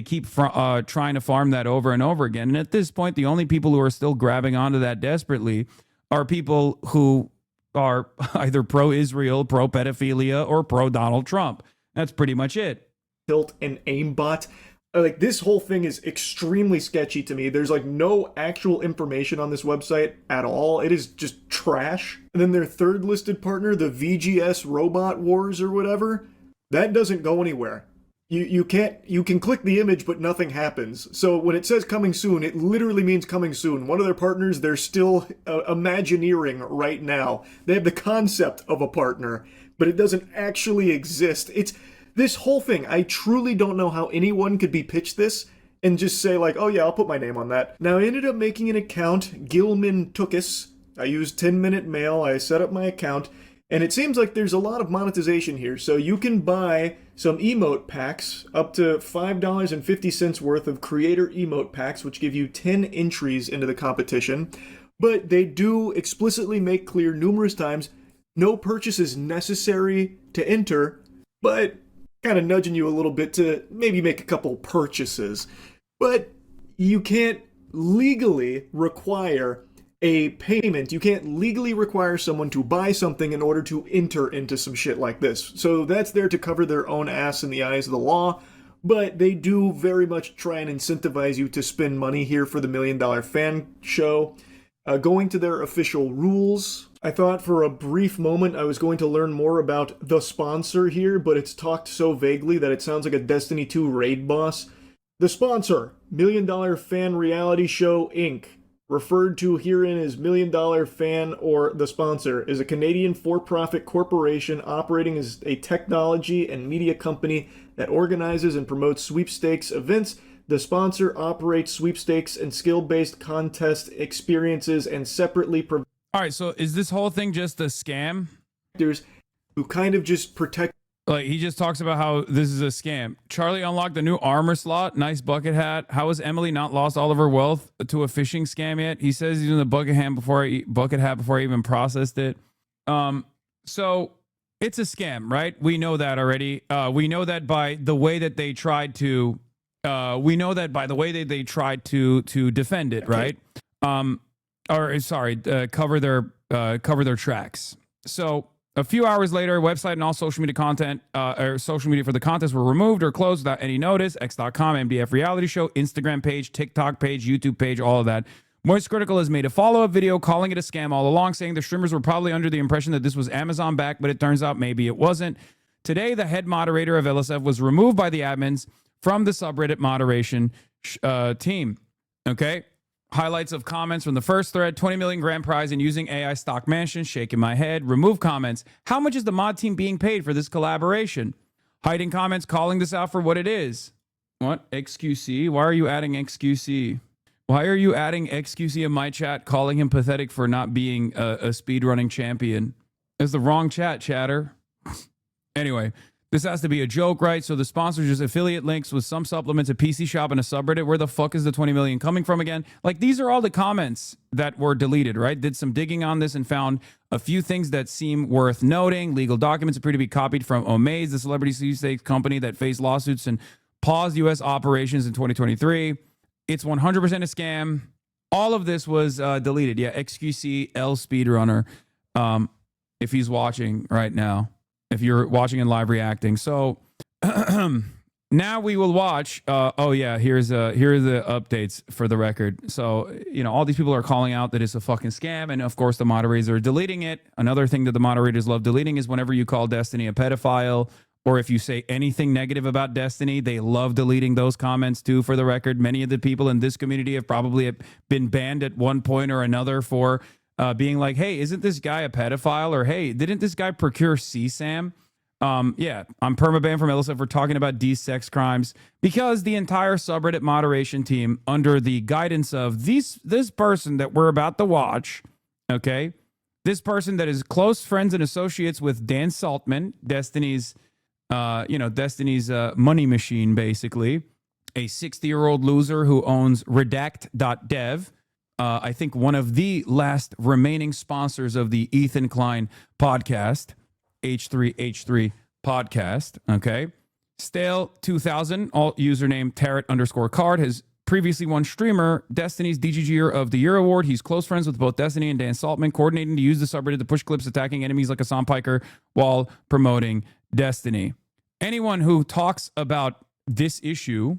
keep trying to farm that over and over again. And at this point, the only people who are still grabbing onto that desperately are people who are either pro-Israel, pro-pedophilia, or pro-Donald Trump. That's pretty much it. Tilt and aimbot. Like, this whole thing is extremely sketchy to me. There's like no actual information on this website at all. It is just trash. And then their third listed partner, the VGS Robot Wars or whatever, that doesn't go anywhere. You can click the image, but nothing happens. So when it says coming soon, it literally means coming soon. One of their partners, they're still imagineering right now. They have the concept of a partner, but it doesn't actually exist. It's this whole thing. I truly don't know how anyone could be pitched this and just say like, oh yeah, I'll put my name on that. Now I ended up making an account, Gilman Tookus. I used 10-minute mail. I set up my account. And it seems like there's a lot of monetization here. So you can buy some emote packs, up to $5.50 worth of creator emote packs, which give you 10 entries into the competition. But they do explicitly make clear numerous times, no purchase is necessary to enter, but kind of nudging you a little bit to maybe make a couple purchases. But you can't legally require a payment. You can't legally require someone to buy something in order to enter into some shit like this. So that's there to cover their own ass in the eyes of the law, but they do very much try and incentivize you to spend money here for the $1 Million Fan Show. Going to their official rules, I thought for a brief moment I was going to learn more about the sponsor here, but it's talked so vaguely that it sounds like a Destiny 2 raid boss. The sponsor, $1 Million Fan Reality Show, Inc., referred to herein as $1 Million Fan, or the sponsor, is a Canadian for-profit corporation operating as a technology and media company that organizes and promotes sweepstakes events The sponsor operates sweepstakes and skill-based contest experiences and separately provides. All right, so is this whole thing just a scam? Who kind of just protect. Like, he just talks about how this is a scam. Charlie unlocked the new armor slot. Nice bucket hat. How has Emily not lost all of her wealth to a phishing scam yet? He says he's in the bucket hat before I even processed it. So it's a scam, right? We know that already. We know that by the way that they tried to. To defend it, right? Cover their tracks. So a few hours later, website and all social media content, or social media for the contest were removed or closed without any notice. X.com, MDF reality show, Instagram page, TikTok page, YouTube page, all of that. Moist Critical has made a follow-up video calling it a scam all along, saying the streamers were probably under the impression that this was Amazon backed, but it turns out maybe it wasn't. Today, the head moderator of LSF was removed by the admins from the subreddit moderation team. Okay? Highlights of comments from the first thread: 20 million grand prize and using AI stock mansion. Shaking my head. Remove comments. How much is the mod team being paid for this collaboration? Hiding comments calling this out for what it is. What? XQC? Why are you adding XQC? Why are you adding XQC in my chat, calling him pathetic for not being a speedrunning champion? It's the wrong chat, chatter. Anyway, this has to be a joke, right? So the sponsors just affiliate links with some supplements, a PC shop, and a subreddit. Where the fuck is the 20 million coming from again? Like, these are all the comments that were deleted, right? Did some digging on this and found a few things that seem worth noting. Legal documents appear to be copied from Omaze, the celebrity sweepstakes company that faced lawsuits and paused U.S. operations in 2023. It's 100% a scam. All of this was deleted. Yeah, XQC L Speedrunner, if he's watching right now. If you're watching and live reacting. So now we will watch. Here are the updates for the record. So, all these people are calling out that it's a fucking scam. And of course, the moderators are deleting it. Another thing that the moderators love deleting is whenever you call Destiny a pedophile, or if you say anything negative about Destiny, they love deleting those comments too, for the record. Many of the people in this community have probably been banned at one point or another for being like, hey, isn't this guy a pedophile? Or, hey, didn't this guy procure CSAM? Yeah, I'm permabanned from LSF for talking about these sex crimes, because the entire subreddit moderation team, under the guidance of this person that we're about to watch, okay, this person that is close friends and associates with Dan Saltman, Destiny's money machine, basically, a 60-year-old loser who owns redact.dev. I think one of the last remaining sponsors of the Ethan Klein podcast, H3H3 podcast. Okay. Stale 2000, alt username Tarot_card, has previously won streamer Destiny's DGGer of the Year award. He's close friends with both Destiny and Dan Saltman, coordinating to use the subreddit to push clips attacking enemies like a Piker while promoting Destiny. Anyone who talks about this issue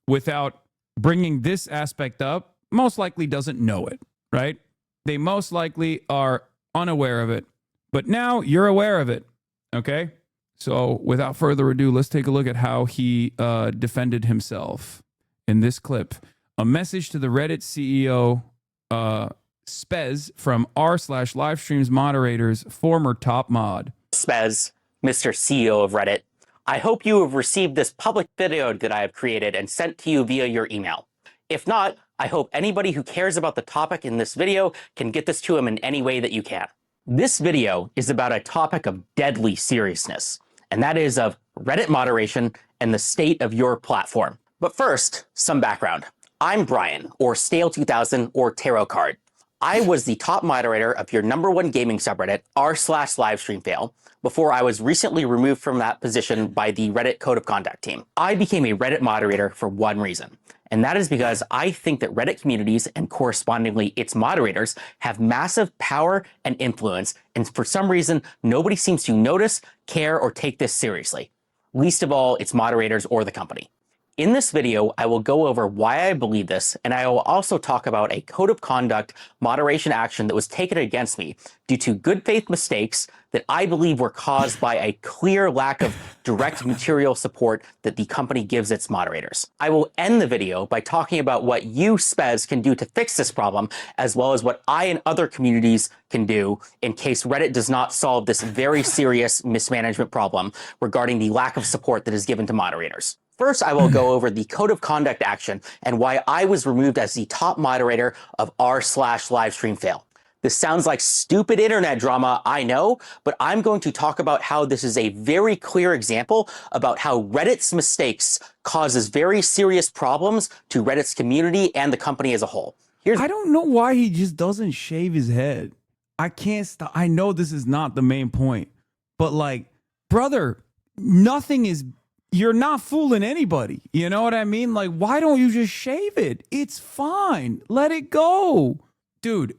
without bringing this aspect up most likely doesn't know it, right? They most likely are unaware of it. But now you're aware of it, okay? So without further ado, let's take a look at how he defended himself in this clip. A message to the Reddit CEO, Spez, from r/livestreams moderators, former top mod. Spez, Mr. CEO of Reddit, I hope you have received this public video that I have created and sent to you via your email. If not, I hope anybody who cares about the topic in this video can get this to him in any way that you can. This video is about a topic of deadly seriousness, and that is of Reddit moderation and the state of your platform. But first, some background. I'm Brian, or Stale2000, or Tarot Card. I was the top moderator of your #1 gaming subreddit, r/livestreamfail, before I was recently removed from that position by the Reddit Code of Conduct team. I became a Reddit moderator for one reason, and that is because I think that Reddit communities, and correspondingly its moderators, have massive power and influence, and for some reason, nobody seems to notice, care, or take this seriously. Least of all, its moderators or the company. In this video, I will go over why I believe this, and I will also talk about a code of conduct moderation action that was taken against me due to good faith mistakes that I believe were caused by a clear lack of direct material support that the company gives its moderators. I will end the video by talking about what you, Spez, can do to fix this problem, as well as what I and other communities can do in case Reddit does not solve this very serious mismanagement problem regarding the lack of support that is given to moderators. First, I will go over the code of conduct action and why I was removed as the top moderator of r/livestreamfail. This sounds like stupid internet drama, I know, but I'm going to talk about how this is a very clear example about how Reddit's mistakes causes very serious problems to Reddit's community and the company as a whole. I don't know why he just doesn't shave his head. I can't stop. I know this is not the main point, but like, brother, you're not fooling anybody. You know what I mean? Like, why don't you just shave it? It's fine. Let it go. Dude,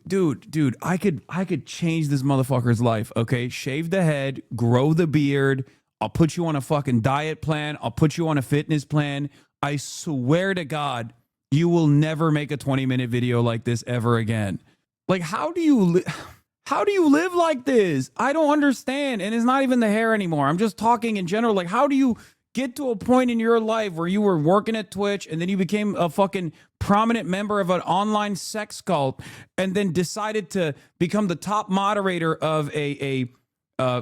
I could change this motherfucker's life, okay? Shave the head, grow the beard. I'll put you on a fucking diet plan. I'll put you on a fitness plan. I swear to God, you will never make a 20-minute video like this ever again. Like, how do you live like this? I don't understand. And it's not even the hair anymore. I'm just talking in general. Like, how do you get to a point in your life where you were working at Twitch and then you became a fucking prominent member of an online sex cult and then decided to become the top moderator of a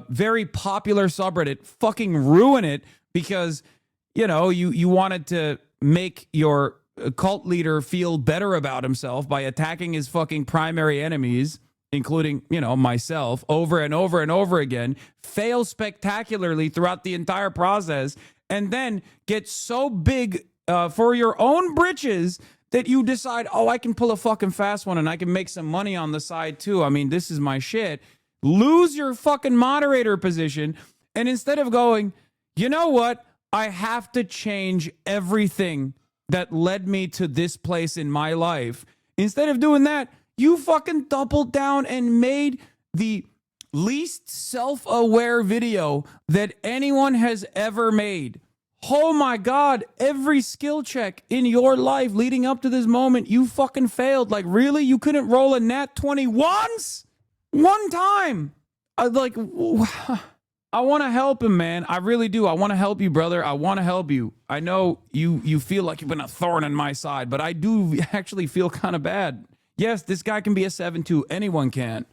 very popular subreddit, fucking ruin it because, you know, you wanted to make your cult leader feel better about himself by attacking his fucking primary enemies, including, you know, myself, over and over and over again, fail spectacularly throughout the entire process, and then get so big for your own britches that you decide, oh, I can pull a fucking fast one and I can make some money on the side too. I mean, this is my shit. Lose your fucking moderator position, and instead of going, you know what? I have to change everything that led me to this place in my life. Instead of doing that, you fucking doubled down and made the least self-aware video that anyone has ever made. Oh my God, every skill check in your life leading up to this moment, you fucking failed. Like, really? You couldn't roll a nat 20 once? One time? I want to help him, man. I really do. I want to help you, brother. I want to help you. I know you feel like you've been a thorn in my side, but I do actually feel kind of bad. Yes, this guy can be a 7-2. Anyone can.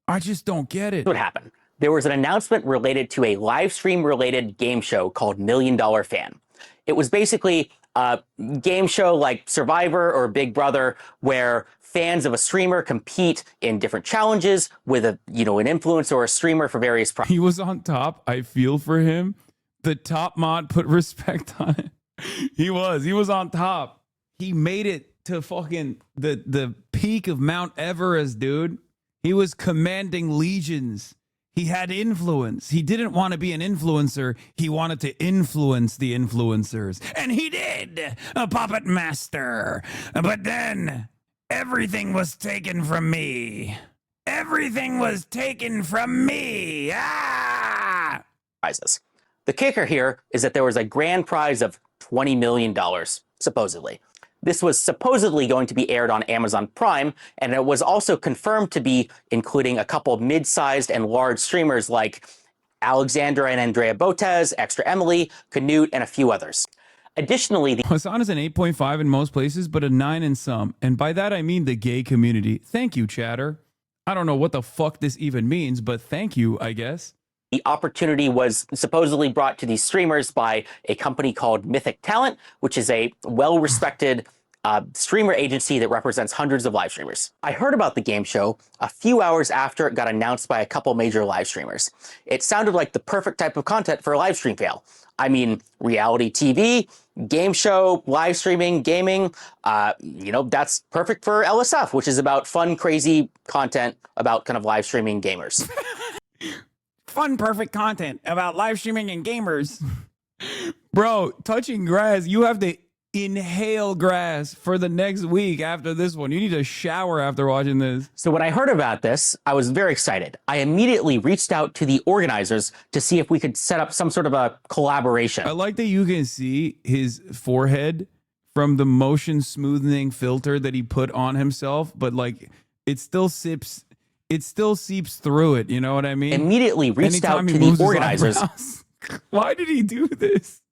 I just don't get it. What happened? There was an announcement related to a live stream related game show called $1 Million Fan. It was basically a game show like Survivor or Big Brother where fans of a streamer compete in different challenges with an influencer or a streamer for various prizes. He was on top. I feel for him. The top mod put respect on it. He was on top. He made it to fucking the peak of Mount Everest, dude. He was commanding legions. He had influence. He didn't want to be an influencer. He wanted to influence the influencers. And he did, a puppet master. But then everything was taken from me. Everything was taken from me. Ah! Prizes. The kicker here is that there was a grand prize of $20 million, supposedly. This was supposedly going to be aired on Amazon Prime, and it was also confirmed to be including a couple of mid-sized and large streamers like Alexandra and Andrea Botez, Extra Emily, Canute, and a few others. Additionally, Hasan is an 8.5 in most places, but a 9 in some. And by that, I mean the gay community. Thank you, chatter. I don't know what the fuck this even means, but thank you, I guess. The opportunity was supposedly brought to these streamers by a company called Mythic Talent, which is a well-respected streamer agency that represents hundreds of live streamers. I heard about the game show a few hours after it got announced by a couple major live streamers. It sounded like the perfect type of content for a live stream fail. I mean, reality TV, game show, live streaming, gaming, that's perfect for LSF, which is about fun, crazy content about kind of live streaming gamers. Fun, perfect content about live streaming and gamers. Bro, touching grass, you have to inhale grass for the next week after this one. You need a shower after watching this. So when I heard about this, I was very excited. I immediately reached out to the organizers to see if we could set up some sort of a collaboration. I like that you can see his forehead from the motion smoothing filter that he put on himself, but like it still seeps through it, you know what I mean? Immediately reached out to the organizers. Why did he do this?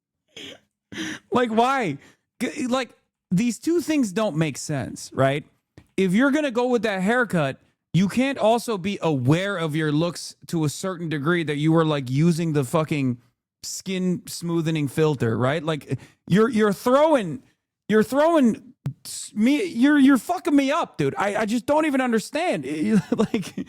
Like, why? Like, these two things don't make sense, right? If you're going to go with that haircut, you can't also be aware of your looks to a certain degree that you were like using the fucking skin smoothening filter, right? Like you're throwing me, you're fucking me up, dude. I just don't even understand. Like,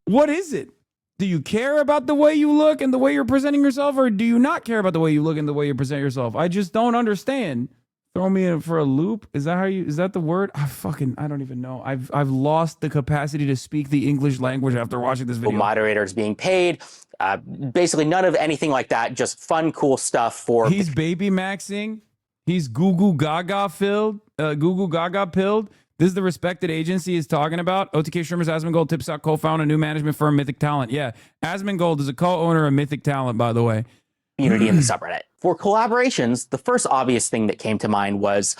what is it? Do you care about the way you look and the way you're presenting yourself, or do you not care about the way you look and the way you present yourself? I just don't understand. Throw me in for a loop. Is that the word? I don't even know. I've lost the capacity to speak the English language after watching this video. Moderators being paid, basically none of anything like that. Just fun, cool stuff for. He's baby maxing. He's Google Gaga filled. Google Gaga pilled. This is the respected agency is talking about. OTK Streamers Asmongold tips out co-founder a new management firm, Mythic Talent. Yeah, Asmongold is a co-owner of Mythic Talent, by the way. Community in the subreddit. For collaborations, the first obvious thing that came to mind was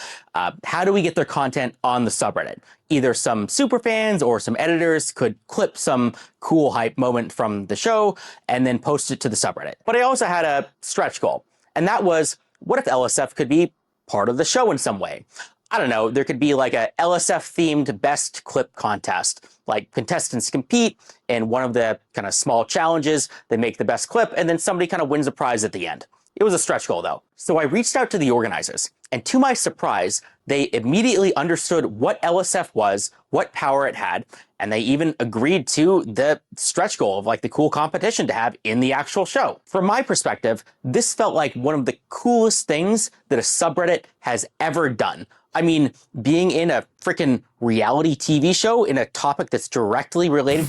how do we get their content on the subreddit? Either some super fans or some editors could clip some cool hype moment from the show and then post it to the subreddit. But I also had a stretch goal, and that was, what if LSF could be part of the show in some way? I don't know, there could be like a LSF-themed best clip contest. Like contestants compete in one of the kind of small challenges. They make the best clip, and then somebody kind of wins a prize at the end. It was a stretch goal, though. So I reached out to the organizers, and to my surprise, they immediately understood what LSF was, what power it had, and they even agreed to the stretch goal of like the cool competition to have in the actual show. From my perspective, this felt like one of the coolest things that a subreddit has ever done. I mean, being in a freaking reality TV show in a topic that's directly related.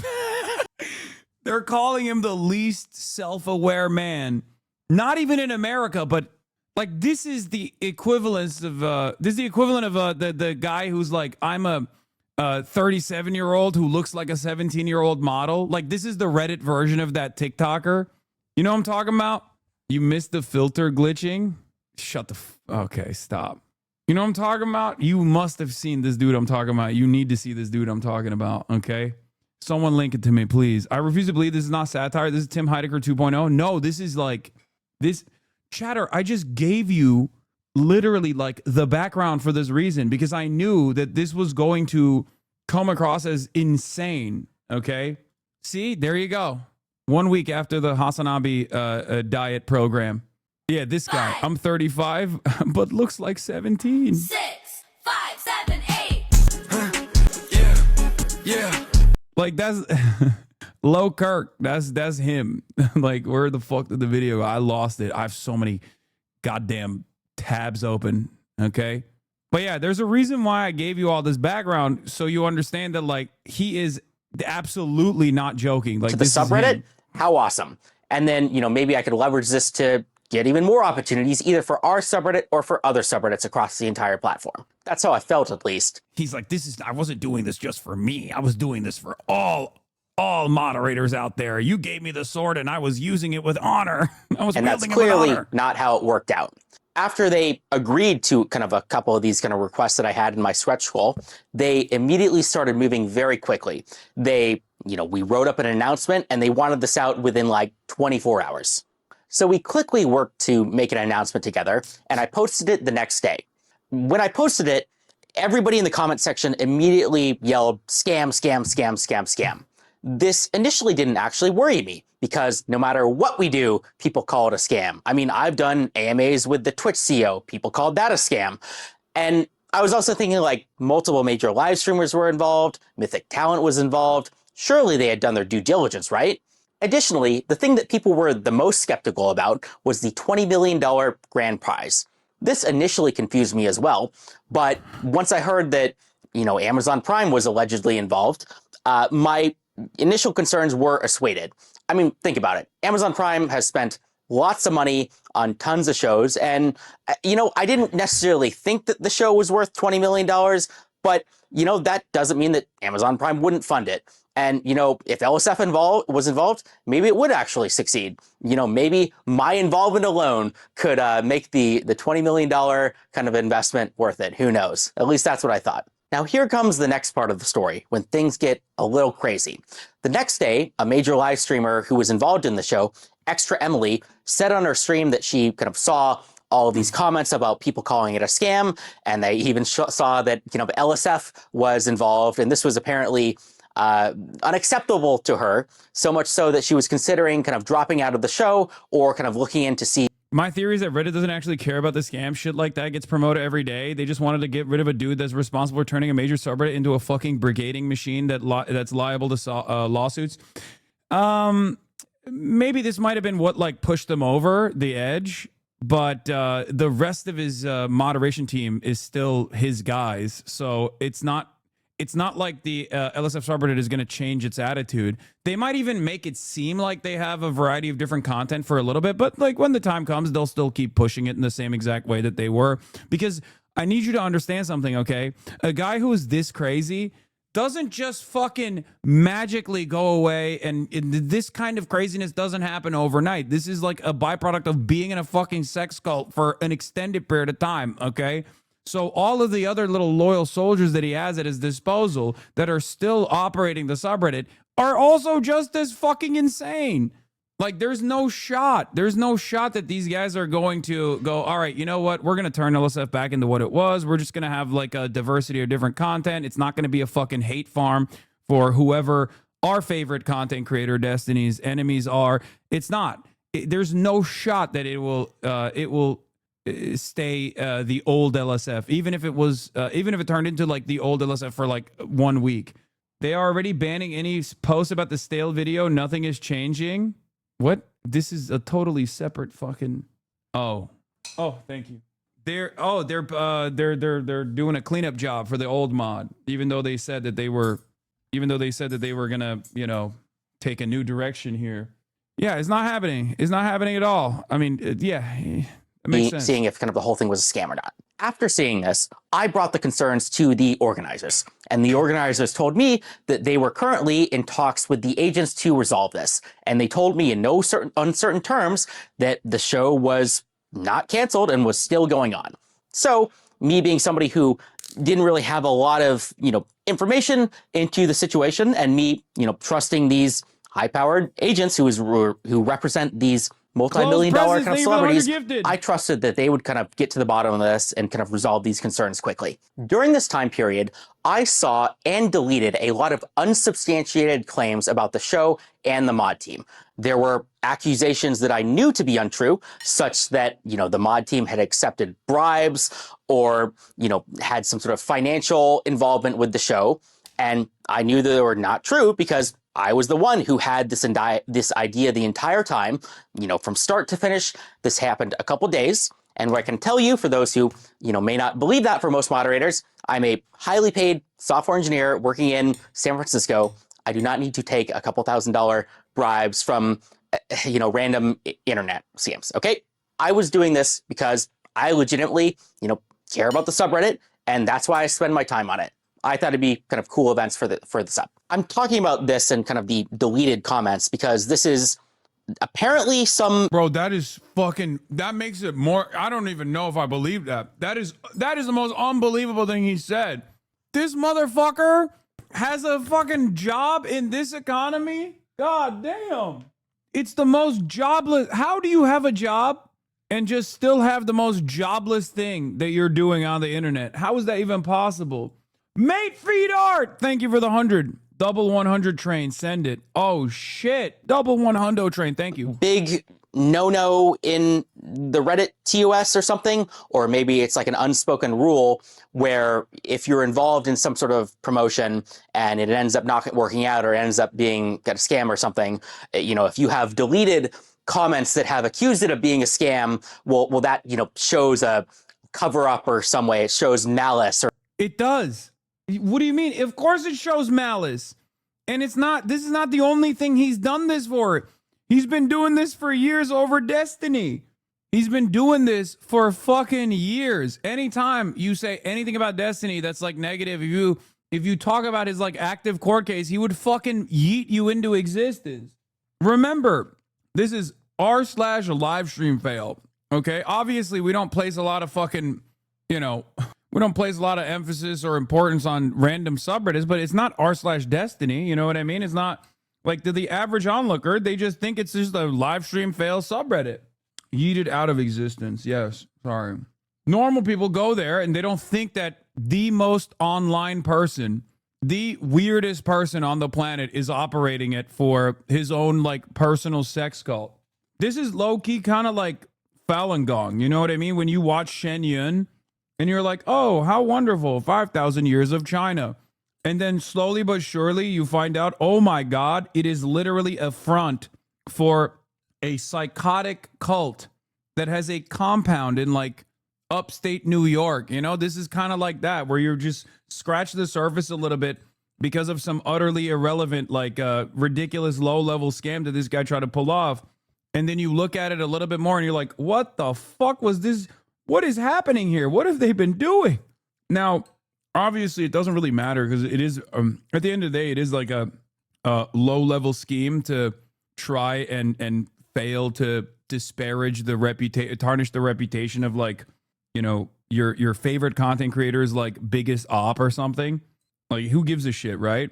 They're calling him the least self-aware man. Not even in America, but like this is the equivalence of the guy who's like, I'm a 37-year-old who looks like a 17-year-old model. Like this is the Reddit version of that TikToker. You know what I'm talking about? You missed the filter glitching. Shut the okay, stop. You know what I'm talking about? You must have seen this dude I'm talking about. You need to see this dude I'm talking about, okay? Someone link it to me, please. I refuse to believe this is not satire. This is Tim Heidecker 2.0. No, this is like, this, chatter, I just gave you literally like the background for this reason because I knew that this was going to come across as insane, okay? See, there you go. 1 week after the HasanAbi diet program. Yeah, this guy. I'm 35, but looks like 17. 6, 5, 7, 8. Yeah. Like that's Low Kirk. That's him. Like where the fuck did the video go? I lost it. I have so many goddamn tabs open. Okay. But yeah, there's a reason why I gave you all this background so you understand that like he is absolutely not joking. Like to the subreddit, how awesome. And then, you know, maybe I could leverage this to get even more opportunities either for our subreddit or for other subreddits across the entire platform. That's how I felt, at least. He's like, I wasn't doing this just for me. I was doing this for all moderators out there. You gave me the sword and I was using it with honor. And that's clearly not how it worked out. After they agreed to kind of a couple of these kind of requests that I had in my stretch goal, they immediately started moving very quickly. We wrote up an announcement and they wanted this out within like 24 hours. So we quickly worked to make an announcement together, and I posted it the next day. When I posted it, everybody in the comment section immediately yelled, scam, scam, scam, scam, scam. This initially didn't actually worry me because no matter what we do, people call it a scam. I mean, I've done AMAs with the Twitch CEO. People called that a scam. And I was also thinking like multiple major live streamers were involved. Mythic Talent was involved. Surely they had done their due diligence, right? Additionally, the thing that people were the most skeptical about was the $20 million grand prize. This initially confused me as well, but once I heard that, Amazon Prime was allegedly involved, my initial concerns were assuaded. I mean, think about it. Amazon Prime has spent lots of money on tons of shows, and, I didn't necessarily think that the show was worth $20 million, but, that doesn't mean that Amazon Prime wouldn't fund it. And, if LSF was involved, maybe it would actually succeed. Maybe my involvement alone could make the $20 million kind of investment worth it. Who knows? At least that's what I thought. Now, here comes the next part of the story when things get a little crazy. The next day, a major live streamer who was involved in the show, Extra Emily, said on her stream that she kind of saw all of these comments about people calling it a scam. And they even saw that, LSF was involved. And this was apparently unacceptable to her, so much so that she was considering kind of dropping out of the show or kind of looking in to see. My theory is that Reddit doesn't actually care about the scam. Shit like that gets promoted every day. They just wanted to get rid of a dude that's responsible for turning a major subreddit into a fucking brigading machine that's liable to lawsuits. Maybe this might have been what like pushed them over the edge, but the rest of his moderation team is still his guys. So it's not like the LSF subreddit is going to change its attitude. They might even make it seem like they have a variety of different content for a little bit, but like when the time comes, they'll still keep pushing it in the same exact way that they were. Because I need you to understand something, okay? A guy who is this crazy doesn't just fucking magically go away, and this kind of craziness doesn't happen overnight. This is like a byproduct of being in a fucking sex cult for an extended period of time, okay? So all of the other little loyal soldiers that he has at his disposal that are still operating the subreddit are also just as fucking insane. Like, there's no shot. There's no shot that these guys are going to go, all right, you know what? We're going to turn LSF back into what it was. We're just going to have like a diversity of different content. It's not going to be a fucking hate farm for whoever our favorite content creator Destiny's enemies are. It's not. There's no shot that it will stay the old LSF, even if it turned into like the old LSF for like 1 week. They are already banning any posts about the stale video. Nothing is changing. What? This is a totally separate fucking. Oh, thank you. They're doing a cleanup job for the old mod, even though they said that they were gonna, take a new direction here. Yeah, it's not happening. It's not happening at all. I mean, yeah. It makes sense. Seeing if kind of the whole thing was a scam or not. After seeing this, I brought the concerns to the organizers, and the organizers told me that they were currently in talks with the agents to resolve this. And they told me in no uncertain terms that the show was not canceled and was still going on. So me being somebody who didn't really have a lot of, information into the situation, and me, trusting these high-powered agents who represent these multi-million-dollar kind of celebrities, I trusted that they would kind of get to the bottom of this and kind of resolve these concerns quickly. During this time period, I saw and deleted a lot of unsubstantiated claims about the show and the mod team. There were accusations that I knew to be untrue, such that, the mod team had accepted bribes or, had some sort of financial involvement with the show. And I knew that they were not true because I was the one who had this idea the entire time, from start to finish. This happened a couple days. And what I can tell you, for those who, may not believe that for most moderators, I'm a highly paid software engineer working in San Francisco. I do not need to take a couple $1,000 bribes from, random internet scams, okay? I was doing this because I legitimately, care about the subreddit, and that's why I spend my time on it. I thought it'd be kind of cool events for the sub. I'm talking about this and kind of the deleted comments because this is apparently some. Bro, that makes it more. I don't even know if I believe that. That is the most unbelievable thing he said. This motherfucker has a fucking job in this economy. God damn. It's the most jobless. How do you have a job and just still have the most jobless thing that you're doing on the internet? How is that even possible? Mate Feed Art, thank you for the 100. Double 100 train, send it. Oh shit, double 100 train, thank you. Big no-no in the Reddit TOS or something, or maybe it's like an unspoken rule where if you're involved in some sort of promotion and it ends up not working out or ends up being a scam or something, if you have deleted comments that have accused it of being a scam, well that, shows a cover-up or some way. It shows malice. Or it does. What do you mean? Of course it shows malice. And this is not the only thing he's done this for. He's been doing this for years over Destiny. He's been doing this for fucking years. Anytime you say anything about Destiny that's like negative, if you talk about his like active court case, he would fucking yeet you into existence. Remember, this is r/live stream fail. Okay? Obviously, we don't place a lot of fucking, we don't place a lot of emphasis or importance on random subreddits, but it's not r/Destiny. You know what I mean? It's not like to the average onlooker. They just think it's just a live stream fail subreddit. Yeeted out of existence. Yes. Sorry. Normal people go there and they don't think that the most online person the weirdest person on the planet is operating it for his own like personal sex cult. This is low-key kind of like Falun Gong, you know what I mean? When you watch Shen Yun and you're like, oh, how wonderful, 5,000 years of China. And then slowly but surely you find out, oh my God, it is literally a front for a psychotic cult that has a compound in like upstate New York. You know, this is kind of like that, where you're just scratch the surface a little bit because of some utterly irrelevant, like ridiculous low-level scam that this guy tried to pull off. And then you look at it a little bit more and you're like, what the fuck was this? What is happening here? What have they been doing? Now, obviously, it doesn't really matter because it is, at the end of the day, it is like a low-level scheme to try and fail to disparage the reputation, tarnish the reputation of like, you know, your favorite content creator's like biggest op or something. Like, who gives a shit, right?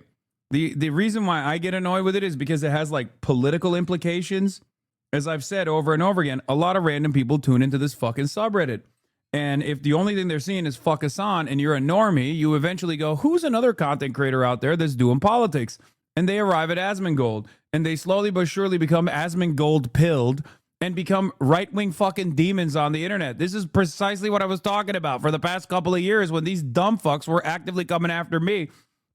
The reason why I get annoyed with it is because it has like political implications. As I've said over and over again, a lot of random people tune into this fucking subreddit. And if the only thing they're seeing is fuck Hasan and you're a normie, you eventually go, who's another content creator out there that's doing politics? And they arrive at Asmongold. And they slowly but surely become Asmongold pilled and become right-wing fucking demons on the internet. This is precisely what I was talking about for the past couple of years when these dumb fucks were actively coming after me,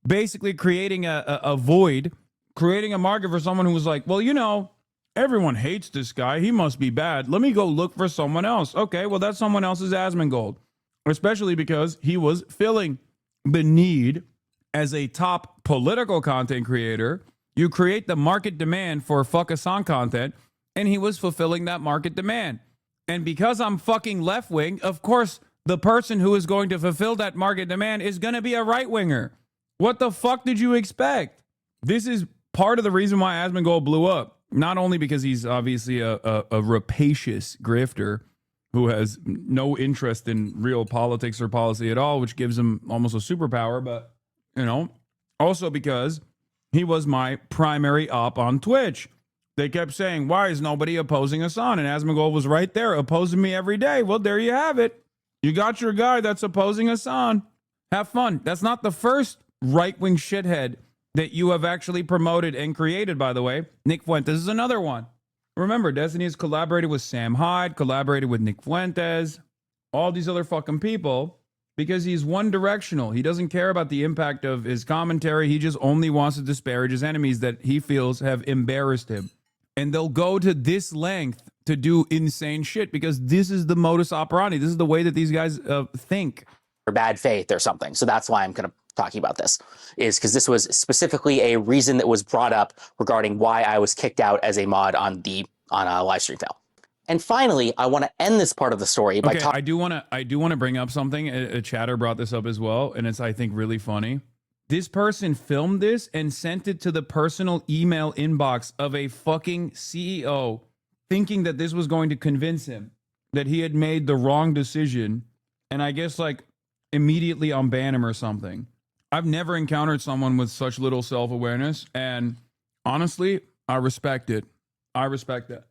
basically creating a void, creating a market for someone who was like, well, you know, everyone hates this guy. He must be bad. Let me go look for someone else. Okay, well, that someone else is Asmongold, especially because he was filling the need as a top political content creator. You create the market demand for fuck Hasan content, and he was fulfilling that market demand. And because I'm fucking left-wing, of course, the person who is going to fulfill that market demand is going to be a right-winger. What the fuck did you expect? This is part of the reason why Asmongold blew up. Not only because he's obviously a rapacious grifter who has no interest in real politics or policy at all, which gives him almost a superpower, but, you know, also because he was my primary op on Twitch. They kept saying, why is nobody opposing Hasan? And Asmongold was right there opposing me every day. Well, there you have it. You got your guy that's opposing Hasan. Have fun. That's not the first right-wing shithead that you have actually promoted and created, by the way. Nick Fuentes is another one. Remember, Destiny has collaborated with Sam Hyde, collaborated with Nick Fuentes, all these other fucking people, because he's one-directional. He doesn't care about the impact of his commentary. He just only wants to disparage his enemies that he feels have embarrassed him. And they'll go to this length to do insane shit because this is the modus operandi. This is the way that these guys think. Or bad faith or something. So that's why I'm kind of talking about this, is because this was specifically a reason that was brought up regarding why I was kicked out as a mod on a live stream fail. And finally, I want to end this part of the story by I do want to bring up something. A chatter brought this up as well, and it's, I think, really funny. This person filmed this and sent it to the personal email inbox of a fucking CEO, thinking that this was going to convince him that he had made the wrong decision, and I guess like immediately unban him or something. I've never encountered someone with such little self-awareness, and honestly, I respect it. I respect that.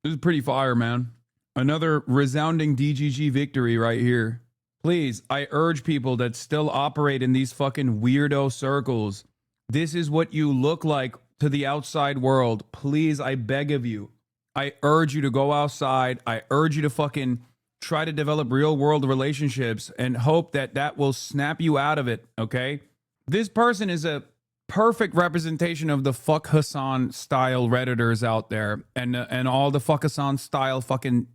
This is pretty fire, man. Another resounding DGG victory right here. Please, I urge people that still operate in these fucking weirdo circles. This is what you look like to the outside world. Please, I beg of you. I urge you to go outside. I urge you to fucking try to develop real world relationships and hope that that will snap you out of it, okay? This person is a perfect representation of the fuck Hasan style Redditors out there and all the fuck Hasan style fucking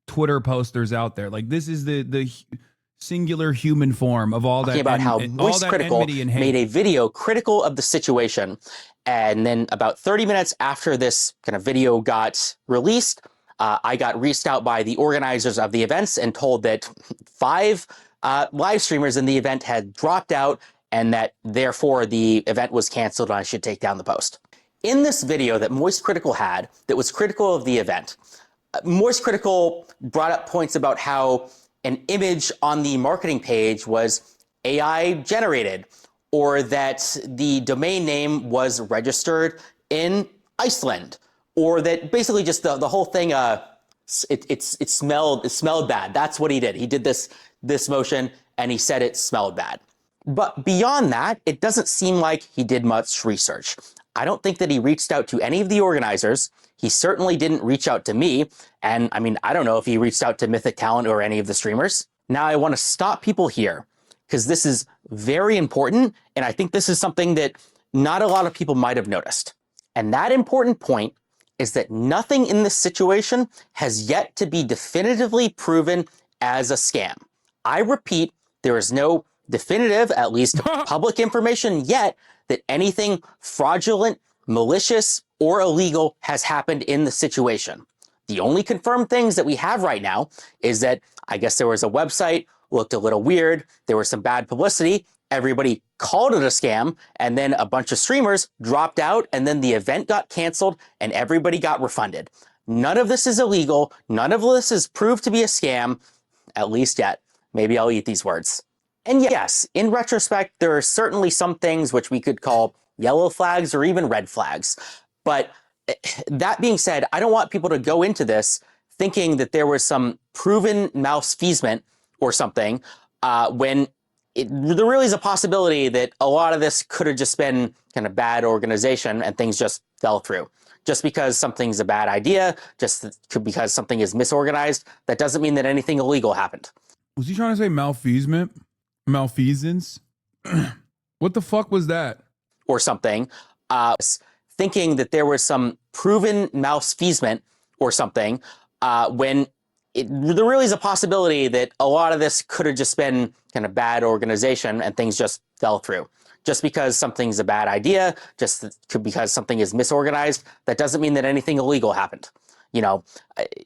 Twitter posters out there. Like, this is the singular human form of all that. About how Moist Critical made a video critical of the situation, and then about 30 minutes after this kind of video got released, I got reached out by the organizers of the events and told that 5 live streamers in the event had dropped out and that therefore the event was canceled and I should take down the post. In this video that Moist Critical had that was critical of the event, Moist Critical brought up points about how an image on the marketing page was AI generated, or that the domain name was registered in Iceland, or that basically just the whole thing, it smelled bad. That's what he did. He did this motion and he said it smelled bad. But beyond that, it doesn't seem like he did much research. I don't think that he reached out to any of the organizers. He certainly didn't reach out to me. And I mean, I don't know if he reached out to Mythic Talent or any of the streamers. Now, I want to stop people here because this is very important. And I think this is something that not a lot of people might have noticed. And that important point is that nothing in this situation has yet to be definitively proven as a scam. I repeat, there is no definitive, at least public information yet, that anything fraudulent, malicious, or illegal has happened in the situation. The only confirmed things that we have right now is that I guess there was a website, looked a little weird, there was some bad publicity, everybody called it a scam, and then a bunch of streamers dropped out, and then the event got canceled, and everybody got refunded. None of this is illegal. None of this is proved to be a scam, at least yet. Maybe I'll eat these words. And yes, in retrospect, there are certainly some things which we could call yellow flags or even red flags. But that being said, I don't want people to go into this thinking that there was some proven malfeasance or something when there really is a possibility that a lot of this could have just been kind of bad organization and things just fell through. Just because something's a bad idea, just because something is misorganized, that doesn't mean that anything illegal happened. Was he trying to say malfeasance? Malfeasance? What the fuck was that? Or something. Thinking that there was some proven malfeasance or something when there really is a possibility that a lot of this could have just been kind of bad organization and things just fell through. Just because something's a bad idea, just because something is misorganized, that doesn't mean that anything illegal happened. You know,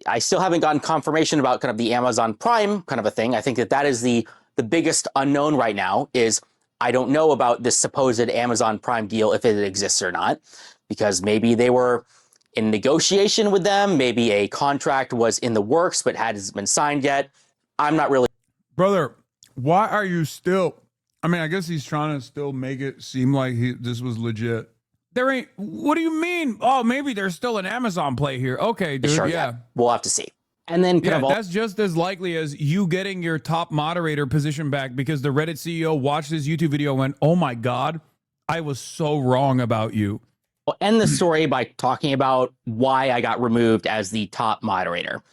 I still haven't gotten confirmation about kind of the Amazon Prime kind of a thing. I think that is the biggest unknown right now is I don't know about this supposed Amazon Prime deal, if it exists or not, because maybe they were in negotiation with them. Maybe a contract was in the works, but hasn't been signed yet. I'm not really. Brother, why are you still? I mean, I guess he's trying to still make it seem like this was legit. There ain't. What do you mean? Oh, maybe there's still an Amazon play here. Okay, dude. Sure, yeah. We'll have to see. And then that's just as likely as you getting your top moderator position back because the Reddit CEO watched this YouTube video and went, oh my God, I was so wrong about you. I'll end the story by talking about why I got removed as the top moderator.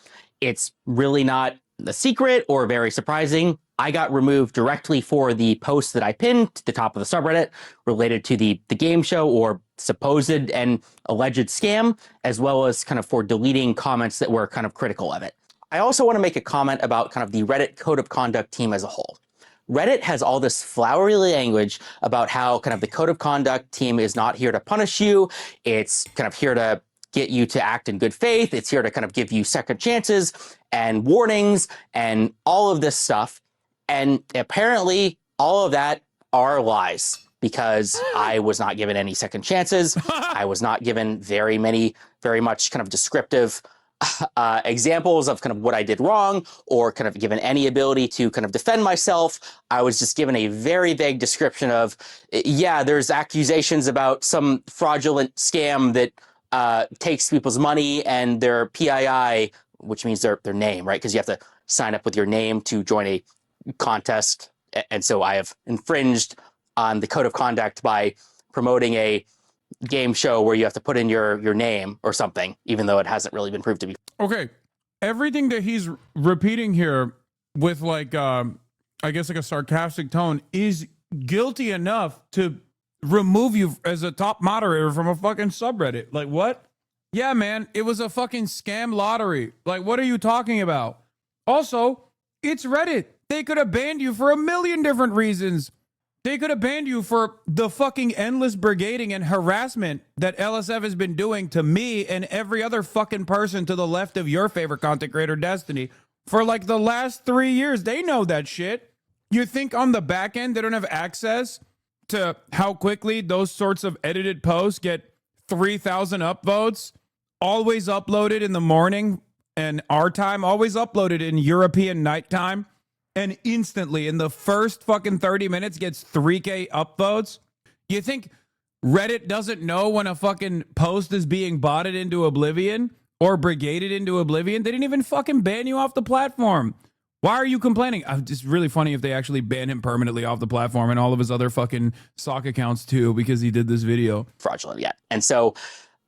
It's really not a secret or very surprising. I got removed directly for the post that I pinned to the top of the subreddit related to the game show or supposed and alleged scam, as well as kind of for deleting comments that were kind of critical of it. I also want to make a comment about kind of the Reddit Code of Conduct team as a whole. Reddit has all this flowery language about how kind of the Code of Conduct team is not here to punish you. It's kind of here to get you to act in good faith. It's here to kind of give you second chances and warnings and all of this stuff. And apparently all of that are lies because I was not given any second chances. I was not given very much kind of descriptive examples of kind of what I did wrong or kind of given any ability to kind of defend myself. I was just given a very vague description of, yeah, there's accusations about some fraudulent scam that takes people's money and their PII, which means their name, right? Because you have to sign up with your name to join a contest. And so I have infringed on the Code of Conduct by promoting a game show where you have to put in your name or something, even though it hasn't really been proved to be. Okay. Everything that he's repeating here with like, I guess like a sarcastic tone is guilty enough to remove you as a top moderator from a fucking subreddit. Like what? Yeah, man, it was a fucking scam lottery. Like, what are you talking about? Also, it's Reddit. They could have banned you for a million different reasons. They could have banned you for the fucking endless brigading and harassment that LSF has been doing to me and every other fucking person to the left of your favorite content creator, Destiny, for like the last 3 years. They know that shit. You think on the back end they don't have access to how quickly those sorts of edited posts get 3,000 upvotes, always uploaded in the morning and our time, always uploaded in European nighttime, and instantly in the first fucking 30 minutes gets 3K upvotes? You think Reddit doesn't know when a fucking post is being botted into oblivion or brigaded into oblivion? They didn't even fucking ban you off the platform. Why are you complaining? It's really funny if they actually ban him permanently off the platform and all of his other fucking sock accounts too, because he did this video. Fraudulent yet. And so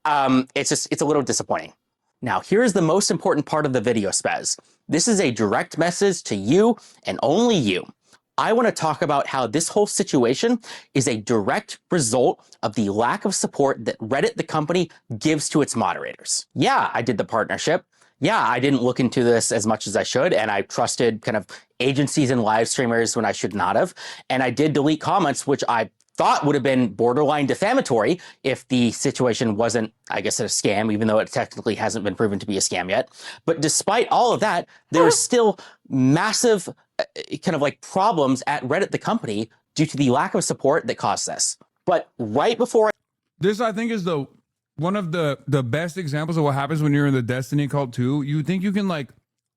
it's a little disappointing. Now, here's the most important part of the video, Spez. This is a direct message to you and only you. I want to talk about how this whole situation is a direct result of the lack of support that Reddit, the company, gives to its moderators. Yeah, I did the partnership. Yeah, I didn't look into this as much as I should, and I trusted kind of agencies and live streamers when I should not have. And I did delete comments, which I thought would have been borderline defamatory if the situation wasn't, I guess, a scam, even though it technically hasn't been proven to be a scam yet. But despite all of that, there is still massive kind of like problems at Reddit, the company, due to the lack of support that caused this. But right before this, I think, is one of the best examples of what happens when you're in the Destiny cult too. You think you can like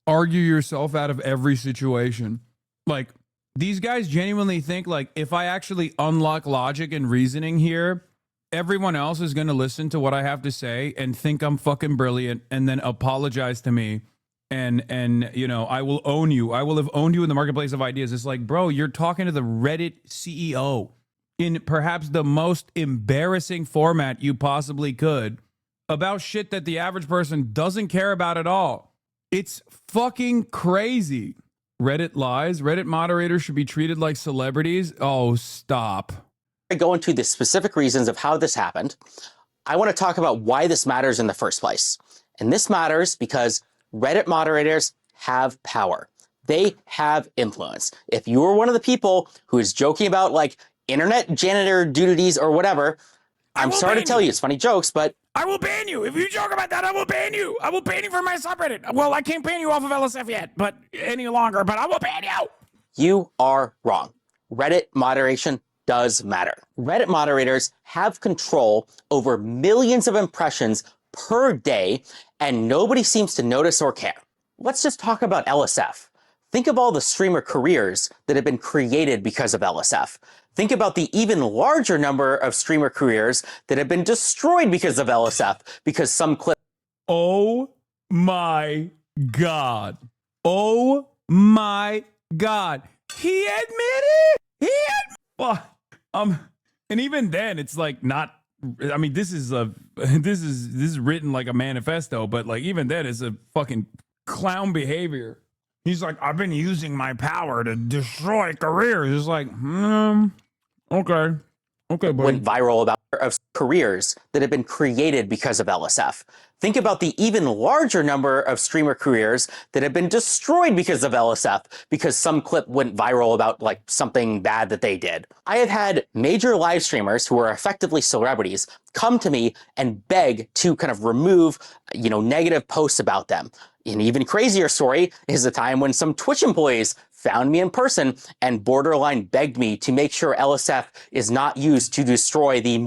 argue yourself out of every situation. Like, these guys genuinely think like, if I actually unlock logic and reasoning here, everyone else is going to listen to what I have to say and think I'm fucking brilliant and then apologize to me. And you know, I will own you. I will have owned you in the marketplace of ideas. It's like, bro, you're talking to the Reddit CEO in perhaps the most embarrassing format you possibly could about shit that the average person doesn't care about at all. It's fucking crazy. Reddit lies. Reddit moderators should be treated like celebrities. Oh, stop. I go into the specific reasons of how this happened, I want to talk about why this matters in the first place. And this matters because Reddit moderators have power. They have influence. If you are one of the people who is joking about like internet janitor duties or whatever, I'm sorry to tell you, it's funny jokes, but I will ban you. If you joke about that, I will ban you. I will ban you from my subreddit. Well, I can't ban you off of LSF yet, but any longer, but I will ban you. You are wrong. Reddit moderation does matter. Reddit moderators have control over millions of impressions per day, and nobody seems to notice or care. Let's just talk about LSF. Think of all the streamer careers that have been created because of LSF. Think about the even larger number of streamer careers that have been destroyed because of LSF, because some clip. Oh my God. Oh my God. He admitted. And even then, it's like not. I mean, this is written like a manifesto, but like even then, it's a fucking clown behavior. He's like, I've been using my power to destroy careers. It's like, okay, buddy. Went viral about of careers that have been created because of LSF. Think about the even larger number of streamer careers that have been destroyed because of LSF, because some clip went viral about like something bad that they did. I have had major live streamers who are effectively celebrities come to me and beg to kind of remove, negative posts about them. An even crazier story is the time when some Twitch employees found me in person and borderline begged me to make sure LSF is not used to destroy the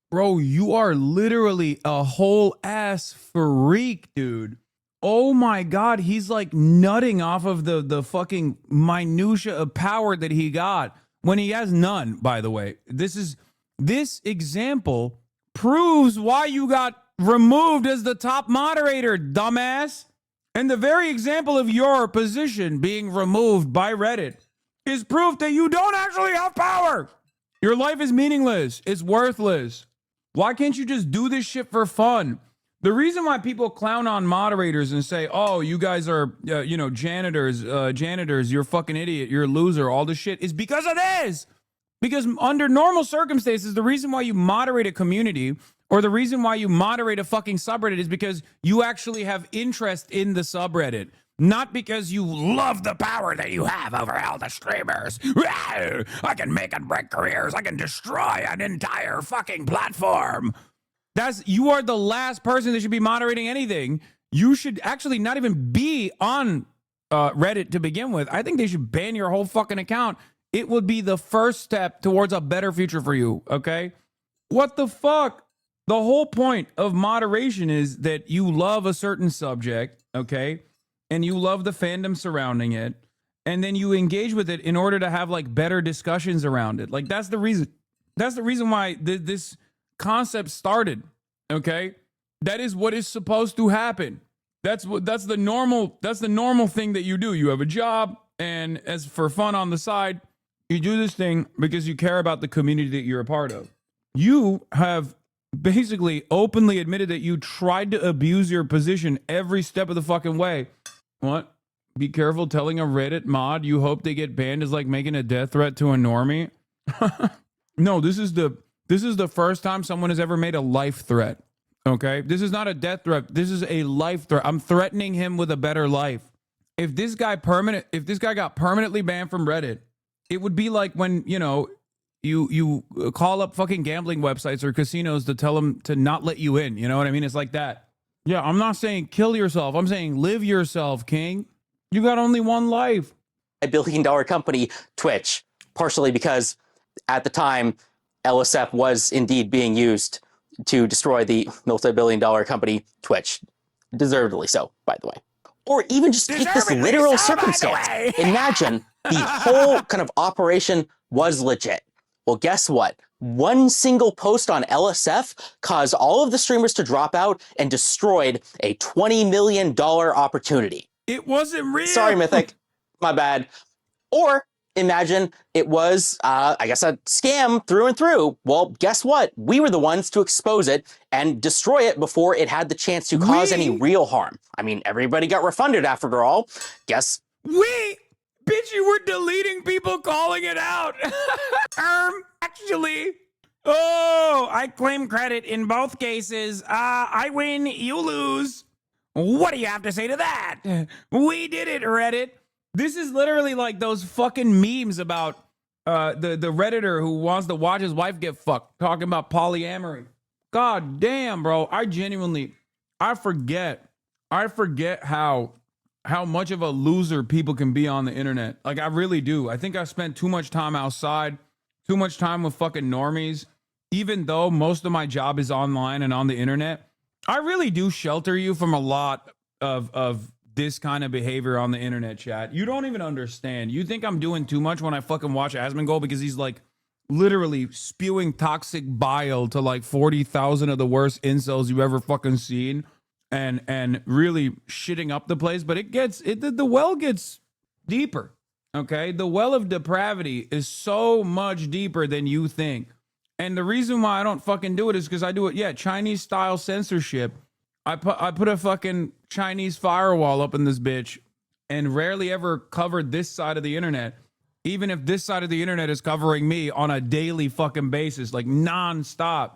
Bro, you are literally a whole ass freak, dude. Oh my God, he's like nutting off of the fucking minutia of power that he got when he has none, by the way. This example proves why you got removed as the top moderator, dumbass. And the very example of your position being removed by Reddit is proof that you don't actually have power. Your life is meaningless. It's worthless. Why can't you just do this shit for fun? The reason why people clown on moderators and say, oh, you guys are, janitors, you're a fucking idiot, you're a loser, all this shit, is because of this. Because under normal circumstances, the reason why you moderate a community or the reason why you moderate a fucking subreddit is because you actually have interest in the subreddit. Not because you love the power that you have over all the streamers. I can make and break careers. I can destroy an entire fucking platform. You are the last person that should be moderating anything. You should actually not even be on Reddit to begin with. I think they should ban your whole fucking account. It would be the first step towards a better future for you, okay? What the fuck? The whole point of moderation is that you love a certain subject, okay? And you love the fandom surrounding it, and then you engage with it in order to have like better discussions around it. Like that's the reason why this concept started. Okay, that is what is supposed to happen. That's the normal thing that you do. You have a job, and as for fun on the side, you do this thing because you care about the community that you're a part of. You have basically openly admitted that you tried to abuse your position every step of the fucking way. What? Be careful telling a Reddit mod you hope they get banned is like making a death threat to a normie. No, this is the first time someone has ever made a life threat. Okay? This is not a death threat. This is a life threat. I'm threatening him with a better life. If this guy got permanently banned from Reddit, it would be like when, you call up fucking gambling websites or casinos to tell them to not let you in. You know what I mean? It's like that. Yeah, I'm not saying kill yourself. I'm saying live yourself, King. You got only one life. A billion-dollar company, Twitch, partially because at the time, LSF was indeed being used to destroy the multi-billion-dollar company, Twitch. Deservedly so, by the way. Or even just take this literal circumstance. Imagine the whole kind of operation was legit. Well, guess what? One single post on LSF caused all of the streamers to drop out and destroyed a $20 million opportunity. It wasn't real. Sorry, Mythic. My bad. Or imagine it was, a scam through and through. Well, guess what? We were the ones to expose it and destroy it before it had the chance to cause any real harm. I mean, everybody got refunded after all. Bitch, you were deleting people calling it out. Actually. Oh, I claim credit in both cases. I win, you lose. What do you have to say to that? We did it, Reddit. This is literally like those fucking memes about the Redditor who wants to watch his wife get fucked, talking about polyamory. God damn, bro. I forget how much of a loser people can be on the internet. Like, I really do. I think I spent too much time outside, too much time with fucking normies. Even though most of my job is online and on the internet, I really do shelter you from a lot of this kind of behavior on the internet, chat. You don't even understand. You think I'm doing too much when I fucking watch Asmongold because he's like literally spewing toxic bile to like 40,000 of the worst incels you've ever fucking seen. And really shitting up the place, but the well gets deeper, okay? The well of depravity is so much deeper than you think. And the reason why I don't fucking do it is because I do it, Chinese style censorship. I put a fucking Chinese firewall up in this bitch and rarely ever covered this side of the internet. Even if this side of the internet is covering me on a daily fucking basis, like nonstop.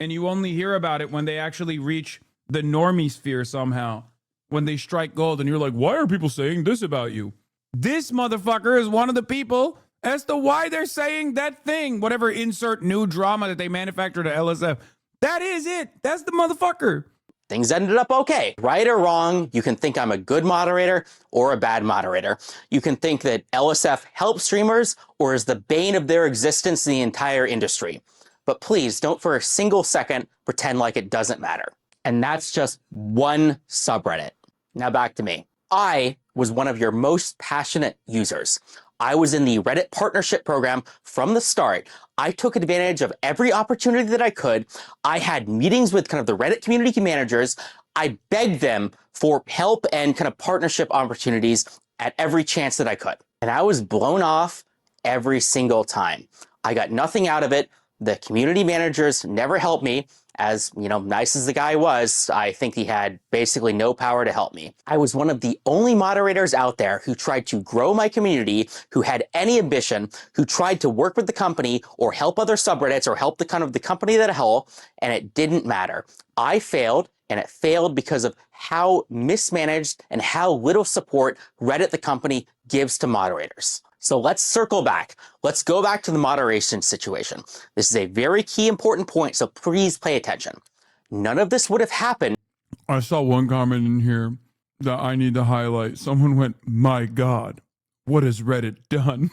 And you only hear about it when they actually reach the normie sphere somehow, when they strike gold, and you're like, why are people saying this about you? This motherfucker is one of the people as to why they're saying that thing, whatever insert new drama that they manufactured at LSF. That is it. That's the motherfucker. Things ended up okay. Right or wrong, you can think I'm a good moderator or a bad moderator. You can think that LSF helps streamers or is the bane of their existence in the entire industry. But please don't for a single second pretend like it doesn't matter. And that's just one subreddit. Now back to me. I was one of your most passionate users. I was in the Reddit partnership program from the start. I took advantage of every opportunity that I could. I had meetings with kind of the Reddit community managers. I begged them for help and kind of partnership opportunities at every chance that I could. And I was blown off every single time. I got nothing out of it. The community managers never helped me. As, nice as the guy was, I think he had basically no power to help me. I was one of the only moderators out there who tried to grow my community, who had any ambition, who tried to work with the company or help other subreddits or help the company that a whole, and it didn't matter. I failed, and it failed because of how mismanaged and how little support Reddit, the company, gives to moderators. So let's circle back. Let's go back to the moderation situation. This is a very key important point, so please pay attention. None of this would have happened. I saw one comment in here that I need to highlight. Someone went, my God, what has Reddit done?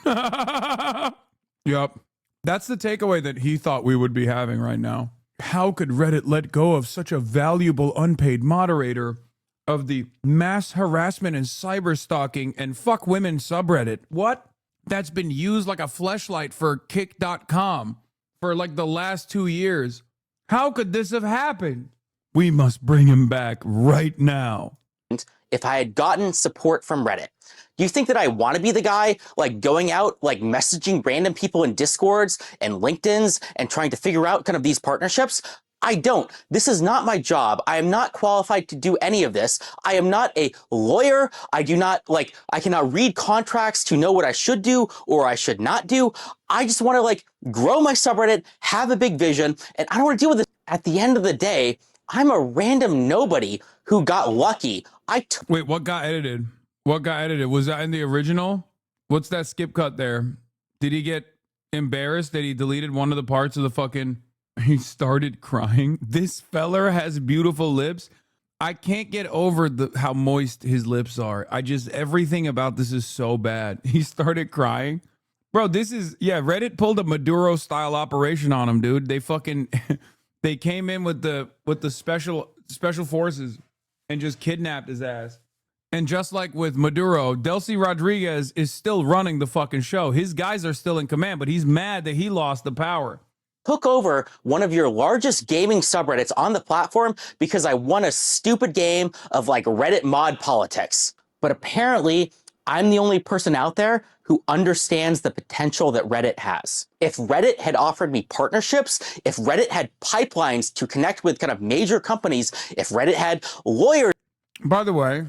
Yep. That's the takeaway that he thought we would be having right now. How could Reddit let go of such a valuable unpaid moderator of the mass harassment and cyber stalking and fuck women subreddit? What? That's been used like a fleshlight for kick.com for like the last 2 years. How could this have happened? We must bring him back right now. if I had gotten support from Reddit. Do you think that I want to be the guy like going out, like messaging random people in Discords and LinkedIn's and trying to figure out kind of these partnerships? I don't. This is not my job. I am not qualified to do any of this. I am not a lawyer. I cannot read contracts to know what I should do or I should not do. I just want to like grow my subreddit, have a big vision, and I don't want to deal with this. At the end of the day, I'm a random nobody who got lucky. Wait, what got edited? What got edited? Was that in the original? What's that skip cut there? Did he get embarrassed that he deleted one of the parts of the fucking... He started crying. This feller has beautiful lips. I can't get over how moist his lips are. Everything about this is so bad. He started crying. Bro, Reddit pulled a Maduro style operation on him, dude. They fucking they came in with the special forces and just kidnapped his ass. And just like with Maduro, Delcy Rodriguez is still running the fucking show. His guys are still in command, but he's mad that he lost the power. Took over one of your largest gaming subreddits on the platform because I won a stupid game of like Reddit mod politics. But apparently, I'm the only person out there who understands the potential that Reddit has. If Reddit had offered me partnerships, if Reddit had pipelines to connect with kind of major companies, if Reddit had lawyers. By the way,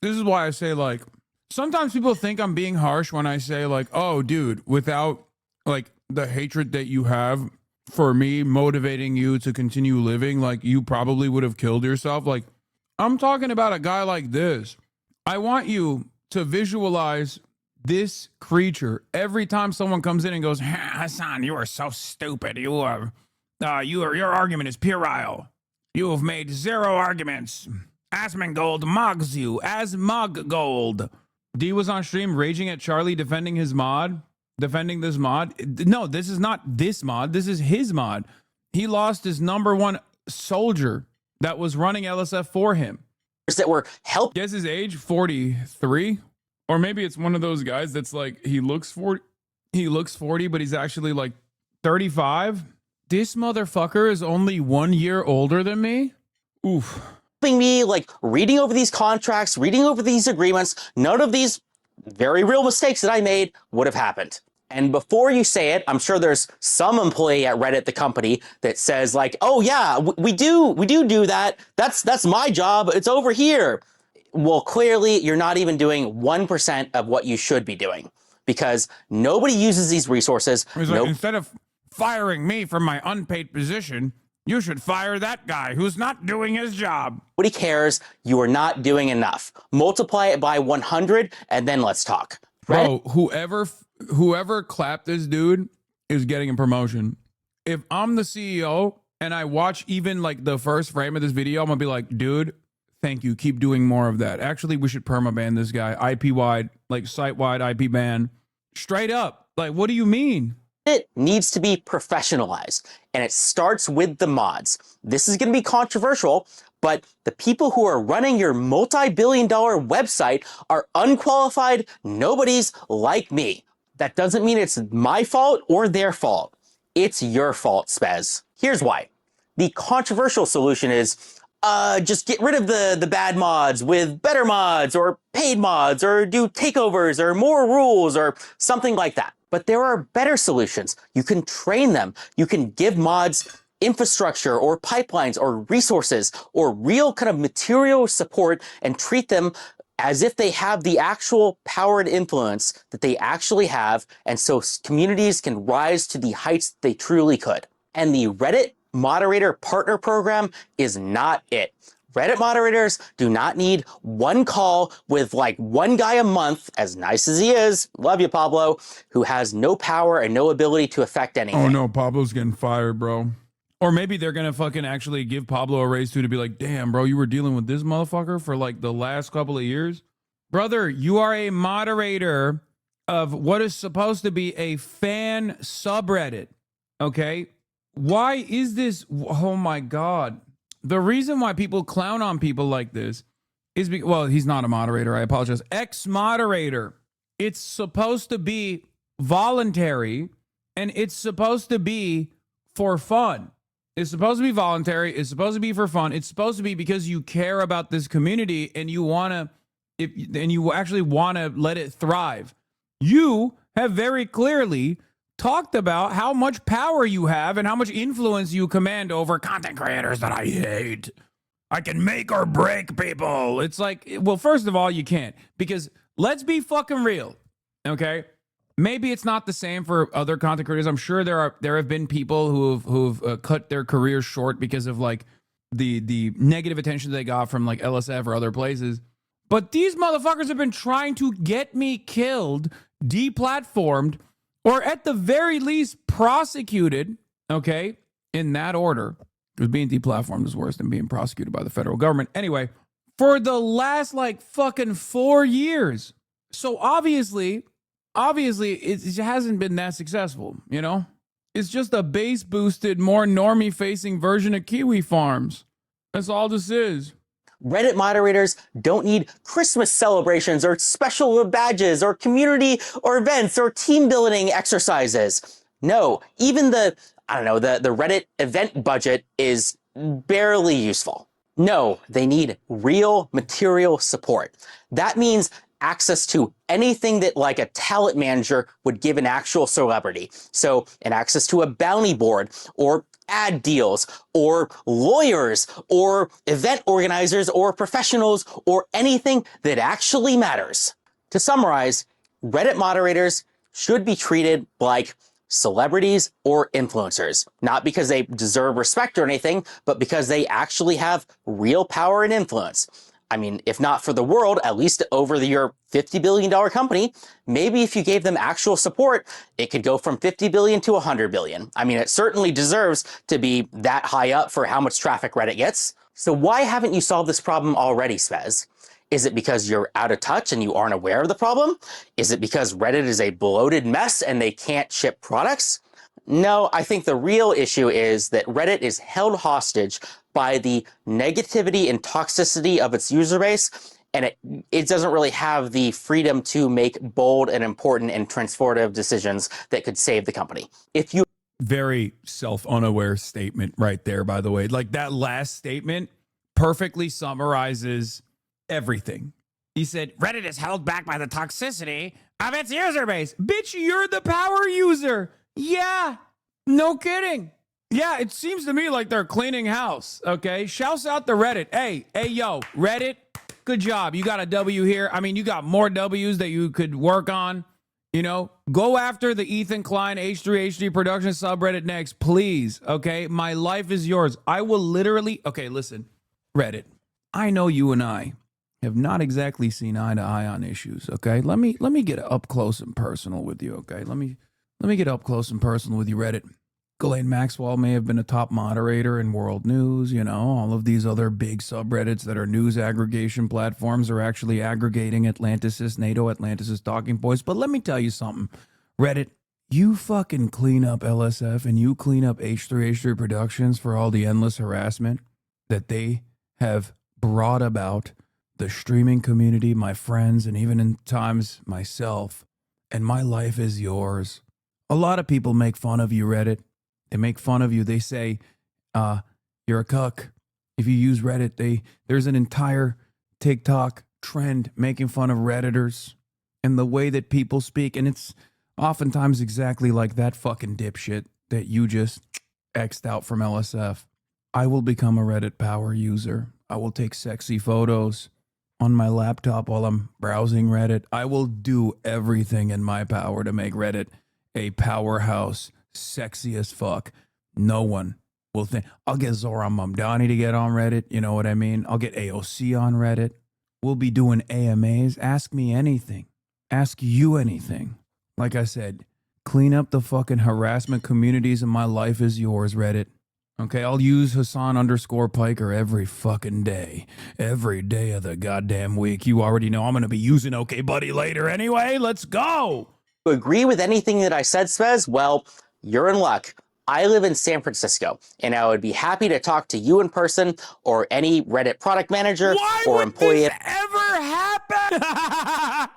this is why I say like, sometimes people think I'm being harsh when I say like, oh, dude, without like the hatred that you have for me motivating you to continue living, like you probably would have killed yourself. Like, I'm talking about a guy like this. I want you to visualize this creature every time someone comes in and goes, Hasan, you are so stupid. Your argument is puerile. You have made 0 arguments. Asmongold mugs you. Asmongold. D was on stream raging at Charlie defending this mod. No, this is not this mod. This is his mod. He lost his #1 soldier that was running LSF for him. That were help. Guess his age, 43, or maybe it's one of those guys that's like he looks 40, but he's actually like 35. This motherfucker is only 1 year older than me. Oof. Me like reading over these contracts, reading over these agreements. None of these very real mistakes that I made would have happened. And before you say it, I'm sure there's some employee at Reddit, the company, that says like, oh yeah, we do that. That's my job. It's over here. Well, clearly you're not even doing 1% of what you should be doing because nobody uses these resources. Instead of firing me from my unpaid position, you should fire that guy who's not doing his job. Nobody cares. You are not doing enough. Multiply it by 100 and then let's talk. Bro, whoever clapped this dude is getting a promotion. If I'm the CEO and I watch even like the first frame of this video, I'm gonna be like, dude, thank you. Keep doing more of that. Actually, we should permaban this guy. IP-wide, like site-wide IP ban. Straight up. Like, what do you mean? It needs to be professionalized, and it starts with the mods. This is going to be controversial, but the people who are running your multi-billion-dollar website are unqualified nobodies like me. That doesn't mean it's my fault or their fault. It's your fault, Spez. Here's why. The controversial solution is just get rid of the bad mods with better mods or paid mods or do takeovers or more rules or something like that. But there are better solutions. You can train them. You can give mods infrastructure or pipelines or resources or real kind of material support and treat them as if they have the actual power and influence that they actually have. And so communities can rise to the heights they truly could. And the Reddit Moderator Partner Program is not it. Reddit moderators do not need one call with like one guy a month, as nice as he is, love you, Pablo, who has no power and no ability to affect anything. Oh no, Pablo's getting fired, bro. Or maybe they're gonna fucking actually give Pablo a raise too, to be like, damn, bro, you were dealing with this motherfucker for like the last couple of years. Brother, you are a moderator of what is supposed to be a fan subreddit, okay? Why is this? Oh my God. The reason why people clown on people like this is because, well, he's not a moderator. I apologize. Ex-moderator. It's supposed to be voluntary and it's supposed to be for fun. It's supposed to be voluntary. It's supposed to be for fun. It's supposed to be because you care about this community and you want to, and you actually want to let it thrive. You have very clearly talked about how much power you have and how much influence you command over content creators that I hate. I can make or break people. It's like, well, first of all, you can't, because let's be fucking real, okay? Maybe it's not the same for other content creators. I'm sure there have been people who've cut their careers short because of like the negative attention they got from like LSF or other places. But these motherfuckers have been trying to get me killed, deplatformed, or at the very least prosecuted, okay, in that order. Because being deplatformed is worse than being prosecuted by the federal government. Anyway, for the last like fucking 4 years. So obviously it hasn't been that successful, you know? It's just a base boosted, more normie facing version of Kiwi Farms. That's all this is. Reddit moderators don't need Christmas celebrations or special badges or community or events or team building exercises. No, even the Reddit event budget is barely useful. No, they need real material support. That means access to anything that like a talent manager would give an actual celebrity. So an access to a bounty board or ad deals or lawyers or event organizers or professionals or anything that actually matters. To summarize, Reddit moderators should be treated like celebrities or influencers, not because they deserve respect or anything, but because they actually have real power and influence. I mean, if not for the world, at least over your $50 billion company, maybe if you gave them actual support, it could go from 50 billion to 100 billion. I mean, it certainly deserves to be that high up for how much traffic Reddit gets. So why haven't you solved this problem already, Spez? Is it because you're out of touch and you aren't aware of the problem? Is it because Reddit is a bloated mess and they can't ship products? No, I think the real issue is that Reddit is held hostage by the negativity and toxicity of its user base, and it doesn't really have the freedom to make bold and important and transformative decisions that could save the company. Very self-unaware statement right there, by the way. Like that last statement perfectly summarizes everything. He said, Reddit is held back by the toxicity of its user base. Bitch, you're the power user. Yeah, no kidding. Yeah, it seems to me like they're cleaning house, okay? Shouts out to Reddit. Hey, yo, Reddit, good job. You got a W here. I mean, you got more W's that you could work on. You know, go after the Ethan Klein H3H3 production subreddit next, please, okay? My life is yours. I will literally, okay, listen, Reddit, I know you and I have not exactly seen eye to eye on issues, okay? Let me get up close and personal with you, okay? Let me get up close and personal with you, Reddit. Ghislaine Maxwell may have been a top moderator in world news. You know, all of these other big subreddits that are news aggregation platforms are actually aggregating Atlanticist, NATO Atlanticist talking points. But let me tell you something, Reddit, you fucking clean up LSF and you clean up H3H3 Productions for all the endless harassment that they have brought about the streaming community, my friends, and even in times myself. And my life is yours. A lot of people make fun of you, Reddit. They make fun of you. They say, you're a cuck. If you use Reddit, there's an entire TikTok trend making fun of Redditors and the way that people speak. And it's oftentimes exactly like that fucking dipshit that you just X'd out from LSF. I will become a Reddit power user. I will take sexy photos on my laptop while I'm browsing Reddit. I will do everything in my power to make Reddit a powerhouse, sexy as fuck. No one will think. I'll get Zoran Mamdani to get on Reddit. You know what I mean? I'll get AOC on Reddit. We'll be doing AMAs. Ask me anything. Ask you anything. Like I said, clean up the fucking harassment communities and my life is yours, Reddit. Okay, I'll use Hasan_Piker every fucking day. Every day of the goddamn week. You already know I'm going to be using OKBUDDY later anyway. Let's go. Agree with anything that I said, Spez? Well, you're in luck. I live in San Francisco, and I would be happy to talk to you in person or any Reddit product manager or employee. This ever happen?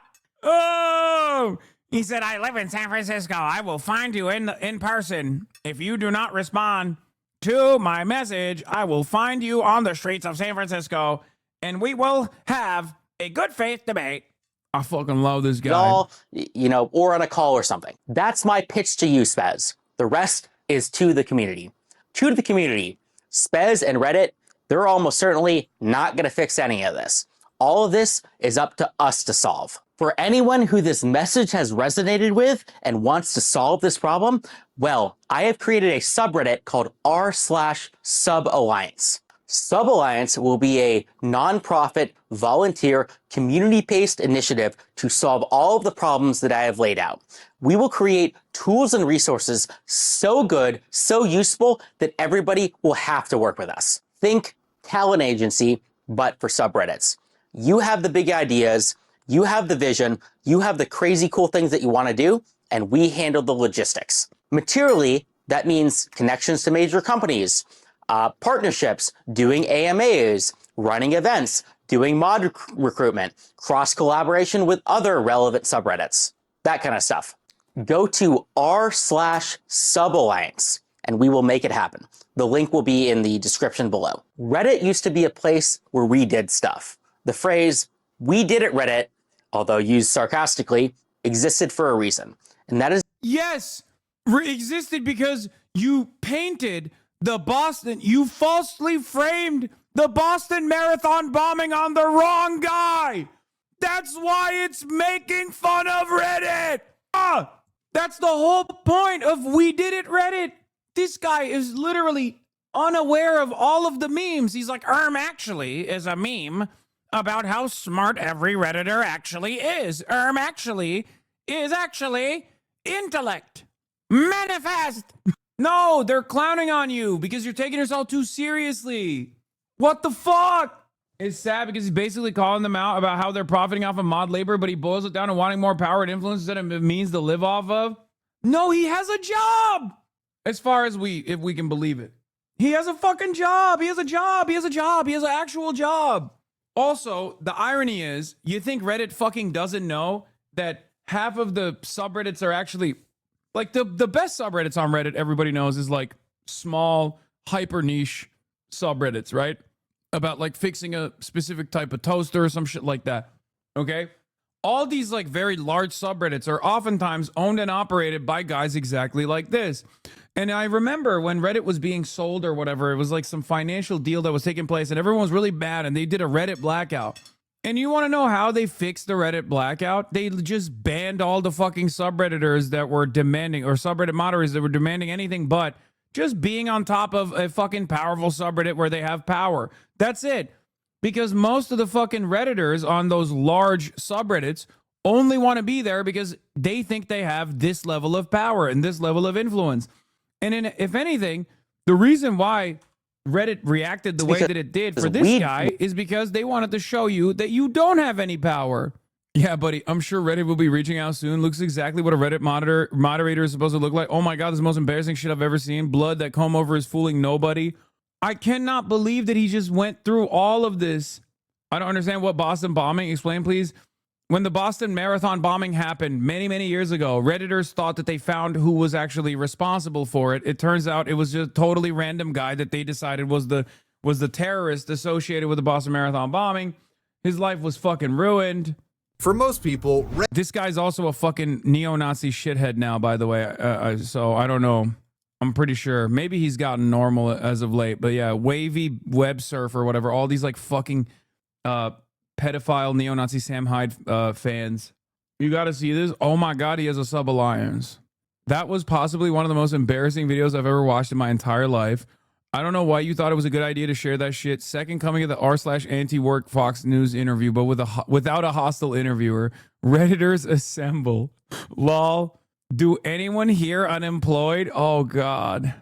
Oh, he said, I live in San Francisco. I will find you in person. If you do not respond to my message, I will find you on the streets of San Francisco, and we will have a good faith debate. I fucking love this guy. All, you know, or on a call or something. That's my pitch to you, Spez. The rest is to the community. To the community. Spez and Reddit, they're almost certainly not going to fix any of this. All of this is up to us to solve. For anyone who this message has resonated with and wants to solve this problem, well, I have created a subreddit called r/SubAlliance. SubAlliance will be a nonprofit, volunteer, community-based initiative to solve all of the problems that I have laid out. We will create tools and resources so good, so useful, that everybody will have to work with us. Think talent agency, but for subreddits. You have the big ideas, you have the vision, you have the crazy cool things that you want to do, and we handle the logistics. Materially, that means connections to major companies, partnerships, doing AMAs, running events, doing mod recruitment, cross-collaboration with other relevant subreddits, that kind of stuff. Go to r/SubAlliance and we will make it happen. The link will be in the description below. Reddit used to be a place where we did stuff. The phrase, "we did it Reddit," although used sarcastically, existed for a reason. And that is... Yes, existed because you painted you falsely framed the Boston Marathon bombing on the wrong guy. That's why it's making fun of Reddit. That's the whole point of We Did It Reddit. This guy is literally unaware of all of the memes. He's like, actually is a meme about how smart every Redditor actually is. Actually is actually intellect. Manifest. No, they're clowning on you because you're taking yourself too seriously. What the fuck? It's sad because he's basically calling them out about how they're profiting off of mod labor, but he boils it down to wanting more power and influence that it means to live off of. No, he has a job. As far as if we can believe it. He has a fucking job. He has a job. He has a job. He has an actual job. Also, the irony is, you think Reddit fucking doesn't know that half of the subreddits are actually... Like, the best subreddits on Reddit, everybody knows, is, like, small, hyper-niche subreddits, right? About, like, fixing a specific type of toaster or some shit like that, okay? All these, like, very large subreddits are oftentimes owned and operated by guys exactly like this. And I remember when Reddit was being sold or whatever, it was, like, some financial deal that was taking place, and everyone was really mad, and they did a Reddit blackout. And you want to know how they fixed the Reddit blackout? They just banned all the fucking subredditors that were demanding, or subreddit moderators that were demanding anything but just being on top of a fucking powerful subreddit where they have power. That's it. Because most of the fucking Redditors on those large subreddits only want to be there because they think they have this level of power and this level of influence. And if anything, the reason why Reddit reacted the way that it did for this guy is because they wanted to show you that you don't have any power. Yeah, buddy, I'm sure Reddit will be reaching out soon. Looks exactly what a Reddit moderator is supposed to look like. Oh my God, this is the most embarrassing shit I've ever seen. Blood that comb over is fooling nobody. I cannot believe that he just went through all of this. I don't understand what Boston bombing. Explain, please. When the Boston Marathon bombing happened many, many years ago, Redditors thought that they found who was actually responsible for it. It turns out it was just a totally random guy that they decided was the terrorist associated with the Boston Marathon bombing. His life was fucking ruined. For most people, this guy's also a fucking neo-Nazi shithead now, by the way. So I don't know. I'm pretty sure. Maybe he's gotten normal as of late. But yeah, Wavy Web Surf or whatever. All these like fucking... pedophile neo-Nazi Sam Hyde fans. You got to see this. Oh my God, he has a sub-alliance. That was possibly one of the most embarrassing videos I've ever watched in my entire life. I don't know why you thought it was a good idea to share that shit. Second coming of the r/anti-work Fox News interview, but without a hostile interviewer. Redditors assemble. Lol. Do anyone here unemployed? Oh God.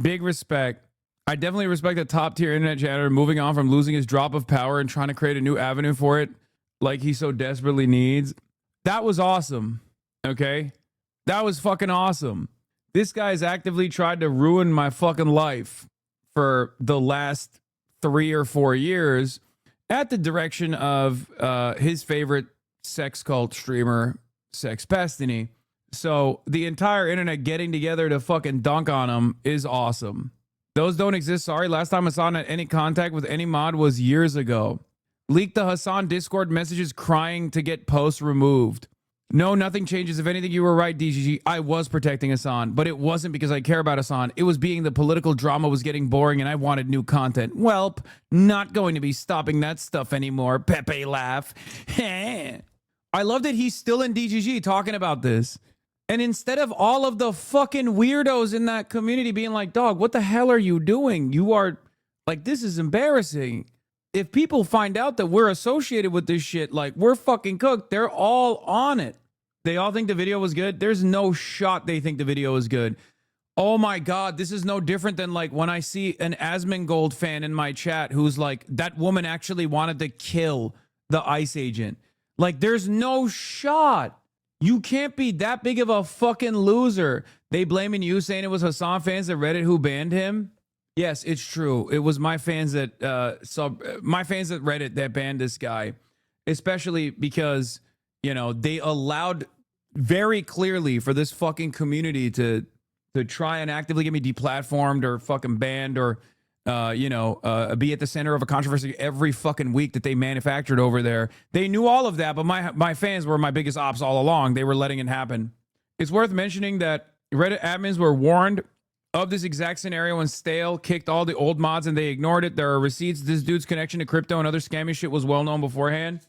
Big respect. I definitely respect a top-tier internet janitor moving on from losing his drop of power and trying to create a new avenue for it like he so desperately needs. That was awesome, okay? That was fucking awesome. This guy's actively tried to ruin my fucking life for the last 3 or 4 years at the direction of his favorite sex cult streamer, Sex Pestiny. So the entire internet getting together to fucking dunk on him is awesome. Those don't exist. Sorry. Last time Hasan had any contact with any mod was years ago. Leaked the Hasan Discord messages crying to get posts removed. No, nothing changes. If anything, you were right, DGG. I was protecting Hasan, but it wasn't because I care about Hasan. It was being the political drama was getting boring and I wanted new content. Welp, not going to be stopping that stuff anymore. Pepe laugh. I love that he's still in DGG talking about this. And instead of all of the fucking weirdos in that community being like, dog, what the hell are you doing? You are like, this is embarrassing. If people find out that we're associated with this shit, like we're fucking cooked. They're all on it. They all think the video was good. There's no shot they think the video is good. Oh my God, this is no different than like when I see an Asmongold fan in my chat who's like, that woman actually wanted to kill the ICE agent. Like there's no shot. You can't be that big of a fucking loser. They blaming you saying it was Hasan fans at Reddit who banned him. Yes, it's true. It was my fans at my fans at Reddit that banned this guy, especially because, you know, they allowed very clearly for this fucking community to try and actively get me deplatformed or fucking banned or be at the center of a controversy every fucking week that they manufactured over there. They knew all of that, but my fans were my biggest ops all along. They were letting it happen. It's worth mentioning that Reddit admins were warned of this exact scenario when Stale kicked all the old mods and they ignored it. There are receipts. This dude's connection to crypto and other scammy shit was well known beforehand.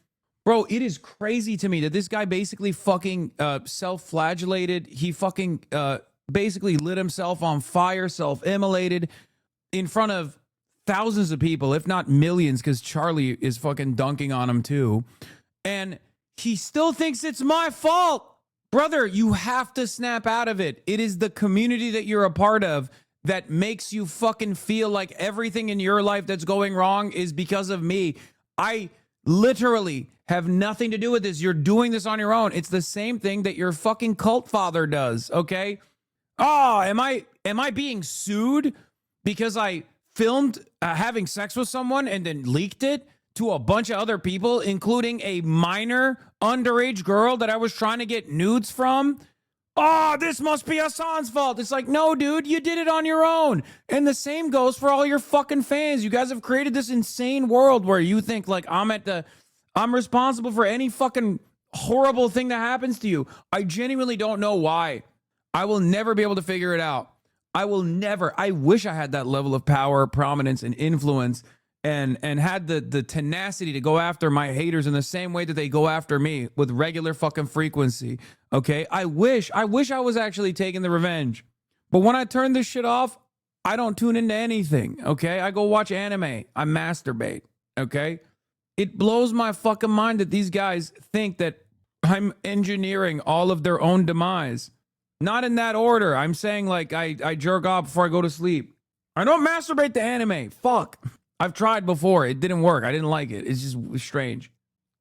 Bro, it is crazy to me that this guy basically fucking self-flagellated. He fucking basically lit himself on fire, self-immolated in front of thousands of people, if not millions, because Charlie is fucking dunking on him too. And he still thinks it's my fault. Brother, you have to snap out of it. It is the community that you're a part of that makes you fucking feel like everything in your life that's going wrong is because of me. I literally have nothing to do with this. You're doing this on your own. It's the same thing that your fucking cult father does, okay? Oh, am I being sued because I filmed having sex with someone and then leaked it to a bunch of other people, including a minor underage girl that I was trying to get nudes from? Oh, this must be Hasan's fault. It's like, no, dude, you did it on your own. And the same goes for all your fucking fans. You guys have created this insane world where you think like I'm responsible for any fucking horrible thing that happens to you. I genuinely don't know why. I will never be able to figure it out. I wish I had that level of power, prominence, and influence and had the tenacity to go after my haters in the same way that they go after me with regular fucking frequency. Okay? I wish I was actually taking the revenge. But when I turn this shit off, I don't tune into anything. Okay? I go watch anime. I masturbate. Okay? It blows my fucking mind that these guys think that I'm engineering all of their own demise. Not in that order. I'm saying like I jerk off before I go to sleep. I don't masturbate to anime. Fuck. I've tried before. It didn't work. I didn't like it. It's just strange.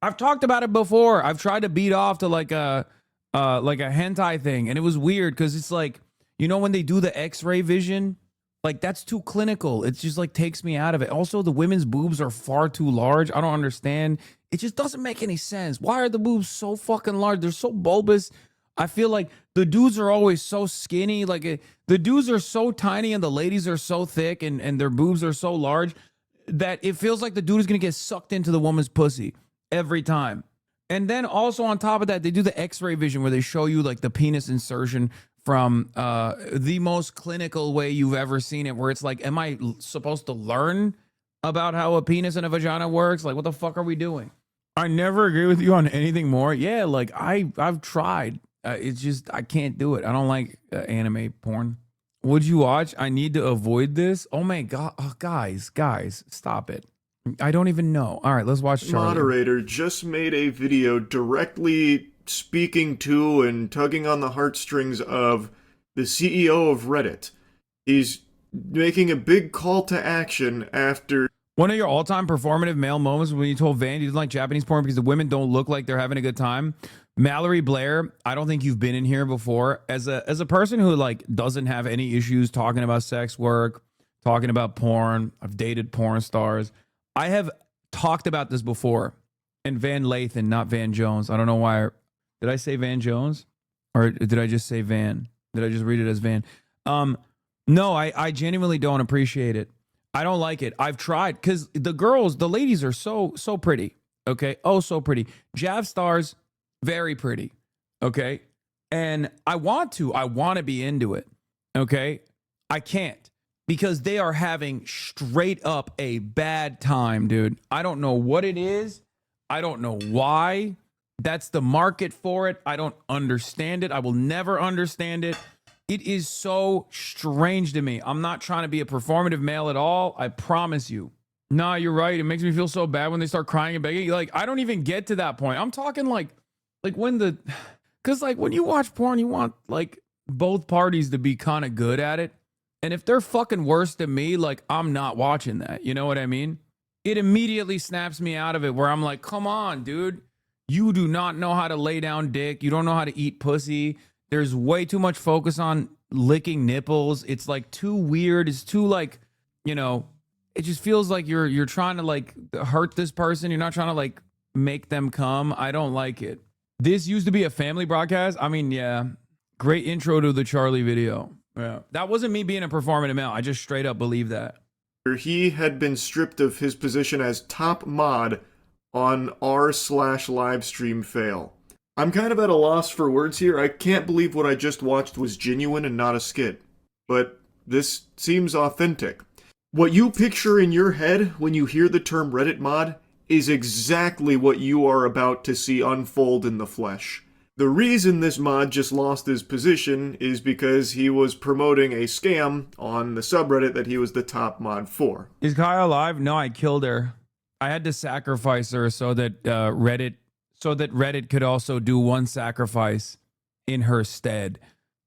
I've talked about it before. I've tried to beat off to like a hentai thing, and it was weird because it's like, you know, when they do the X-ray vision, like that's too clinical. It just like takes me out of it. Also, the women's boobs are far too large. I don't understand. It just doesn't make any sense. Why are the boobs so fucking large? They're so bulbous. I feel like the dudes are always so skinny. Like the dudes are so tiny and the ladies are so thick and their boobs are so large that it feels like the dude is going to get sucked into the woman's pussy every time. And then also on top of that, they do the X-ray vision where they show you like the penis insertion from the most clinical way you've ever seen it, where it's like, am I supposed to learn about how a penis and a vagina works? Like, what the fuck are we doing? I never agree with you on anything more. Yeah, like I've tried. It's just, I can't do it. I don't like anime porn. Would you watch? I need to avoid this. Oh my God. Oh, guys, stop it. I don't even know. All right, let's watch Charlie. Moderator just made a video directly speaking to and tugging on the heartstrings of the CEO of Reddit. He's making a big call to action after... One of your all-time performative male moments when you told Van you didn't like Japanese porn because the women don't look like they're having a good time. Mallory Blair, I don't think you've been in here before. As a person who like doesn't have any issues talking about sex work, talking about porn, I've dated porn stars. I have talked about this before. And Van Lathan, not Van Jones. I don't know why. Did I say Van Jones? Or did I just say Van? Did I just read it as Van? No, I genuinely don't appreciate it. I don't like it. I've tried because the ladies are so pretty. Okay. Oh, so pretty. Jav Stars, very pretty. Okay. And I want to be into it. Okay. I can't because they are having straight up a bad time, dude. I don't know what it is. I don't know why. That's the market for it. I don't understand it. I will never understand it. It is so strange to me. I'm not trying to be a performative male at all. I promise you. Nah, you're right. It makes me feel so bad when they start crying and begging. Like, I don't even get to that point. I'm talking like because like when you watch porn, you want like both parties to be kind of good at it. And if they're fucking worse than me, like I'm not watching that. You know what I mean? It immediately snaps me out of it where I'm like, come on, dude. You do not know how to lay down dick. You don't know how to eat pussy. There's way too much focus on licking nipples. It's like too weird. It's too like, you know, it just feels like you're trying to like hurt this person. You're not trying to like make them come. I don't like it. This used to be a family broadcast. I mean, yeah, great intro to the Charlie video. Yeah, that wasn't me being a performative male. I just straight up believe that. He had been stripped of his position as top mod on r/livestream fail. I'm kind of at a loss for words here. I can't believe what I just watched was genuine and not a skit. But this seems authentic. What you picture in your head when you hear the term Reddit mod is exactly what you are about to see unfold in the flesh. The reason this mod just lost his position is because he was promoting a scam on the subreddit that he was the top mod for. Is Kaya alive? No, I killed her. I had to sacrifice her so that Reddit could also do one sacrifice in her stead.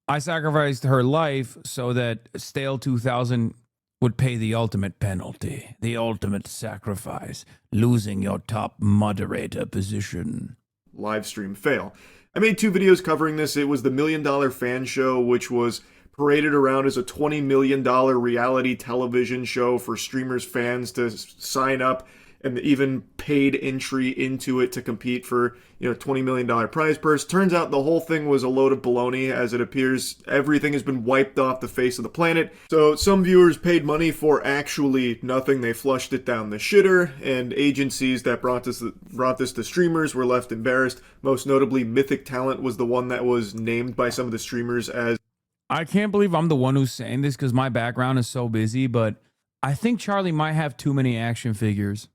I sacrificed her life so that Stale 2000 would pay the ultimate penalty, the ultimate sacrifice, losing your top moderator position. Livestream fail. I made 2 videos covering this. It was the $1 Million Fan Show, which was paraded around as a $20 million reality television show for streamers' fans to sign up, and even paid entry into it to compete for, $20 million prize purse. Turns out the whole thing was a load of baloney. As it appears, everything has been wiped off the face of the planet. So some viewers paid money for actually nothing. They flushed it down the shitter, and agencies that brought this to streamers were left embarrassed. Most notably, Mythic Talent was the one that was named by some of the streamers as... I can't believe I'm the one who's saying this because my background is so busy, but I think Charlie might have too many action figures.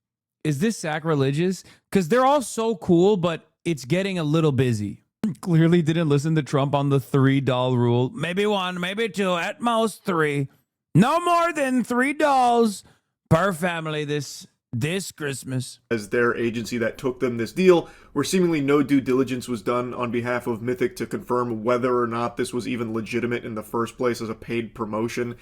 Is this sacrilegious? Because they're all so cool, but it's getting a little busy. Clearly didn't listen to Trump on the $3 rule. Maybe 1, maybe 2, at most 3. No more than $3 per family this Christmas. As their agency that took them this deal, where seemingly no due diligence was done on behalf of Mythic to confirm whether or not this was even legitimate in the first place as a paid promotion.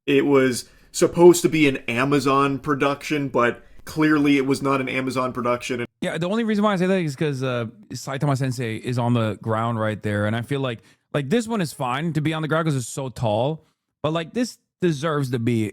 It was supposed to be an Amazon production, but clearly it was not an Amazon production. Yeah, the only reason why I say that is because Saitama Sensei is on the ground right there, and I feel like this one is fine to be on the ground because it's so tall, but like this deserves to be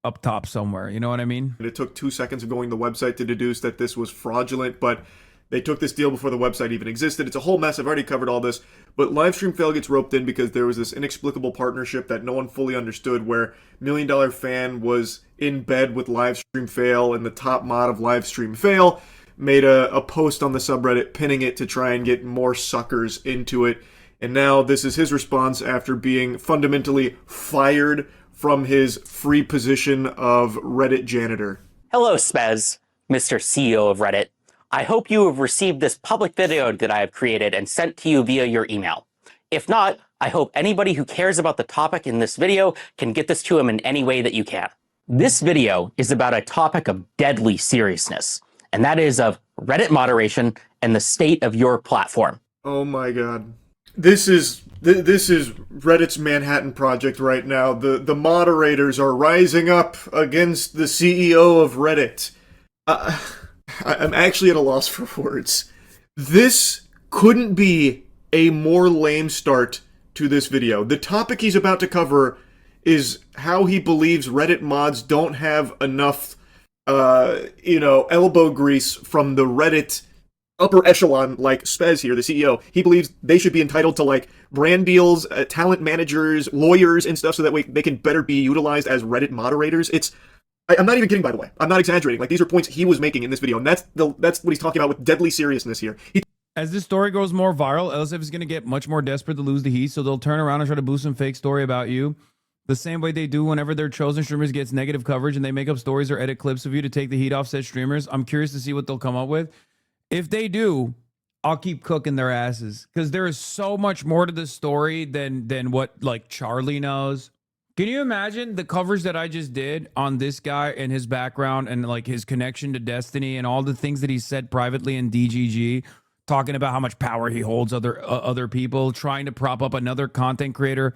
up top somewhere. You know what I mean? It took 2 seconds of going to the website to deduce that this was fraudulent, but they took this deal before the website even existed. It's a whole mess. I've already covered all this, but Livestream Fail gets roped in because there was this inexplicable partnership that no one fully understood, where $1 Million Fan was in bed with Livestream Fail, and the top mod of Livestream Fail made a post on the subreddit pinning it to try and get more suckers into it. And now this is his response after being fundamentally fired from his free position of Reddit janitor. Hello, Spez, Mr. CEO of Reddit. I hope you have received this public video that I have created and sent to you via your email. If not, I hope anybody who cares about the topic in this video can get this to him in any way that you can. This video is about a topic of deadly seriousness, and that is of Reddit moderation and the state of your platform. Oh my god. This is Reddit's Manhattan Project right now. The moderators are rising up against the CEO of Reddit. I'm actually at a loss for words. This couldn't be a more lame start to this video. The topic he's about to cover is how he believes Reddit mods don't have enough, elbow grease from the Reddit upper echelon like Spez here, the CEO, he believes they should be entitled to like brand deals, talent managers, lawyers and stuff so that way they can better be utilized as Reddit moderators. I'm not even kidding, by the way. I'm not exaggerating. Like, these are points he was making in this video, and that's what he's talking about with deadly seriousness here. As this story goes more viral, LSF is going to get much more desperate to lose the heat, so they'll turn around and try to boost some fake story about you. The same way they do whenever their chosen streamers gets negative coverage and they make up stories or edit clips of you to take the heat off said streamers. I'm curious to see what they'll come up with. If they do, I'll keep cooking their asses, because there is so much more to the story than what like Charlie knows. Can you imagine the coverage that I just did on this guy and his background and like his connection to Destiny and all the things that he said privately in DGG, talking about how much power he holds other people, trying to prop up another content creator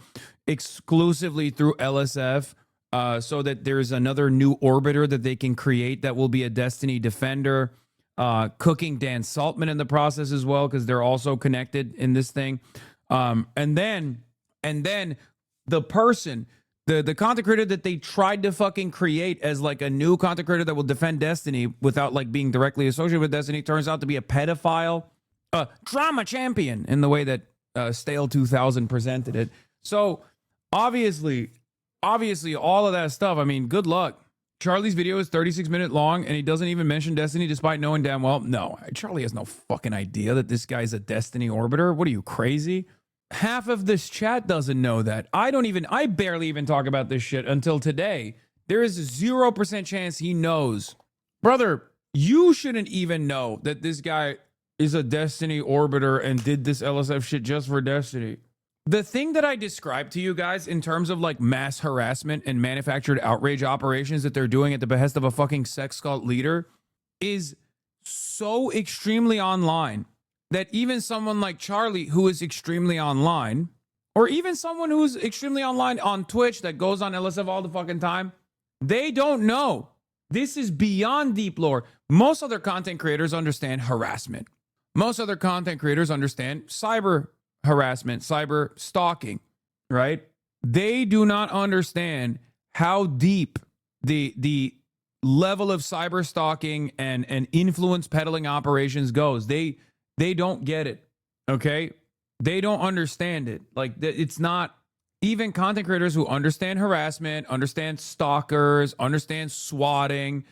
exclusively through LSF, so that there's another new orbiter that they can create that will be a Destiny defender, cooking Dan Saltman in the process as well, because they're also connected in this thing. And then the person, the content creator that they tried to fucking create as like a new content creator that will defend Destiny without like being directly associated with Destiny, turns out to be a pedophile, drama champion in the way that Stale 2000 presented it. So obviously all of that stuff, I mean, good luck. Charlie's video is 36 minutes long and he doesn't even mention Destiny despite knowing damn well, no, Charlie has no fucking idea that this guy's a Destiny orbiter. What are you, crazy? Half of this chat doesn't know that. I barely even talk about this shit until today. There is a 0% chance he knows. Brother, you shouldn't even know that this guy is a Destiny orbiter and did this LSF shit just for Destiny. The thing that I described to you guys in terms of like mass harassment and manufactured outrage operations that they're doing at the behest of a fucking sex cult leader is so extremely online that even someone like Charlie, who is extremely online, or even someone who's extremely online on Twitch that goes on LSF all the fucking time, they don't know. This is beyond deep lore. Most other content creators understand harassment. Most other content creators understand cyber harassment, cyber stalking, right? They do not understand how deep the level of cyber stalking and influence peddling operations goes. They don't get it, okay? They don't understand it. Like, it's not even content creators who understand harassment, understand stalkers, understand swatting,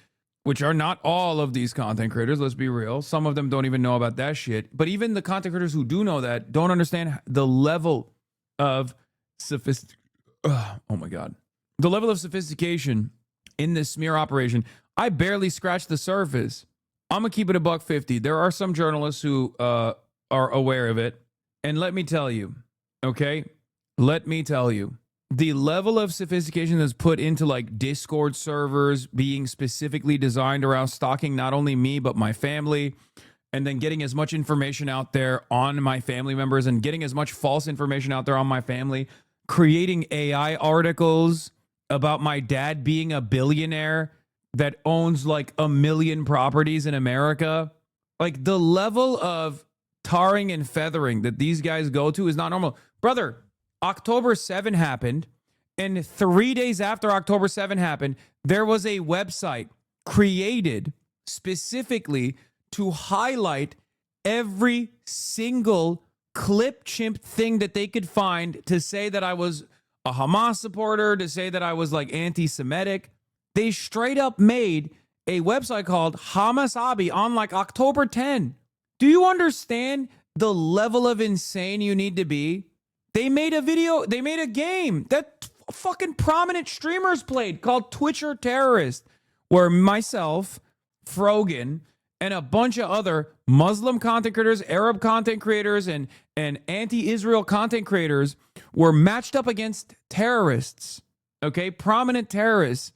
which are not all of these content creators, let's be real. Some of them don't even know about that shit. But even the content creators who do know that don't understand the level of oh my God. The level of sophistication in this smear operation. I barely scratched the surface. I'm going to keep it $150. There are some journalists who are aware of it. And let me tell you, okay? Let me tell you. The level of sophistication that's put into like Discord servers being specifically designed around stalking not only me, but my family, and then getting as much information out there on my family members and getting as much false information out there on my family, creating AI articles about my dad being a billionaire that owns like 1 million properties in America. Like, the level of tarring and feathering that these guys go to is not normal. Brother, October 7 happened, and 3 days after October 7 happened, there was a website created specifically to highlight every single clip chimp thing that they could find to say that I was a Hamas supporter, to say that I was like anti-Semitic. They straight up made a website called HasanAbi on like October 10. Do you understand the level of insane you need to be? They made a video, they made a game that fucking prominent streamers played called Twitcher Terrorist, where myself, Frogan, and a bunch of other Muslim content creators, Arab content creators, and anti-Israel content creators were matched up against terrorists, okay? Prominent terrorists.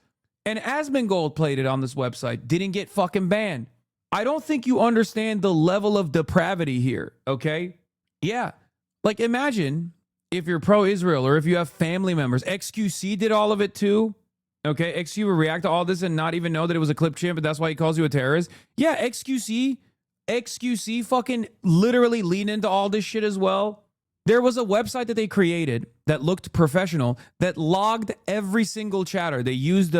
And Asmongold played it on this website, didn't get fucking banned. I don't think you understand the level of depravity here, okay? Yeah, like imagine if you're pro-Israel or if you have family members. XQC did all of it too. Okay, XQ will react to all this and not even know that it was a clip chimp, but that's why he calls you a terrorist. Yeah, XQC fucking literally leaned into all this shit as well. There was a website that they created that looked professional that logged every single chatter. They used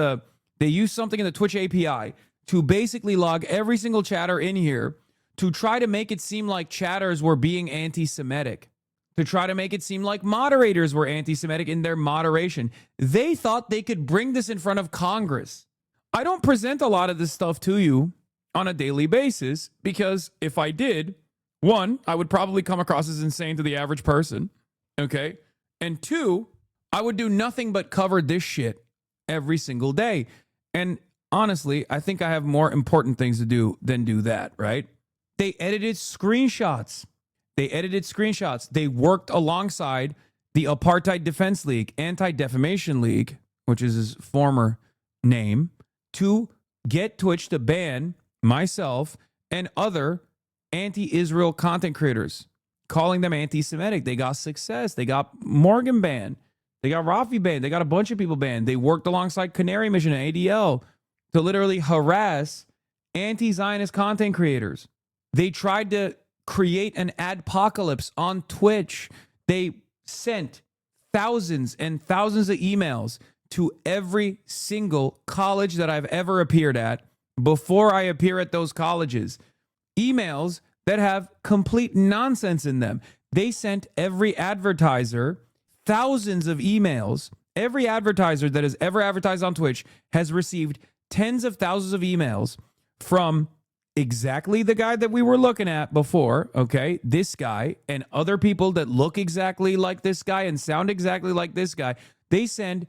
something in the Twitch API to basically log every single chatter in here to try to make it seem like chatters were being anti-Semitic, to try to make it seem like moderators were anti-Semitic in their moderation. They thought they could bring this in front of Congress. I don't present a lot of this stuff to you on a daily basis because if I did, one, I would probably come across as insane to the average person, okay? And two, I would do nothing but cover this shit every single day. And honestly, I think I have more important things to do than do that, right? They edited screenshots. They worked alongside the Apartheid Defense League, Anti-Defamation League, which is his former name, to get Twitch to ban myself and other anti-Israel content creators, calling them anti-Semitic. They got success. They got Morgan banned. They got Rafi banned. They got a bunch of people banned. They worked alongside Canary Mission and ADL to literally harass anti-Zionist content creators. They tried to create an adpocalypse on Twitch. They sent thousands and thousands of emails to every single college that I've ever appeared at before I appear at those colleges. Emails that have complete nonsense in them. They sent every advertiser thousands of emails. Every advertiser that has ever advertised on Twitch has received tens of thousands of emails from exactly the guy that we were looking at before, okay? This guy and other people that look exactly like this guy and sound exactly like this guy. They send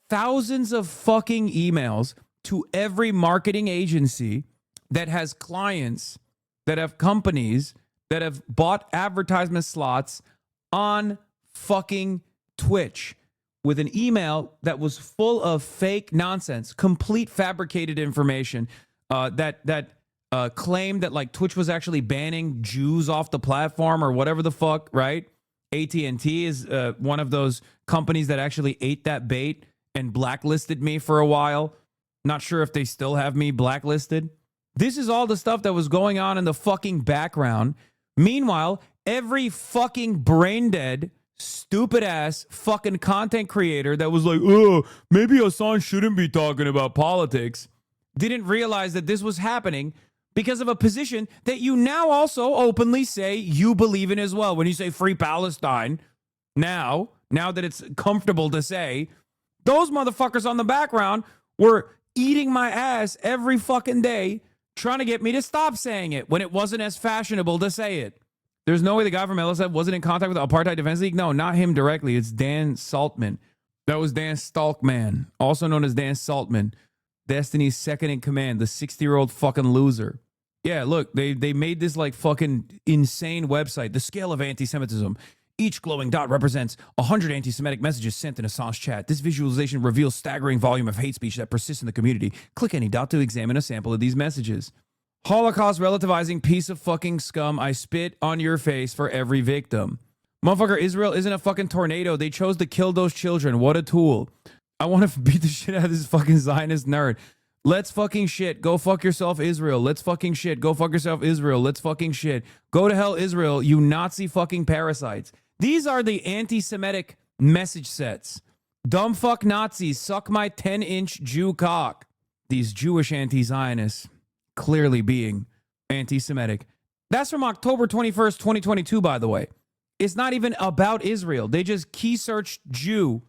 thousands of fucking emails to every marketing agency that has clients, that have companies, that have bought advertisement slots on fucking Twitch with an email that was full of fake nonsense, complete fabricated information that claimed that like Twitch was actually banning Jews off the platform or whatever the fuck, right? AT&T is one of those companies that actually ate that bait and blacklisted me for a while. Not sure if they still have me blacklisted. This is all the stuff that was going on in the fucking background. Meanwhile, every fucking brain dead, stupid ass fucking content creator that was like, oh, maybe Hasan shouldn't be talking about politics, didn't realize that this was happening because of a position that you now also openly say you believe in as well. When you say free Palestine, now that it's comfortable to say, those motherfuckers on the background were eating my ass every fucking day trying to get me to stop saying it when it wasn't as fashionable to say it. There's no way the guy from LSF wasn't in contact with the Apartheid Defense League. No, not him directly. It's Dan Saltman. That was Dan Stalkman, also known as Dan Saltman, Destiny's second in command, the 60-year-old fucking loser. Yeah, look, they made this like fucking insane website. The scale of anti-Semitism. Each glowing dot represents 100 anti-Semitic messages sent in Assange chat. This visualization reveals staggering volume of hate speech that persists in the community. Click any dot to examine a sample of these messages. Holocaust relativizing piece of fucking scum. I spit on your face for every victim. Motherfucker, Israel isn't a fucking tornado. They chose to kill those children. What a tool. I want to beat the shit out of this fucking Zionist nerd. Let's fucking shit. Go fuck yourself, Israel. Let's fucking shit. Go fuck yourself, Israel. Let's fucking shit. Go to hell, Israel, you Nazi fucking parasites. These are the anti-Semitic message sets. Dumb fuck Nazis, suck my 10-inch Jew cock. These Jewish anti-Zionists clearly being anti-Semitic. That's from October 21st, 2022, by the way. It's not even about Israel. They just key searched Jew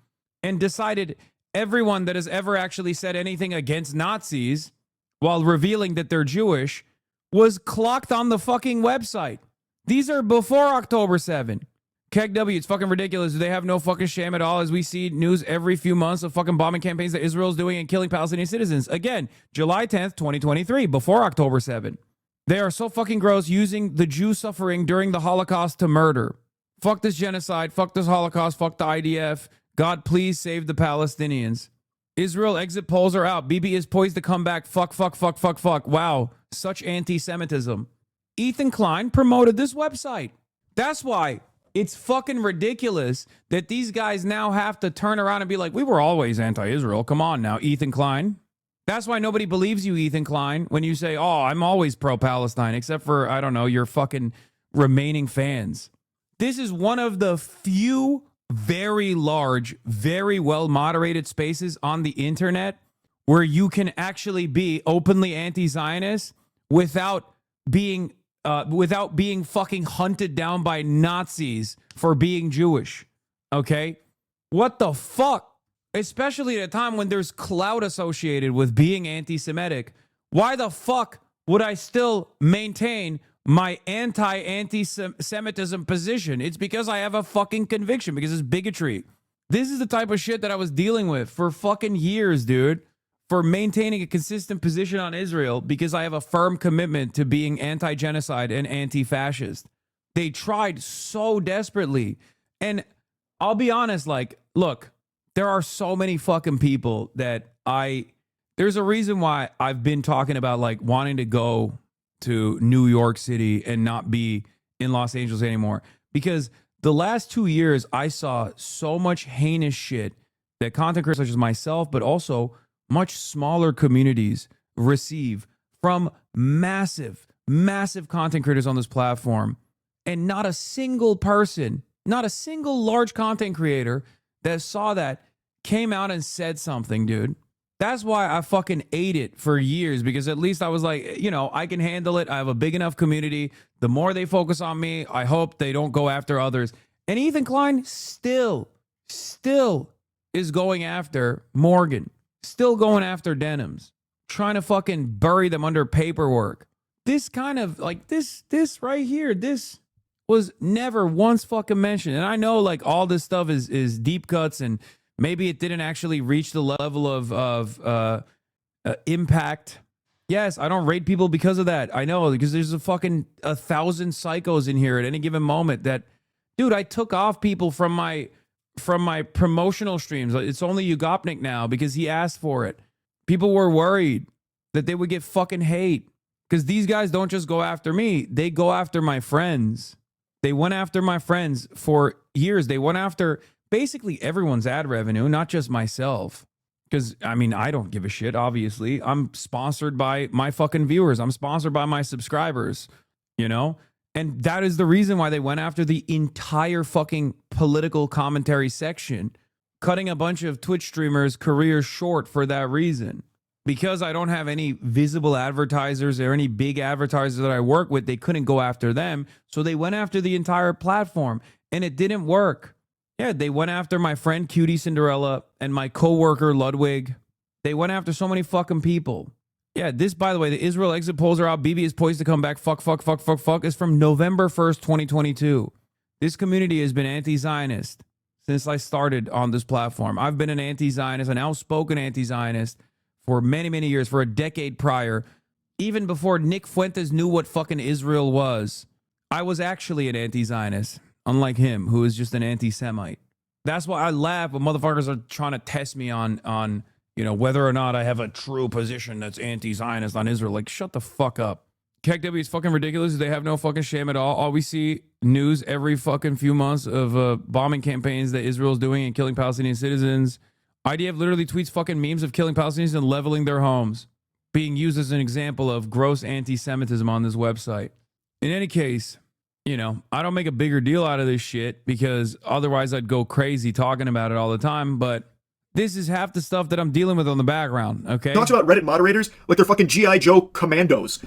and decided everyone that has ever actually said anything against Nazis while revealing that they're Jewish was clocked on the fucking website. These are before October 7. KEGW, it's fucking ridiculous. They have no fucking shame at all as we see news every few months of fucking bombing campaigns that Israel's doing and killing Palestinian citizens. Again, July 10th, 2023, before October 7. They are so fucking gross using the Jew suffering during the Holocaust to murder. Fuck this genocide. Fuck this Holocaust. Fuck the IDF. God, please save the Palestinians. Israel exit polls are out. Bibi is poised to come back. Fuck, fuck, fuck, fuck, fuck. Wow. Such anti-Semitism. Ethan Klein promoted this website. That's why it's fucking ridiculous that these guys now have to turn around and be like, we were always anti-Israel. Come on now, Ethan Klein. That's why nobody believes you, Ethan Klein, when you say, oh, I'm always pro-Palestine, except for, I don't know, your fucking remaining fans. This is one of the few very large, very well-moderated spaces on the internet where you can actually be openly anti-Zionist without being without being fucking hunted down by Nazis for being Jewish. Okay? What the fuck? Especially at a time when there's clout associated with being anti-Semitic. Why the fuck would I still maintain my anti-Semitism position? It's because I have a fucking conviction, because it's bigotry. This is the type of shit that I was dealing with for fucking years, dude. For maintaining a consistent position on Israel, because I have a firm commitment to being anti-genocide and anti-fascist. They tried so desperately. And I'll be honest, like, look, there are so many fucking people that there's a reason why I've been talking about like wanting to go to New York City and not be in Los Angeles anymore. Because the last 2 years, I saw so much heinous shit that content creators such as myself, but also much smaller communities receive from massive content creators on this platform. And not a single person, not a single large content creator that saw that came out and said something, dude. That's why I fucking ate it for years, because at least I was like, you know, I can handle it. I have a big enough community. The more they focus on me, I hope they don't go after others. And Ethan Klein still is going after Morgan. Still going after Denims, trying to fucking bury them under paperwork. This kind of like this right here, this was never once fucking mentioned. And I know like all this stuff is deep cuts, and maybe it didn't actually reach the level of impact. Yes, I don't rate people because of that. I know, because there's a fucking 1,000 psychos in here at any given moment that, dude, I took off people from my promotional streams. It's only Ugopnik now because he asked for it. People were worried that they would get fucking hate, because these guys don't just go after me. They go after my friends. They went after my friends for years. They went after basically everyone's ad revenue, not just myself. Because, I mean, I don't give a shit, obviously. I'm sponsored by my fucking viewers. I'm sponsored by my subscribers, you know? And that is the reason why they went after the entire fucking political commentary section, cutting a bunch of Twitch streamers' careers short for that reason. Because I don't have any visible advertisers or any big advertisers that I work with, they couldn't go after them. So they went after the entire platform, and it didn't work. Yeah, they went after my friend Cutie Cinderella and my coworker Ludwig. They went after so many fucking people. Yeah, this, by the way, the Israel exit polls are out. Bibi is poised to come back. Fuck, is from November 1st, 2022. This community has been anti-Zionist since I started on this platform. I've been an anti-Zionist, an outspoken anti-Zionist for many, many years, for a decade prior. Even before Nick Fuentes knew what fucking Israel was, I was actually an anti-Zionist, unlike him, who is just an anti-Semite. That's why I laugh when motherfuckers are trying to test me on you know, whether or not I have a true position that's anti-Zionist on Israel. Like, shut the fuck up. KW is fucking ridiculous. They have no fucking shame at all. All we see news every fucking few months of bombing campaigns that Israel's doing and killing Palestinian citizens. IDF literally tweets fucking memes of killing Palestinians and leveling their homes, being used as an example of gross anti-Semitism on this website. In any case, you know, I don't make a bigger deal out of this shit, because otherwise I'd go crazy talking about it all the time, but this is half the stuff that I'm dealing with on the background, okay? Talks about Reddit moderators like they're fucking G.I. Joe commandos.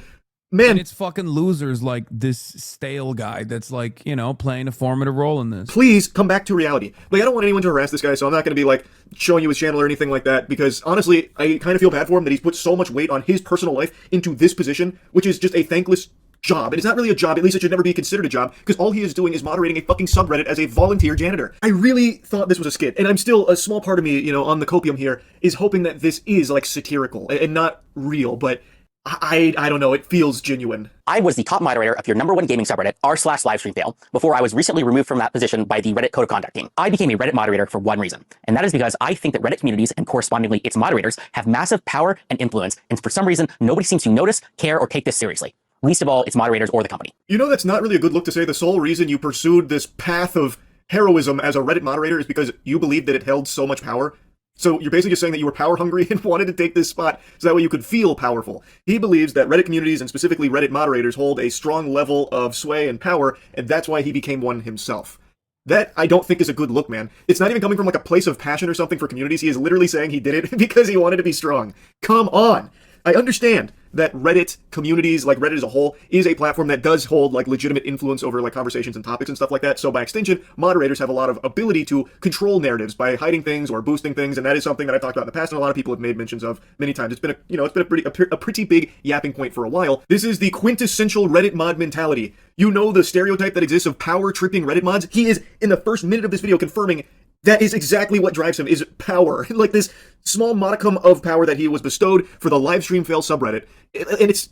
Man. And it's fucking losers like this stale guy that's like, you know, playing a formative role in this. Please come back to reality. Like, I don't want anyone to harass this guy, so I'm not going to be like showing you his channel or anything like that, because honestly, I kind of feel bad for him that he's put so much weight on his personal life into this position, which is just a thankless job. And it's not really a job, at least it should never be considered a job, because all he is doing is moderating a fucking subreddit as a volunteer janitor. I really thought this was a skit, and I'm still, a small part of me, you know, on the copium here, is hoping that this is, like, satirical and not real, but I don't know, it feels genuine. I was the top moderator of your #1 gaming subreddit, r/livestreamfail, before I was recently removed from that position by the Reddit Code of Conduct team. I became a Reddit moderator for one reason, and that is because I think that Reddit communities and correspondingly its moderators have massive power and influence, and for some reason, nobody seems to notice, care, or take this seriously. Least of all, its moderators or the company. You know, that's not really a good look to say the sole reason you pursued this path of heroism as a Reddit moderator is because you believed that it held so much power. So you're basically just saying that you were power hungry and wanted to take this spot so that way you could feel powerful. He believes that Reddit communities and specifically Reddit moderators hold a strong level of sway and power, and that's why he became one himself. That, I don't think, is a good look, man. It's not even coming from like a place of passion or something for communities. He is literally saying he did it because he wanted to be strong. Come on! I understand that Reddit communities, like Reddit as a whole, is a platform that does hold like legitimate influence over like conversations and topics and stuff like that. So by extension, moderators have a lot of ability to control narratives by hiding things or boosting things, and that is something that I've talked about in the past, and a lot of people have made mentions of many times. It's been a pretty big yapping point for a while. This is the quintessential Reddit mod mentality. You know the stereotype that exists of power tripping Reddit mods. He is in the first minute of this video confirming that is exactly what drives him, is power. Like this small modicum of power that he was bestowed for the live stream fail subreddit. And it's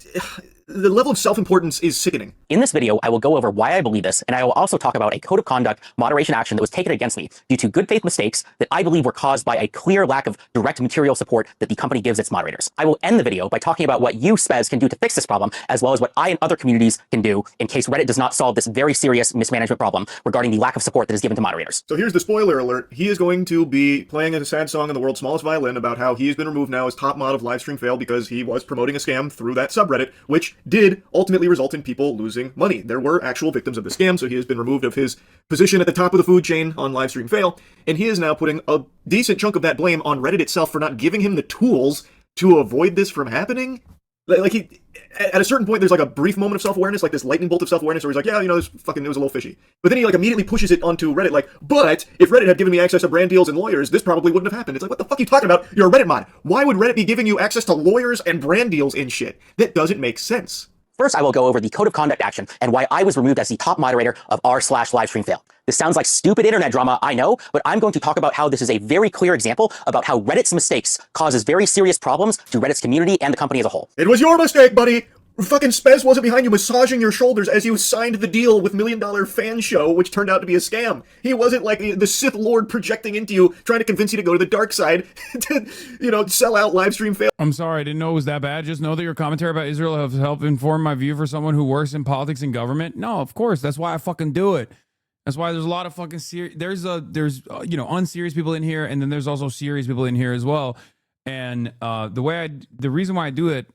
the level of self-importance is sickening. In this video, I will go over why I believe this, and I will also talk about a code of conduct moderation action that was taken against me due to good faith mistakes that I believe were caused by a clear lack of direct material support that the company gives its moderators. I will end the video by talking about what you, Spez, can do to fix this problem, as well as what I and other communities can do in case Reddit does not solve this very serious mismanagement problem regarding the lack of support that is given to moderators. So here's the spoiler alert. He is going to be playing a sad song in the world's smallest violin about how he has been removed now as top mod of livestream fail because he was promoting a scam through that subreddit, which did ultimately result in people losing money. There were actual victims of the scam, so he has been removed of his position at the top of the food chain on livestream fail, and he is now putting a decent chunk of that blame on Reddit itself for not giving him the tools to avoid this from happening. Like he, at a certain point, there's like a brief moment of self-awareness, like this lightning bolt of self-awareness where he's like, yeah, you know, it was a little fishy. But then he like immediately pushes it onto Reddit, like, but if Reddit had given me access to brand deals and lawyers, this probably wouldn't have happened. It's like, what the fuck are you talking about? You're a Reddit mod. Why would Reddit be giving you access to lawyers and brand deals and shit? That doesn't make sense. First, I will go over the code of conduct action and why I was removed as the top moderator of r/livestreamfail. This sounds like stupid internet drama, I know, but I'm going to talk about how this is a very clear example about how Reddit's mistakes causes very serious problems to Reddit's community and the company as a whole. It was your mistake, buddy! Fucking Spez wasn't behind you massaging your shoulders as you signed the deal with $1 Million Fan Show, which turned out to be a scam. He wasn't like the Sith Lord projecting into you, trying to convince you to go to the dark side to, you know, sell out livestream fail. I'm sorry, I didn't know it was that bad. Just know that your commentary about Israel have helped inform my view for someone who works in politics and government. No, of course, that's why I fucking do it. That's why there's a lot of fucking there's you know, unserious people in here, and then there's also serious people in here as well. And the reason why I do it,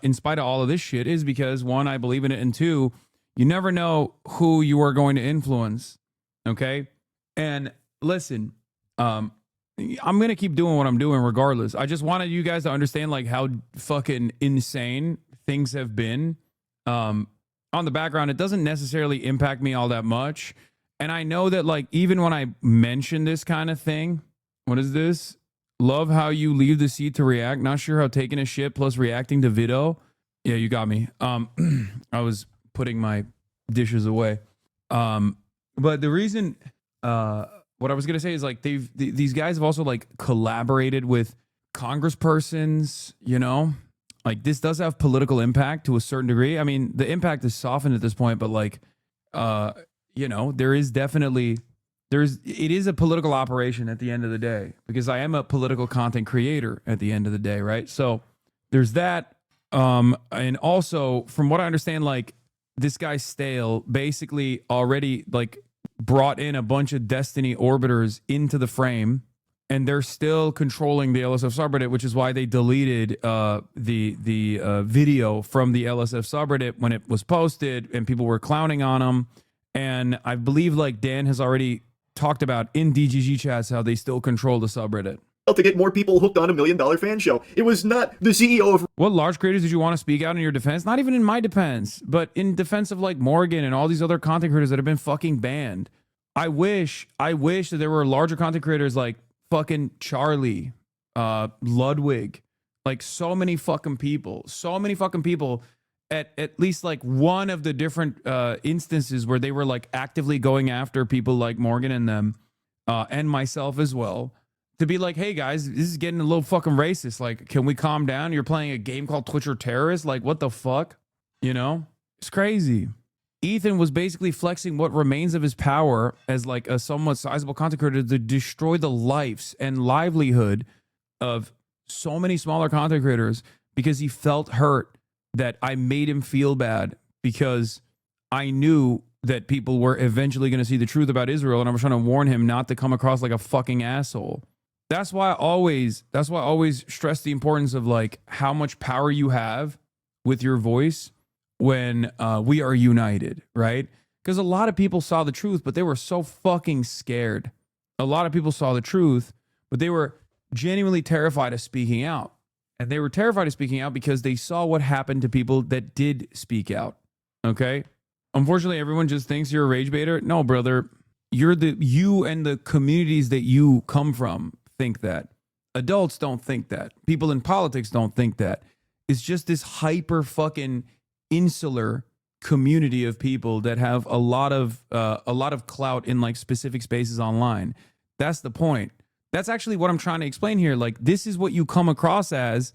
in spite of all of this shit, is because one, I believe in it, and two, you never know who you are going to influence. Okay, and listen, I'm gonna keep doing what I'm doing regardless. I just wanted you guys to understand like how fucking insane things have been. On the background, it doesn't necessarily impact me all that much, and I know that like even when I mention this kind of thing, what is this? Love how you leave the seat to react. Not sure how taking a shit plus reacting to video. Yeah, you got me. I was putting my dishes away. But the reason, what I was gonna say is like these guys have also like collaborated with congresspersons. You know, like this does have political impact to a certain degree. I mean, the impact is softened at this point, but like, you know, there is definitely. It is a political operation at the end of the day, because I am a political content creator at the end of the day, right? So there's that. And also, from what I understand, like this guy Stale basically already like brought in a bunch of Destiny orbiters into the frame, and they're still controlling the LSF subreddit, which is why they deleted the video from the LSF subreddit when it was posted, and people were clowning on them. And I believe like Dan has already talked about in DGG chats how they still control the subreddit. To get more people hooked on $1 Million Fan Show. It was not the CEO of... What large creators did you want to speak out in your defense? Not even in my defense, but in defense of like Morgan and all these other content creators that have been fucking banned. I wish that there were larger content creators like fucking Charlie, Ludwig, like so many fucking people at least like one of the different instances where they were like actively going after people like Morgan and them, and myself as well, to be like, hey guys, this is getting a little fucking racist. Like, can we calm down? You're playing a game called Twitcher Terrorist. Like, what the fuck? You know, it's crazy. Ethan was basically flexing what remains of his power as like a somewhat sizable content creator to destroy the lives and livelihood of so many smaller content creators because he felt hurt that I made him feel bad because I knew that people were eventually going to see the truth about Israel, and I was trying to warn him not to come across like a fucking asshole. That's why I always stress the importance of like how much power you have with your voice when we are united, right? Because a lot of people saw the truth, but they were so fucking scared. A lot of people saw the truth, but they were genuinely terrified of speaking out. And they were terrified of speaking out because they saw what happened to people that did speak out. Okay? Unfortunately, everyone just thinks you're a rage baiter. No, brother. You and the communities that you come from think that. Adults don't think that. People in politics don't think that. It's just this hyper fucking insular community of people that have a lot of clout in like specific spaces online. That's the point. That's actually what I'm trying to explain here. Like, this is what you come across as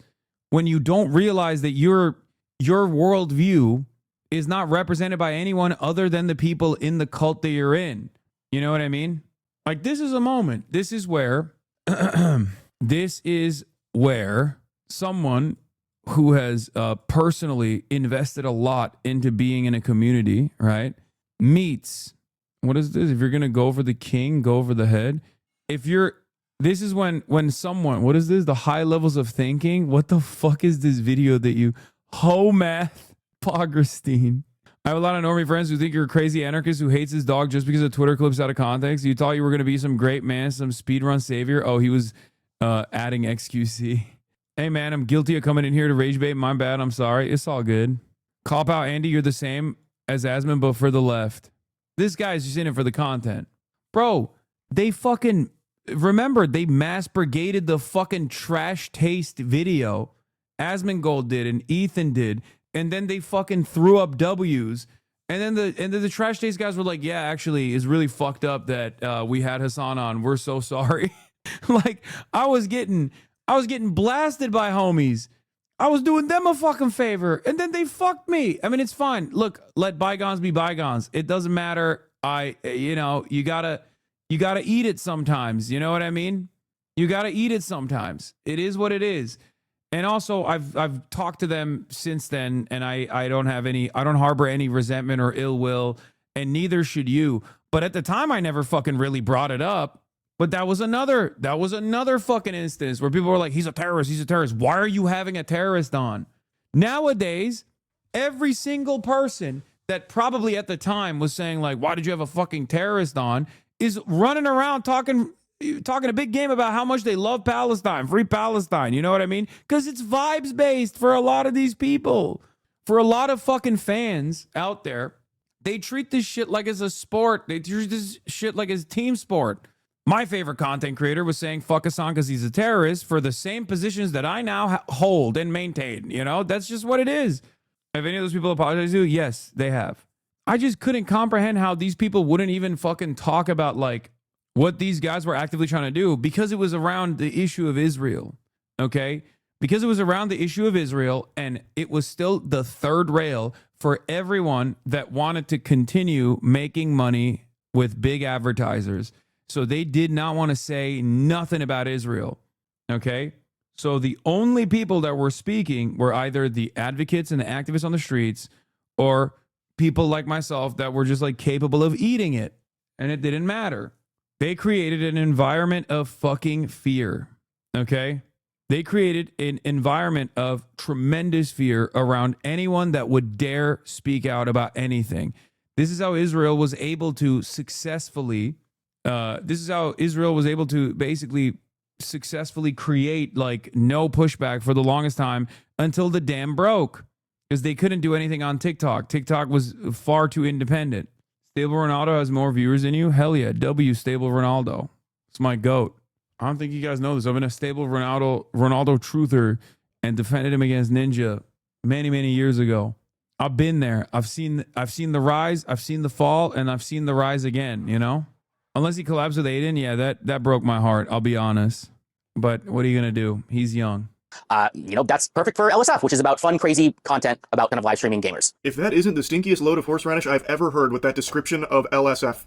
when you don't realize that your worldview is not represented by anyone other than the people in the cult that you're in. You know what I mean? Like, this is a moment. This is where someone who has personally invested a lot into being in a community, right, meets, what is this? If you're going to go for the king, go for the head. This is when someone, what is this? The high levels of thinking. What the fuck is this video that you, Math Pogrestein? I have a lot of normie friends who think you're a crazy anarchist who hates his dog just because of Twitter clips out of context. You thought you were going to be some great man, some speedrun savior. Oh, he was adding XQC. Hey, man, I'm guilty of coming in here to rage bait. My bad. I'm sorry. It's all good. Cop out, Andy. You're the same as Asman, but for the left. This guy's just in it for the content. Bro, they fucking... Remember, they mass brigaded the fucking trash taste video. Asmongold did and Ethan did. And then they fucking threw up W's. And then the trash taste guys were like, yeah, actually, it's really fucked up that we had Hasan on. We're so sorry. Like, I was getting blasted by homies. I was doing them a fucking favor. And then they fucked me. I mean, it's fine. Look, let bygones be bygones. It doesn't matter. You gotta eat it sometimes. You know what I mean? You gotta eat it sometimes. It is what it is. And also, I've talked to them since then, and I don't harbor any resentment or ill will, and neither should you. But at the time, I never fucking really brought it up. But that was another fucking instance where people were like, he's a terrorist, he's a terrorist. Why are you having a terrorist on? Nowadays, every single person that probably at the time was saying like, why did you have a fucking terrorist on, is running around talking a big game about how much they love Palestine, free Palestine. You know what I mean? Because it's vibes based for a lot of these people. For a lot of fucking fans out there, they treat this shit like it's a sport. They treat this shit like it's team sport. My favorite content creator was saying fuck Hasan because he's a terrorist for the same positions that I now hold and maintain. You know, that's just what it is. Have any of those people apologized to you? Yes, they have. I just couldn't comprehend how these people wouldn't even fucking talk about like what these guys were actively trying to do because it was around the issue of Israel. Okay? Because it was around the issue of Israel, and it was still the third rail for everyone that wanted to continue making money with big advertisers. So they did not want to say nothing about Israel. Okay? So the only people that were speaking were either the advocates and the activists on the streets or people like myself that were just like capable of eating it. And it didn't matter. They created an environment of fucking fear. Okay? They created an environment of tremendous fear around anyone that would dare speak out about anything. This is how Israel was able to successfully basically successfully create like no pushback for the longest time until the dam broke, because they couldn't do anything on TikTok. TikTok was far too independent. Stable Ronaldo has more viewers than you? Hell yeah. W Stable Ronaldo. It's my GOAT. I don't think you guys know this. I've been a Stable Ronaldo truther and defended him against Ninja many, many years ago. I've been there. I've seen the rise, I've seen the fall, and I've seen the rise again, you know? Unless he collabs with Aiden, yeah, that broke my heart, I'll be honest. But what are you going to do? He's young. That's perfect for LSF, which is about fun, crazy content about kind of live streaming gamers. If that isn't the stinkiest load of horseradish I've ever heard with that description of LSF.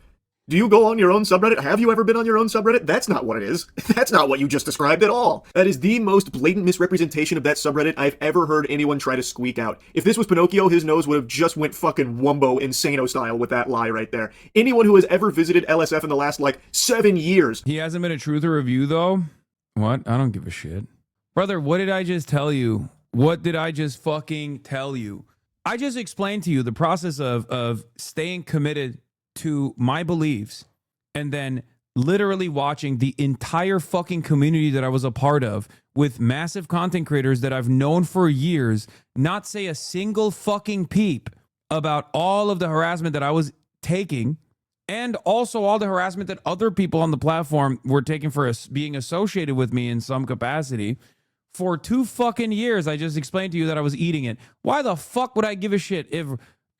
Do you go on your own subreddit? Have you ever been on your own subreddit? That's not what it is. That's not what you just described at all. That is the most blatant misrepresentation of that subreddit I've ever heard anyone try to squeak out. If this was Pinocchio, his nose would have just went fucking Wumbo Insano style with that lie right there. Anyone who has ever visited LSF in the last, 7 years. He hasn't been a truther review, though? What? I don't give a shit. Brother, what did I just tell you? What did I just fucking tell you? I just explained to you the process of staying committed to my beliefs and then literally watching the entire fucking community that I was a part of with massive content creators that I've known for years not say a single fucking peep about all of the harassment that I was taking, and also all the harassment that other people on the platform were taking for being associated with me in some capacity. For 2 fucking years, I just explained to you that I was eating it. Why the fuck would I give a shit if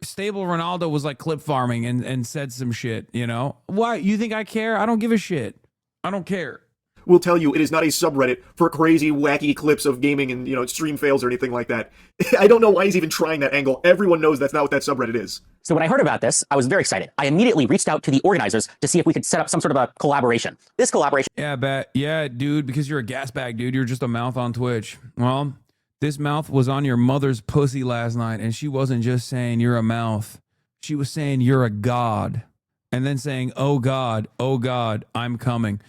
Stable Ronaldo was like clip farming and said some shit, you know? Why? You think I care? I don't give a shit. I don't care. Will tell you it is not a subreddit for crazy, wacky clips of gaming and, stream fails or anything like that. I don't know why he's even trying that angle. Everyone knows that's not what that subreddit is. So when I heard about this, I was very excited. I immediately reached out to the organizers to see if we could set up some sort of a collaboration. This collaboration... Yeah, dude, because you're a gas bag, dude. You're just a mouth on Twitch. Well, this mouth was on your mother's pussy last night, and she wasn't just saying you're a mouth. She was saying you're a god. And then saying, oh God, I'm coming.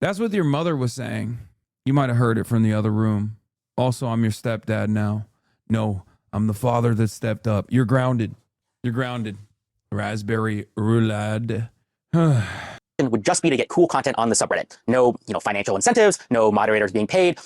That's what your mother was saying. You might have heard it from the other room. Also, I'm your stepdad now. No, I'm the father that stepped up. You're grounded. You're grounded. Raspberry roulade. would just be to get cool content on the subreddit. No, financial incentives, no moderators being paid,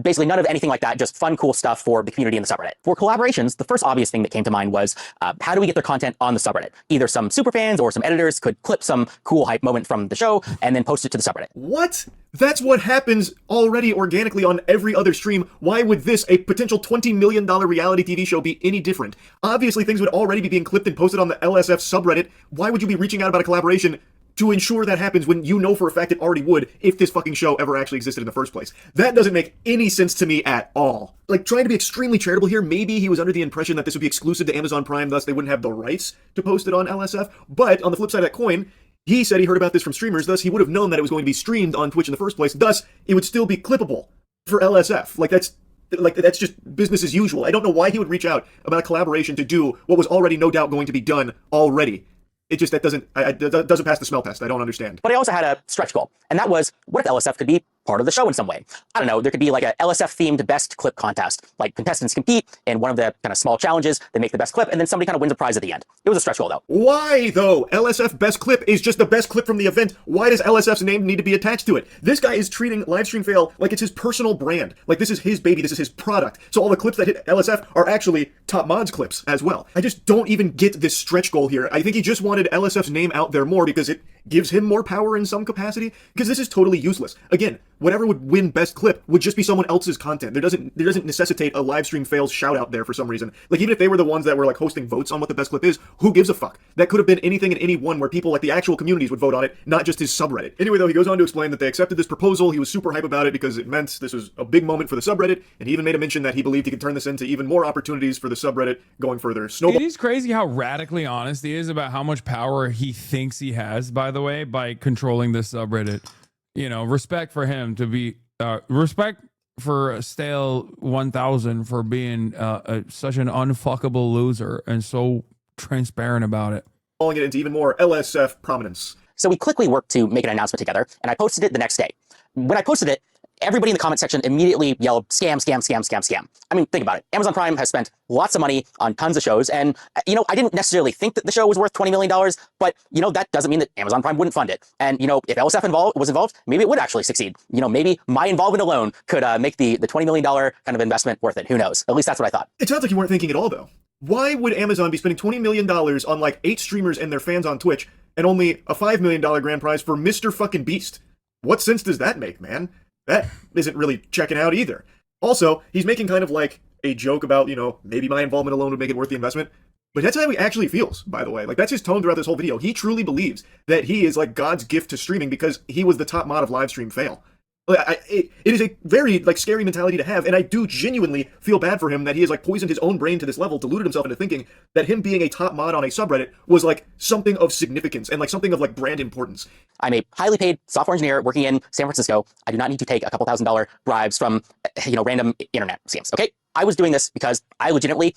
basically none of anything like that, just fun, cool stuff for the community in the subreddit. For collaborations, the first obvious thing that came to mind was, how do we get their content on the subreddit? Either some superfans or some editors could clip some cool hype moment from the show and then post it to the subreddit. What? That's what happens already organically on every other stream. Why would this, a potential $20 million reality TV show, be any different? Obviously, things would already be being clipped and posted on the LSF subreddit. Why would you be reaching out about a collaboration to ensure that happens when you know for a fact it already would if this fucking show ever actually existed in the first place? That doesn't make any sense to me at all. Like, trying to be extremely charitable here, maybe he was under the impression that this would be exclusive to Amazon Prime, thus they wouldn't have the rights to post it on LSF. But on the flip side of that coin, he said he heard about this from streamers, thus he would have known that it was going to be streamed on Twitch in the first place, thus it would still be clippable for LSF. That's just business as usual. I don't know why he would reach out about a collaboration to do what was already no doubt going to be done already. It just, that doesn't pass the smell test. I don't understand. But I also had a stretch goal, and that was, what if LSF could be part of the show in some way? I don't know, there could be like a LSF-themed best clip contest. Like, contestants compete in one of the kind of small challenges, they make the best clip, and then somebody kind of wins a prize at the end. It was a stretch goal, though. Why, though? LSF best clip is just the best clip from the event. Why does LSF's name need to be attached to it? This guy is treating Livestream Fail like it's his personal brand. Like, this is his baby, this is his product. So all the clips that hit LSF are actually Top Mods clips as well. I just don't even get this stretch goal here. I think he just wanted LSF's name out there more because it gives him more power in some capacity, because this is totally useless. Again, whatever would win best clip would just be someone else's content. There doesn't necessitate a Livestream Fails shout out there for some reason. Like, even if they were the ones that were like hosting votes on what the best clip is, who gives a fuck? That could have been anything and anyone where people, like the actual communities, would vote on it, not just his subreddit. Anyway, though, he goes on to explain that they accepted this proposal. He was super hype about it because it meant this was a big moment for the subreddit, and he even made a mention that he believed he could turn this into even more opportunities for the subreddit going further. It is crazy how radically honest he is about how much power he thinks he has, by the way, by controlling this subreddit. Respect for him to be respect for Stale 1000 for being such an unfuckable loser and so transparent about it. Calling it into even more LSF prominence. So we quickly worked to make an announcement together, and I posted it the next day. When I posted it, everybody in the comment section immediately yelled, scam, scam, scam, scam, scam. I mean, think about it. Amazon Prime has spent lots of money on tons of shows, and, I didn't necessarily think that the show was worth $20 million, but, that doesn't mean that Amazon Prime wouldn't fund it. And, if LSF was involved, maybe it would actually succeed. Maybe my involvement alone could make the $20 million kind of investment worth it. Who knows? At least that's what I thought. It sounds like you weren't thinking at all, though. Why would Amazon be spending $20 million on, like, 8 streamers and their fans on Twitch, and only a $5 million grand prize for Mr. fucking Beast? What sense does that make, man? That isn't really checking out either. Also, he's making kind of like a joke about, maybe my involvement alone would make it worth the investment. But that's how he actually feels, by the way. Like, that's his tone throughout this whole video. He truly believes that he is like God's gift to streaming because he was the top mod of Livestream Fail. It is a very, scary mentality to have, and I do genuinely feel bad for him that he has, poisoned his own brain to this level, deluded himself into thinking that him being a top mod on a subreddit was, something of significance and, something of, brand importance. I'm a highly paid software engineer working in San Francisco. I do not need to take a couple $1,000 bribes from, random internet scams, okay? I was doing this because I legitimately,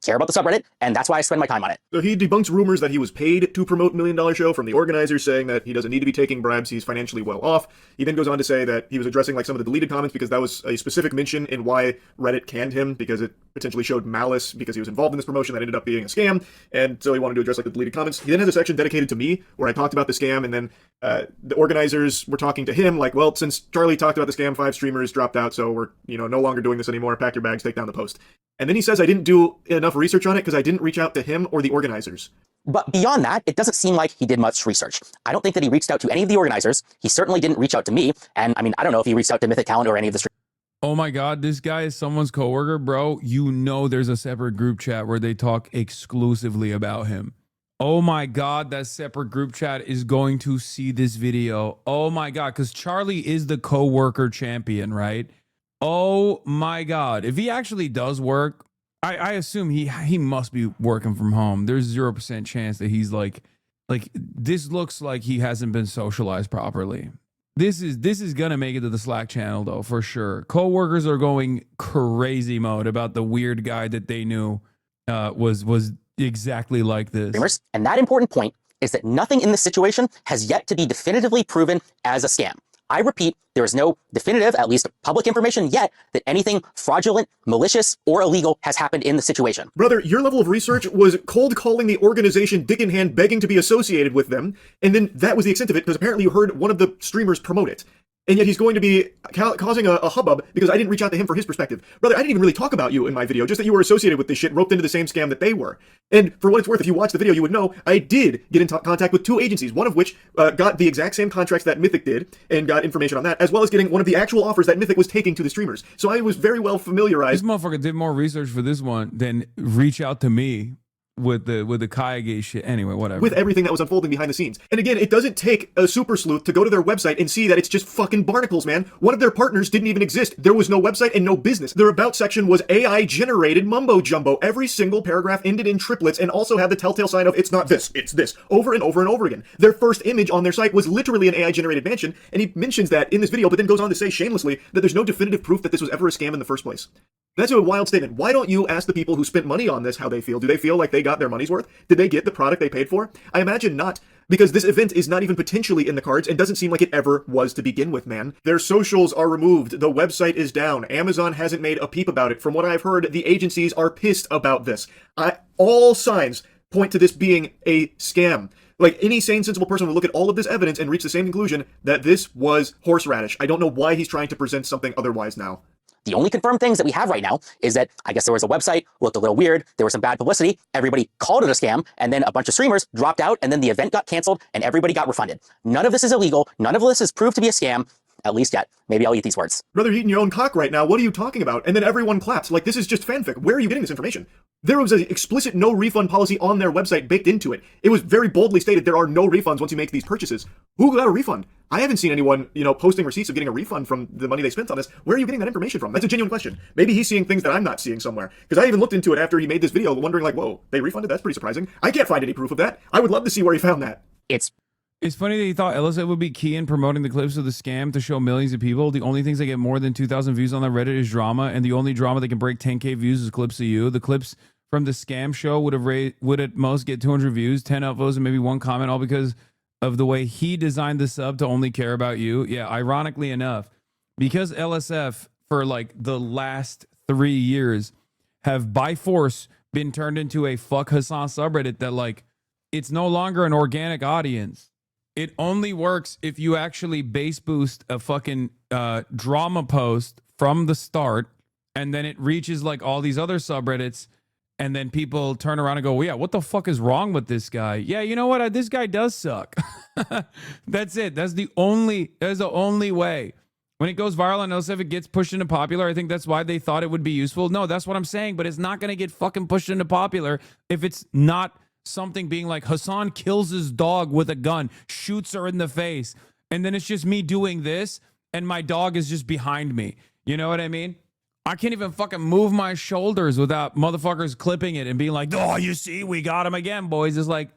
care about the subreddit, and that's why I spend my time on it. So he debunks rumors that he was paid to promote $1 Million Show from the organizers, saying that he doesn't need to be taking bribes, he's financially well off. He then goes on to say that he was addressing like some of the deleted comments because that was a specific mention in why Reddit canned him, because it potentially showed malice because he was involved in this promotion that ended up being a scam, and so he wanted to address like the deleted comments. He then has a section dedicated to me where I talked about the scam, and then the organizers were talking to him like, well, since Charlie talked about the scam, 5 streamers dropped out, so we're no longer doing this anymore. Pack your bags, take down the post. And then he says I didn't do enough research on it because I didn't reach out to him or the organizers. But beyond that, it doesn't seem like he did much research. I don't think that he reached out to any of the organizers. He certainly didn't reach out to me. And I mean, I don't know if he reached out to Mythic Talent or any of the streamers. Oh my God, this guy is someone's coworker, bro. There's a separate group chat where they talk exclusively about him. Oh my God, that separate group chat is going to see this video. Oh my God, because Charlie is the coworker champion, right? Oh my God. If he actually does work, I assume he must be working from home. There's 0% chance that he's like this looks like he hasn't been socialized properly. This is gonna make it to the Slack channel though, for sure. Coworkers are going crazy mode about the weird guy that they knew was exactly like this. And that important point is that nothing in this situation has yet to be definitively proven as a scam. I repeat, there is no definitive, at least public information yet, that anything fraudulent, malicious, or illegal has happened in the situation. Brother, your level of research was cold calling the organization dick in hand, begging to be associated with them, and then that was the extent of it, because apparently you heard one of the streamers promote it. And yet he's going to be causing a hubbub because I didn't reach out to him for his perspective. Brother, I didn't even really talk about you in my video, just that you were associated with this shit, roped into the same scam that they were. And for what it's worth, if you watch the video, you would know I did get in contact with 2 agencies, one of which got the exact same contracts that Mythic did and got information on that, as well as getting one of the actual offers that Mythic was taking to the streamers. So I was very well familiarized. This motherfucker did more research for this one than reach out to me with the Kayagate shit. Anyway, whatever. With everything that was unfolding behind the scenes. And again, it doesn't take a super sleuth to go to their website and see that it's just fucking barnacles, man. One of their partners didn't even exist. There was no website and no business. Their about section was AI generated mumbo jumbo. Every single paragraph ended in triplets and also had the telltale sign of it's not this, it's this, over and over and over again. Their first image on their site was literally an AI generated mansion, and he mentions that in this video, but then goes on to say shamelessly that there's no definitive proof that this was ever a scam in the first place. That's a wild statement. Why don't you ask the people who spent money on this how they feel? Do they feel like they got their money's worth? Did they get the product they paid for? I imagine not, because this event is not even potentially in the cards and doesn't seem like it ever was to begin with, man. Their socials are removed. The website is down. Amazon hasn't made a peep about it. From what I've heard, the agencies are pissed about this. All signs point to this being a scam. Like, any sane, sensible person would look at all of this evidence and reach the same conclusion that this was horseradish. I don't know why he's trying to present something otherwise now. The only confirmed things that we have right now is that I guess there was a website, looked a little weird, there was some bad publicity, everybody called it a scam, and then a bunch of streamers dropped out, and then the event got canceled, and everybody got refunded. None of this is illegal. None of this is proved to be a scam, at least yet. Maybe I'll eat these words. Brother, you're eating your own cock right now. What are you talking about? And then everyone claps. Like, this is just fanfic. Where are you getting this information? There was an explicit no refund policy on their website baked into it. It was very boldly stated there are no refunds once you make these purchases. Who got a refund? I haven't seen anyone, posting receipts of getting a refund from the money they spent on this. Where are you getting that information from? That's a genuine question. Maybe he's seeing things that I'm not seeing somewhere. Because I even looked into it after he made this video, wondering like, whoa, they refunded? That's pretty surprising. I can't find any proof of that. I would love to see where he found that. It's funny that he thought Elisa would be key in promoting the clips of the scam to show millions of people. The only things that get more than 2,000 views on the Reddit is drama, and the only drama that can break 10K views is clips of you. The clips from the scam show would at most get 200 views, 10 upvotes, and maybe 1 comment, all because of the way he designed the sub to only care about you. Yeah, ironically enough, because LSF for like the last 3 years have by force been turned into a fuck Hasan subreddit that like it's no longer an organic audience. It only works if you actually base boost a fucking drama post from the start, and then it reaches like all these other subreddits, and then people turn around and go, well, yeah, what the fuck is wrong with this guy? Yeah, you know what? This guy does suck. That's it. That's the only way. When it goes viral and also if it gets pushed into popular, I think that's why they thought it would be useful. No, that's what I'm saying, but it's not going to get fucking pushed into popular if it's not something being like Hasan kills his dog with a gun, shoots her in the face, and then it's just me doing this and my dog is just behind me. You know what I mean? I can't even fucking move my shoulders without motherfuckers clipping it and being like, oh, you see, we got him again, boys. It's like,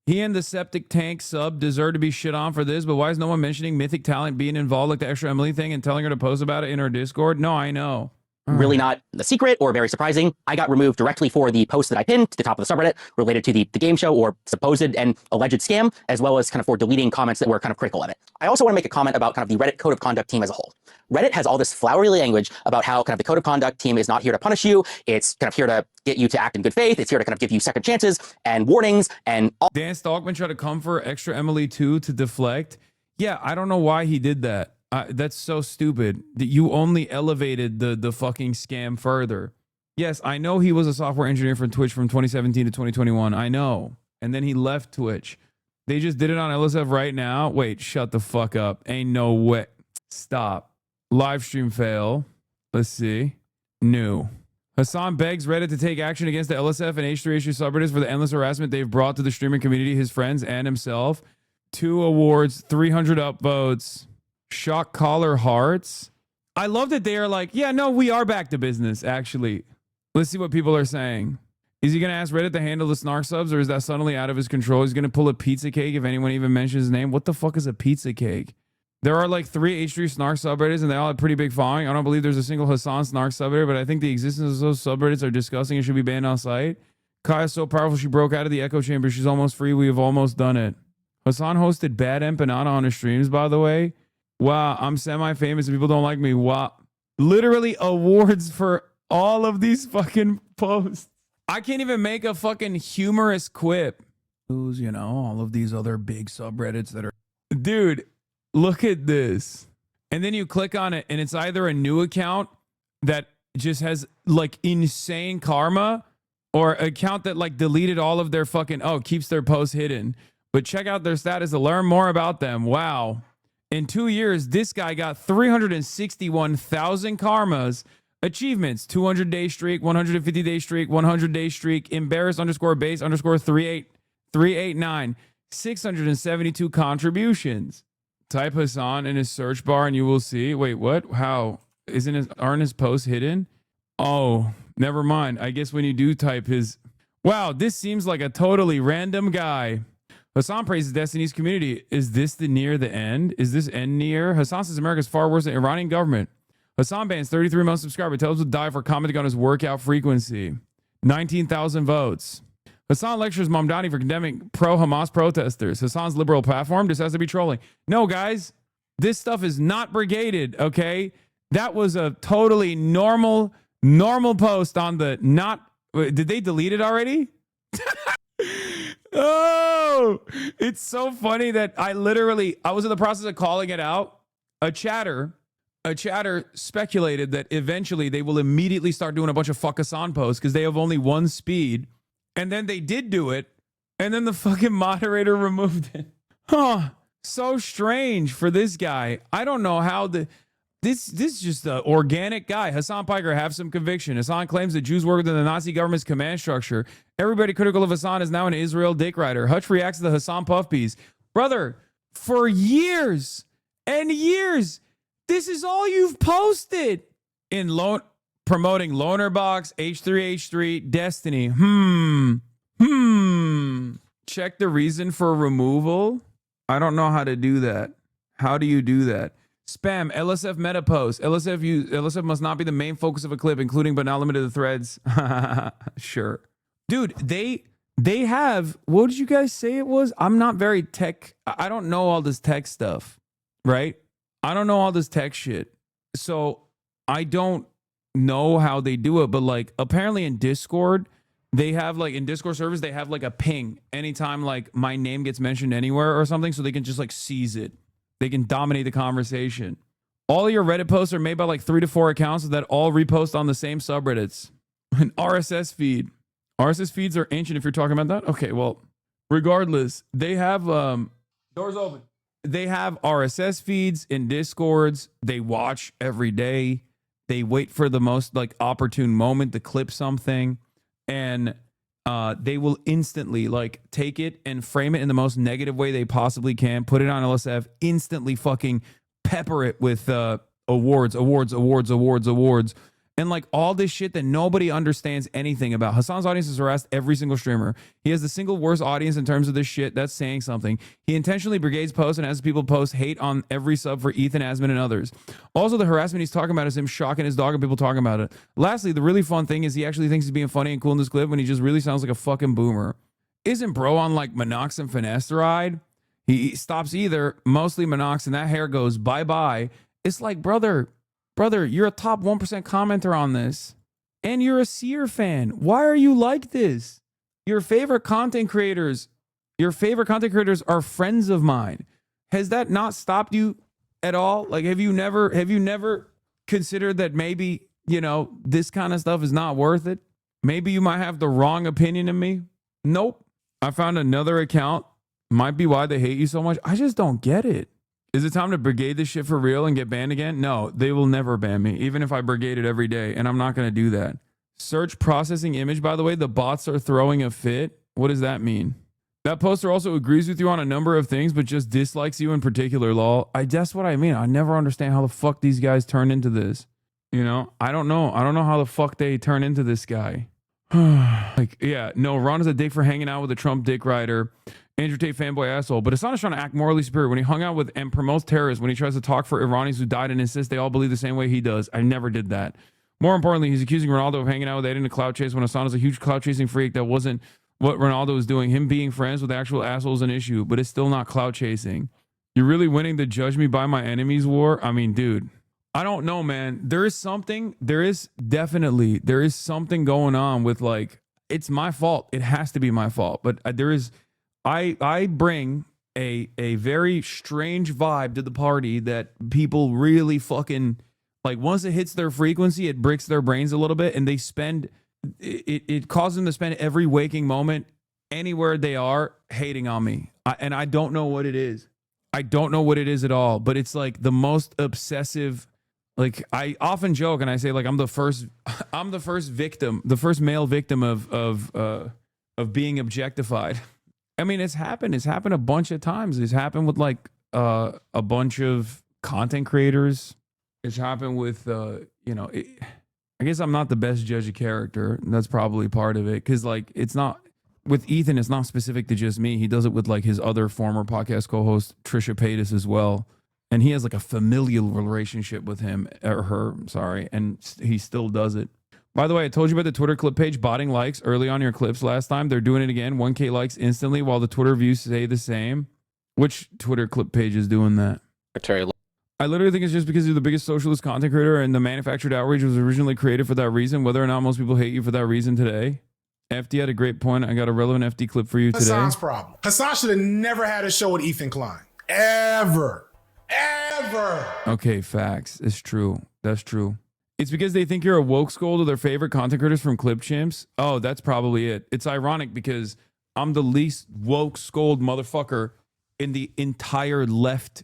he and the septic tank sub deserve to be shit on for this, but why is no one mentioning Mythic Talent being involved like the Extra Emily thing and telling her to post about it in her Discord? No, I know. really not a secret or very surprising. I got removed directly for the post that I pinned to the top of the subreddit related to the game show or supposed and alleged scam, as well as kind of for deleting comments that were kind of critical of it. I also want to make a comment about kind of the Reddit code of conduct team as a whole. Reddit has all this flowery language about how kind of the code of conduct team is not here to punish you. It's kind of here to get you to act in good faith. It's here to kind of give you second chances and warnings and all. Dan Stalkman tried to come for extra Emily too to deflect. Yeah, I don't know why he did that. That's so stupid that you only elevated the fucking scam further. Yes, I know he was a software engineer for Twitch from 2017 to 2021. I know. And then he left Twitch. They just did it on LSF right now. Wait, shut the fuck up. Ain't no way. Stop. Live stream fail. Let's see. New. Hasan begs Reddit to take action against the LSF and H3H2 subreddits for the endless harassment they've brought to the streaming community, his friends, and himself. 2 awards, 300 upvotes. Shock collar hearts. I love that they are like, yeah, no, we are back to business, actually. Let's see what people are saying. Is he going to ask Reddit to handle the snark subs, or is that suddenly out of his control? He's going to pull a pizza cake if anyone even mentions his name. What the fuck is a pizza cake? There are like 3 H3 snark subreddits, and they all have pretty big following. I don't believe there's a single Hasan snark subreddit, but I think the existence of those subreddits are disgusting and should be banned on site. Kaya's so powerful she broke out of the echo chamber. She's almost free. We have almost done it. Hasan hosted Bad Empanada on his streams, by the way. Wow, I'm semi-famous and people don't like me. Wow. Literally awards for all of these fucking posts. I can't even make a fucking humorous quip. You know, all of these other big subreddits that are... Dude, look at this. And then you click on it and it's either a new account that just has like insane karma or an account that like deleted all of their fucking... keeps their posts hidden. But check out their status to learn more about them. Wow. In 2 years, this guy got 361,000 karmas, achievements, 200-day streak, 150-day streak, 100-day streak, embarrassed _base _ 389, 672 contributions. Type Hasan in his search bar and you will see. Wait, what? How? Aren't his posts hidden? Oh, never mind. I guess when you do type his... Wow, this seems like a totally random guy. Hasan praises Destiny's community. Is this the near the end? Is this end near? Hasan says America is far worse than Iranian government. Hasan bans 33 months subscriber. Tells him to die for commenting on his workout frequency. 19,000 votes. Hasan lectures Mamdani for condemning pro-Hamas protesters. Hasan's liberal platform. This has to be trolling. No, guys. This stuff is not brigaded, okay? That was a totally normal post on the not... Did they delete it already? Oh, it's so funny that I was in the process of calling it out. A chatter speculated that eventually they will immediately start doing a bunch of fuck Hasan posts because they have only one speed. And then they did do it. And then the fucking moderator removed it. Huh. So strange for this guy. I don't know how this is just an organic guy. Hasan Piker, have some conviction. Hasan claims that Jews work within the Nazi government's command structure. Everybody critical of Hasan is now an Israel dick rider. Hutch reacts to the Hasan puff piece. Brother, for years and years, this is all you've posted in promoting Loanerbox, H3H3, Destiny. Check the reason for removal. I don't know how to do that. How do you do that? Spam, LSF meta post. LSF must not be the main focus of a clip, including but not limited to threads. Sure. Dude, they have, what did you guys say it was? I'm not very tech. I don't know all this tech stuff, right? I don't know all this tech shit. So I don't know how they do it, but like apparently in Discord, they have like in Discord servers, they have like a ping anytime like my name gets mentioned anywhere or something, so they can just like seize it. They can dominate the conversation. All of your Reddit posts are made by like 3 to 4 accounts that all repost on the same subreddits. An RSS feed. RSS feeds are ancient if you're talking about that. Okay, well, regardless, they have doors open. They have RSS feeds in Discords. They watch every day. They wait for the most like opportune moment to clip something, and they will instantly like take it and frame it in the most negative way they possibly can, put it on LSF, instantly fucking pepper it with awards, and like all this shit that nobody understands anything about. Hasan's audience has harassed every single streamer. He has the single worst audience in terms of this shit. That's saying something. He intentionally brigades posts and has people post hate on every sub for Ethan, Asman, and others. Also, the harassment he's talking about is him shocking his dog and people talking about it. Lastly, the really fun thing is he actually thinks he's being funny and cool in this clip when he just really sounds like a fucking boomer. Isn't bro on like Monox and finasteride? He stops either, mostly Monox, and that hair goes bye-bye. It's like, brother, you're a top 1% commenter on this. And you're a Seer fan. Why are you like this? Your favorite content creators are friends of mine. Has that not stopped you at all? Like, have you never considered that maybe, you know, this kind of stuff is not worth it? Maybe you might have the wrong opinion of me. Nope. I found another account. Might be why they hate you so much. I just don't get it. Is it time to brigade this shit for real and get banned again? No, they will never ban me, even if I brigade it every day, and I'm not going to do that. Search processing image, by the way, the bots are throwing a fit. What does that mean? That poster also agrees with you on a number of things, but just dislikes you in particular, lol. That's what I mean. I never understand how the fuck these guys turn into this. You know, I don't know. I don't know how the fuck they turn into this guy. Like, yeah, no, Ron is a dick for hanging out with a Trump dick rider. Andrew Tate fanboy asshole, but Hasan is trying to act morally superior when he hung out with and promotes terrorists, when he tries to talk for Iranians who died and insists they all believe the same way he does. I never did that. More importantly, he's accusing Ronaldo of hanging out with Ed in a clout chase when Hasan is a huge clout chasing freak. That wasn't what Ronaldo was doing. Him being friends with actual assholes is an issue, but it's still not clout chasing. You're really winning the judge me by my enemies war? I mean, dude, I don't know, man. There is something going on with, like, it's my fault. It has to be my fault, but I bring a very strange vibe to the party that people really fucking, like, once it hits their frequency, it breaks their brains a little bit, and they spend it causes them to spend every waking moment anywhere they are hating on me. And I don't know what it is. I don't know what it is at all, but it's like the most obsessive. Like, I often joke and I say, like, I'm the first victim, the first male victim of being objectified. I mean, it's happened a bunch of times. It's happened with, like, a bunch of content creators. It's happened with, you know, I guess I'm not the best judge of character. That's probably part of it. Cause, like, it's not with Ethan, it's not specific to just me. He does it with, like, his other former podcast co-host, Trisha Paytas, as well. And he has, like, a familial relationship with him or her, sorry. And he still does it. By the way, I told you about the Twitter clip page botting likes early on your clips last time. They're doing it again. 1K likes instantly while the Twitter views stay the same. Which Twitter clip page is doing that? I literally think it's just because you're the biggest socialist content creator and the manufactured outrage was originally created for that reason. Whether or not most people hate you for that reason today. FD had a great point. I got a relevant FD clip for you today. Hasan's problem. Hasan should have never had a show with Ethan Klein. Ever. Okay, facts. It's true. That's true. It's because they think you're a woke scold of their favorite content creators from Clip Chimps. Oh, that's probably it. It's ironic because I'm the least woke scold motherfucker in the entire left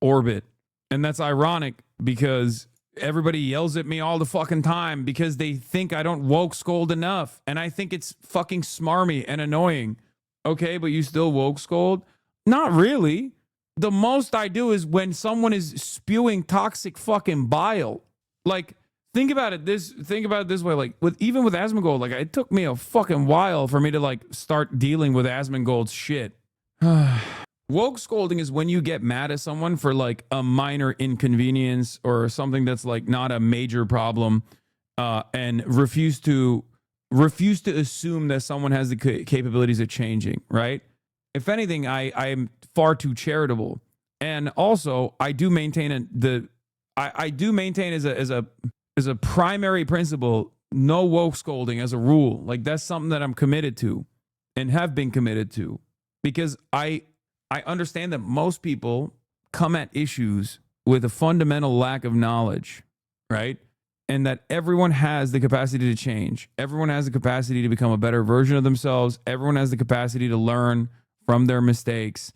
orbit. And that's ironic because everybody yells at me all the fucking time because they think I don't woke scold enough. And I think it's fucking smarmy and annoying. Okay, but you still woke scold? Not really. The most I do is when someone is spewing toxic fucking bile. Like, think about it this way. Like, even with Asmongold, like, it took me a fucking while for me to, like, start dealing with Asmongold's shit. Woke scolding is when you get mad at someone for, like, a minor inconvenience or something that's, like, not a major problem, and refuse to assume that someone has the capabilities of changing, right? If anything, I'm far too charitable, and also I do maintain as a primary principle no woke scolding as a rule. Like, that's something that I'm committed to and have been committed to, because I understand that most people come at issues with a fundamental lack of knowledge, right? And that everyone has the capacity to change. Everyone has the capacity to become a better version of themselves. Everyone has the capacity to learn from their mistakes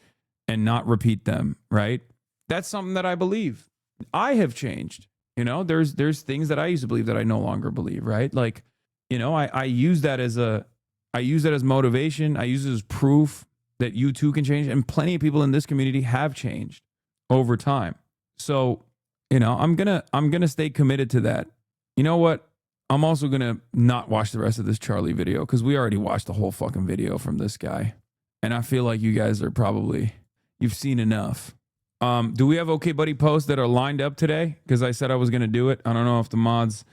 and not repeat them, right? That's something that I believe. I have changed. You know, there's things that I used to believe that I no longer believe, right? Like, you know, I use that as motivation. I use it as proof that you too can change. And plenty of people in this community have changed over time. So, you know, I'm gonna stay committed to that. You know what? I'm also gonna not watch the rest of this Charlie video because we already watched the whole fucking video from this guy, and I feel like you guys are probably you've seen enough. Do we have OKBUDDY posts that are lined up today? Because I said I was gonna do it. I don't know if the mods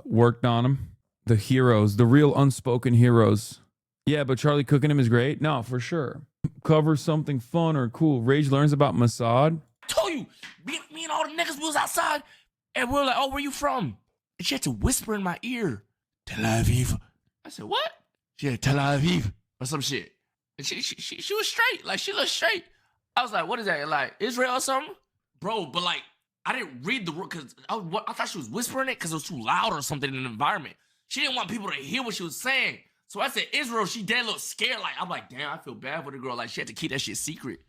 worked on them. The heroes, the real unspoken heroes. Yeah, but Charlie cooking him is great. No, for sure. Cover something fun or cool. Rage learns about Mossad. Told you, me and all the niggas we was outside, and we were like, "Oh, where you from?" And she had to whisper in my ear, "Tel Aviv." I said, "What?" She had Tel Aviv or some shit. And she was straight, like she looked straight. I was like, "What is that? Like Israel or something, bro?" But like, I didn't read the word because I thought she was whispering it because it was too loud or something in the environment. She didn't want people to hear what she was saying. So I said Israel. She dead looked scared. Like I'm like, damn, I feel bad for the girl. Like she had to keep that shit secret.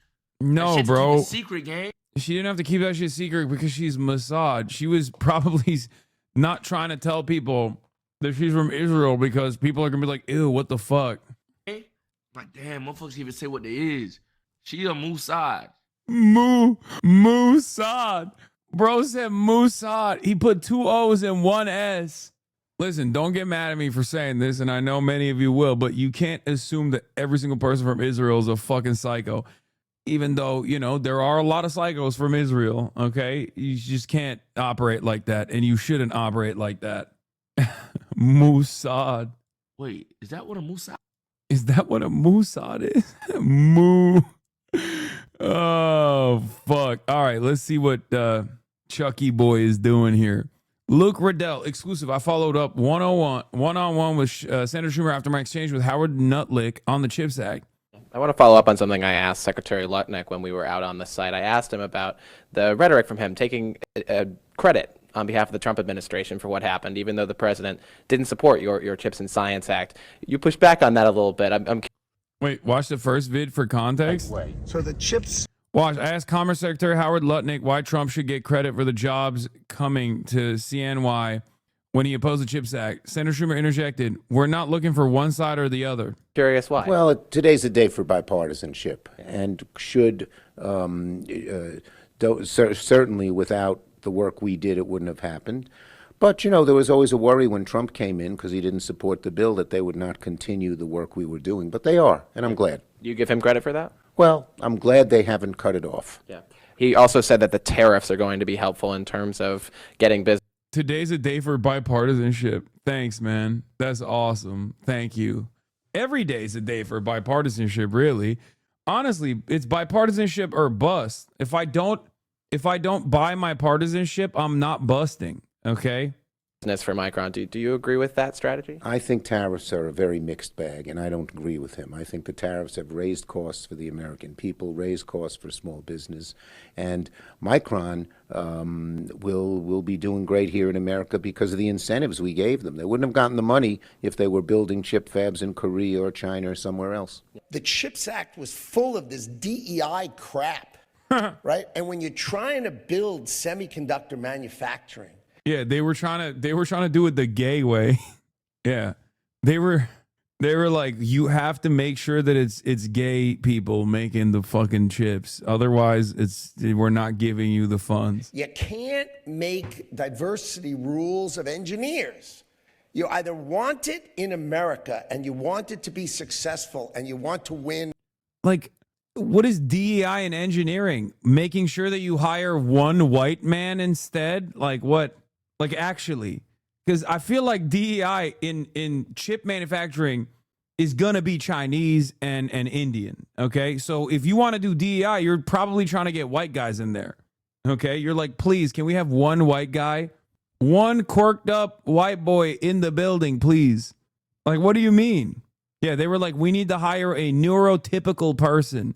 No, bro. Secret game. She didn't have to keep that shit secret because she's Mossad. She was probably not trying to tell people that she's from Israel because people are gonna be like, "Ew, what the fuck?" Like, damn, motherfuckers even say what they is. She a Mossad. Mossad. Bro said Mossad. He put 2 O's and 1 S. Listen, don't get mad at me for saying this, and I know many of you will, but you can't assume that every single person from Israel is a fucking psycho. Even though, you know, there are a lot of psychos from Israel, okay? You just can't operate like that, and you shouldn't operate like that. Mossad. Wait, is that what a Mossad? Is that what a Mossad is? Moo. Oh, fuck. All right, let's see what Chucky Boy is doing here. Luke Riddell, exclusive. I followed up one-on-one with Senator Schumer after my exchange with Howard Nutlick on the CHIPS Act. I want to follow up on something I asked Secretary Lutnick when we were out on the site. I asked him about the rhetoric from him taking credit on behalf of the Trump administration for what happened, even though the president didn't support your CHIPS and Science Act. You pushed back on that a little bit. Wait, watch the first vid for context. So the CHIPS... Watch, I asked Commerce Secretary Howard Lutnick why Trump should get credit for the jobs coming to CNY when he opposed the CHIPS Act. Senator Schumer interjected, "We're not looking for one side or the other." Curious why. Well, today's a day for bipartisanship, and should certainly without the work we did, it wouldn't have happened. But, you know, there was always a worry when Trump came in because he didn't support the bill that they would not continue the work we were doing. But they are, and I'm glad. You give him credit for that? Well, I'm glad they haven't cut it off. Yeah. He also said that the tariffs are going to be helpful in terms of getting business. Today's a day for bipartisanship. Thanks, man. That's awesome. Thank you. Every day's a day for bipartisanship, really. Honestly, it's bipartisanship or bust. If I don't buy my partisanship, I'm not busting. Okay. For Micron, do you agree with that strategy? I think tariffs are a very mixed bag, and I don't agree with him. I think the tariffs have raised costs for the American people, raised costs for small business, and Micron will be doing great here in America because of the incentives we gave them. They wouldn't have gotten the money if they were building chip fabs in Korea or China or somewhere else. The CHIPS Act was full of this DEI crap, right? And when you're trying to build semiconductor manufacturing, yeah, they were trying to do it the gay way. Yeah. They were like, you have to make sure that it's gay people making the fucking chips. Otherwise, we're not giving you the funds. you can't make diversity rules of engineers. You either want it in America and you want it to be successful and you want to win. Like, what is DEI in engineering? Making sure that you hire one white man instead? Like what? Like actually, because I feel like DEI in chip manufacturing is gonna be Chinese and Indian. Okay, so if you want to do DEI, you're probably trying to get white guys in there. Okay, you're like, please, can we have one white guy, one quirked up white boy in the building, please? Like, what do you mean? Yeah, they were like, we need to hire a neurotypical person.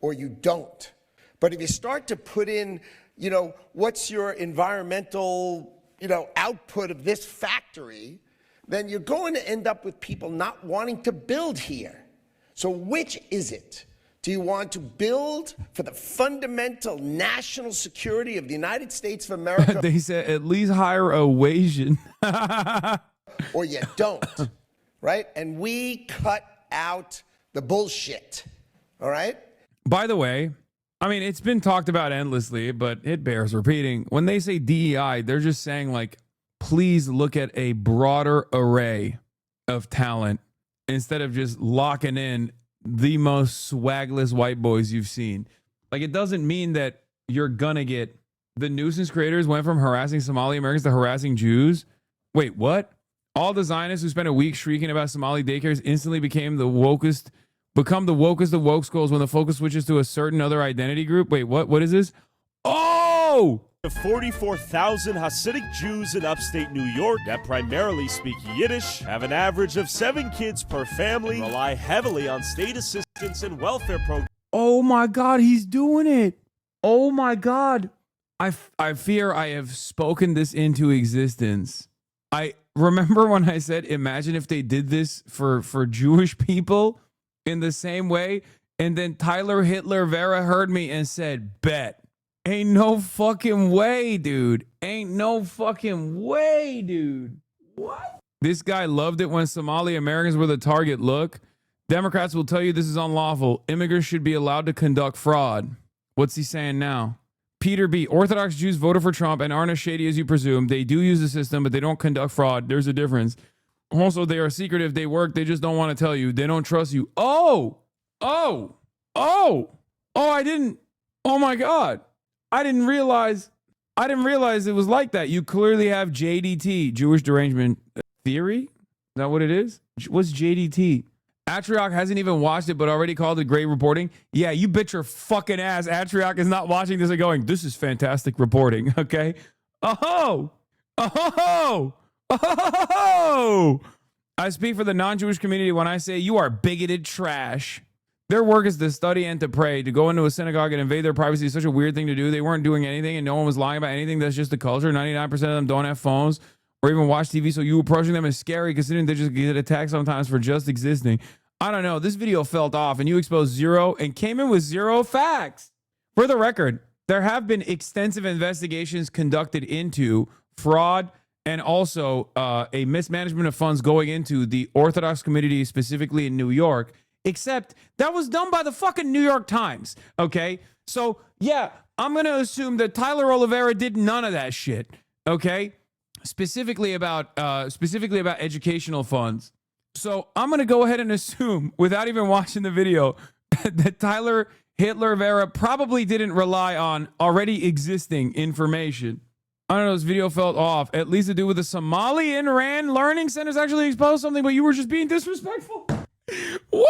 Or you don't. But if you start to put in, you know, what's your environmental, you know, output of this factory, then you're going to end up with people not wanting to build here. So which is it? Do you want to build for the fundamental national security of the United States of America? They said at least hire a Asian. Or you don't, right? And we cut out the bullshit, all right? By the way, I mean, it's been talked about endlessly, but it bears repeating. When they say DEI, they're just saying like please look at a broader array of talent instead of just locking in the most swagless white boys you've seen. Like, it doesn't mean that you're gonna get the nuisance creators went from harassing Somali Americans to harassing Jews. Wait, what? All the Zionists who spent a week shrieking about Somali daycares instantly become the wokest of woke schools when the focus switches to a certain other identity group. Wait, what? What is this? Oh! 44,000 Hasidic Jews in upstate New York that primarily speak Yiddish, have an average of 7 kids per family, rely heavily on state assistance and welfare programs. Oh my God, he's doing it. Oh my God. I fear I have spoken this into existence. I remember when I said, imagine if they did this for Jewish people in the same way. And then Tyler Hitler Vera heard me and said, bet. Ain't no fucking way, dude. Ain't no fucking way, dude. What? This guy loved it when Somali Americans were the target. Look, Democrats will tell you this is unlawful. Immigrants should be allowed to conduct fraud. What's he saying now? Peter B. Orthodox Jews voted for Trump and aren't as shady as you presume. They do use the system, but they don't conduct fraud. There's a difference. Also, they are secretive. They work. They just don't want to tell you. They don't trust you. I didn't. Oh my God. I didn't realize it was like that. You clearly have JDT, Jewish derangement theory. Is that what it is? What's JDT? Atriok hasn't even watched it, but already called it great reporting. Yeah, you bet your fucking ass Atriok is not watching this and going, this is fantastic reporting, okay? I speak for the non-Jewish community when I say you are bigoted trash. Their work is to study and to pray. To go into a synagogue and invade their privacy is such a weird thing to do. They weren't doing anything and no one was lying about anything. That's just the culture. 99% of them don't have phones or even watch TV, so you approaching them is scary considering they just get attacked sometimes for just existing. I don't know. This video felt off and you exposed zero and came in with zero facts. For the record, there have been extensive investigations conducted into fraud and also a mismanagement of funds going into the Orthodox community, specifically in New York, except that was done by the fucking New York Times, okay? So, yeah, I'm going to assume that Tyler Oliveira did none of that shit, okay? Specifically about educational funds. So I'm going to go ahead and assume, without even watching the video, that Tyler Hitler Vera probably didn't rely on already existing information. I don't know, this video felt off. At least the dude with the Somali in Rand Learning Centers actually exposed something, but you were just being disrespectful. What?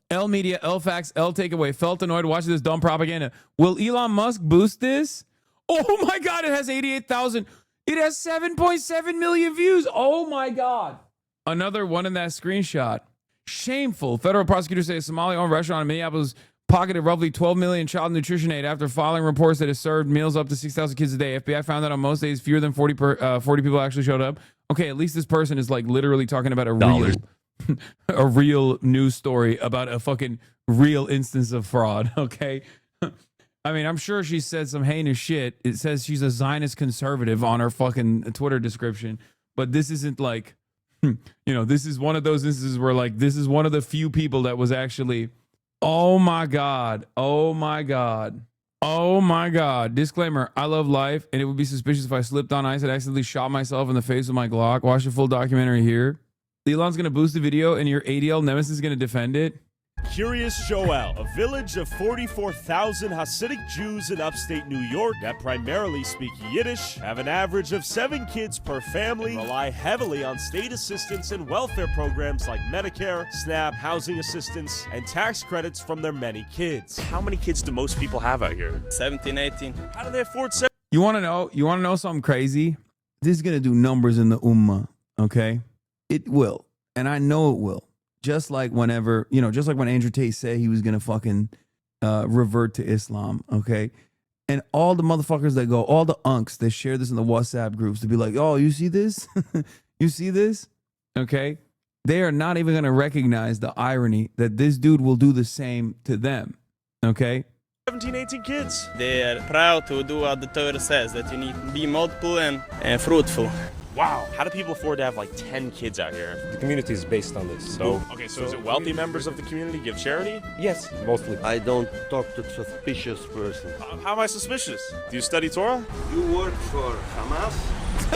L Media, L Facts, L Takeaway. Felt annoyed watching this dumb propaganda. Will Elon Musk boost this? Oh my God, it has 88,000. It has 7.7 million views. Oh my God. Another one in that screenshot. Shameful. Federal prosecutors say a Somali-owned restaurant in Minneapolis pocketed roughly 12 million child nutrition aid after filing reports that it served meals up to 6,000 kids a day. FBI found that on most days, fewer than 40 people actually showed up. Okay, at least this person is like literally talking about a real news story about a fucking real instance of fraud, okay? I mean, I'm sure she said some heinous shit. It says she's a Zionist conservative on her fucking Twitter description, but this isn't like, this is one of those instances where like, this is one of the few people that was actually, oh my God. Disclaimer, I love life, and it would be suspicious if I slipped on ice and accidentally shot myself in the face with my Glock. Watch the full documentary here. Elon's going to boost the video, and your ADL nemesis is going to defend it. Curious Joel, a village of 44,000 Hasidic Jews in upstate New York that primarily speak Yiddish, have an average of 7 kids per family, rely heavily on state assistance and welfare programs like Medicare, SNAP, housing assistance, and tax credits from their many kids. How many kids do most people have out here? 17, 18. How do they afford 7? You want to know something crazy? This is going to do numbers in the Ummah, okay? It will, and I know it will. Just like when Andrew Tate said he was going to fucking revert to Islam, okay? And all the motherfuckers that go, all the unks that share this in the WhatsApp groups to be like, oh, you see this? You see this? Okay? They are not even going to recognize the irony that this dude will do the same to them, okay? 17, 18 kids. They are proud to do what the Torah says, that you need to be multiple and fruitful. Wow. How do people afford to have like 10 kids out here? The community is based on this. So is it wealthy members of the community give charity? Yes, mostly. I don't talk to suspicious person. How am I suspicious? Do you study Torah? You work for Hamas?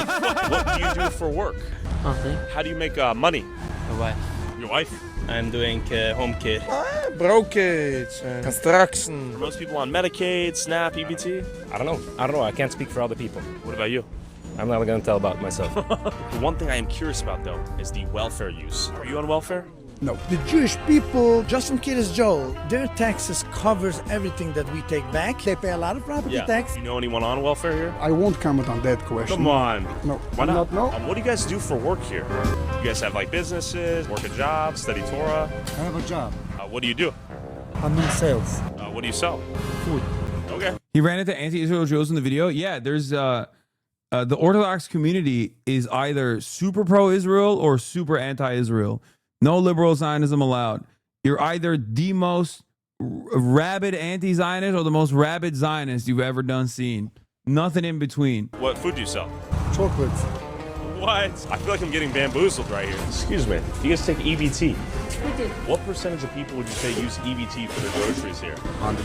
What do you do for work? Nothing. How do you make money? My wife. Your wife? I'm doing home care. Brokerage, construction. Are most people on Medicaid, SNAP, EBT? I don't know. I can't speak for other people. What about you? I'm not going to tell about myself. The one thing I am curious about, though, is the welfare use. Are you on welfare? No. The Jewish people, just in case Joel, their taxes covers everything that we take back. They pay a lot of property tax. Do you know anyone on welfare here? I won't comment on that question. Come on. No. Why not? No. What do you guys do for work here? You guys have like businesses, work a job, study Torah? I have a job. What do you do? I'm in sales. What do you sell? Food. Okay. He ran into anti-Israel Jews in the video. Yeah, there's the Orthodox community is either super pro-Israel or super anti-Israel. No liberal Zionism allowed. You're either the most rabid anti-Zionist or the most rabid Zionist you've ever seen. Nothing in between. What food do you sell? Chocolates. What? I feel like I'm getting bamboozled right here. Excuse me. Do you guys take EBT? We do. What percentage of people would you say use EBT for their groceries here? 100%.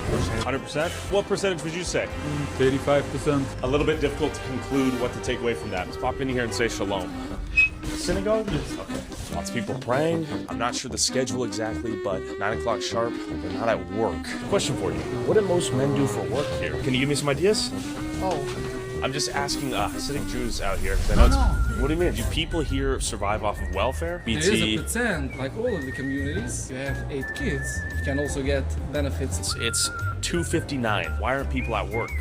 100%? What percentage would you say? 35%. A little bit difficult to conclude what to take away from that. Let's pop in here and say shalom. Synagogue? Yes. Okay. Lots of people praying. I'm not sure the schedule exactly, but 9 o'clock sharp, they're not at work. Question for you. What do most men do for work here? Can you give me some ideas? Oh. I'm just asking Hasidic Jews out here. I know What do you mean? Do people here survive off of welfare? BT? There is a percent, like all of the communities. You have 8 kids. You can also get benefits. It's 2:59. Why aren't people at work?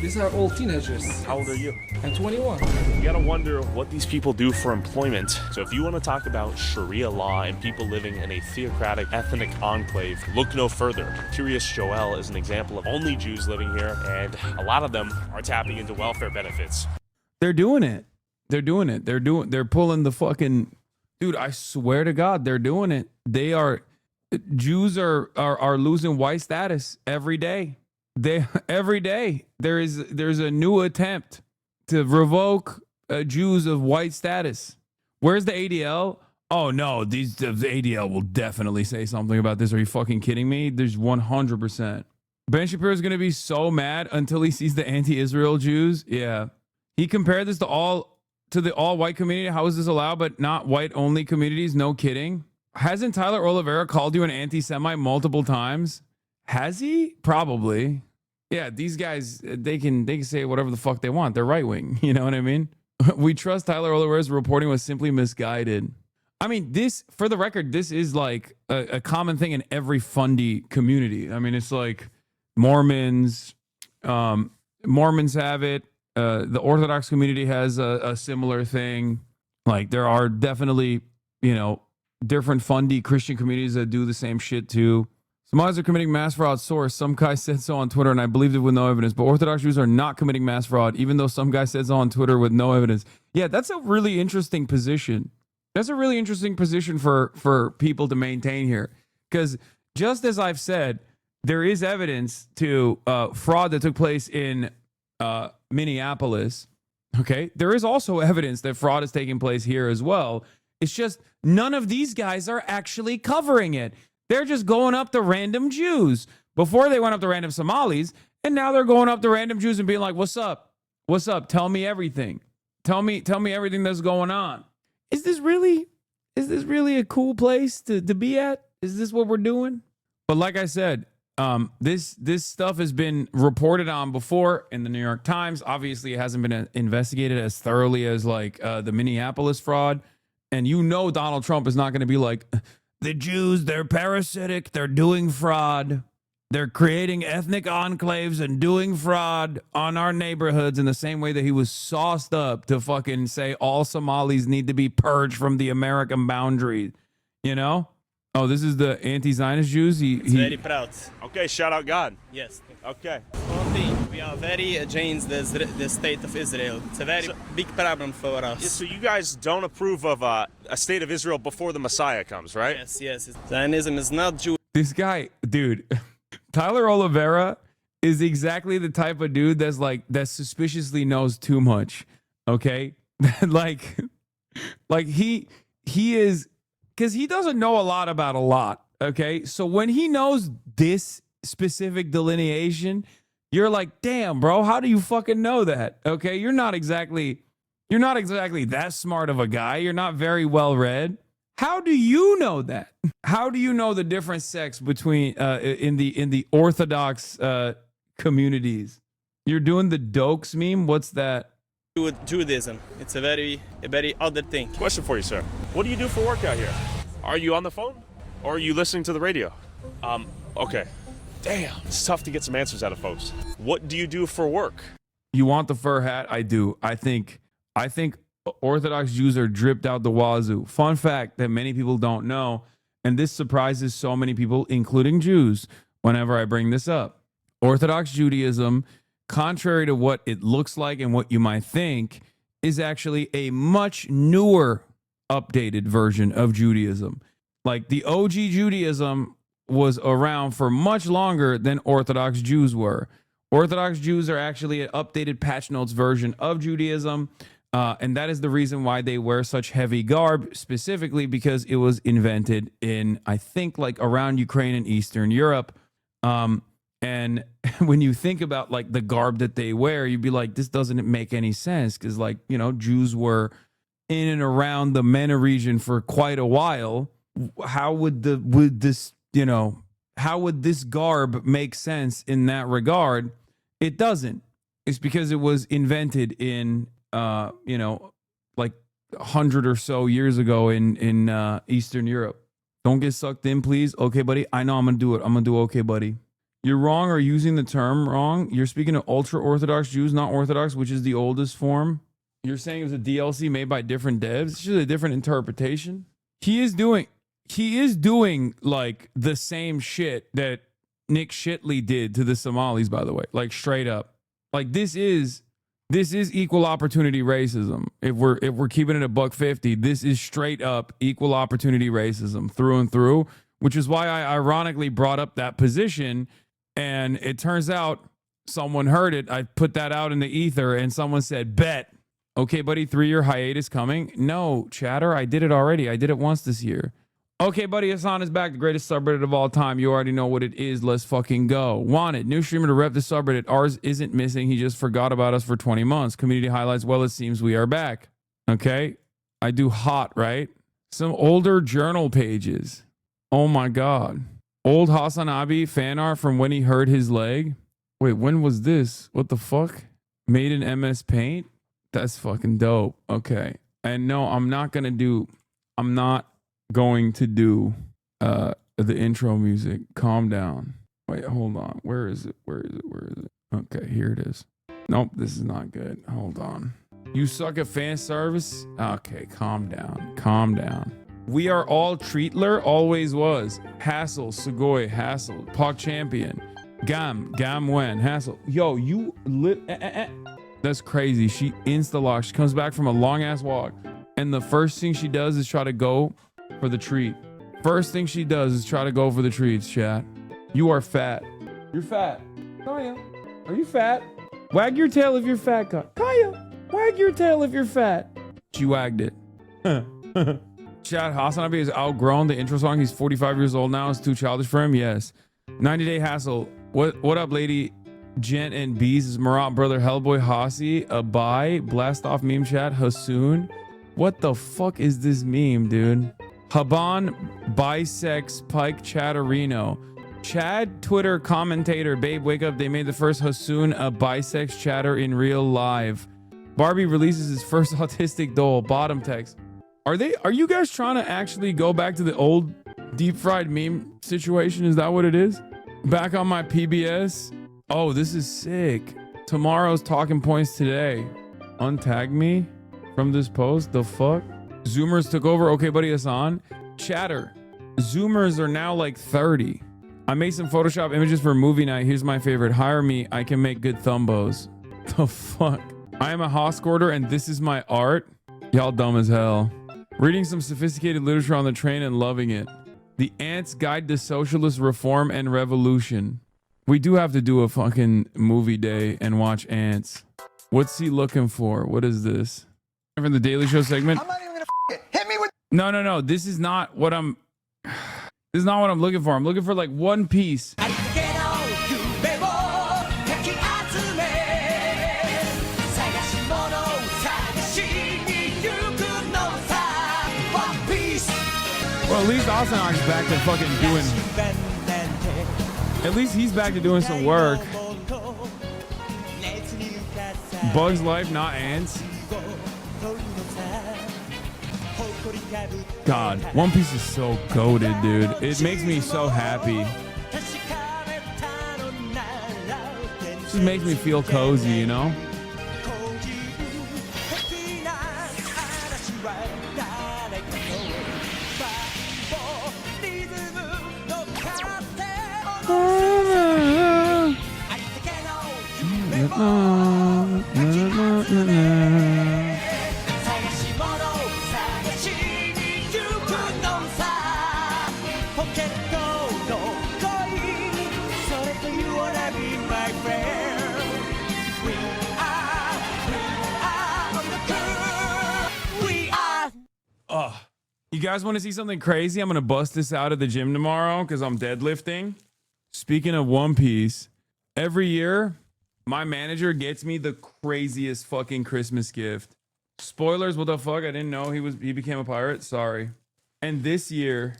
These are all teenagers. How old are you? I'm 21. You gotta wonder what these people do for employment. So if you want to talk about Sharia law and people living in a theocratic ethnic enclave, look no further. Curious Joel is an example of only Jews living here, and a lot of them are tapping into welfare benefits. They're doing it. They're pulling the fucking, dude, I swear to God, they're doing it. Jews are losing white status every day. Every day there's a new attempt to revoke Jews of white status. Where's the ADL? Oh no, the ADL will definitely say something about this. Are you fucking kidding me? There's 100%. Ben Shapiro is gonna be so mad until he sees the anti-Israel Jews. Yeah, he compared this to the all-white community. How is this allowed, but not white-only communities? No kidding. Hasn't Tyler Oliveira called you an anti-Semite multiple times? Has he? Probably. Yeah, these guys, they can say whatever the fuck they want. They're right wing. You know what I mean? We trust Tyler Oliveira's reporting was simply misguided. I mean, this, for the record, this is like a common thing in every fundy community. I mean, it's like Mormons have it. The Orthodox community has a similar thing. Like there are definitely, different fundy Christian communities that do the same shit too. Somalis are committing mass fraud. Source: some guy said so on Twitter, and I believed it with no evidence. But Orthodox Jews are not committing mass fraud, even though some guy said so on Twitter with no evidence. Yeah, that's a really interesting position. That's a really interesting position for people to maintain here. Because just as I've said, there is evidence to fraud that took place in Minneapolis. Okay, there is also evidence that fraud is taking place here as well. It's just none of these guys are actually covering it. They're just going up to random Jews. Before they went up to random Somalis, and now they're going up to random Jews and being like, "What's up? What's up? Tell me everything. Tell me everything that's going on." Is this really a cool place to be at? Is this what we're doing? But like I said, this stuff has been reported on before in the New York Times. Obviously, it hasn't been investigated as thoroughly as like the Minneapolis fraud. And Donald Trump is not going to be like, the Jews, they're parasitic, they're doing fraud. They're creating ethnic enclaves and doing fraud on our neighborhoods in the same way that he was sauced up to fucking say all Somalis need to be purged from the American boundary. Oh, this is the anti-Zionist Jews? He's very proud. Okay, shout out God. Yes. Okay. We are very against the state of Israel. It's a very big problem for us. Yeah, so you guys don't approve of a state of Israel before the Messiah comes, right? Yes. Zionism is not Jewish. This guy, dude, Tyler Oliveira is exactly the type of dude that suspiciously knows too much. Okay? like he is, because he doesn't know a lot about a lot. Okay? So when he knows this specific delineation, you're like, damn, bro, how do you fucking know that? Okay? You're not exactly You're not exactly that smart of a guy. You're not very well read. How do you know that? How do you know the different sects between in the Orthodox communities? You're doing the Dokes meme. What's that? Judaism. It's a very other thing. Question for you, sir. What do you do for work out here? Are you on the phone or are you listening to the radio? Okay. Damn, it's tough to get some answers out of folks. What do you do for work? You want the fur hat? I do. I think Orthodox Jews are dripped out the wazoo. Fun fact that many people don't know, and this surprises so many people, including Jews, whenever I bring this up. Orthodox Judaism, contrary to what it looks like and what you might think, is actually a much newer, updated version of Judaism. Like the OG Judaism was around for much longer than Orthodox Jews were. Orthodox Jews are actually an updated patch notes version of Judaism. And that is the reason why they wear such heavy garb, specifically because it was invented in, I think, like around Ukraine and Eastern Europe. And when you think about like the garb that they wear, you'd be like, this doesn't make any sense. Because like, you know, Jews were in and around the MENA region for quite a while. How would this garb make sense in that regard? It doesn't. It's because it was invented in, like 100 or so years ago in Eastern Europe. Don't get sucked in, please. Okay, buddy. I know I'm going to do it. I'm going to do okay, buddy. You're wrong or using the term wrong. You're speaking of ultra-Orthodox Jews, not Orthodox, which is the oldest form. You're saying it was a DLC made by different devs. It's just a different interpretation. He is doing like the same shit that Nick Shitley did to the Somalis, by the way, like straight up. Like this is equal opportunity racism. If we're keeping it $1.50, this is straight up equal opportunity racism through and through, which is why I ironically brought up that position. And it turns out someone heard it. I put that out in the ether and someone said, bet. Okay, buddy, 3-year hiatus coming. No, chatter, I did it already. I did it once this year. Okay, buddy, Hasan is back, the greatest subreddit of all time. You already know what it is. Let's fucking go. Wanted, new streamer to rep the subreddit. Ours isn't missing. He just forgot about us for 20 months. Community highlights, well, it seems we are back. Okay, I do hot, right? Some older journal pages. Oh my God. Old HasanAbi fan art from when he hurt his leg. Wait, when was this? What the fuck? Made in MS Paint? That's fucking dope. Okay. And no, I'm not going to do the intro music. Calm down. Wait, hold on. Where is it? Okay, here it is. Nope, this is not good. Hold on. You suck at fan service? Okay, calm down. We are all Treatler, always was. Hassel, Sugoi, Hassel, Pog Champion, Gam Wen, Hassel. Yo, you lit. That's crazy. She insta-locked. She comes back from a long ass walk, and the first thing she does is try to go for the treat. First thing she does is try to go for the treats, chat. You are fat. You're fat. Kaya, are you fat? Wag your tail if you're fat, Kaya. Wag your tail if you're fat. She wagged it. Chat, HasanAbi has outgrown the intro song. He's 45 years old now. It's too childish for him. Yes. 90-day hassle. What up, lady? Gent and Bees is Marat brother Hellboy Hasi. Abai. Blast off meme chat. Hasoon. What the fuck is this meme, dude? Haban Bisex Pike Chatterino. Chad Twitter commentator. Babe, wake up. They made the first Hasoon a bisex chatter in real live. Barbie releases his first autistic doll. Bottom text. Are you guys trying to actually go back to the old deep fried meme situation? Is that what it is? Back on my PBS. Oh, this is sick. Tomorrow's talking points today. Untag me from this post. The fuck? Zoomers took over. Okay, buddy, Hasan. Chatter. Zoomers are now like 30. I made some Photoshop images for movie night. Here's my favorite. Hire me. I can make good thumbos. The fuck? I am a Hoscorder and this is my art. Y'all dumb as hell. Reading some sophisticated literature on the train and loving it. The Ants Guide to Socialist Reform and Revolution. We do have to do a fucking movie day and watch Ants. What's he looking for? What is this? From the Daily Show segment? I'm not even gonna it. Hit me with. No. This is not what I'm looking for. I'm looking for like one piece. at least HasanAbi's back to fucking doing. At least he's back to doing some work. Bugs Life, not ants. God, One Piece is so goated, dude. It makes me so happy. It just makes me feel cozy, you know? You guys want to see something crazy? I'm going to bust this out of the gym tomorrow because I'm deadlifting. Speaking of One Piece, every year, my manager gets me the craziest fucking Christmas gift. Spoilers, what the fuck? I didn't know he became a pirate. Sorry. And this year,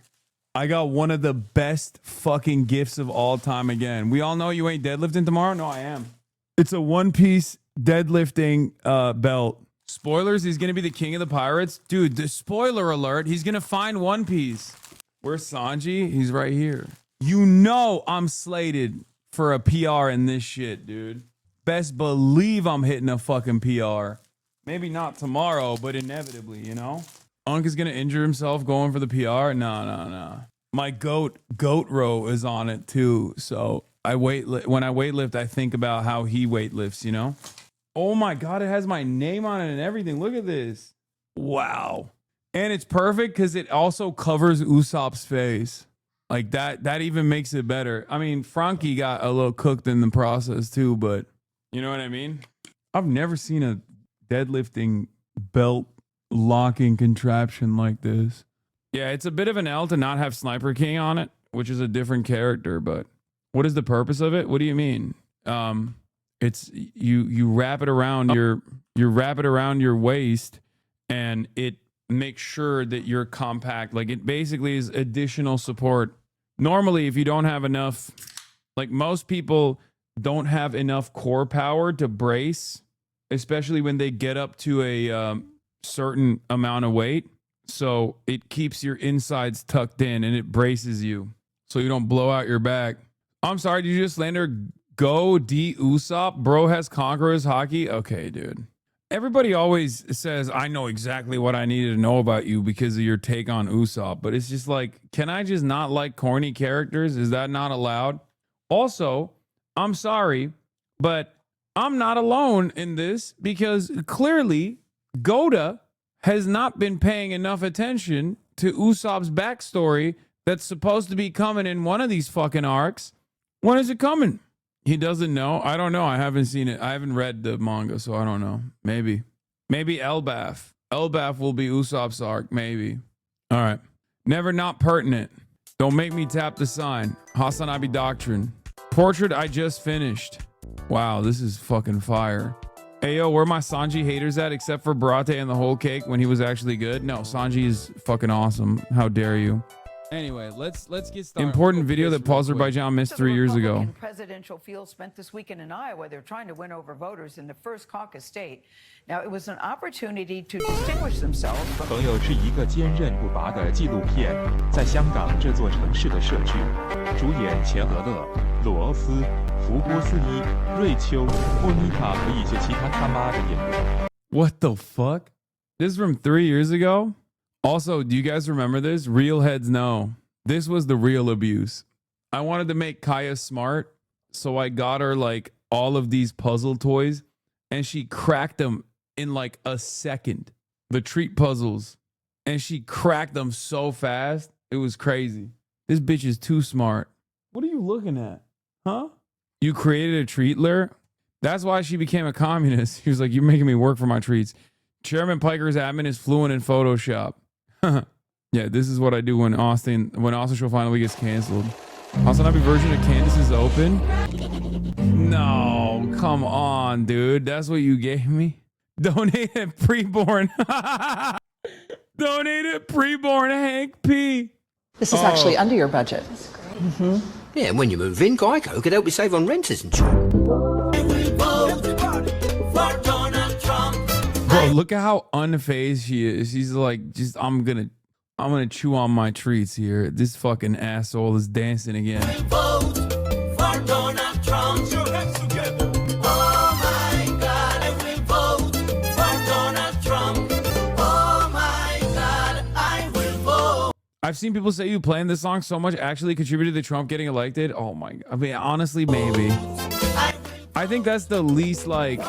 I got one of the best fucking gifts of all time again. We all know you ain't deadlifting tomorrow? No, I am. It's a One Piece deadlifting belt. Spoilers, he's going to be the king of the pirates. Dude, the spoiler alert, he's going to find One Piece. Where's Sanji? He's right here. You know I'm slated for a PR in this shit, dude. Best believe I'm hitting a fucking PR. Maybe not tomorrow, but inevitably, you know? Unk is going to injure himself going for the PR? No. My goat row is on it too. So when I weightlift, I think about how he weightlifts, you know? Oh my God, it has my name on it and everything. Look at this. Wow. And it's perfect because it also covers Usopp's face. Like that even makes it better. I mean, Frankie got a little cooked in the process too, but you know what I mean? I've never seen a deadlifting belt locking contraption like this. Yeah, it's a bit of an L to not have Sniper King on it, which is a different character, but what is the purpose of it? What do you mean? It's you wrap it around your waist and it makes sure that you're compact. Like it basically is additional support. Normally, if you don't have enough, like most people don't have enough core power to brace, especially when they get up to a certain amount of weight. So it keeps your insides tucked in and it braces you so you don't blow out your back. I'm sorry, did you just slander Go D Usopp? Bro has Conqueror's hockey? Okay, dude. Everybody always says, I know exactly what I needed to know about you because of your take on Usopp. But it's just like, can I just not like corny characters? Is that not allowed? Also, I'm sorry, but I'm not alone in this because clearly Goda has not been paying enough attention to Usopp's backstory that's supposed to be coming in one of these fucking arcs. When is it coming? He doesn't know. I don't know. I haven't seen it. I haven't read the manga, so I don't know. Maybe Elbaf. Elbaf will be Usopp's arc. Maybe. All right. Never not pertinent. Don't make me tap the sign. HasanAbi Doctrine. Portrait I just finished. Wow, this is fucking fire. Hey, yo, where are my Sanji haters at except for Barate and the whole cake when he was actually good? No, Sanji is fucking awesome. How dare you? Anyway, let's get started. Important video that Azerbaijan missed 3 years ago. The presidential field spent this weekend in Iowa. They're trying to win over voters in the first caucus state. Now, it was an opportunity to distinguish themselves from... 朋友是一个坚韧不拔的纪录片，在香港这座城市的设置，主演钱和乐、罗欧斯、福波斯尼、瑞秋、莫妮塔和一些其他他妈的演员。What the fuck? This is from 3 years ago? Also, do you guys remember this? Real heads know. This was the real abuse. I wanted to make Kaya smart, so I got her like all of these puzzle toys, and she cracked them in like a second. The treat puzzles. And she cracked them so fast. It was crazy. This bitch is too smart. What are you looking at? Huh? You created a treatler? That's why she became a communist. She was like, you're making me work for my treats. Chairman Piker's admin is fluent in Photoshop. Yeah, this is what I do when Austin Show finally gets canceled. HasanAbi version of Candace is open. No, come on, dude. That's what you gave me? Donated preborn. Donated preborn Hank P. This is actually under your budget. Yeah, and when you move in, Geico could help you save on renters and shit. Bro, look at how unfazed she is. She's like, just I'm gonna chew on my treats here. This fucking asshole is dancing again. Vote for Donald Trump. Put your hands together. Oh my God, I will vote for Donald Trump. Oh my God, I will vote. I've seen people say you playing this song so much actually contributed to Trump getting elected. Oh my God. I mean, honestly, maybe. I think that's the least like.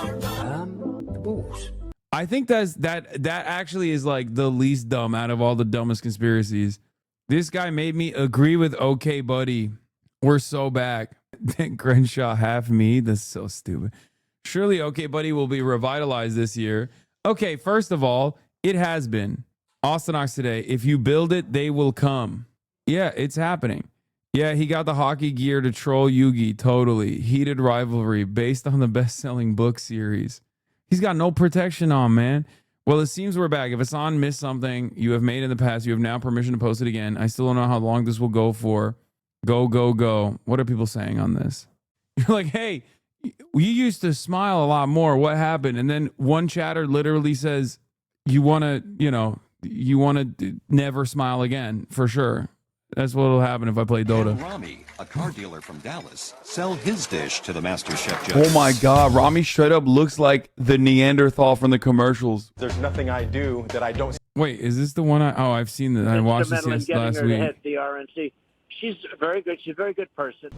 I think that actually is like the least dumb out of all the dumbest conspiracies. This guy made me agree with OKBUDDY. We're so back. Then Crenshaw half me. That's so stupid. Surely OKBUDDY will be revitalized this year. Okay, first of all, it has been. Austin Ox today. If you build it, they will come. Yeah, it's happening. Yeah, he got the hockey gear to troll Yugi. Totally. Heated rivalry based on the best-selling book series. He's got no protection on, man. Well, it seems we're back. If Hasan missed something you have made in the past, you have now permission to post it again. I still don't know how long this will go for. Go, go, go. What are people saying on this? You're like, hey, you used to smile a lot more. What happened? And then one chatter literally says, you want to never smile again, for sure. That's what will happen if I play Dota. Rami, a car dealer from Dallas, sell his dish to the master chef judge. Oh my God, Rami straight up looks like the Neanderthal from the commercials. There's nothing I do that I don't. Wait, is this the one I've seen that I watched this last week. Head the RNC. She's very good. She's a very good person.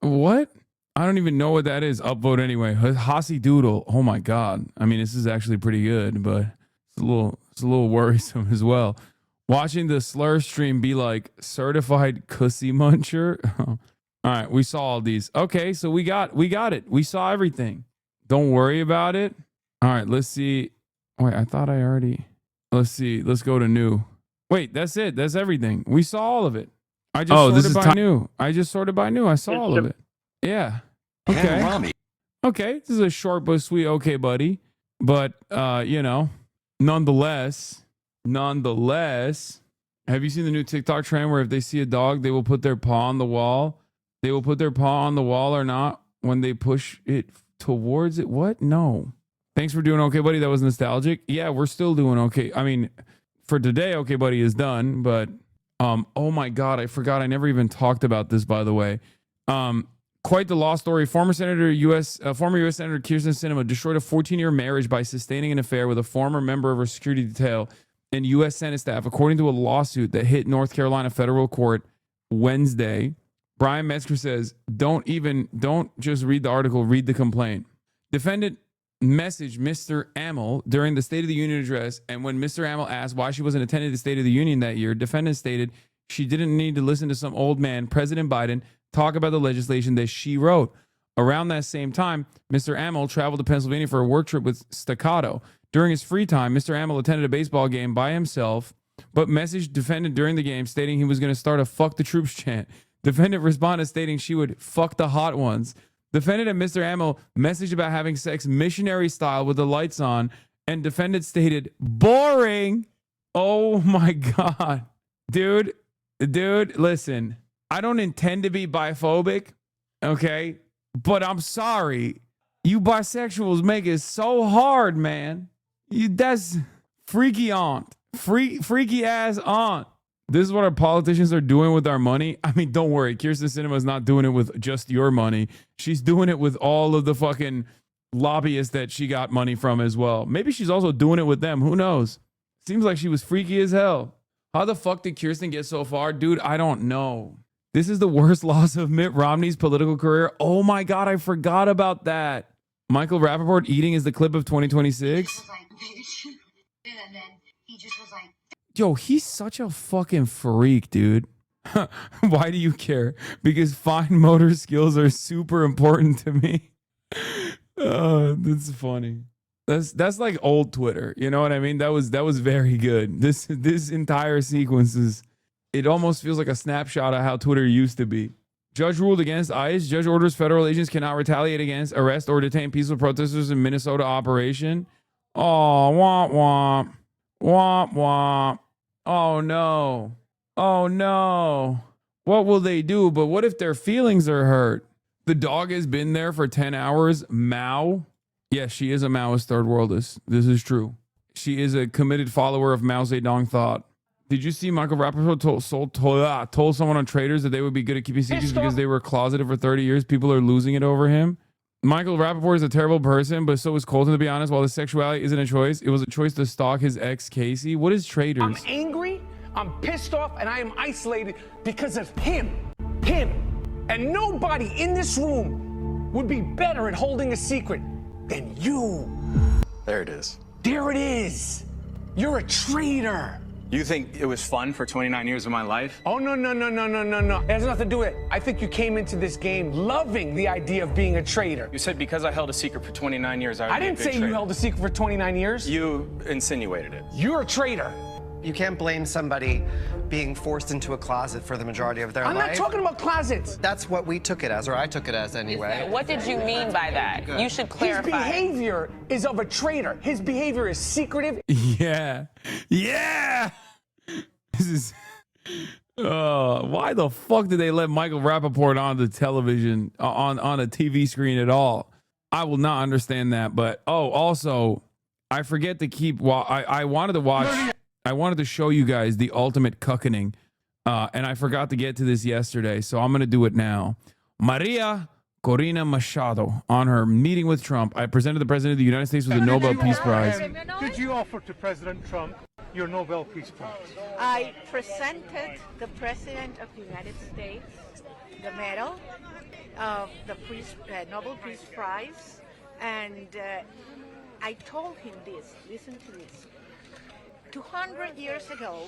What? I don't even know what that is. Upvote anyway. Hasi Doodle. Oh my God. I mean, this is actually pretty good, but it's a little worrisome as well. Watching the slur stream be like certified cussy muncher. All right, we saw all these. Okay, so we got it. We saw everything. Don't worry about it. All right, let's see. Wait, I thought I already. Let's see. Let's go to new. Wait, that's it. That's everything. We saw all of it. I just sorted by new. I just sorted by new. I saw all of it. Yeah. Okay. Okay. This is a short but sweet OKBUDDY. But nonetheless, have you seen the new TikTok trend where if they see a dog, they will put their paw on the wall? They will put their paw on the wall or not when they push it towards it. What? No. Thanks for doing OKBUDDY. That was nostalgic. Yeah, we're still doing okay. I mean, for today, OKBUDDY is done, but oh my God, I forgot. I never even talked about this, by the way. Quite the law story. Former U.S. Senator Kyrsten Sinema destroyed a 14-year marriage by sustaining an affair with a former member of her security detail and U.S. Senate staff, according to a lawsuit that hit North Carolina federal court Wednesday. Brian Metzger says, don't just read the article, read the complaint. Defendant messaged Mr. Amell during the State of the Union address, and when Mr. Amell asked why she wasn't attending the State of the Union that year, defendant stated she didn't need to listen to some old man, President Biden, talk about the legislation that she wrote. Around that same time, Mr. Amell traveled to Pennsylvania for a work trip with Staccato. During his free time, Mr. Amell attended a baseball game by himself, but messaged defendant during the game stating he was going to start a fuck the troops chant. Defendant responded stating she would fuck the hot ones. Defendant and Mr. Amell messaged about having sex missionary style with the lights on, and defendant stated, boring. Oh my God. Dude, listen. I don't intend to be biphobic, okay? But I'm sorry. You bisexuals make it so hard, man. That's freaky aunt. Freaky ass aunt. This is what our politicians are doing with our money. I mean, don't worry. Kyrsten Sinema is not doing it with just your money. She's doing it with all of the fucking lobbyists that she got money from as well. Maybe she's also doing it with them. Who knows? Seems like she was freaky as hell. How the fuck did Kyrsten get so far? Dude, I don't know. This is the worst loss of Mitt Romney's political career. Oh my God, I forgot about that. Michael Rappaport eating is the clip of 2026. Yo, he's such a fucking freak, dude. Why do you care? Because fine motor skills are super important to me. That's funny. That's like old Twitter. You know what I mean? That was very good. This entire sequence is, it almost feels like a snapshot of how Twitter used to be. Judge ruled against ICE. Judge orders federal agents cannot retaliate against, arrest, or detain peaceful protesters in Minnesota operation. Oh, womp womp. Womp womp. Oh no. Oh no. What will they do? But what if their feelings are hurt? The dog has been there for 10 hours. Mao. Yes, she is a Maoist third worldist. This is true. She is a committed follower of Mao Zedong thought. Did you see Michael Rappaport told someone on Traders that they would be good at keeping secrets because they were closeted for 30 years? People are losing it over him. Michael Rappaport is a terrible person, but so is Colton, to be honest. While his sexuality isn't a choice, it was a choice to stalk his ex, Casey. What is Traders? I'm angry, I'm pissed off, and I am isolated because of him. Him. And nobody in this room would be better at holding a secret than you. There it is. There it is. You're a traitor. You think it was fun for 29 years of my life? Oh, no. It has nothing to do with it. I think you came into this game loving the idea of being a traitor. You said because I held a secret for 29 years, I didn't say you held a secret for 29 years. You insinuated it. You're a traitor. You can't blame somebody being forced into a closet for the majority of their life. I'm not talking about closets. That's what we took it as, or I took it as anyway. What did you mean by that? You should clarify. His behavior is of a traitor. His behavior is secretive. Yeah. This is... why the fuck did they let Michael Rappaport on the television, on a TV screen at all? I will not understand that. But, also, I forget to keep... I wanted to watch... I wanted to show you guys the ultimate cuckening, and I forgot to get to this yesterday, so I'm going to do it now. Maria Corina Machado, on her meeting with Trump, I presented the President of the United States with the Nobel Peace Prize. Did you offer to President Trump your Nobel Peace Prize? I presented the President of the United States the medal of the Nobel Peace Prize, and I told him this. Listen to this. 200 years ago,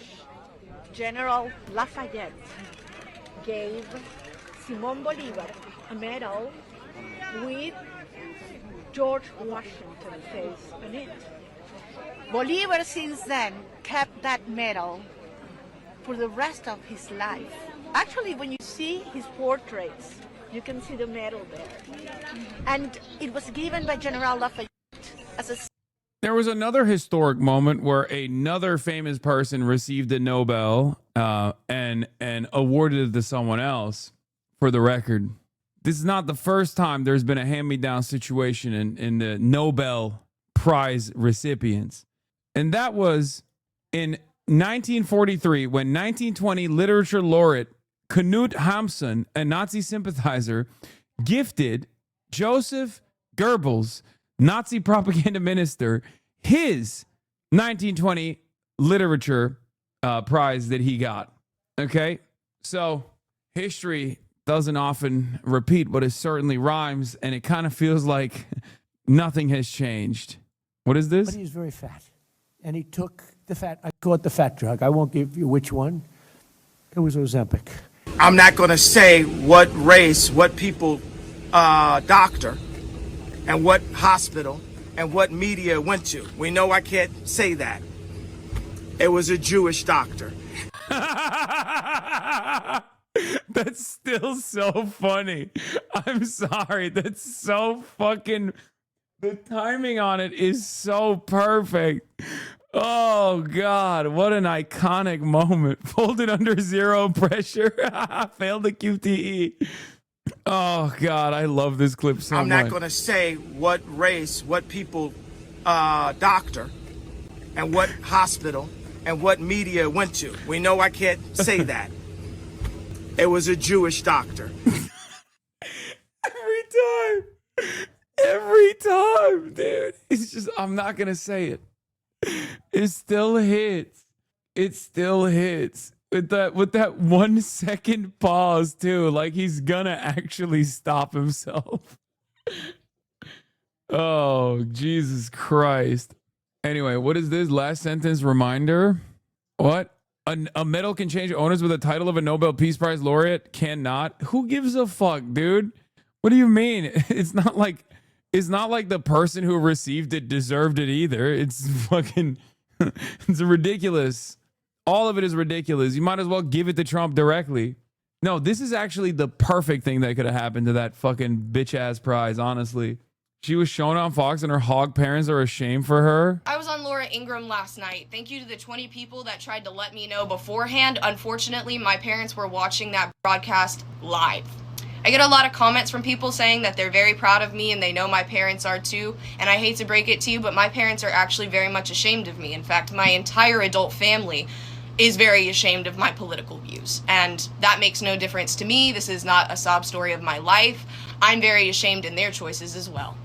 General Lafayette gave Simón Bolívar a medal with George Washington's face on it. Bolívar since then kept that medal for the rest of his life. Actually, when you see his portraits, you can see the medal there. And it was given by General Lafayette as a... There was another historic moment where another famous person received a Nobel and awarded it to someone else. For the record, this is not the first time there's been a hand-me-down situation in the Nobel Prize recipients. And that was in 1943 when 1920 literature laureate Knut Hamsun, a Nazi sympathizer, gifted Joseph Goebbels, Nazi propaganda minister, his 1920 literature prize that he got. Okay, so history doesn't often repeat, but it certainly rhymes, and it kind of feels like nothing has changed. What is this? But he's very fat, and he took the fat. I call it the fat drug. I won't give you which one. It was Ozempic. I'm not going to say what race, what people, doctor, and what hospital, and what media it went to. We know I can't say that. It was a Jewish doctor. That's still so funny. I'm sorry. That's so fucking... The timing on it is so perfect. Oh, God. What an iconic moment. Folded under zero pressure. Failed the QTE. Oh, God. I love this clip so much. I'm not going to say what race, what people, doctor, and what hospital, and what media it went to. We know I can't say that. It was a Jewish doctor. Every time, dude. It's just, I'm not going to say it. It still hits. It still hits. With that 1 second pause, too. Like he's going to actually stop himself. Oh, Jesus Christ. Anyway, what is this? Last sentence reminder? What? A medal can change owners with the title of a Nobel Peace Prize laureate? Cannot. Who gives a fuck, dude? What do you mean? It's not like the person who received it deserved it either. It's fucking, it's ridiculous. All of it is ridiculous. You might as well give it to Trump directly. No, this is actually the perfect thing that could have happened to that fucking bitch ass prize, honestly. She was shown on Fox and her hog parents are ashamed for her. I was on Laura Ingraham last night. Thank you to the 20 people that tried to let me know beforehand. Unfortunately, my parents were watching that broadcast live. I get a lot of comments from people saying that they're very proud of me and they know my parents are too. And I hate to break it to you, but my parents are actually very much ashamed of me. In fact, my entire adult family is very ashamed of my political views. And that makes no difference to me. This is not a sob story of my life. I'm very ashamed in their choices as well.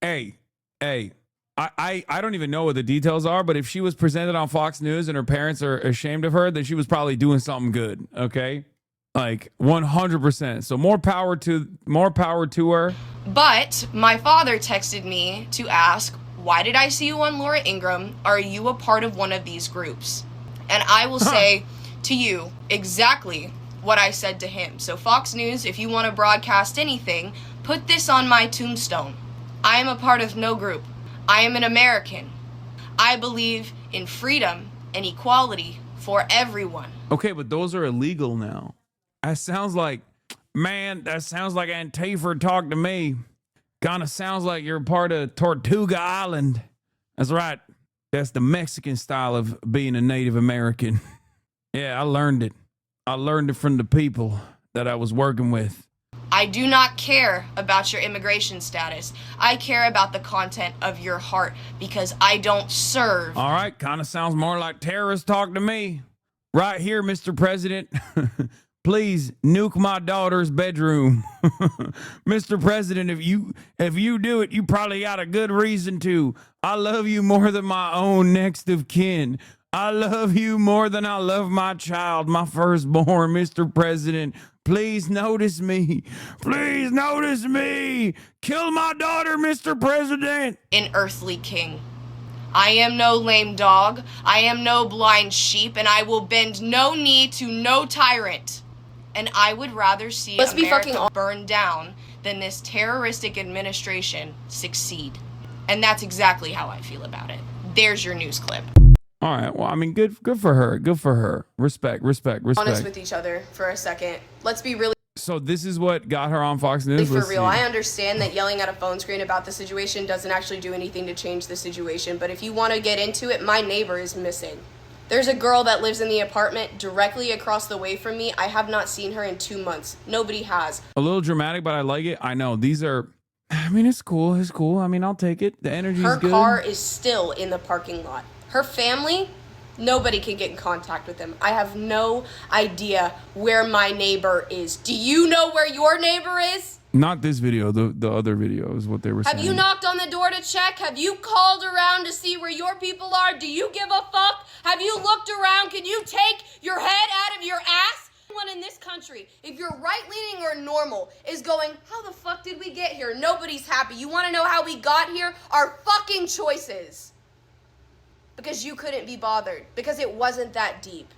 Hey, I don't even know what the details are, but if she was presented on Fox News and her parents are ashamed of her, then she was probably doing something good, okay? Like 100%. So more power to her. But my father texted me to ask, why did I see you on Laura Ingraham? Are you a part of one of these groups? And I will say to you exactly what I said to him. So Fox News, if you want to broadcast anything, put this on my tombstone. I am a part of no group. I am an American. I believe in freedom and equality for everyone. Okay, but those are illegal now. That sounds like, man, that sounds like Antifa talk to me. Kind of sounds like you're part of Tortuga Island. That's right. That's the Mexican style of being a Native American. Yeah, I learned it. I learned it from the people that I was working with. I do not care about your immigration status. I care about the content of your heart because I don't serve. All right, kind of sounds more like terrorist talk to me. Right here, Mr. President. Please nuke my daughter's bedroom. Mr. President, if you do it, you probably got a good reason to. I love you more than my own next of kin. I love you more than I love my child, my firstborn, Mr. President. Please notice me. Please notice me. Kill my daughter, Mr. President. An earthly king. I am no lame dog. I am no blind sheep, and I will bend no knee to no tyrant. And I would rather see America burn down than this terroristic administration succeed. And that's exactly how I feel about it. There's your news clip. All right. Well, I mean, good for her. Good for her. Respect. Honest with each other for a second. Let's be really So this is what got her on Fox News. for real. I understand that yelling at a phone screen about the situation doesn't actually do anything to change the situation. But if you want to get into it, my neighbor is missing. There's a girl that lives in the apartment directly across the way from me. I have not seen her in 2 months. Nobody has. A little dramatic, but I like it. I know these are. I mean, it's cool. It's cool. I mean, I'll take it. The energy's good. Her car is still in the parking lot. Her family, nobody can get in contact with them. I have no idea where my neighbor is. Do you know where your neighbor is? Not this video. The other video is what they were saying. Have you knocked on the door to check? Have you called around to see where your people are? Do you give a fuck? Have you looked around? Can you take your head out of your ass? Everyone in this country, if you're right-leaning or normal, is going, how the fuck did we get here? Nobody's happy. You want to know how we got here? Our fucking choices. Because you couldn't be bothered. Because it wasn't that deep.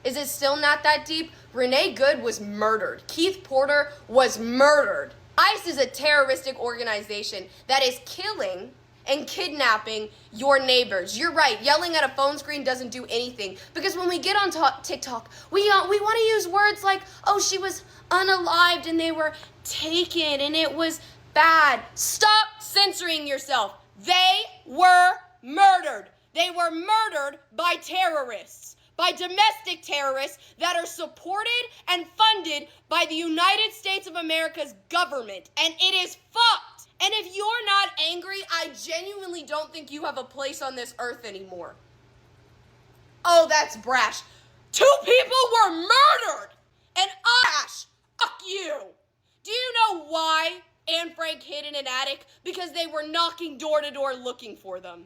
Is it still not that deep? Renee Good was murdered. Keith Porter was murdered. ICE is a terroristic organization that is killing and kidnapping your neighbors. You're right, yelling at a phone screen doesn't do anything. Because when we get on TikTok, we want to use words like, oh, she was unalived and they were taken and it was bad. Stop censoring yourself. They were murdered. They were murdered by terrorists, by domestic terrorists that are supported and funded by the United States of America's government. And it is fucked. And if you're not angry, I genuinely don't think you have a place on this earth anymore. Oh, that's brash. 2 people were murdered. And Ash, fuck you. Do you know why Anne Frank hid in an attic? Because they were knocking door to door looking for them.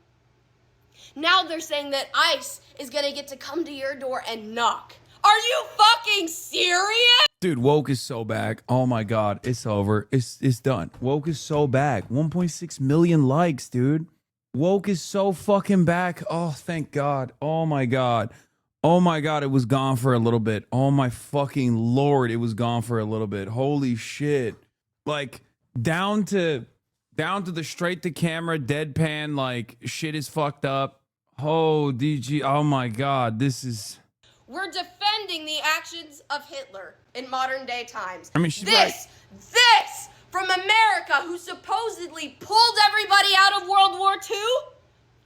Now they're saying that ICE is gonna get to come to your door and knock. Are you fucking serious? Dude, woke is so back. Oh my God, it's over. It's done. Woke is so back. 1.6 million likes, dude. Woke is so fucking back. Oh, thank God. Oh my God. Oh my God, it was gone for a little bit. Oh my fucking Lord, it was gone for a little bit. Holy shit. Like, down to the straight to camera, deadpan, like, shit is fucked up. Oh, DG. Oh my God, this is... We're defending the actions of Hitler in modern day times. I mean, she's this from America America who supposedly pulled everybody out of World War II,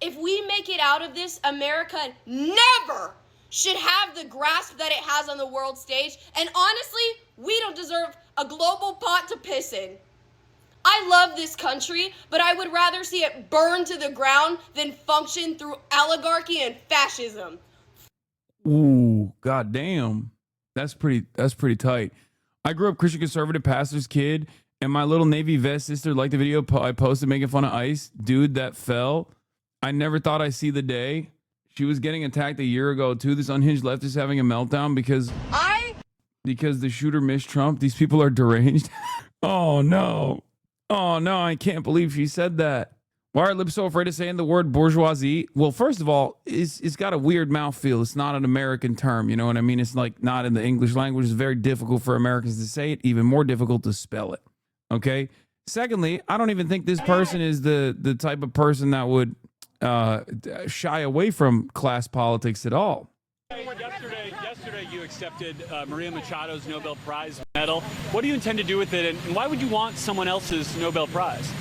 if we make it out of this, America never should have the grasp that it has on the world stage. And honestly, we don't deserve a global pot to piss in. I love this country, but I would rather see it burn to the ground than function through oligarchy and fascism. Ooh, goddamn. That's pretty tight. I grew up Christian conservative pastor's kid, and my little Navy vest sister liked the video I posted making fun of ICE. Dude that fell. I never thought I'd see the day. She was getting attacked a year ago, too. This unhinged leftist is having a meltdown because the shooter missed Trump. These people are deranged. Oh, no. Oh, no, I can't believe she said that. Why are lips so afraid of saying the word bourgeoisie? Well, first of all, it's got a weird mouthfeel. It's not an American term, you know what I mean? It's like not in the English language. It's very difficult for Americans to say it, even more difficult to spell it, okay? Secondly, I don't even think this person is the type of person that would shy away from class politics at all. Yesterday you accepted Maria Machado's Nobel Prize medal. What do you intend to do with it, and why would you want someone else's Nobel Prize?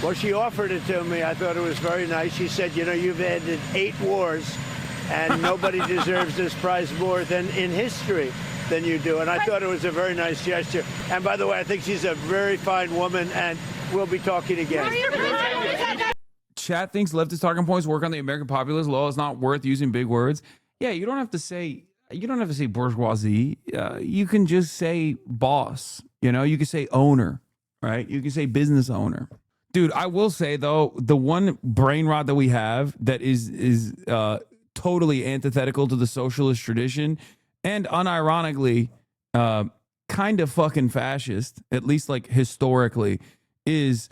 Well, she offered it to me. I thought it was very nice. She said, you know, you've ended 8 wars, and nobody deserves this prize more than in history than you do. And I thought it was a very nice gesture. And by the way, I think she's a very fine woman, and we'll be talking again. Chat thinks leftist talking points work on the American populace. Law is not worth using big words. Yeah, you don't have to say bourgeoisie. You can just say boss. You know, you can say owner, right? You can say business owner. Dude, I will say though, the one brain rot that we have that is totally antithetical to the socialist tradition, and unironically, kind of fucking fascist, at least like historically, is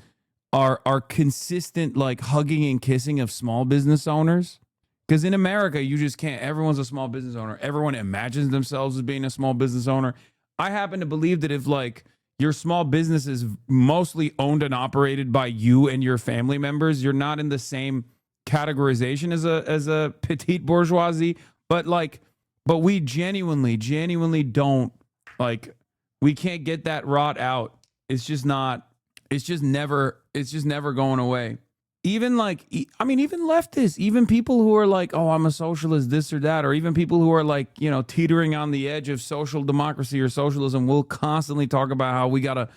our consistent like hugging and kissing of small business owners. Because in America, you just can't. Everyone's a small business owner. Everyone imagines themselves as being a small business owner. I happen to believe that if like your small business is mostly owned and operated by you and your family members, you're not in the same categorization as a petite bourgeoisie. But we genuinely don't, like, we can't get that rot out. It's just never going away. Even even leftists, even people who are like, oh, I'm a socialist, this or that, or even people who are like, you know, teetering on the edge of social democracy or socialism will constantly talk about how we gotta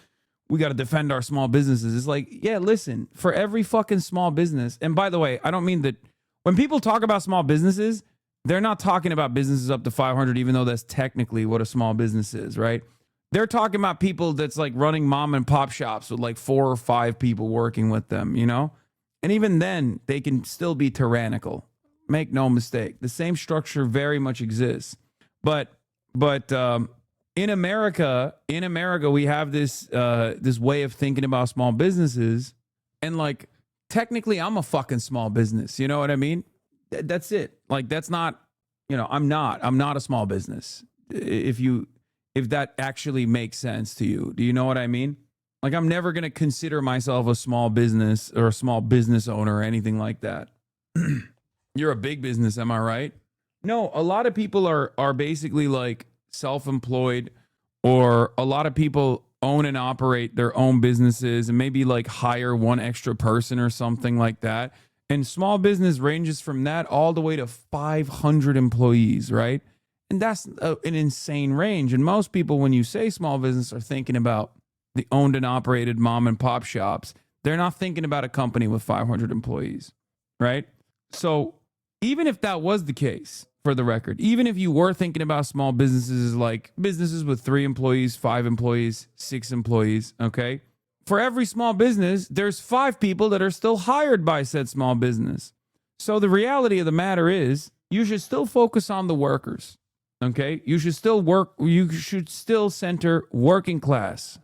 defend our small businesses. It's like, yeah, listen, for every fucking small business, and by the way, I don't mean that when people talk about small businesses, they're not talking about businesses up to 500, even though that's technically what a small business is, right? They're talking about people that's like running mom and pop shops with like 4 or 5 people working with them, you know? And even then, they can still be tyrannical. Make no mistake. The same structure very much exists. But in America, we have this way of thinking about small businesses. And like, technically, I'm a fucking small business. You know what I mean? That's it. Like, that's not, you know, I'm not a small business. If that actually makes sense to you. Do you know what I mean? Like, I'm never going to consider myself a small business or a small business owner or anything like that. You're a big business, am I right? No, a lot of people are basically like self-employed, or a lot of people own and operate their own businesses and maybe like hire one extra person or something like that. And small business ranges from that all the way to 500 employees, right? And that's an insane range. And most people, when you say small business, are thinking about the owned and operated mom and pop shops. They're not thinking about a company with 500 employees, right? So even if that was the case, for the record, even if you were thinking about small businesses like businesses with 3 employees, 5 employees, 6 employees, okay? For every small business, there's 5 people that are still hired by said small business. So the reality of the matter is, you should still focus on the workers, okay? You should still center working class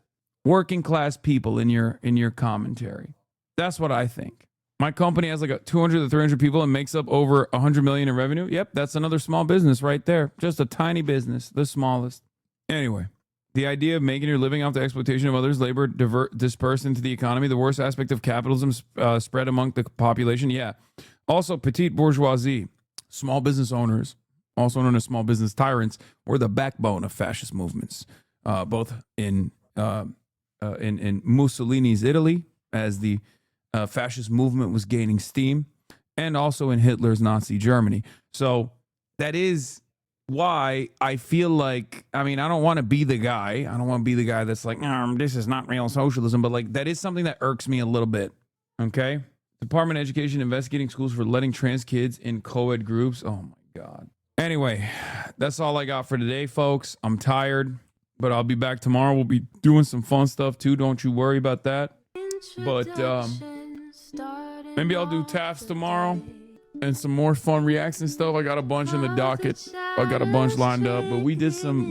people in your commentary. That's what I think. My company has like 200 to 300 people and makes up over 100 million in revenue. Yep, that's another small business right there. Just a tiny business, the smallest. Anyway, the idea of making your living off the exploitation of others' labor dispersed into the economy, the worst aspect of capitalism spread among the population. Yeah. Also, petite bourgeoisie, small business owners, also known as small business tyrants, were the backbone of fascist movements, both in in Mussolini's Italy as the fascist movement was gaining steam, and also in Hitler's Nazi Germany. So that is why I feel like, I mean, I don't want to be the guy. I don't want to be the guy that's like, this is not real socialism, but like that is something that irks me a little bit. Okay? Department of Education investigating schools for letting trans kids in co-ed groups. Oh my God. Anyway, that's all I got for today, folks. I'm tired, but I'll be back tomorrow. We'll be doing some fun stuff too. Don't you worry about that. But maybe I'll do TARIFFS tomorrow and some more fun reaction stuff. I got a bunch in the docket. I got a bunch lined up, but we did some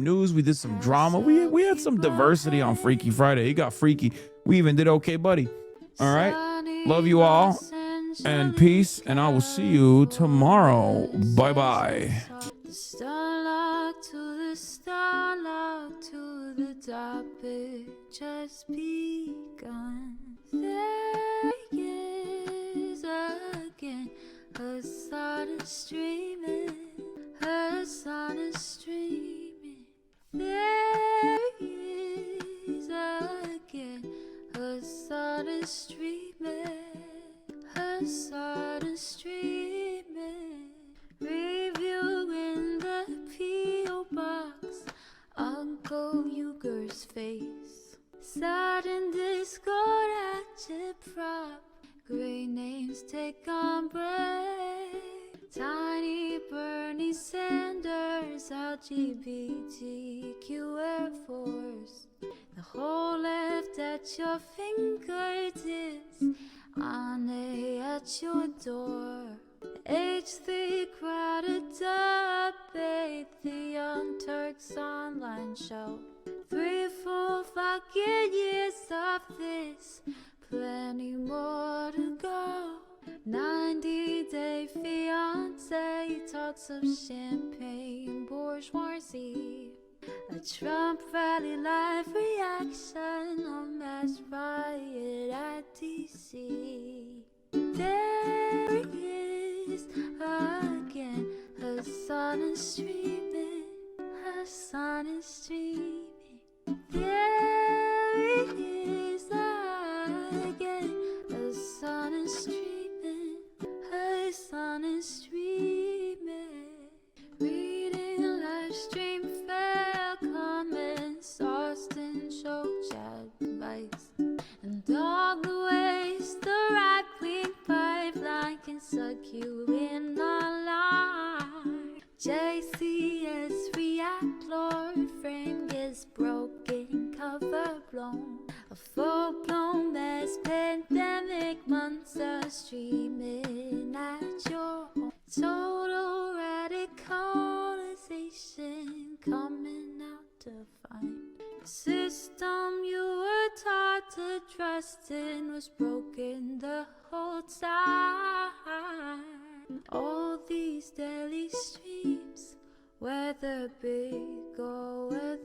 news, we did some drama. We had some diversity on Freaky Friday. It got freaky. We even did OKBUDDY. All right. Love you all and peace, and I will see you tomorrow. Bye-bye. Starlock to the topic just begun. There is again her sun is streaming, her sun is streaming. There is again her sun is streaming, her sun is streaming. Review in the P.O. box, Uncle Uger's face. Sudden Discord agitprop, great names take on break. Tiny Bernie Sanders, LGBTQ Air Force. The whole left at your fingertips, Ane at your door. H3 crowded debate, the Young Turks online show. 3 full fucking years of this, plenty more to go. 90-day fiance, talks of champagne bourgeoisie. A Trump rally live reaction, a mass riot at DC. There is again, her sun is streaming, her sun is streaming. There is again, her sun is streaming, her sun is streaming. Reading live stream fair comments, Austin show chat advice, and all the ways the right-wing pipeline can suck you in online. JCS react, Lord frame gets broken, cover blown. A full-blown mass pandemic, monster streaming at your home. Total radicalization coming out to find. The system you were taught to trust in was broken the whole time. All these daily streams, whether big or whether